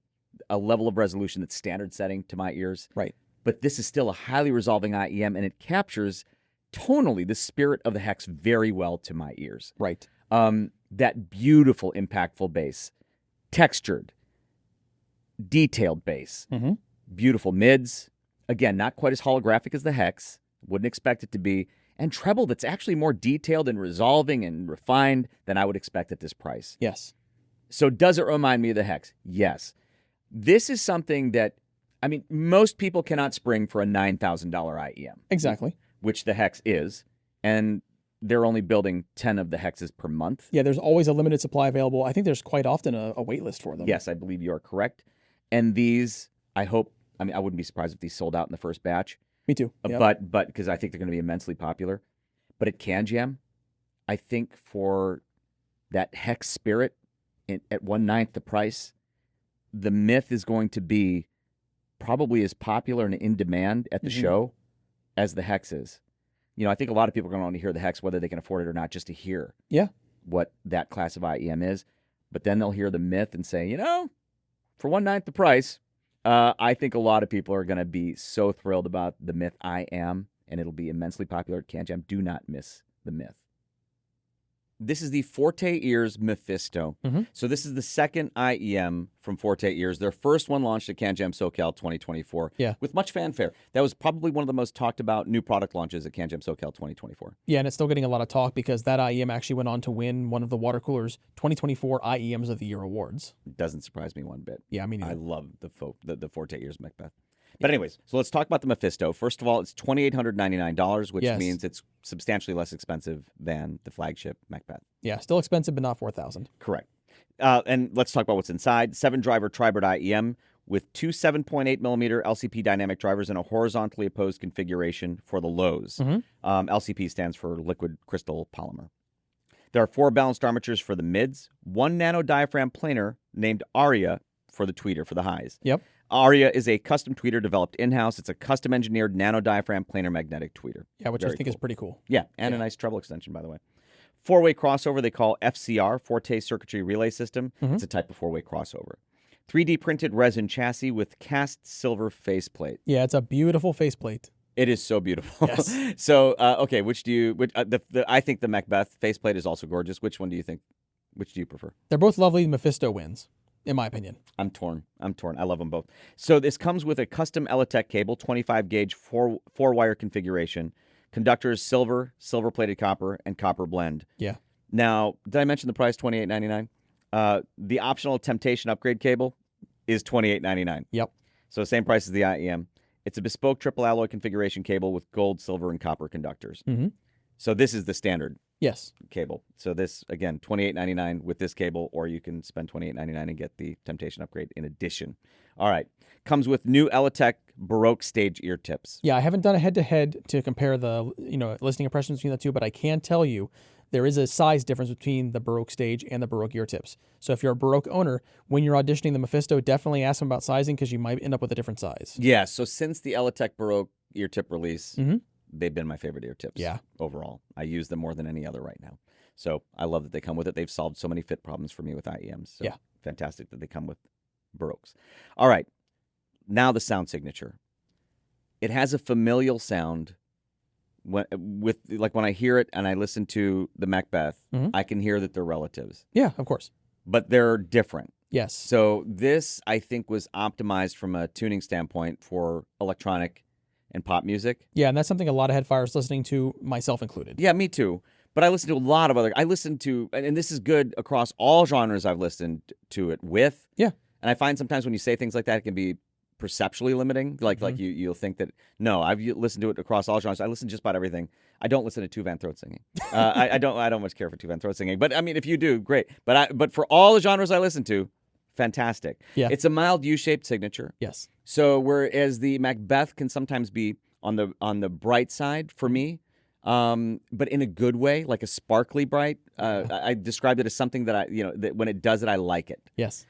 A level of resolution that's standard setting to my ears. Right. But this is still a highly resolving IEM, and it captures tonally the spirit of the hex very well to my ears. Right. That beautiful, impactful bass, textured, detailed bass, beautiful mids. Again, not quite as holographic as the hex. Wouldn't expect it to be. And treble that's actually more detailed and resolving and refined than I would expect at this price. Yes. So does it remind me of the hex? Yes. This is something that, I mean, most people cannot spring for a $9,000 IEM. Exactly. Which the hex is. And they're only building 10 of the hexes per month. Yeah, there's always a limited supply available. I think there's quite often a wait list for them. Yes, I believe you are correct. And these, I wouldn't be surprised if these sold out in the first batch. Me too. Yep. But because I think they're going to be immensely popular. But at CanJam, I think for that hex spirit at 1/9 the price, the Myth is going to be probably as popular and in demand at the show as the hex is. You know, I think a lot of people are going to want to hear the hex, whether they can afford it or not, just to hear what that class of IEM is. But then they'll hear the Myth and say, you know, for 1/9 the price, I think a lot of people are going to be so thrilled about the Myth IEM, and it'll be immensely popular at CanJam. Do not miss the Myth. This is the Forte Ears Mephisto. So this is the second IEM from Forte Ears. Their first one launched at CanJam SoCal 2024 with much fanfare. That was probably one of the most talked about new product launches at CanJam SoCal 2024. Yeah, and it's still getting a lot of talk because that IEM actually went on to win one of the Water Cooler's 2024 IEMs of the Year awards. It doesn't surprise me one bit. Yeah, I mean, I love the Forte Ears Macbeth. But anyways, so let's talk about the Mephisto. First of all, it's $2,899, which means it's substantially less expensive than the flagship Macbeth. Yeah, still expensive, but not $4,000. Correct. And let's talk about what's inside. 7-driver tri-bird IEM with two 7.8mm LCP dynamic drivers in a horizontally opposed configuration for the lows. LCP stands for liquid crystal polymer. There are 4 balanced armatures for the mids, 1 nano diaphragm planar named Aria for the tweeter, for the highs. Yep. Aria is a custom tweeter developed in-house. It's a custom-engineered nano diaphragm planar magnetic tweeter. Yeah, which I think is pretty cool. Yeah, and a nice treble extension, by the way. 4-way crossover they call FCR, Forte Circuitry Relay System. It's a type of 4-way crossover. 3D printed resin chassis with cast silver faceplate. Yeah, it's a beautiful faceplate. It is so beautiful. Yes. So, okay, I think the Macbeth faceplate is also gorgeous. Which one do you think? Which do you prefer? They're both lovely. Mephisto wins, in my opinion. I'm torn. I love them both. So this comes with a custom Eletech cable, 25-gauge, 4-wire configuration. Conductors, silver-plated copper, and copper blend. Yeah. Now, did I mention the price, $28.99? The optional Temptation upgrade cable is $28.99. Yep. So same price as the IEM. It's a bespoke triple alloy configuration cable with gold, silver, and copper conductors. So this is the standard cable. So this, again, $28.99 with this cable, or you can spend $28.99 and get the Temptation upgrade in addition. All right. Comes with new Eletech Baroque stage ear tips. Yeah, I haven't done a head-to-head to compare the listening impressions between the two, but I can tell you there is a size difference between the Baroque stage and the Baroque ear tips. So if you're a Baroque owner, when you're auditioning the Mephisto, definitely ask them about sizing because you might end up with a different size. Yeah, so since the Eletech Baroque ear tip release, they've been my favorite ear tips overall. I use them more than any other right now. So I love that they come with it. They've solved so many fit problems for me with IEMs. So fantastic that they come with Baroques. All right, now the sound signature. It has a familial sound. When I hear it and I listen to the Macbeth, I can hear that they're relatives. Yeah, of course. But they're different. Yes. So this, I think, was optimized from a tuning standpoint for electronic and pop music. Yeah, and that's something a lot of headfires listening to, myself included. Yeah, me too. But I listen to a lot of other. I listen to, and this is good across all genres I've listened to it with. Yeah. And I find sometimes when you say things like that, it can be perceptually limiting. Like you'll think that, no, I've listened to it across all genres. I listen to just about everything. I don't listen to Two Van Throat singing. I don't much care for Two Van Throat singing. But I mean, if you do, great. But for all the genres I listen to, fantastic. Yeah. It's a mild U-shaped signature. Yes. So whereas the Macbeth can sometimes be on the bright side for me, but in a good way, like a sparkly bright. I described it as something that that when it does it, I like it. Yes.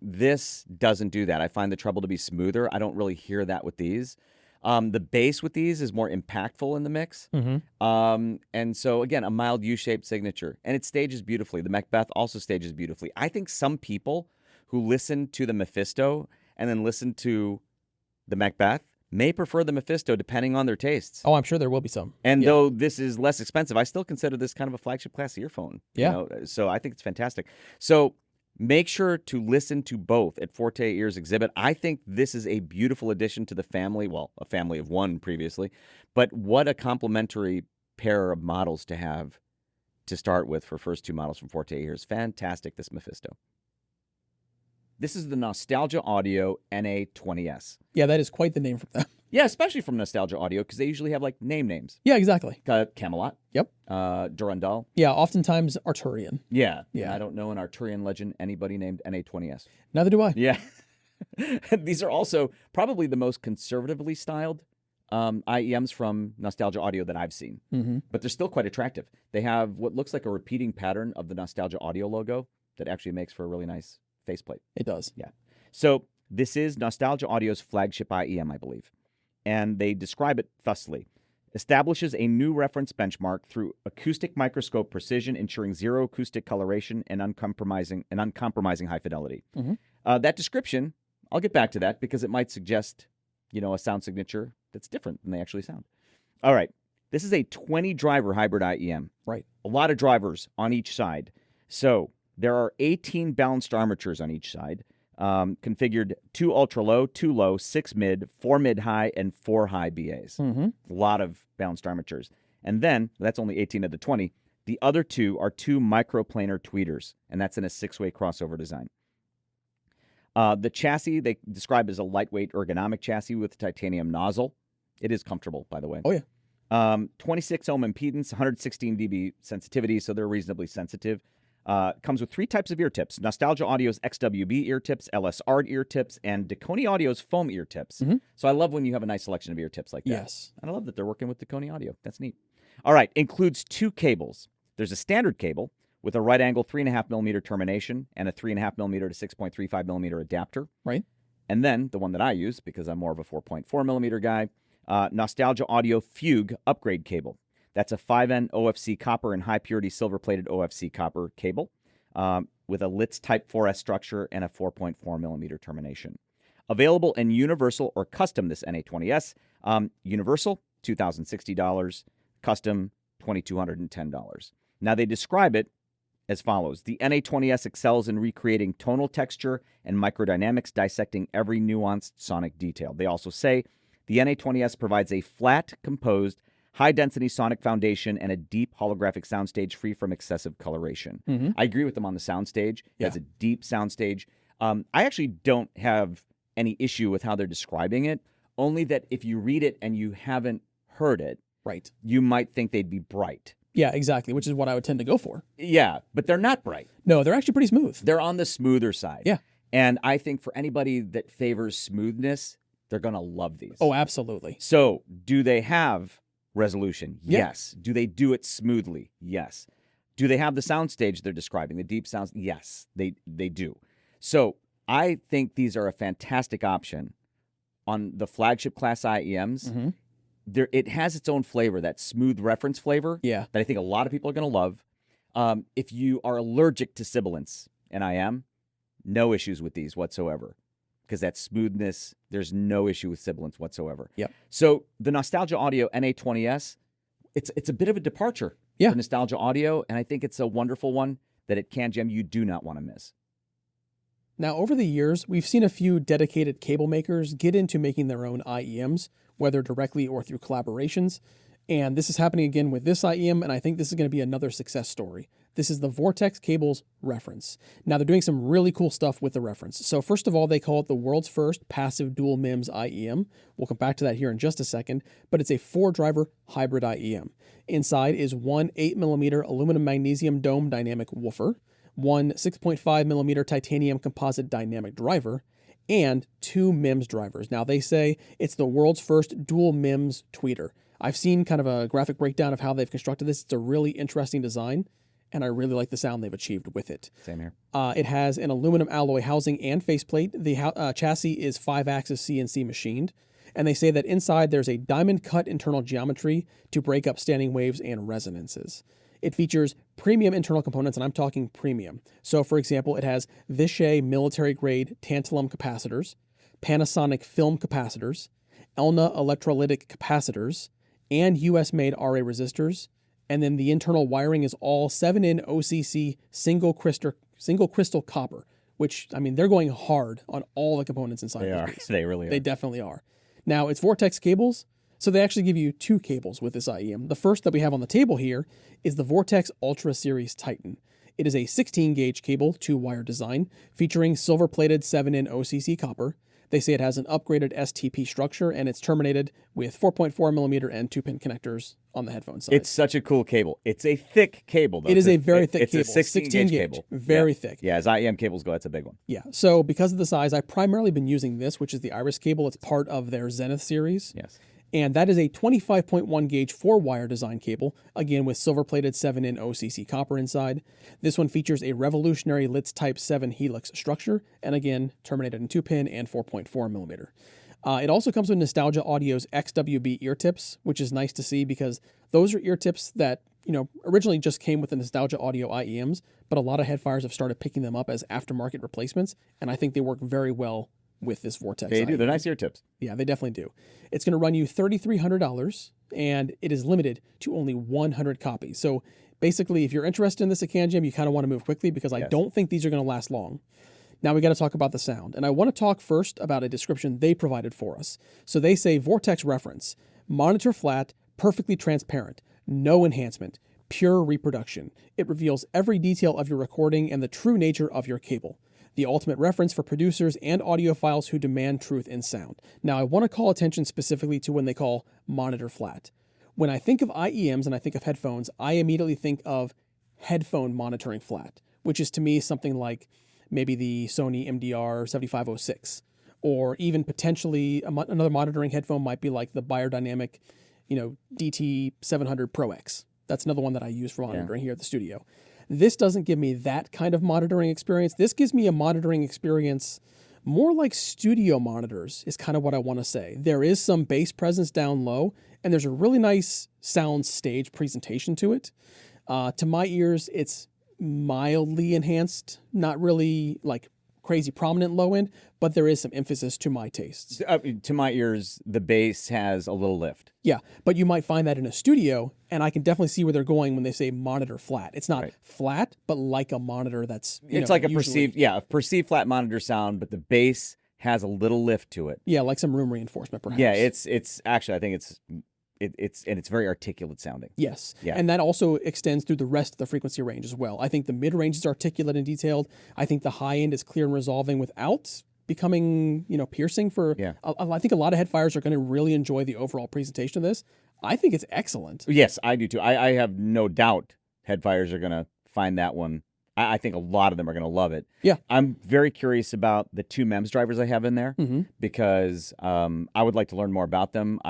This doesn't do that. I find the treble to be smoother. I don't really hear that with these. The bass with these is more impactful in the mix. And so, again, a mild U-shaped signature. And it stages beautifully. The Macbeth also stages beautifully. I think some people who listen to the Mephisto and then listen to the Macbeth may prefer the Mephisto depending on their tastes. Oh, I'm sure there will be some. And though this is less expensive, I still consider this kind of a flagship class earphone. Yeah. So I think it's fantastic. So make sure to listen to both at Forte Ears exhibit. I think this is a beautiful addition to the family. Well, a family of one previously. But what a complementary pair of models to have to start with for first two models from Forte Ears. Fantastic, this Mephisto. This is the Nostalgia Audio NA20S. Yeah, that is quite the name from them. Yeah, especially from Nostalgia Audio, because they usually have, like, names. Yeah, exactly. Camelot. Yep. Durandal. Yeah, oftentimes Arturian. Yeah. Yeah. I don't know an Arturian legend anybody named NA20S. Neither do I. Yeah. These are also probably the most conservatively styled IEMs from Nostalgia Audio that I've seen. But they're still quite attractive. They have what looks like a repeating pattern of the Nostalgia Audio logo that actually makes for a really nice faceplate. It does. Yeah. So this is Nostalgia Audio's flagship IEM, I believe. And they describe it thusly. Establishes a new reference benchmark through acoustic microscope precision, ensuring zero acoustic coloration and uncompromising high fidelity. That description, I'll get back to that because it might suggest, a sound signature that's different than they actually sound. All right. This is a 20-driver hybrid IEM. Right. A lot of drivers on each side. So there are 18 balanced armatures on each side, configured 2 ultra low, 2 low, 6 mid, 4 mid high, and 4 high BAs. A lot of balanced armatures. And then, that's only 18 of the 20, the other 2 are 2 microplanar tweeters, and that's in a 6-way crossover design. The chassis they describe as a lightweight ergonomic chassis with titanium nozzle. It is comfortable, by the way. Oh, yeah. 26 ohm impedance, 116 dB sensitivity, so they're reasonably sensitive. Comes with 3 types of ear tips: Nostalgia Audio's XWB ear tips, LSR ear tips, and Deconi Audio's foam ear tips. So I love when you have a nice selection of ear tips like that. Yes. And I love that they're working with Deconi Audio. That's neat. All right, includes 2 cables. There's a standard cable with a right angle 3.5 millimeter termination and a 3.5 millimeter to 6.35 millimeter adapter. Right. And then the one that I use, because I'm more of a 4.4 millimeter guy, Nostalgia Audio Fugue upgrade cable. That's a 5N OFC copper and high-purity silver-plated OFC copper cable with a Litz Type 4S structure and a 4.4 millimeter termination. Available in universal or custom, this NA20S. Universal, $2,060. Custom, $2,210. Now, they describe it as follows. The NA20S excels in recreating tonal texture and microdynamics, dissecting every nuanced sonic detail. They also say the NA20S provides a flat, composed, high-density sonic foundation, and a deep holographic soundstage free from excessive coloration. I agree with them on the soundstage. It has a deep soundstage. I actually don't have any issue with how they're describing it, only that if you read it and you haven't heard it, right, you might think they'd be bright. Yeah, exactly, which is what I would tend to go for. Yeah, but they're not bright. No, they're actually pretty smooth. They're on the smoother side. Yeah. And I think for anybody that favors smoothness, they're going to love these. Oh, absolutely. So, do they have resolution? Yeah. Yes. Do they do it smoothly? Yes. Do they have the soundstage they're describing, the deep sounds? Yes, they do. So, I think these are a fantastic option on the flagship class IEMs. It has its own flavor, that smooth reference flavor that I think a lot of people are going to love. If you are allergic to sibilance, and I am, no issues with these whatsoever. Because that smoothness, there's no issue with sibilance whatsoever. Yep. So the Nostalgia Audio NA20S, it's a bit of a departure for Nostalgia Audio, and I think it's a wonderful one that at CanJam you do not want to miss. Now, over the years, we've seen a few dedicated cable makers get into making their own IEMs, whether directly or through collaborations. And this is happening again with this IEM, and I think this is going to be another success story. This is the Vortex Cables reference. Now, they're doing some really cool stuff with the reference. So first of all, they call it the world's first passive dual MIMS IEM. We'll come back to that here in just a second, but it's a 4-driver hybrid IEM. Inside is one 8mm aluminum magnesium dome dynamic woofer one 6.5 millimeter titanium composite dynamic driver, and 2 MEMS drivers. Now, they say it's the world's first dual MEMS tweeter. I've seen kind of a graphic breakdown of how they've constructed this. It's a really interesting design, and I really like the sound they've achieved with it. Same here. It has an aluminum alloy housing and faceplate. The chassis is 5-axis CNC machined, and they say that inside there's a diamond-cut internal geometry to break up standing waves and resonances. It features premium internal components, and I'm talking premium. So, for example, it has Vishay military-grade tantalum capacitors, Panasonic film capacitors, Elna electrolytic capacitors, and US-made RA resistors. And then the internal wiring is all 7-in OCC single crystal copper, which, I mean, they're going hard on all the components inside. They are. They really are. They definitely are. Now, it's Vortex cables. So they actually give you 2 cables with this IEM. The first that we have on the table here is the Vortex Ultra Series Titan. It is a 16-gauge cable, 2-wire design, featuring silver-plated 7-in OCC copper. They say it has an upgraded STP structure, and it's terminated with 4.4 millimeter and 2-pin connectors on the headphone side. It's such a cool cable. It's a thick cable, though. It is a very thick cable. It's a 16-gauge cable. Very thick. Yeah, as IEM cables go, that's a big one. Yeah, so because of the size, I've primarily been using this, which is the Iris cable. It's part of their Zenith series. Yes. And that is a 25.1 gauge 4-wire design cable, again with silver-plated 7-in OCC copper inside. This one features a revolutionary Litz Type 7 helix structure, and again, terminated in 2-pin and 4.4 millimeter. It also comes with Nostalgia Audio's XWB ear tips, which is nice to see because those are ear tips that, originally just came with the Nostalgia Audio IEMs, but a lot of headfires have started picking them up as aftermarket replacements, and I think they work very well with this Vortex. They do. IEM. They're nice ear tips. Yeah, they definitely do. It's going to run you $3,300, and it is limited to only 100 copies. So basically, if you're interested in this at CanJam, you kind of want to move quickly because I don't think these are going to last long. Now we got to talk about the sound. And I want to talk first about a description they provided for us. So they say Vortex reference, monitor flat, perfectly transparent, no enhancement, pure reproduction. It reveals every detail of your recording and the true nature of your cable. The ultimate reference for producers and audiophiles who demand truth in sound. Now, I want to call attention specifically to when they call monitor flat. When I think of IEMs and I think of headphones, I immediately think of headphone monitoring flat, which is to me something like maybe the Sony MDR 7506, or even potentially another monitoring headphone might be like the Beyerdynamic, DT 700 Pro X. That's another one that I use for monitoring here at the studio. This doesn't give me that kind of monitoring experience. This gives me a monitoring experience more like studio monitors is kind of what I want to say. There is some bass presence down low, and there's a really nice sound stage presentation to it. To my ears, it's mildly enhanced, not really like crazy prominent low end, but there is some emphasis to my tastes. To my ears, the bass has a little lift. Yeah, but you might find that in a studio, and I can definitely see where they're going when they say monitor flat. It's not flat, but like a monitor that's it's like a perceived flat monitor sound, but the bass has a little lift to it. Yeah, like some room reinforcement, perhaps. Yeah, it's actually, I think it's very articulate sounding. Yes. Yeah. And that also extends through the rest of the frequency range as well. I think the mid-range is articulate and detailed. I think the high end is clear and resolving without becoming, piercing for... Yeah. I think a lot of headfires are going to really enjoy the overall presentation of this. I think it's excellent. Yes, I do too. I have no doubt headfires are going to find that one. I think a lot of them are going to love it. Yeah. I'm very curious about the 2 MEMS drivers I have in there because I would like to learn more about them.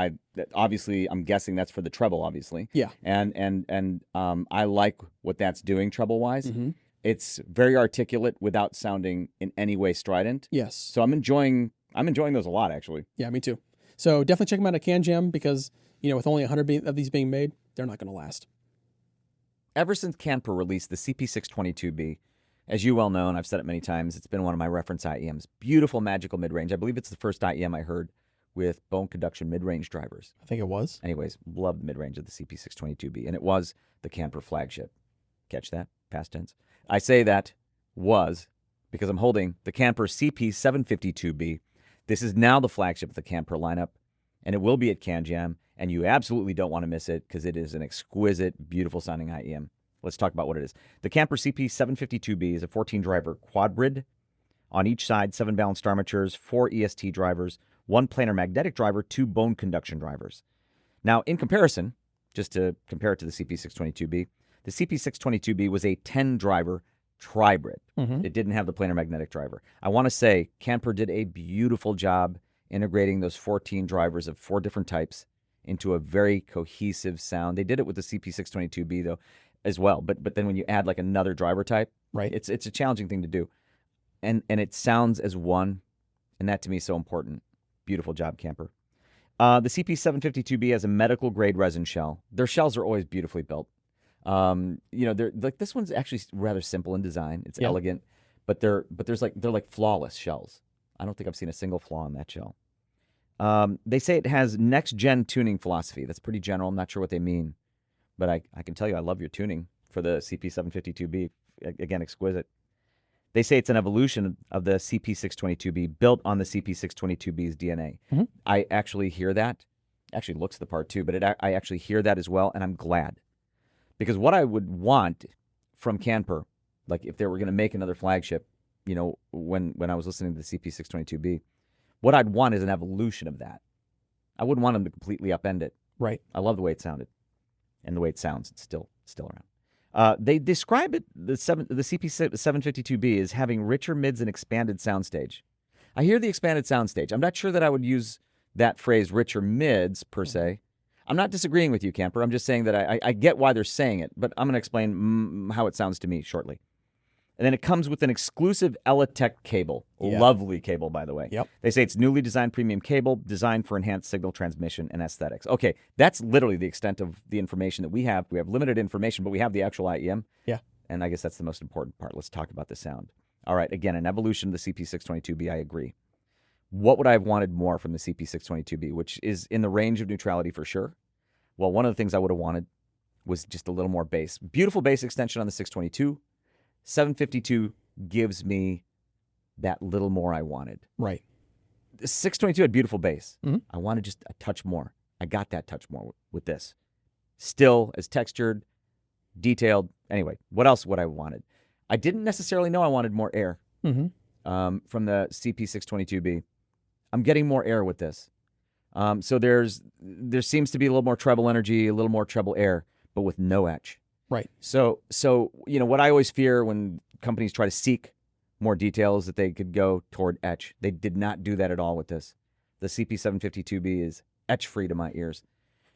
Obviously, I'm guessing that's for the treble, obviously. Yeah. And I like what that's doing treble-wise. It's very articulate without sounding in any way strident. Yes. So I'm enjoying those a lot, actually. Yeah, me too. So definitely check them out at CanJam because, with only 100 of these being made, they're not going to last. Ever since Canper released the CP622B, as you well know, and I've said it many times, it's been one of my reference IEMs. Beautiful, magical mid-range. I believe it's the first IEM I heard with bone conduction mid-range drivers. I think it was. Anyways, love the mid-range of the CP622B, and it was the Canper flagship. Catch that? Past tense. I say that was because I'm holding the Canper CP752B. This is now the flagship of the Canper lineup, and it will be at CanJam. And you absolutely don't want to miss it because it is an exquisite, beautiful-sounding IEM. Let's talk about what it is. The Canper CP752B is a 14-driver quadbrid. On each side, 7 balanced armatures, 4 EST drivers, 1 planar magnetic driver, 2 bone conduction drivers. Now, in comparison, just to compare it to the CP622B, the CP622B was a 10-driver tribrid. Mhm. It didn't have the planar magnetic driver. I want to say Campfire did a beautiful job integrating those 14 drivers of 4 different types into a very cohesive sound. They did it with the CP622B though as well, but then when you add like another driver type, Right. it's a challenging thing to do. And it sounds as one, and that to me is so important. Beautiful job, Campfire. The CP752B has a medical grade resin shell. Their shells are always beautifully built. They're like, this one's actually rather simple in design. It's elegant, but they're like flawless shells. I don't think I've seen a single flaw in that shell. They say it has next gen tuning philosophy. That's pretty general. I'm not sure what they mean, but I can tell you I love your tuning for the CP752B. Again, exquisite. They say it's an evolution of the CP622B built on the CP622B's DNA. Mm-hmm. I actually hear that. Actually looks the part too, but I actually hear that as well, and I'm glad. Because what I would want from Campfire, like if they were going to make another flagship, when I was listening to the CP622B, what I'd want is an evolution of that. I wouldn't want them to completely upend it. Right. I love the way it sounded, and the way it sounds. It's still around. They describe it, the CP752B, as having richer mids and expanded soundstage. I hear the expanded soundstage. I'm not sure that I would use that phrase, richer mids, per se. I'm not disagreeing with you, Campfire. I'm just saying that I get why they're saying it, but I'm going to explain how it sounds to me shortly. And then it comes with an exclusive Eletech cable. Yeah. Lovely cable, by the way. Yep. They say it's newly designed premium cable designed for enhanced signal transmission and aesthetics. Okay, that's literally the extent of the information that we have. We have limited information, but we have the actual IEM. Yeah. And I guess that's the most important part. Let's talk about the sound. All right, again, an evolution of the CP622B, I agree. What would I have wanted more from the CP622B, which is in the range of neutrality for sure? Well, one of the things I would have wanted was just a little more bass. Beautiful bass extension on the 622. 752 gives me that little more I wanted. Right. The 622 had beautiful bass. Mm-hmm. I wanted just a touch more. I got that touch more with this. Still as textured, detailed. Anyway, what else would I wanted? I didn't necessarily know I wanted more air from the CP622B. I'm getting more air with this. So there seems to be a little more treble energy, a little more treble air, but with no etch. Right. So what I always fear when companies try to seek more details that they could go toward etch. They did not do that at all with this. The CP752B is etch free to my ears.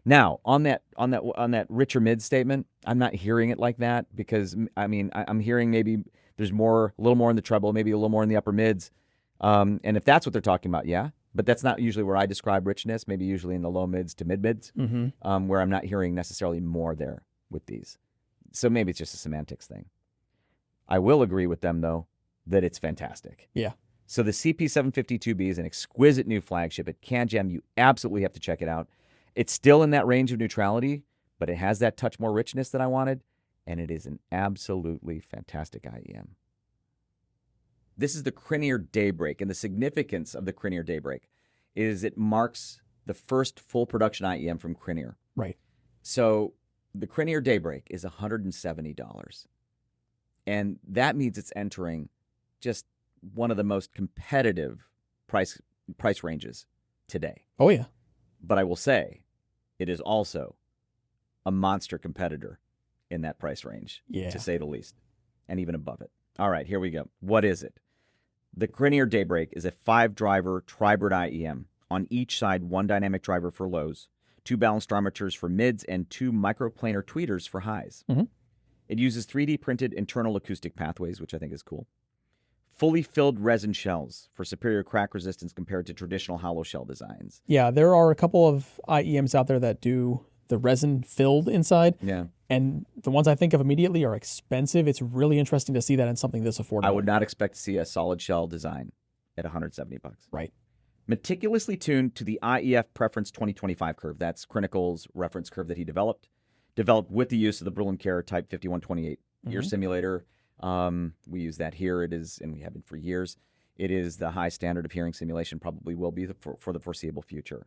Now, on that richer mid statement, I'm not hearing it like that because I'm hearing maybe there's a little more in the treble, maybe a little more in the upper mids. And if that's what they're talking about, yeah. But that's not usually where I describe richness, maybe usually in the low mids to mid mids, where I'm not hearing necessarily more there with these. So maybe it's just a semantics thing. I will agree with them, though, that it's fantastic. Yeah. So the CP752B is an exquisite new flagship at CanJam. You absolutely have to check it out. It's still in that range of neutrality, but it has that touch more richness that I wanted, and it is an absolutely fantastic IEM. This is the Crinier Daybreak, and the significance of the Crinier Daybreak is it marks the first full production IEM from Crinier. Right. So the Crinier Daybreak is $170. And that means it's entering just one of the most competitive price ranges today. Oh, yeah. But I will say it is also a monster competitor in that price range, to say the least, and even above it. All right, here we go. What is it? The Crinier Daybreak is a 5-driver tribrid IEM. On each side, 1 dynamic driver for lows, 2 balanced armatures for mids, and 2 microplanar tweeters for highs. It uses 3D printed internal acoustic pathways, which I think is cool. Fully filled resin shells for superior crack resistance compared to traditional hollow shell designs. Yeah, there are a couple of IEMs out there that do the resin filled inside. Yeah. And the ones I think of immediately are expensive. It's really interesting to see that in something this affordable. I would not expect to see a solid shell design at $170. Right. Meticulously tuned to the IEF Preference 2025 curve. That's Crinical's reference curve that he developed with the use of the Brüel & Kjær Type 5128 ear simulator. We use that here. It is, and we have it for years. It is the high standard of hearing simulation, probably will be for the foreseeable future.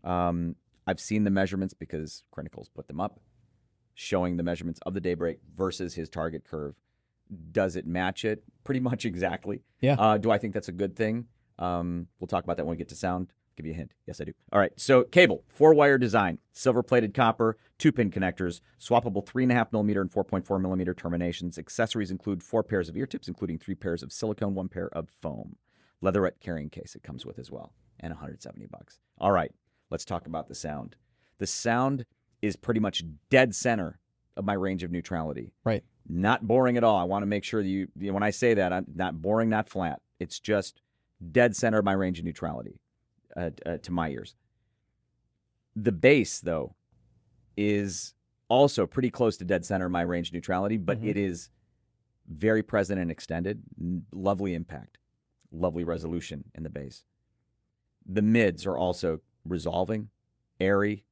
I've seen the measurements because Crinical's put them up, showing the measurements of the Daybreak versus his target curve. Does it match it? Pretty much exactly. Yeah. Do I think that's a good thing? We'll talk about that when we get to sound. Give you a hint. Yes, I do. All right. So cable, 4-wire design, silver-plated copper, 2-pin connectors, swappable 3.5mm and 4.4mm terminations. Accessories include 4 pairs of ear tips, including 3 pairs of silicone, 1 pair of foam. Leatherette carrying case it comes with as well, and $170. All right. Let's talk about the sound. The sound is pretty much dead center of my range of neutrality. Right. Not boring at all. I want to make sure that when I say that, I'm not boring, not flat. It's just dead center of my range of neutrality. To my ears. The bass, though, is also pretty close to dead center of my range neutrality, but it is very present and extended. Lovely impact, lovely resolution in the bass. The mids are also resolving, airy.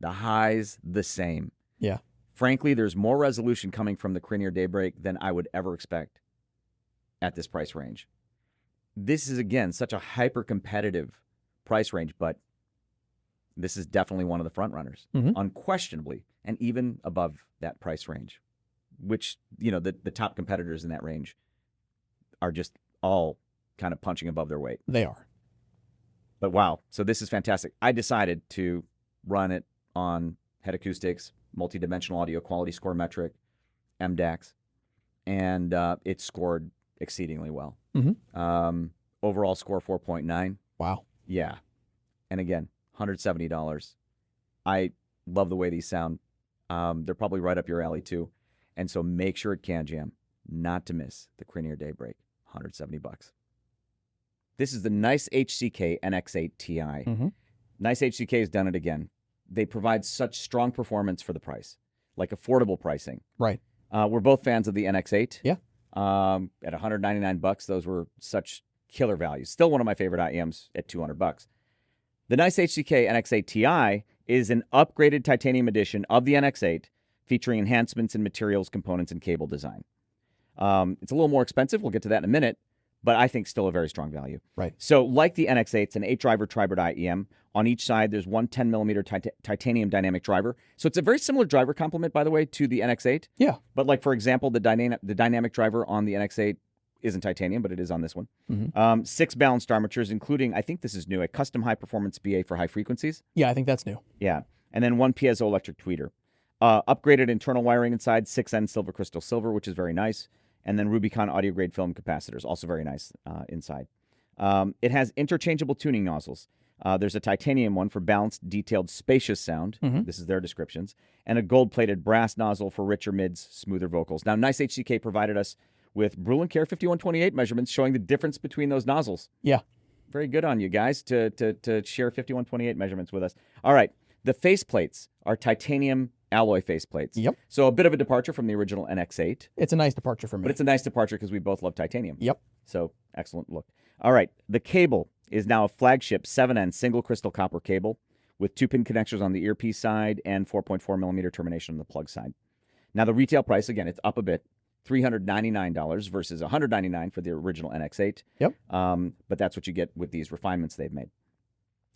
The highs, the same. Yeah. Frankly, there's more resolution coming from the Cranier Daybreak than I would ever expect at this price range. This is, again, such a hyper-competitive price range, but this is definitely one of the front runners, unquestionably, and even above that price range, which, the top competitors in that range are just all kind of punching above their weight. They are. But wow, so this is fantastic. I decided to run it on Head Acoustics, multi-dimensional audio quality score metric, MDAX, and it scored exceedingly well. Overall score 4.9. Wow. Yeah. And again, $170. I love the way these sound. They're probably right up your alley too. And so make sure at CanJam not to miss the Cranier Daybreak. $170. This is the Nice HCK NX8 Ti. Nice HCK has done it again. They provide such strong performance for the price, like affordable pricing. Right. We're both fans of the NX8. Yeah. At $199, those were such killer values. Still one of my favorite IEMs at $200. The Nice HCK NX8 Ti is an upgraded titanium edition of the NX8, featuring enhancements in materials, components, and cable design. It's a little more expensive. We'll get to that in a minute, but I think still a very strong value. Right. So like the NX8, it's an 8-driver tri-bird IEM. On each side, there's one 10mm titanium dynamic driver. So it's a very similar driver complement, by the way, to the NX8. Yeah. But like, for example, the dynamic driver on the NX8 isn't titanium, but it is on this one. 6 balanced armatures, including, I think this is new, a custom high-performance BA for high frequencies. Yeah, I think that's new. Yeah. And then 1 piezoelectric tweeter. Upgraded internal wiring inside, 6N silver crystal silver, which is very nice. And then Rubicon audio-grade film capacitors, also very nice inside. It has interchangeable tuning nozzles. There's a titanium one for balanced, detailed, spacious sound. This is their descriptions. And a gold-plated brass nozzle for richer mids, smoother vocals. Now, Nice HCK provided us with Brüel & Kjær 5128 measurements showing the difference between those nozzles. Yeah. Very good on you guys to share 5128 measurements with us. All right. The faceplates are titanium alloy faceplates. Yep. So a bit of a departure from the original NX8. It's a nice departure for me. But it's a nice departure because we both love titanium. Yep. So excellent look. All right. The cable is now a flagship 7N single crystal copper cable with 2-pin connectors on the earpiece side and 4.4mm termination on the plug side. Now the retail price, again, it's up a bit. $399 versus $199 for the original NX8. Yep. But that's what you get with these refinements they've made.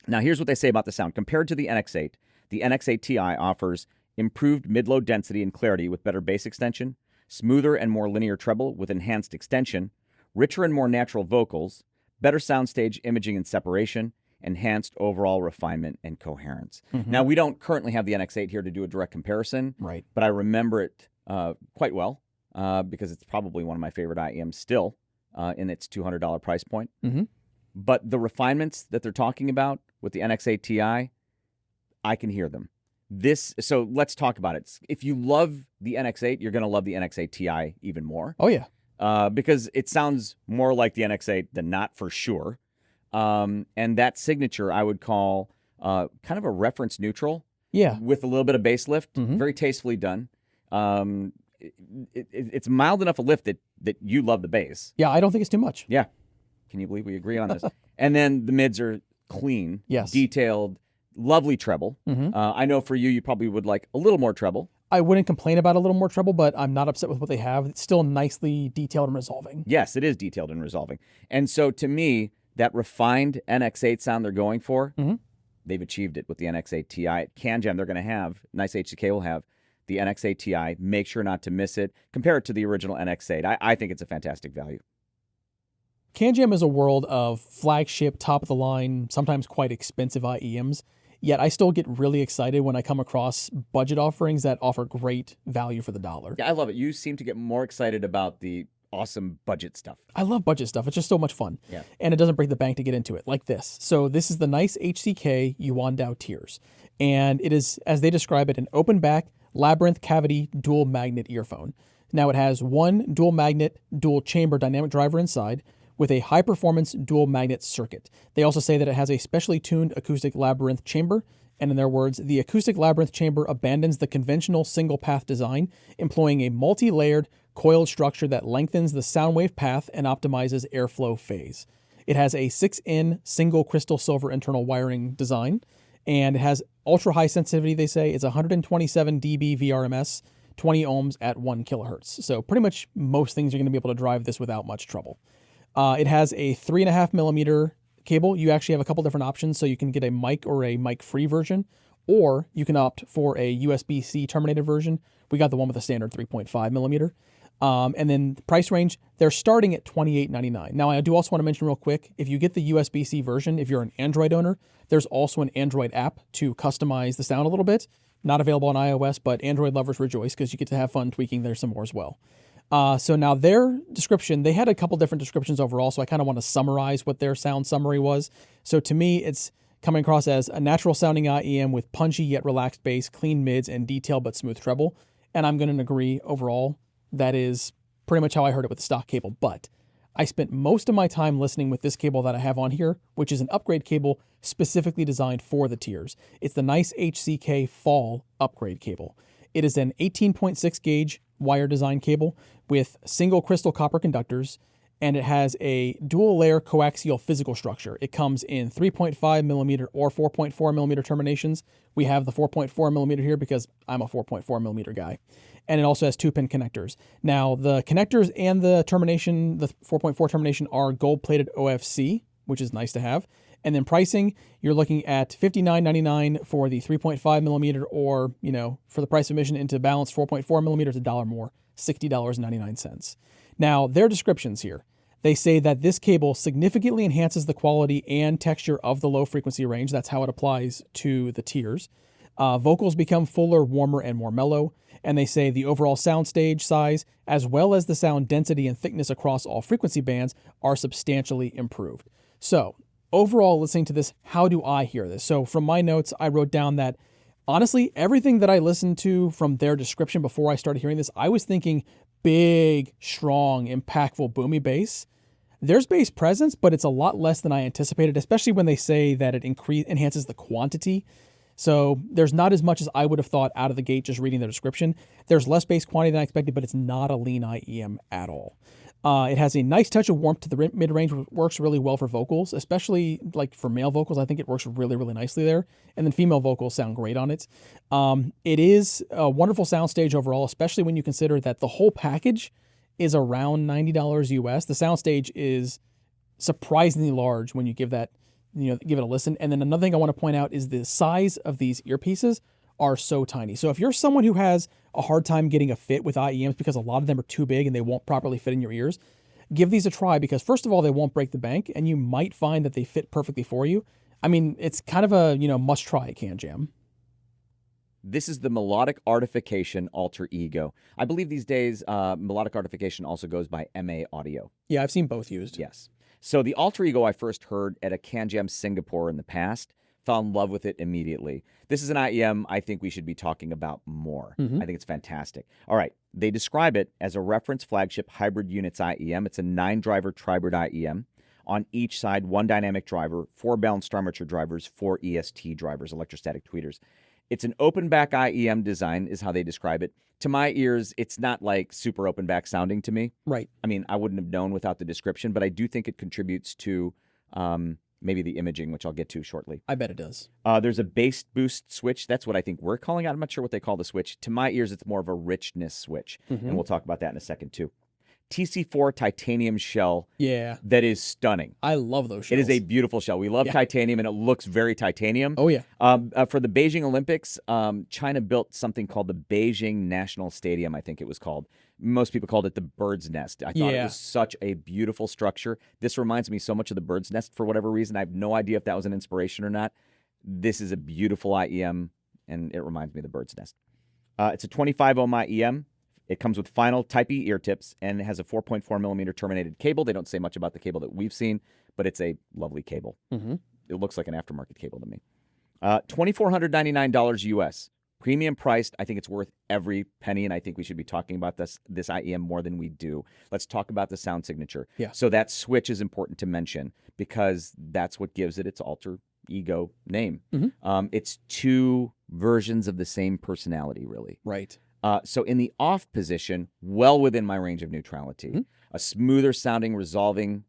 Now, here's what they say about the sound. Compared to the NX8 Ti offers improved mid-low density and clarity with better bass extension, smoother and more linear treble with enhanced extension, richer and more natural vocals, better soundstage imaging and separation, enhanced overall refinement and coherence. Now, we don't currently have the NX8 here to do a direct comparison, Right. but I remember it quite well. Because it's probably one of my favorite IEMs still in its $200 price point. But the refinements that they're talking about with the NX8 Ti, I can hear them. So let's talk about it. If you love the NX8, you're going to love the NX8 Ti even more. Oh, yeah. Because it sounds more like the NX8 than not, for sure. And that signature I would call kind of a reference neutral. Yeah. With a little bit of bass lift. Very tastefully done. It's mild enough a lift that you love the bass. Yeah, I don't think it's too much. Yeah. Can you believe we agree on this? And then the mids are clean, Yes. detailed, lovely treble. I know for you, you probably would like a little more treble. I wouldn't complain about a little more treble, but I'm not upset with what they have. It's still nicely detailed and resolving. Yes, it is detailed and resolving. And so to me, that refined NX8 sound they're going for, they've achieved it with the NX8 Ti. At CanJam, they're going to have, Nice HCK will have the NX8 Ti. Make sure not to miss it. Compare it to the original NX8. I think it's a fantastic value. CanJam is a world of flagship, top of the line, sometimes quite expensive IEMs. Yet I still get really excited when I come across budget offerings that offer great value for the dollar. Yeah, I love it. You seem to get more excited about the awesome budget stuff. I love budget stuff. It's just so much fun. Yeah. And it doesn't break the bank to get into it, like this. So this is the nice HCK Yuandao Tears. And it is, as they describe it, an open back, labyrinth cavity, dual magnet earphone. Now it has one dual magnet, dual chamber dynamic driver inside, with a high-performance dual magnet circuit. They also say that it has a specially tuned acoustic labyrinth chamber, and in their words, the acoustic labyrinth chamber abandons the conventional single-path design, employing a multi-layered, coiled structure that lengthens the sound wave path and optimizes airflow phase. It has a 6-in single crystal silver internal wiring design, and it has ultra-high sensitivity, they say. It's 127 dB VRMS, 20 ohms at 1 kilohertz. So pretty much most things you're going to be able to drive this without much trouble. It has a 3.5 millimeter cable. You actually have a couple different options, so you can get a mic or a mic-free version, or you can opt for a USB-C terminated version. We got the one with a standard 3.5 millimeter. And then the price range, they're starting at $28.99. Now, I do also want to mention real quick, if you get the USB-C version, if you're an Android owner, there's also an Android app to customize the sound a little bit. Not available on iOS, but Android lovers rejoice because you get to have fun tweaking there some more as well. So now their description, they had a couple different descriptions overall, so I kind of want to summarize what their sound summary was. So to me, it's coming across as a natural sounding IEM with punchy yet relaxed bass, clean mids, and detailed but smooth treble. And I'm going to agree overall, that is pretty much how I heard it with the stock cable. But I spent most of my time listening with this cable that I have on here, which is an upgrade cable specifically designed for the Tears. It's the nice HCK Fall upgrade cable. It is an 18.6 gauge wire design cable with single crystal copper conductors, and it has a dual layer coaxial physical structure. It comes in 3.5 millimeter or 4.4 millimeter terminations. We have the 4.4 millimeter here because I'm a 4.4 millimeter guy. And it also has 2-pin connectors. Now, the connectors and the termination, the 4.4 termination, are gold-plated OFC, which is nice to have. And then pricing, you're looking at $59.99 for the 3.5 millimeter, or, for the price of admission into balanced 4.4 millimeter, it's $1 more, $60.99. Now, their descriptions here, they say that this cable significantly enhances the quality and texture of the low frequency range. That's how it applies to the Tears. Vocals become fuller, warmer, and more mellow. And they say the overall soundstage size, as well as the sound density and thickness across all frequency bands, are substantially improved. So, overall, listening to this, how do I hear this? So from my notes, I wrote down that, honestly, everything that I listened to from their description before I started hearing this, I was thinking big, strong, impactful, boomy bass. There's bass presence, but it's a lot less than I anticipated, especially when they say that it enhances the quantity. So there's not as much as I would have thought out of the gate just reading the description. There's less bass quantity than I expected, but it's not a lean IEM at all. It has a nice touch of warmth to the mid-range, which works really well for vocals, especially like for male vocals. I think it works really, really nicely there. And then female vocals sound great on it. It is a wonderful soundstage overall, especially when you consider that the whole package is around $90 US. The soundstage is surprisingly large when you give it a listen. And then another thing I want to point out is the size of these earpieces are so tiny. So if you're someone who has a hard time getting a fit with IEMs because a lot of them are too big and they won't properly fit in your ears, give these a try, because first of all, they won't break the bank and you might find that they fit perfectly for you. I mean, it's kind of a, must try at CanJam. This is the Melodic Artification Alter Ego. I believe these days, Melodic Artification also goes by MA Audio. Yeah, I've seen both used. Yes. So the Alter Ego I first heard at a CanJam Singapore in the past, fell in love with it immediately. This is an IEM I think we should be talking about more. I think it's fantastic. All right. They describe it as a reference flagship hybrid units IEM. It's a 9-driver tribrid IEM. On each side, 1 dynamic driver, 4 balanced armature drivers, 4 EST drivers, electrostatic tweeters. It's an open back IEM design is how they describe it. To my ears, it's not like super open back sounding to me. Right. I mean, I wouldn't have known without the description, but I do think it contributes to maybe the imaging, which I'll get to shortly. I bet it does. There's a bass boost switch. That's what I think we're calling it. I'm not sure what they call the switch. To my ears, it's more of a richness switch. And we'll talk about that in a second, too. TC4 titanium shell. Yeah. That is stunning. I love those shells. It is a beautiful shell. We love titanium, and it looks very titanium. Oh, yeah. For the Beijing Olympics, China built something called the Beijing National Stadium, I think it was called, most people called it the bird's nest. I thought it Yeah. was such a beautiful structure. This reminds me so much of the bird's nest for whatever reason. I have no idea if that was an inspiration or not. This is a beautiful IEM, and it reminds me of the bird's nest. It's a 25 ohm IEM. It comes with final Type E ear tips, and it has a 4.4 millimeter terminated cable. They don't say much about the cable that we've seen, but it's a lovely cable. Mm-hmm. It looks like an aftermarket cable to me. $2,499 US. Premium priced. I think it's worth every penny, and I think we should be talking about this IEM more than we do. Let's talk about the sound signature. Yeah. So that switch is important to mention because that's what gives it its alter ego name. Mm-hmm. It's two versions of the same personality, really. Right. So in the off position, well within my range of neutrality, Mm-hmm. a smoother sounding, resolving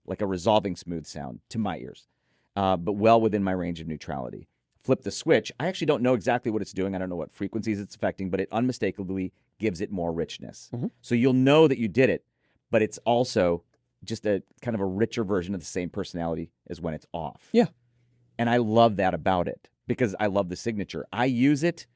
smooth sound to my ears, but well within my range of neutrality. Flip the switch. I actually don't know exactly what it's doing. I don't know what frequencies it's affecting, but it unmistakably gives it more richness. Mm-hmm. So you'll know that you did it, but it's also just a kind of a richer version of the same personality as when it's off. Yeah. And I love that about it because I love the signature. I use it,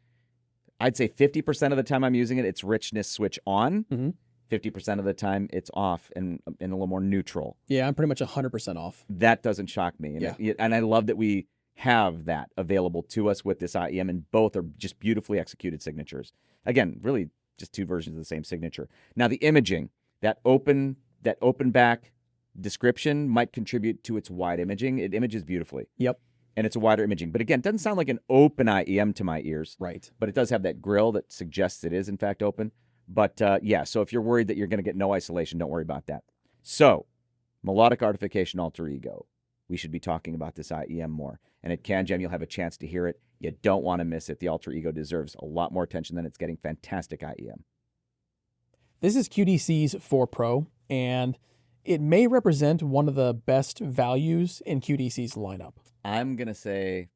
I'd say 50% of the time I'm using it, it's richness switch on. Mm-hmm. 50% of the time it's off and a little more neutral. Yeah, I'm pretty much 100% off. That doesn't shock me. And, and I love that we have that available to us with this IEM, and both are just beautifully executed signatures. Again, really just two versions of the same signature. Now the imaging, that open back description might contribute to its wide imaging. It images beautifully. Yep. And it's a wider imaging. But again, it doesn't sound like an open IEM to my ears. Right. But it does have that grill that suggests it is in fact open. But yeah, so if you're worried that you're going to get no isolation, don't worry about that. So, Melodic Artification Alter Ego. We should be talking about this IEM more. And at CanJam, you'll have a chance to hear it. You don't want to miss it. The Alter Ego deserves a lot more attention than it's getting. Fantastic IEM. This is QDC's 4 Pro, and it may represent one of the best values in QDC's lineup. I'm going to say,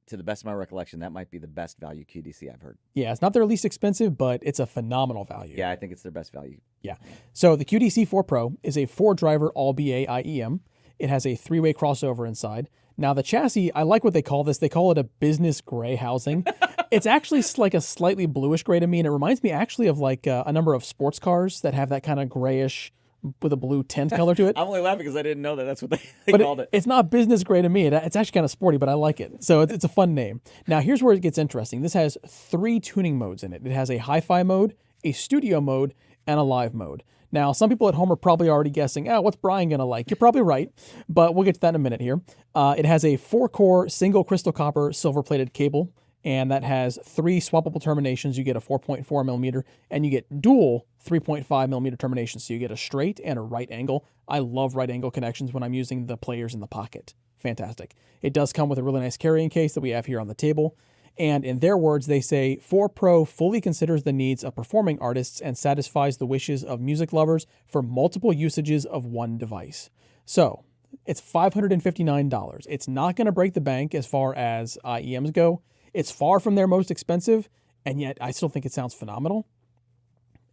to the best of my recollection, that might be the best value QDC I've heard. Yeah, it's not their least expensive, but it's a phenomenal value. Yeah, I think it's their best value. Yeah. So the QDC 4 Pro is a 4-driver all-BA IEM. It has a 3-way crossover inside. Now the chassis, I like what they call this. They call it a business gray housing. It's actually like a slightly bluish gray to me, and it reminds me actually of like a number of sports cars that have that kind of grayish with a blue tint color to it. I'm only laughing because I didn't know that that's what they But called it. It's not business gray to me. It's actually kind of sporty, but I like it. So it's a fun name. Now here's where it gets interesting. This has 3 tuning modes in it. It has a hi-fi mode, a studio mode, and a live mode. Now, some people at home are probably already guessing, what's Brian going to like? You're probably right, but we'll get to that in a minute here. It has a 4-core single crystal copper silver-plated cable, and that has 3 swappable terminations. You get a 4.4 millimeter, and you get dual 3.5 millimeter terminations. So you get a straight and a right angle. I love right angle connections when I'm using the players in the pocket. Fantastic. It does come with a really nice carrying case that we have here on the table. And in their words, they say 4 Pro fully considers the needs of performing artists and satisfies the wishes of music lovers for multiple usages of one device. So it's $559. It's not going to break the bank as far as IEMs go. It's far from their most expensive, and yet I still think it sounds phenomenal.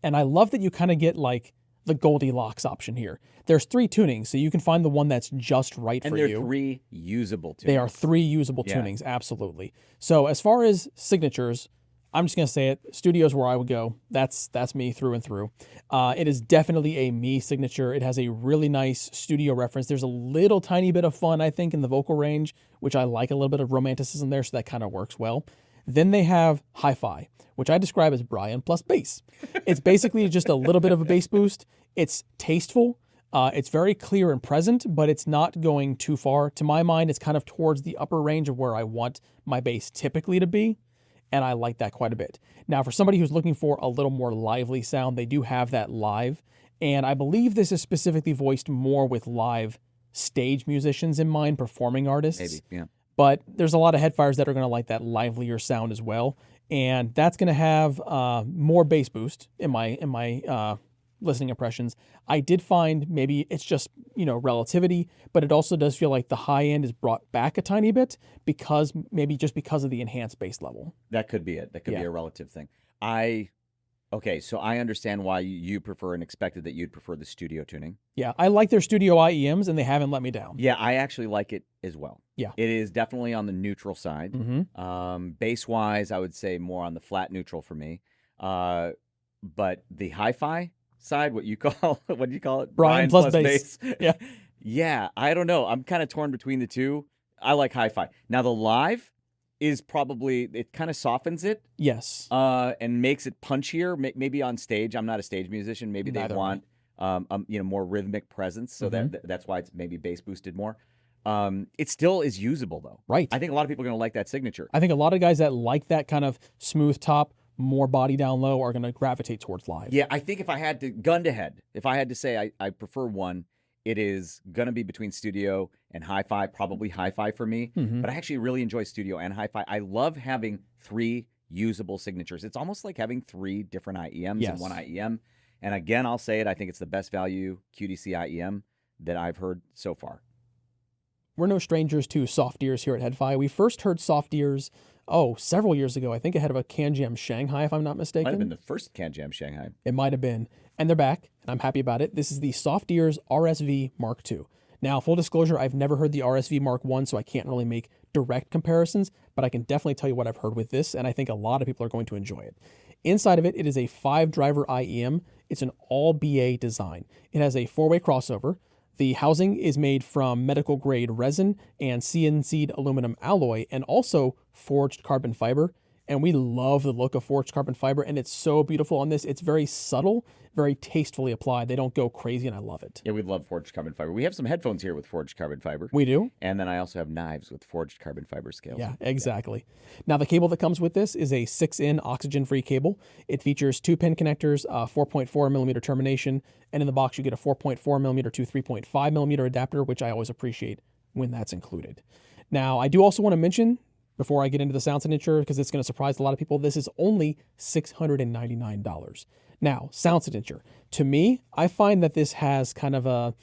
And I love that you kind of get like the Goldilocks option here. There's 3 tunings, so you can find the one that's just right for you. And they're 3 usable tunings. They are 3 usable tunings, absolutely. So as far as signatures, I'm just going to say it. Studio's where I would go. That's me through and through. It is definitely a me signature. It has a really nice studio reference. There's a little tiny bit of fun, I think, in the vocal range, which I like, a little bit of romanticism there, so that kind of works well. Then they have hi-fi, which I describe as Brian plus bass. It's basically just a little bit of a bass boost. It's tasteful. It's very clear and present, but it's not going too far. To my mind, it's kind of towards the upper range of where I want my bass typically to be, and I like that quite a bit. Now, for somebody who's looking for a little more lively sound, they do have that live, and I believe this is specifically voiced more with live stage musicians in mind, performing artists. Maybe, yeah. But there's a lot of headfires that are going to like that livelier sound as well, and that's going to have more bass boost in my listening impressions. I did find maybe it's just, relativity, but it also does feel like the high end is brought back a tiny bit because of the enhanced bass level. That could be it. That could be a relative thing. Okay, so I understand why you prefer and expected that you'd prefer the studio tuning. Yeah, I like their studio IEMs, and they haven't let me down. Yeah, I actually like it as well. Yeah. It is definitely on the neutral side. Mm-hmm. Bass-wise, I would say more on the flat neutral for me. but the hi-fi side, what do you call it? Brian plus bass. Yeah. Yeah, I don't know. I'm kind of torn between the two. I like hi-fi. Now the live is probably, it kind of softens it. Yes. And makes it punchier. Maybe on stage. I'm not a stage musician. Maybe they want more rhythmic presence, so that's why it's maybe bass boosted more. It still is usable though. Right. I think a lot of people are going to like that signature. I think a lot of guys that like that kind of smooth top, more body down low, are going to gravitate towards live. Yeah, I think if I had to, gun to head, if I had to say I prefer one, it is going to be between studio and hi-fi, probably hi-fi for me. But I actually really enjoy studio and hi-fi. I love having 3 usable signatures. It's almost like having 3 different IEMs in one IEM. And again, I'll say it, I think it's the best value QDC IEM that I've heard so far. We're no strangers to soft ears here at HeadFi. We first heard soft ears, several years ago. I think ahead of a CanJam Shanghai, if I'm not mistaken. Might have been the first CanJam Shanghai. It might have been. And they're back, and I'm happy about it. This is the Soft Ears RSV Mark II. Now, full disclosure, I've never heard the RSV Mark I, so I can't really make direct comparisons, but I can definitely tell you what I've heard with this, and I think a lot of people are going to enjoy it. Inside of it, it is a 5-driver IEM. It's an all-BA design. It has a 4-way crossover. The housing is made from medical-grade resin and CNC'd aluminum alloy, and also forged carbon fiber. And we love the look of forged carbon fiber, and it's so beautiful on this. It's very subtle, very tastefully applied. They don't go crazy, and I love it. Yeah, we love forged carbon fiber. We have some headphones here with forged carbon fiber. We do. And then I also have knives with forged carbon fiber scales. Yeah, exactly. Yeah. Now, the cable that comes with this is a 6-in oxygen-free cable. It features 2-pin connectors, 4.4 millimeter termination, and in the box you get a 4.4 millimeter to 3.5 millimeter adapter, which I always appreciate when that's included. Now, I do also want to mention, before I get into the sound signature, because it's going to surprise a lot of people, this is only $699. Now, sound signature. To me, I find that this has kind of a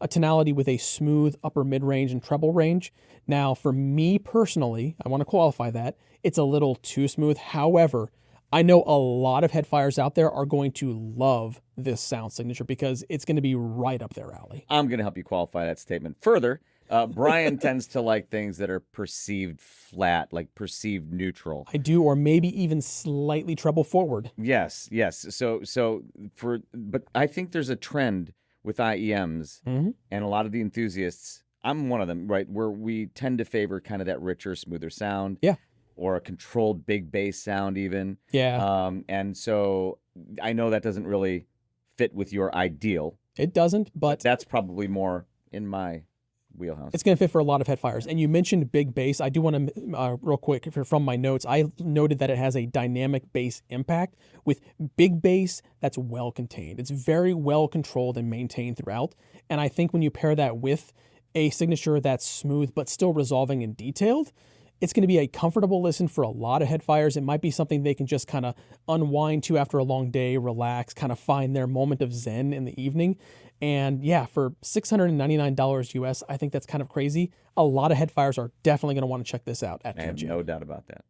tonality with a smooth upper mid-range and treble range. Now, for me personally, I want to qualify that, it's a little too smooth. However, I know a lot of headfires out there are going to love this sound signature because it's going to be right up their alley. I'm going to help you qualify that statement further. Brian tends to like things that are perceived flat, like perceived neutral. I do, or maybe even slightly treble forward. Yes. But I think there's a trend with IEMs and a lot of the enthusiasts. I'm one of them, right? Where we tend to favor kind of that richer, smoother sound. Yeah. Or a controlled big bass sound even. Yeah. And so I know that doesn't really fit with your ideal. It doesn't, but that's probably more in my wheelhouse. It's going to fit for a lot of headfires. And you mentioned big bass. I do want to, real quick, from my notes, I noted that it has a dynamic bass impact with big bass that's well contained. It's very well controlled and maintained throughout. And I think when you pair that with a signature that's smooth but still resolving and detailed, it's going to be a comfortable listen for a lot of headfires. It might be something they can just kind of unwind to after a long day, relax, kind of find their moment of zen in the evening. And yeah, for $699 US, I think that's kind of crazy. A lot of headfires are definitely going to want to check this out at CanJam. I have no doubt about that.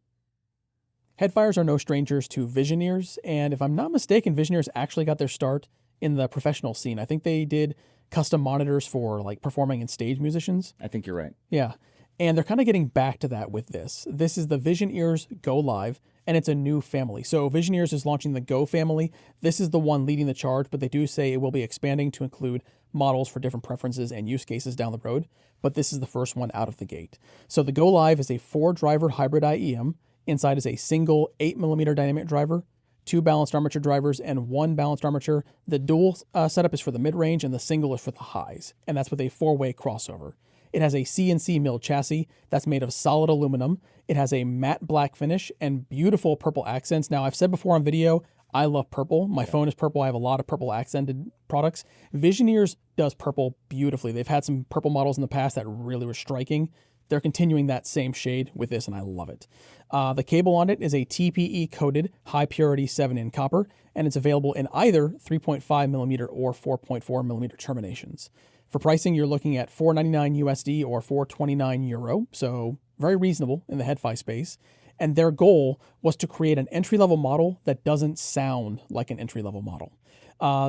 Headfires are no strangers to Vision Ears. And if I'm not mistaken, Vision Ears actually got their start in the professional scene. I think they did custom monitors for like performing and stage musicians. I think you're right. Yeah. And they're kind of getting back to that with this. This is the Vision Ears Go Live, and it's a new family. So Vision Ears is launching the Go family. This is the one leading the charge, but they do say it will be expanding to include models for different preferences and use cases down the road. But this is the first one out of the gate. So the Go Live is a 4-driver hybrid IEM. Inside is a single 8mm dynamic driver, 2 balanced armature drivers, and 1 balanced armature. The dual setup is for the mid-range, and the single is for the highs. And that's with a 4-way crossover. It has a CNC milled chassis that's made of solid aluminum. It has a matte black finish and beautiful purple accents. Now, I've said before on video, I love purple. My phone is purple. I have a lot of purple accented products. Vision Ears does purple beautifully. They've had some purple models in the past that really were striking. They're continuing that same shade with this, and I love it. The cable on it is a TPE-coated high-purity 7-in copper, and it's available in either 3.5mm or 4.4mm terminations. For pricing, you're looking at $499 USD or €429, so very reasonable in the headfi space. And their goal was to create an entry-level model that doesn't sound like an entry-level model.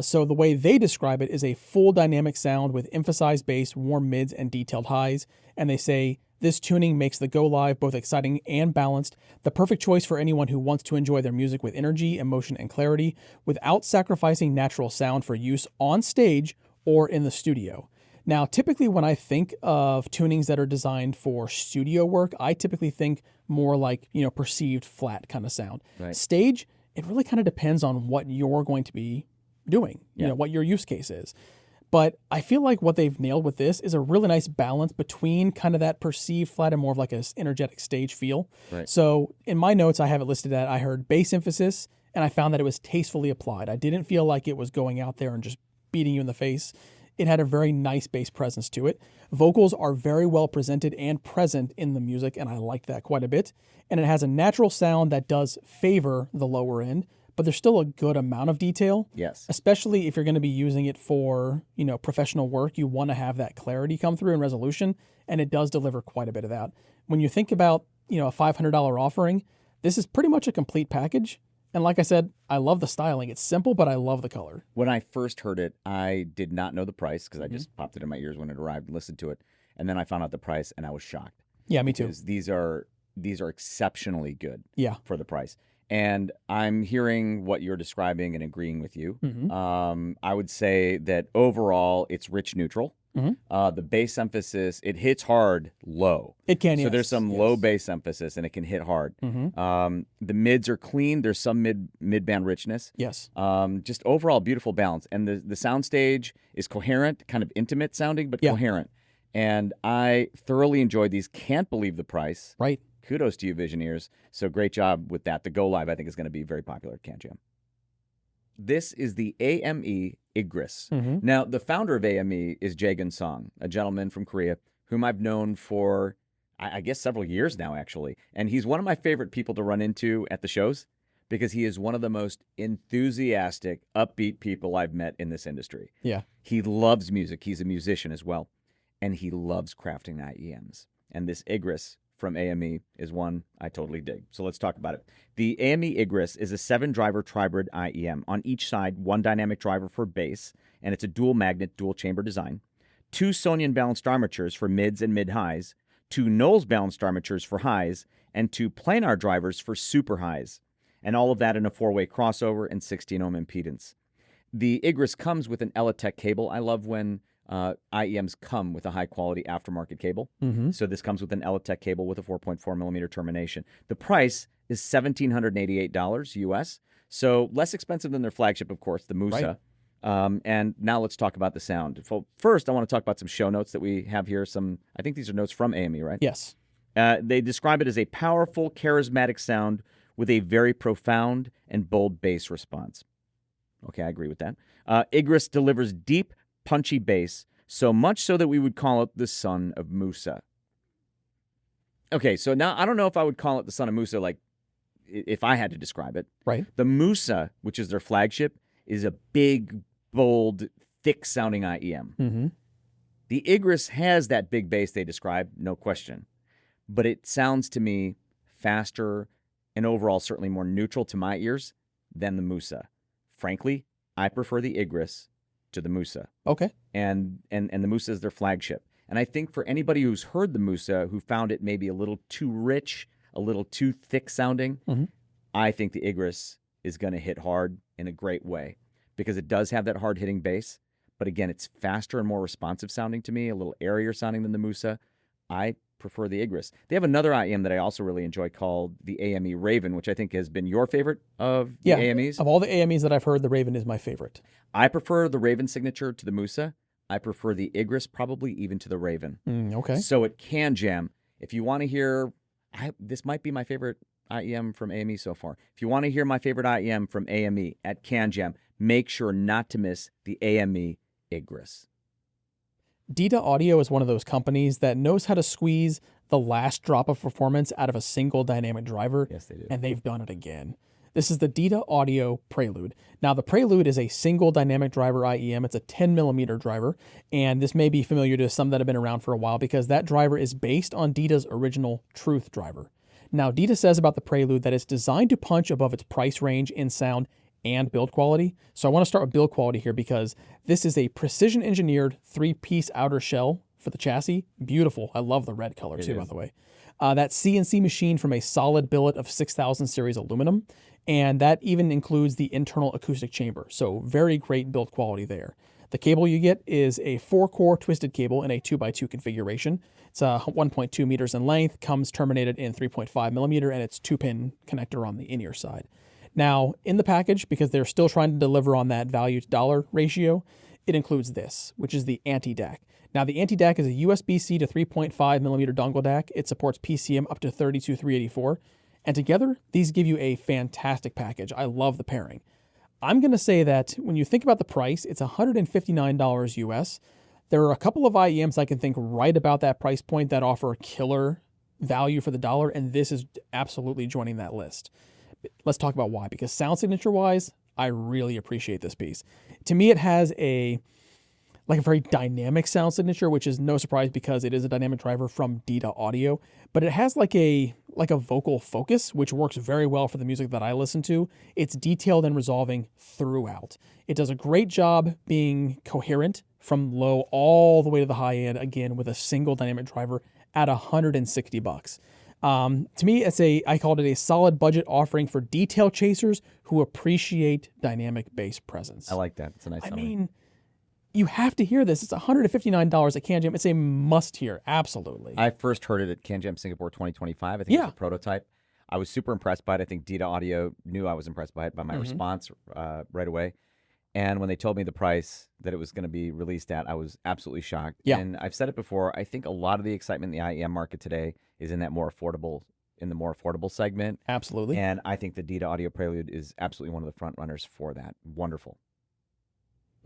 So the way they describe it is a full dynamic sound with emphasized bass, warm mids, and detailed highs. And they say This tuning makes the Go Live both exciting and balanced, the perfect choice for anyone who wants to enjoy their music with energy, emotion, and clarity without sacrificing natural sound for use on stage or in the studio. Now, typically when I think of tunings that are designed for studio work, I typically think more like, perceived flat kind of sound. Right. Stage, it really kind of depends on what you're going to be doing, what your use case is. But I feel like what they've nailed with this is a really nice balance between kind of that perceived flat and more of like an energetic stage feel. Right. So in my notes, I have it listed at I heard bass emphasis, and I found that it was tastefully applied. I didn't feel like it was going out there and just beating you in the face. It had a very nice bass presence to it. Vocals are very well presented and present in the music, and I like that quite a bit. And it has a natural sound that does favor the lower end, but there's still a good amount of detail. Yes. Especially if you're going to be using it for, professional work, you want to have that clarity come through and resolution, and it does deliver quite a bit of that. When you think about, a $500 offering, this is pretty much a complete package. And like I said, I love the styling. It's simple, but I love the color. When I first heard it, I did not know the price because I just popped it in my ears when it arrived and listened to it. And then I found out the price and I was shocked. Yeah, me too. Because these are exceptionally good for the price. And I'm hearing what you're describing and agreeing with you. I would say that overall, it's rich neutral. The bass emphasis, it hits hard low. It can, So there's some low bass emphasis, and it can hit hard. The mids are clean. There's some mid-band richness. Yes. Just overall beautiful balance. And the soundstage is coherent, kind of intimate sounding, but coherent. And I thoroughly enjoyed these. Can't believe the price. Right. Kudos to you, Visioneers. So great job with that. The Go Live, I think, is going to be very popular at CanJam. This is the AME Igris. Now, the founder of AME is Jae-gun Song, a gentleman from Korea whom I've known for, I guess, several years now, actually. And he's one of my favorite people to run into at the shows because he is one of the most enthusiastic, upbeat people I've met in this industry. Yeah. He loves music. He's a musician as well. And he loves crafting IEMs. And this Igris from AME is one I totally dig. So let's talk about it. The AME Igris is a 7-driver tribrid IEM. On each side, one dynamic driver for bass, and it's a dual magnet, dual chamber design. 2 Sonian balanced armatures for mids and mid-highs, 2 Knowles balanced armatures for highs, and 2 planar drivers for super highs. And all of that in a 4-way crossover and 16 ohm impedance. The Igris comes with an Eletech cable. I love when IEMs come with a high-quality aftermarket cable. So this comes with an Eletech cable with a 4.4 millimeter termination. The price is $1,788 US, so less expensive than their flagship, of course, the Musa. Right. And now let's talk about the sound. First, I want to talk about some show notes that we have here. I think these are notes from AME, right? Yes. They describe it as a powerful, charismatic sound with a very profound and bold bass response. Okay, I agree with that. Igris delivers deep, punchy bass, so much so that we would call it the son of Musa. Okay, so now I don't know if I would call it the son of Musa, like if I had to describe it. Right. The Musa, which is their flagship, is a big, bold, thick-sounding IEM. The Igris has that big bass they describe, no question, but it sounds to me faster and overall certainly more neutral to my ears than the Musa. Frankly, I prefer the Igris to the Musa. Okay. And the Musa is their flagship. And I think for anybody who's heard the Musa who found it maybe a little too rich, a little too thick sounding, I think the Igris is going to hit hard in a great way because it does have that hard hitting bass. But again, it's faster and more responsive sounding to me, a little airier sounding than the Musa. I prefer the Igris. They have another IEM that I also really enjoy called the AME Raven, which I think has been your favorite of the AMEs. Of all the AMEs that I've heard, the Raven is my favorite. I prefer the Raven signature to the Musa. I prefer the Igris probably even to the Raven. Okay. So at CanJam, if you want to hear, this might be my favorite IEM from AME so far. If you want to hear my favorite IEM from AME at CanJam, make sure not to miss the AME Igris. Thieaudio is one of those companies that knows how to squeeze the last drop of performance out of a single dynamic driver. Yes, they do. And they've done it again. This is the Thieaudio Prelude. Now, the Prelude is a single dynamic driver IEM. It's a 10 millimeter driver, and this may be familiar to some that have been around for a while because that driver is based on Thieau's original Truth driver. Now, Thieu says about the Prelude that it's designed to punch above its price range in sound and build quality. So I want to start with build quality here because this is a precision-engineered 3-piece outer shell for the chassis. Beautiful. I love the red color too, by the way. That CNC machine from a solid billet of 6000 series aluminum, and that even includes the internal acoustic chamber. So very great build quality there. The cable you get is a 4-core twisted cable in a 2x2 configuration. It's 1.2 meters in length, comes terminated in 3.5 millimeter, and it's 2-pin connector on the in-ear side. Now, in the package, because they're still trying to deliver on that value to dollar ratio, it includes this, which is the anti-DAC. Now, the anti-DAC is a USB-C to 3.5 millimeter dongle DAC. It supports PCM up to 32384. And together, these give you a fantastic package. I love the pairing. I'm going to say that when you think about the price, it's $159 US. There are a couple of IEMs I can think right about that price point that offer killer value for the dollar, and this is absolutely joining that list. Let's talk about why. Because sound signature-wise, I really appreciate this piece. To me, it has a very dynamic sound signature, which is no surprise because it is a dynamic driver from Thieaudio, but it has like a vocal focus, which works very well for the music that I listen to. It's detailed and resolving throughout. It does a great job being coherent from low all the way to the high end, again, with a single dynamic driver at $160. To me, I called it a solid budget offering for detail chasers who appreciate dynamic bass presence. I like that. It's a nice summary. I mean, you have to hear this. It's $159 at CanJam. It's a must hear. Absolutely. I first heard it at CanJam Singapore 2025. I think it's a prototype. I was super impressed by it. I think Thieaudio knew I was impressed by it by my response right away. And when they told me the price that it was going to be released at, I was absolutely shocked. Yeah. And I've said it before, I think a lot of the excitement in the IEM market today is in the more affordable segment. Absolutely. And I think the Thieaudio Prelude is absolutely one of the front runners for that. Wonderful.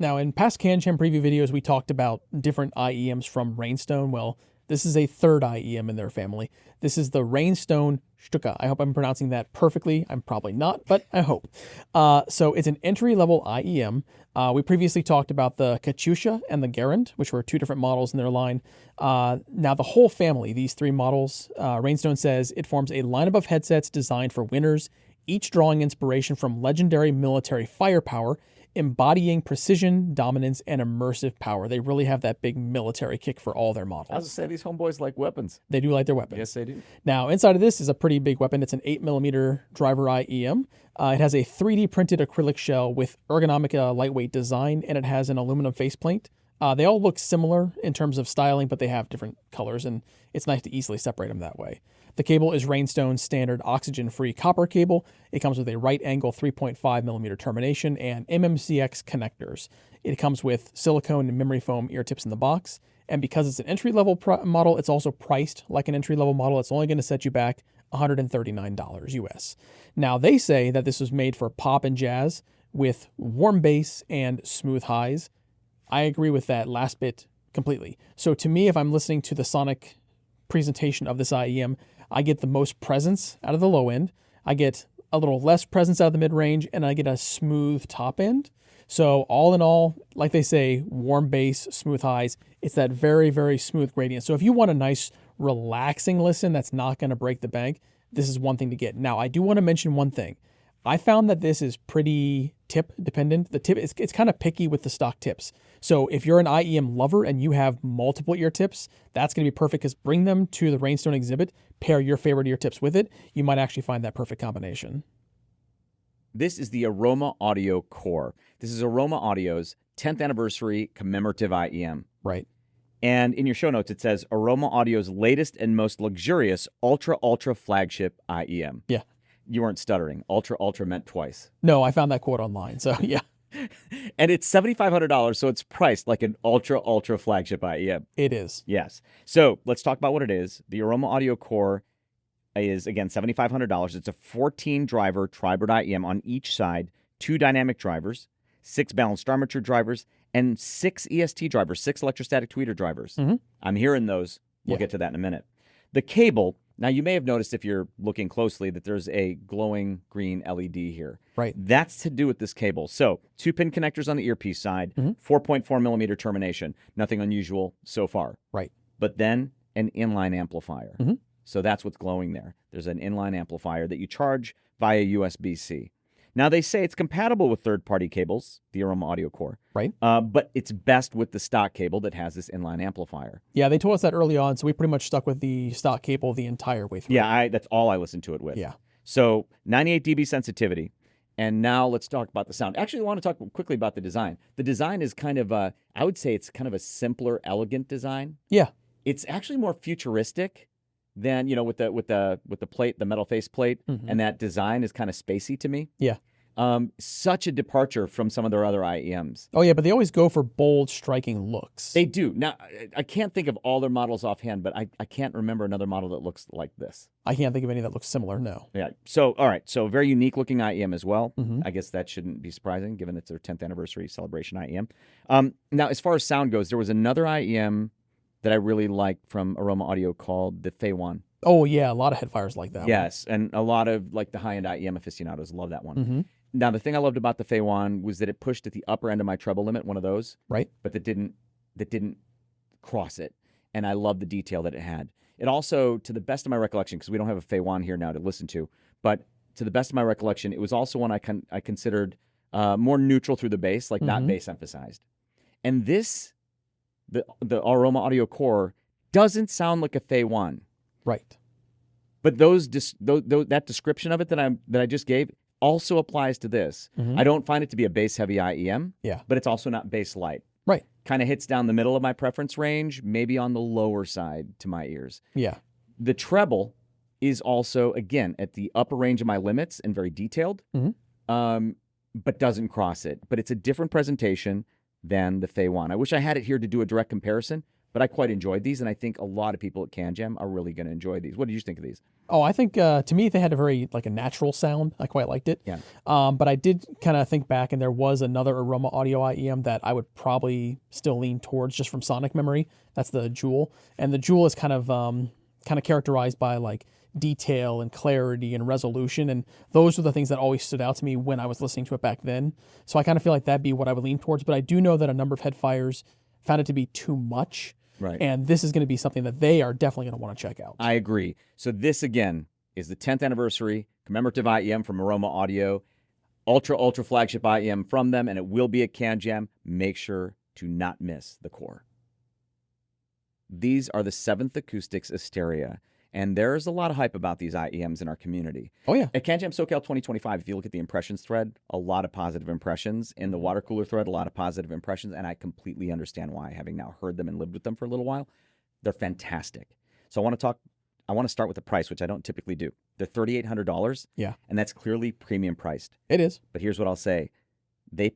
Now, in past CanJam preview videos, we talked about different IEMs from Rainstone. Well, this is a third IEM in their family. This is the Rainstone Stuka. I hope I'm pronouncing that perfectly. I'm probably not, but I hope. So it's an entry-level IEM. We previously talked about the Katyusha and the Garand, which were two different models in their line. Now, the whole family, these three models, Rainstone says it forms a lineup of headsets designed for winners, each drawing inspiration from legendary military firepower, embodying precision, dominance, and immersive power. They really have that big military kick for all their models. I was to say, these homeboys like weapons. They do like their weapons. Yes, they do. Now, inside of this is a pretty big weapon. It's an 8mm driver IEM. It has a 3D printed acrylic shell with ergonomic lightweight design, and it has an aluminum faceplate. They all look similar in terms of styling, but they have different colors, and it's nice to easily separate them that way. The cable is Rainstone's standard oxygen-free copper cable. It comes with a right-angle 3.5mm termination and MMCX connectors. It comes with silicone and memory foam ear tips in the box. And because it's an entry-level model, it's also priced like an entry-level model. It's only going to set you back $139 US. Now, they say that this was made for pop and jazz with warm bass and smooth highs. I agree with that last bit completely. So to me, if I'm listening to the sonic presentation of this IEM, I get the most presence out of the low end. I get a little less presence out of the mid-range, and I get a smooth top end. So all in all, like they say, warm bass, smooth highs. It's that very, very smooth gradient. So if you want a nice, relaxing listen that's not going to break the bank, this is one thing to get. Now, I do want to mention one thing. I found that this is pretty tip dependent. The tip it's kind of picky with the stock tips. So if you're an IEM lover and you have multiple ear tips, that's going to be perfect because bring them to the Rainstone exhibit, pair your favorite ear tips with it. You might actually find that perfect combination. This is the Aroma Audio Core. This is Aroma Audio's 10th anniversary commemorative IEM. Right. And in your show notes, it says Aroma Audio's latest and most luxurious ultra flagship IEM. Yeah. You weren't stuttering. Ultra meant twice. No, I found that quote online. So yeah. And it's $7,500, so it's priced like an ultra flagship IEM. It is. Yes. So let's talk about what it is. The Aroma Audio Core is, again, $7,500. It's a 14-driver tri-bird IEM on each side, 2 dynamic drivers, 6 balanced armature drivers, and 6 EST drivers, 6 electrostatic tweeter drivers. Mm-hmm. I'm hearing those. We'll get to that in a minute. The cable, now you may have noticed if you're looking closely that there's a glowing green LED here. Right. That's to do with this cable. So 2-pin connectors on the earpiece side, 4.4mm termination. Nothing unusual so far. Right. But then an inline amplifier. Mm-hmm. So that's what's glowing there. There's an inline amplifier that you charge via USB-C. Now, they say it's compatible with third-party cables, the Aroma Audio Core, Right. but it's best with the stock cable that has this inline amplifier. Yeah, they told us that early on, so we pretty much stuck with the stock cable the entire way through. Yeah, that's all I listened to it with. Yeah. So 98 dB sensitivity. And now let's talk about the sound. Actually, I want to talk quickly about the design. The design is kind of I would say it's kind of a simpler, elegant design. Yeah. It's actually more futuristic than, with the plate, the metal face plate, and that design is kind of spacey to me. Yeah. Such a departure from some of their other IEMs. Oh, yeah, but they always go for bold, striking looks. They do. Now, I can't think of all their models offhand, but I can't remember another model that looks like this. I can't think of any that looks similar, no. Yeah. So, all right. So, very unique looking IEM as well. Mhm. I guess that shouldn't be surprising given it's their 10th anniversary celebration IEM. Now, as far as sound goes, there was another IEM that I really liked from Aroma Audio called the FIIO. Oh, yeah, a lot of Headfires like that. Yes. And a lot of like the high-end IEM aficionados love that one. Mm-hmm. Now, the thing I loved about the FIIO was that it pushed at the upper end of my treble limit, one of those. Right. But that didn't cross it. And I love the detail that it had. It also, to the best of my recollection, because we don't have a FIIO here now to listen to, but to the best of my recollection, it was also one I considered more neutral through the bass, like not bass emphasized. And this, the Aroma Audio Core, doesn't sound like a FIIO. Right. But that description of it that I just gave also applies to this. Mhm. I don't find it to be a bass-heavy IEM, Yeah. but it's also not bass-light. Right. Kind of hits down the middle of my preference range, maybe on the lower side to my ears. Yeah. The treble is also, again, at the upper range of my limits and very detailed, but doesn't cross it. But it's a different presentation than the FIIO. I wish I had it here to do a direct comparison, but I quite enjoyed these, and I think a lot of people at CanJam are really going to enjoy these. What did you think of these? Oh, I think to me they had a very a natural sound. I quite liked it. Yeah. But I did kind of think back, and there was another Aroma Audio IEM that I would probably still lean towards just from sonic memory. That's the Jewel, and the Jewel is kind of characterized by detail and clarity and resolution, and those are the things that always stood out to me when I was listening to it back then. So I kind of feel like that'd be what I would lean towards. But I do know that a number of Headfires found it to be too much. Right. And this is going to be something that they are definitely going to want to check out. I agree. So this, again, is the 10th anniversary commemorative IEM from Aroma Audio. Ultra flagship IEM from them, and it will be at CanJam. Make sure to not miss the core. These are the 7th Acoustics Asteria, and there's a lot of hype about these IEMs in our community. Oh, yeah. At CanJam SoCal 2025, if you look at the impressions thread, a lot of positive impressions. In the water cooler thread, a lot of positive impressions, and I completely understand why, having now heard them and lived with them for a little while. They're fantastic. So I want to start with the price, which I don't typically do. They're $3,800. Yeah. And that's clearly premium priced. It is. But here's what I'll say. They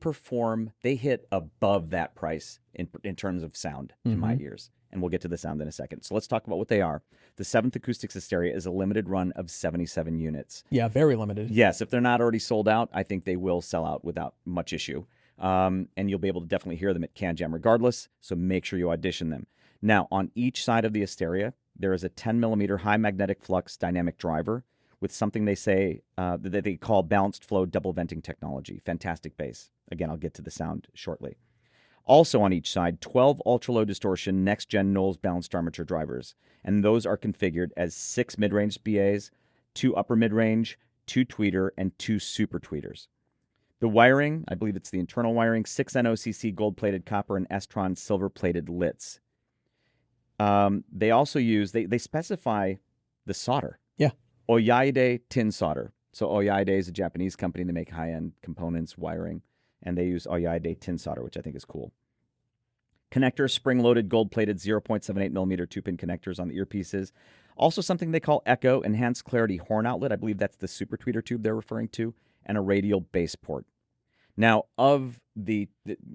hit above that price in terms of sound to my ears. And we'll get to the sound in a second. So let's talk about what they are. The 7th Acoustics Asteria is a limited run of 77 units. Yeah, very limited. Yes, if they're not already sold out, I think they will sell out without much issue. And you'll be able to definitely hear them at CanJam regardless, so make sure you audition them. Now, on each side of the Asteria, there is a 10mm high magnetic flux dynamic driver with something they say that they call balanced flow double venting technology. Fantastic bass. Again, I'll get to the sound shortly. Also on each side, 12 ultra-low distortion next-gen Knowles balanced armature drivers, and those are configured as 6 mid-range BAs, 2 upper mid-range, 2 tweeter, and 2 super tweeters. The wiring, I believe it's the internal wiring, 6 NOCC gold-plated copper and S-Tron silver-plated lits. They also they specify the solder. Yeah. Oyaide tin solder. So Oyaide is a Japanese company. They make high-end components, wiring, and they use Oyaide tin solder, which I think is cool. Connectors, spring-loaded, gold-plated 0.78mm 2-pin connectors on the earpieces. Also something they call Echo, enhanced clarity horn outlet. I believe that's the super tweeter tube they're referring to, and a radial bass port. Now,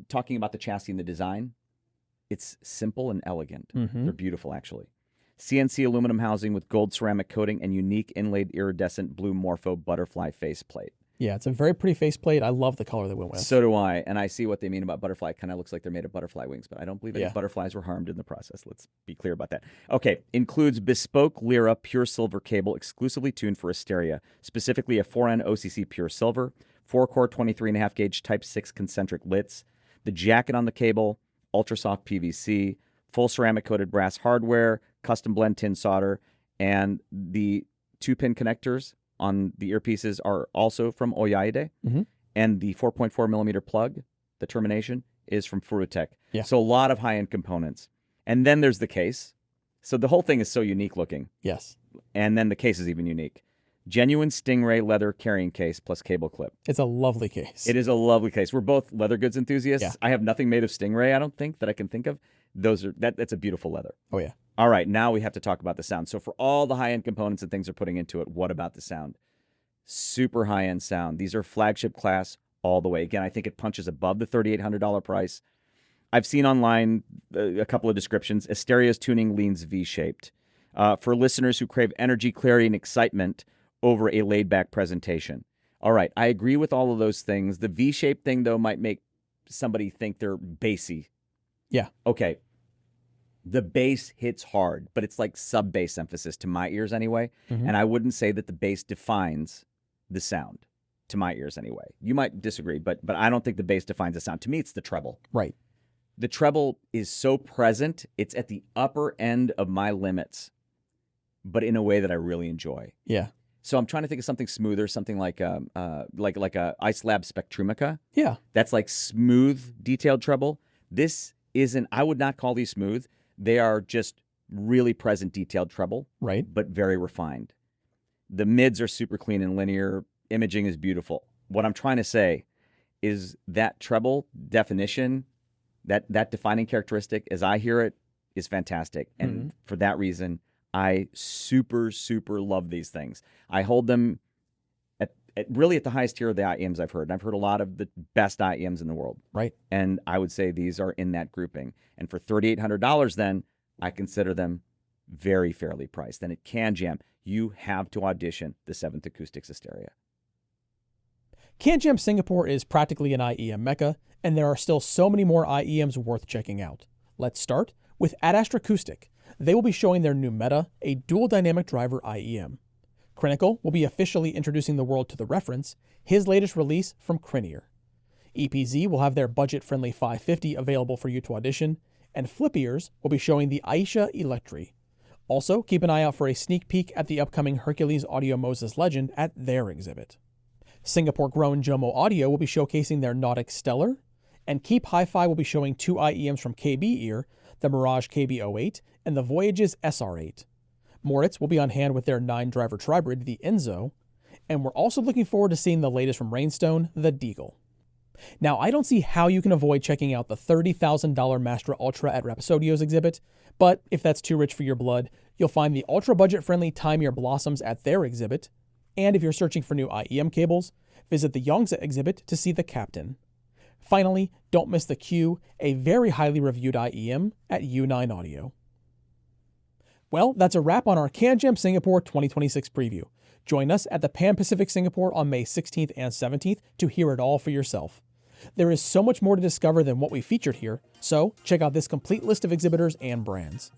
talking about the chassis and the design, it's simple and elegant. They're beautiful, actually. CNC aluminum housing with gold ceramic coating and unique inlaid iridescent blue Morpho butterfly faceplate. Yeah, it's a very pretty faceplate. I love the color they went with. So do I, and I see what they mean about butterfly. It kind of looks like they're made of butterfly wings, but I don't believe any butterflies were harmed in the process. Let's be clear about that. Okay, includes bespoke Lyra pure silver cable exclusively tuned for Asteria, specifically a 4N OCC pure silver, 4-core 23.5 gauge Type 6 concentric lits, the jacket on the cable, ultra soft PVC, full ceramic coated brass hardware, custom blend tin solder, and the 2-pin connectors on the earpieces are also from Audeze, Mhm. and the 4.4 millimeter plug, the termination, is from Vortex. Yeah. So a lot of high-end components. And then there's the case. So the whole thing is so unique looking. Yes. And then the case is even unique. Genuine Stingray leather carrying case plus cable clip. It's a lovely case. It is a lovely case. We're both leather goods enthusiasts. Yeah. I have nothing made of Stingray, I don't think, that I can think of. That's a beautiful leather. Oh, yeah. All right, now we have to talk about the sound. So for all the high-end components and things they're putting into it, what about the sound? Super high-end sound. These are flagship class all the way. Again, I think it punches above the $3,800 price. I've seen online a couple of descriptions. Asteria's tuning leans V-shaped. For listeners who crave energy, clarity, and excitement over a laid-back presentation. All right, I agree with all of those things. The V-shaped thing, though, might make somebody think they're bassy. Yeah. Okay. The bass hits hard, but it's like sub-bass emphasis to my ears anyway. Mhm. And I wouldn't say that the bass defines the sound to my ears anyway. You might disagree, but I don't think the bass defines the sound. To me, it's the treble. Right. The treble is so present, it's at the upper end of my limits, but in a way that I really enjoy. Yeah. So I'm trying to think of something smoother, something like a Ice Lab Spectrumica. Yeah. That's like smooth, detailed treble. This isn't. I would not call these smooth. They are just really present, detailed treble, Right. but very refined. The mids are super clean and linear. Imaging is beautiful. What I'm trying to say is that treble definition, that defining characteristic, as I hear it, is fantastic. And for that reason, I super, super love these things. I hold them at really at the highest tier of the IEMs I've heard. And I've heard a lot of the best IEMs in the world. Right. And I would say these are in that grouping. And for $3,800, then, I consider them very fairly priced. And at CanJam, you have to audition the 7th Acoustics Asteria. CanJam Singapore is practically an IEM mecca, and there are still so many more IEMs worth checking out. Let's start with Acoustic. They will be showing their new Meze, a dual dynamic driver IEM. Crinical will be officially introducing the world to the reference, his latest release from Crinier. EPZ will have their budget-friendly 550 available for you to audition, and Flip Ears will be showing the Aisha Electri. Also, keep an eye out for a sneak peek at the upcoming Hercules Audio Moses Legend at their exhibit. Singapore-grown Jomo Audio will be showcasing their Nautic Stellar, and Keep Hi-Fi will be showing two IEMs from KB Ear, the Mirage KB08 and the Voyage's SR8. Moritz will be on hand with their 9-driver tribrid, the Enzo, and we're also looking forward to seeing the latest from Rainstone, the Deagle. Now, I don't see how you can avoid checking out the $30,000 Mastra Ultra at Rapsodio's exhibit, but if that's too rich for your blood, you'll find the ultra-budget-friendly Time Your Blossoms at their exhibit, and if you're searching for new IEM cables, visit the Yongza exhibit to see the Captain. Finally, don't miss the Q, a very highly reviewed IEM at U9 Audio. Well, that's a wrap on our CanJam Singapore 2026 preview. Join us at the Pan Pacific Singapore on May 16th and 17th to hear it all for yourself. There is so much more to discover than what we featured here, so check out this complete list of exhibitors and brands.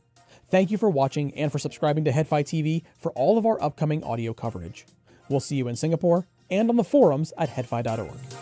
Thank you for watching and for subscribing to HeadFi TV for all of our upcoming audio coverage. We'll see you in Singapore and on the forums at headfi.org.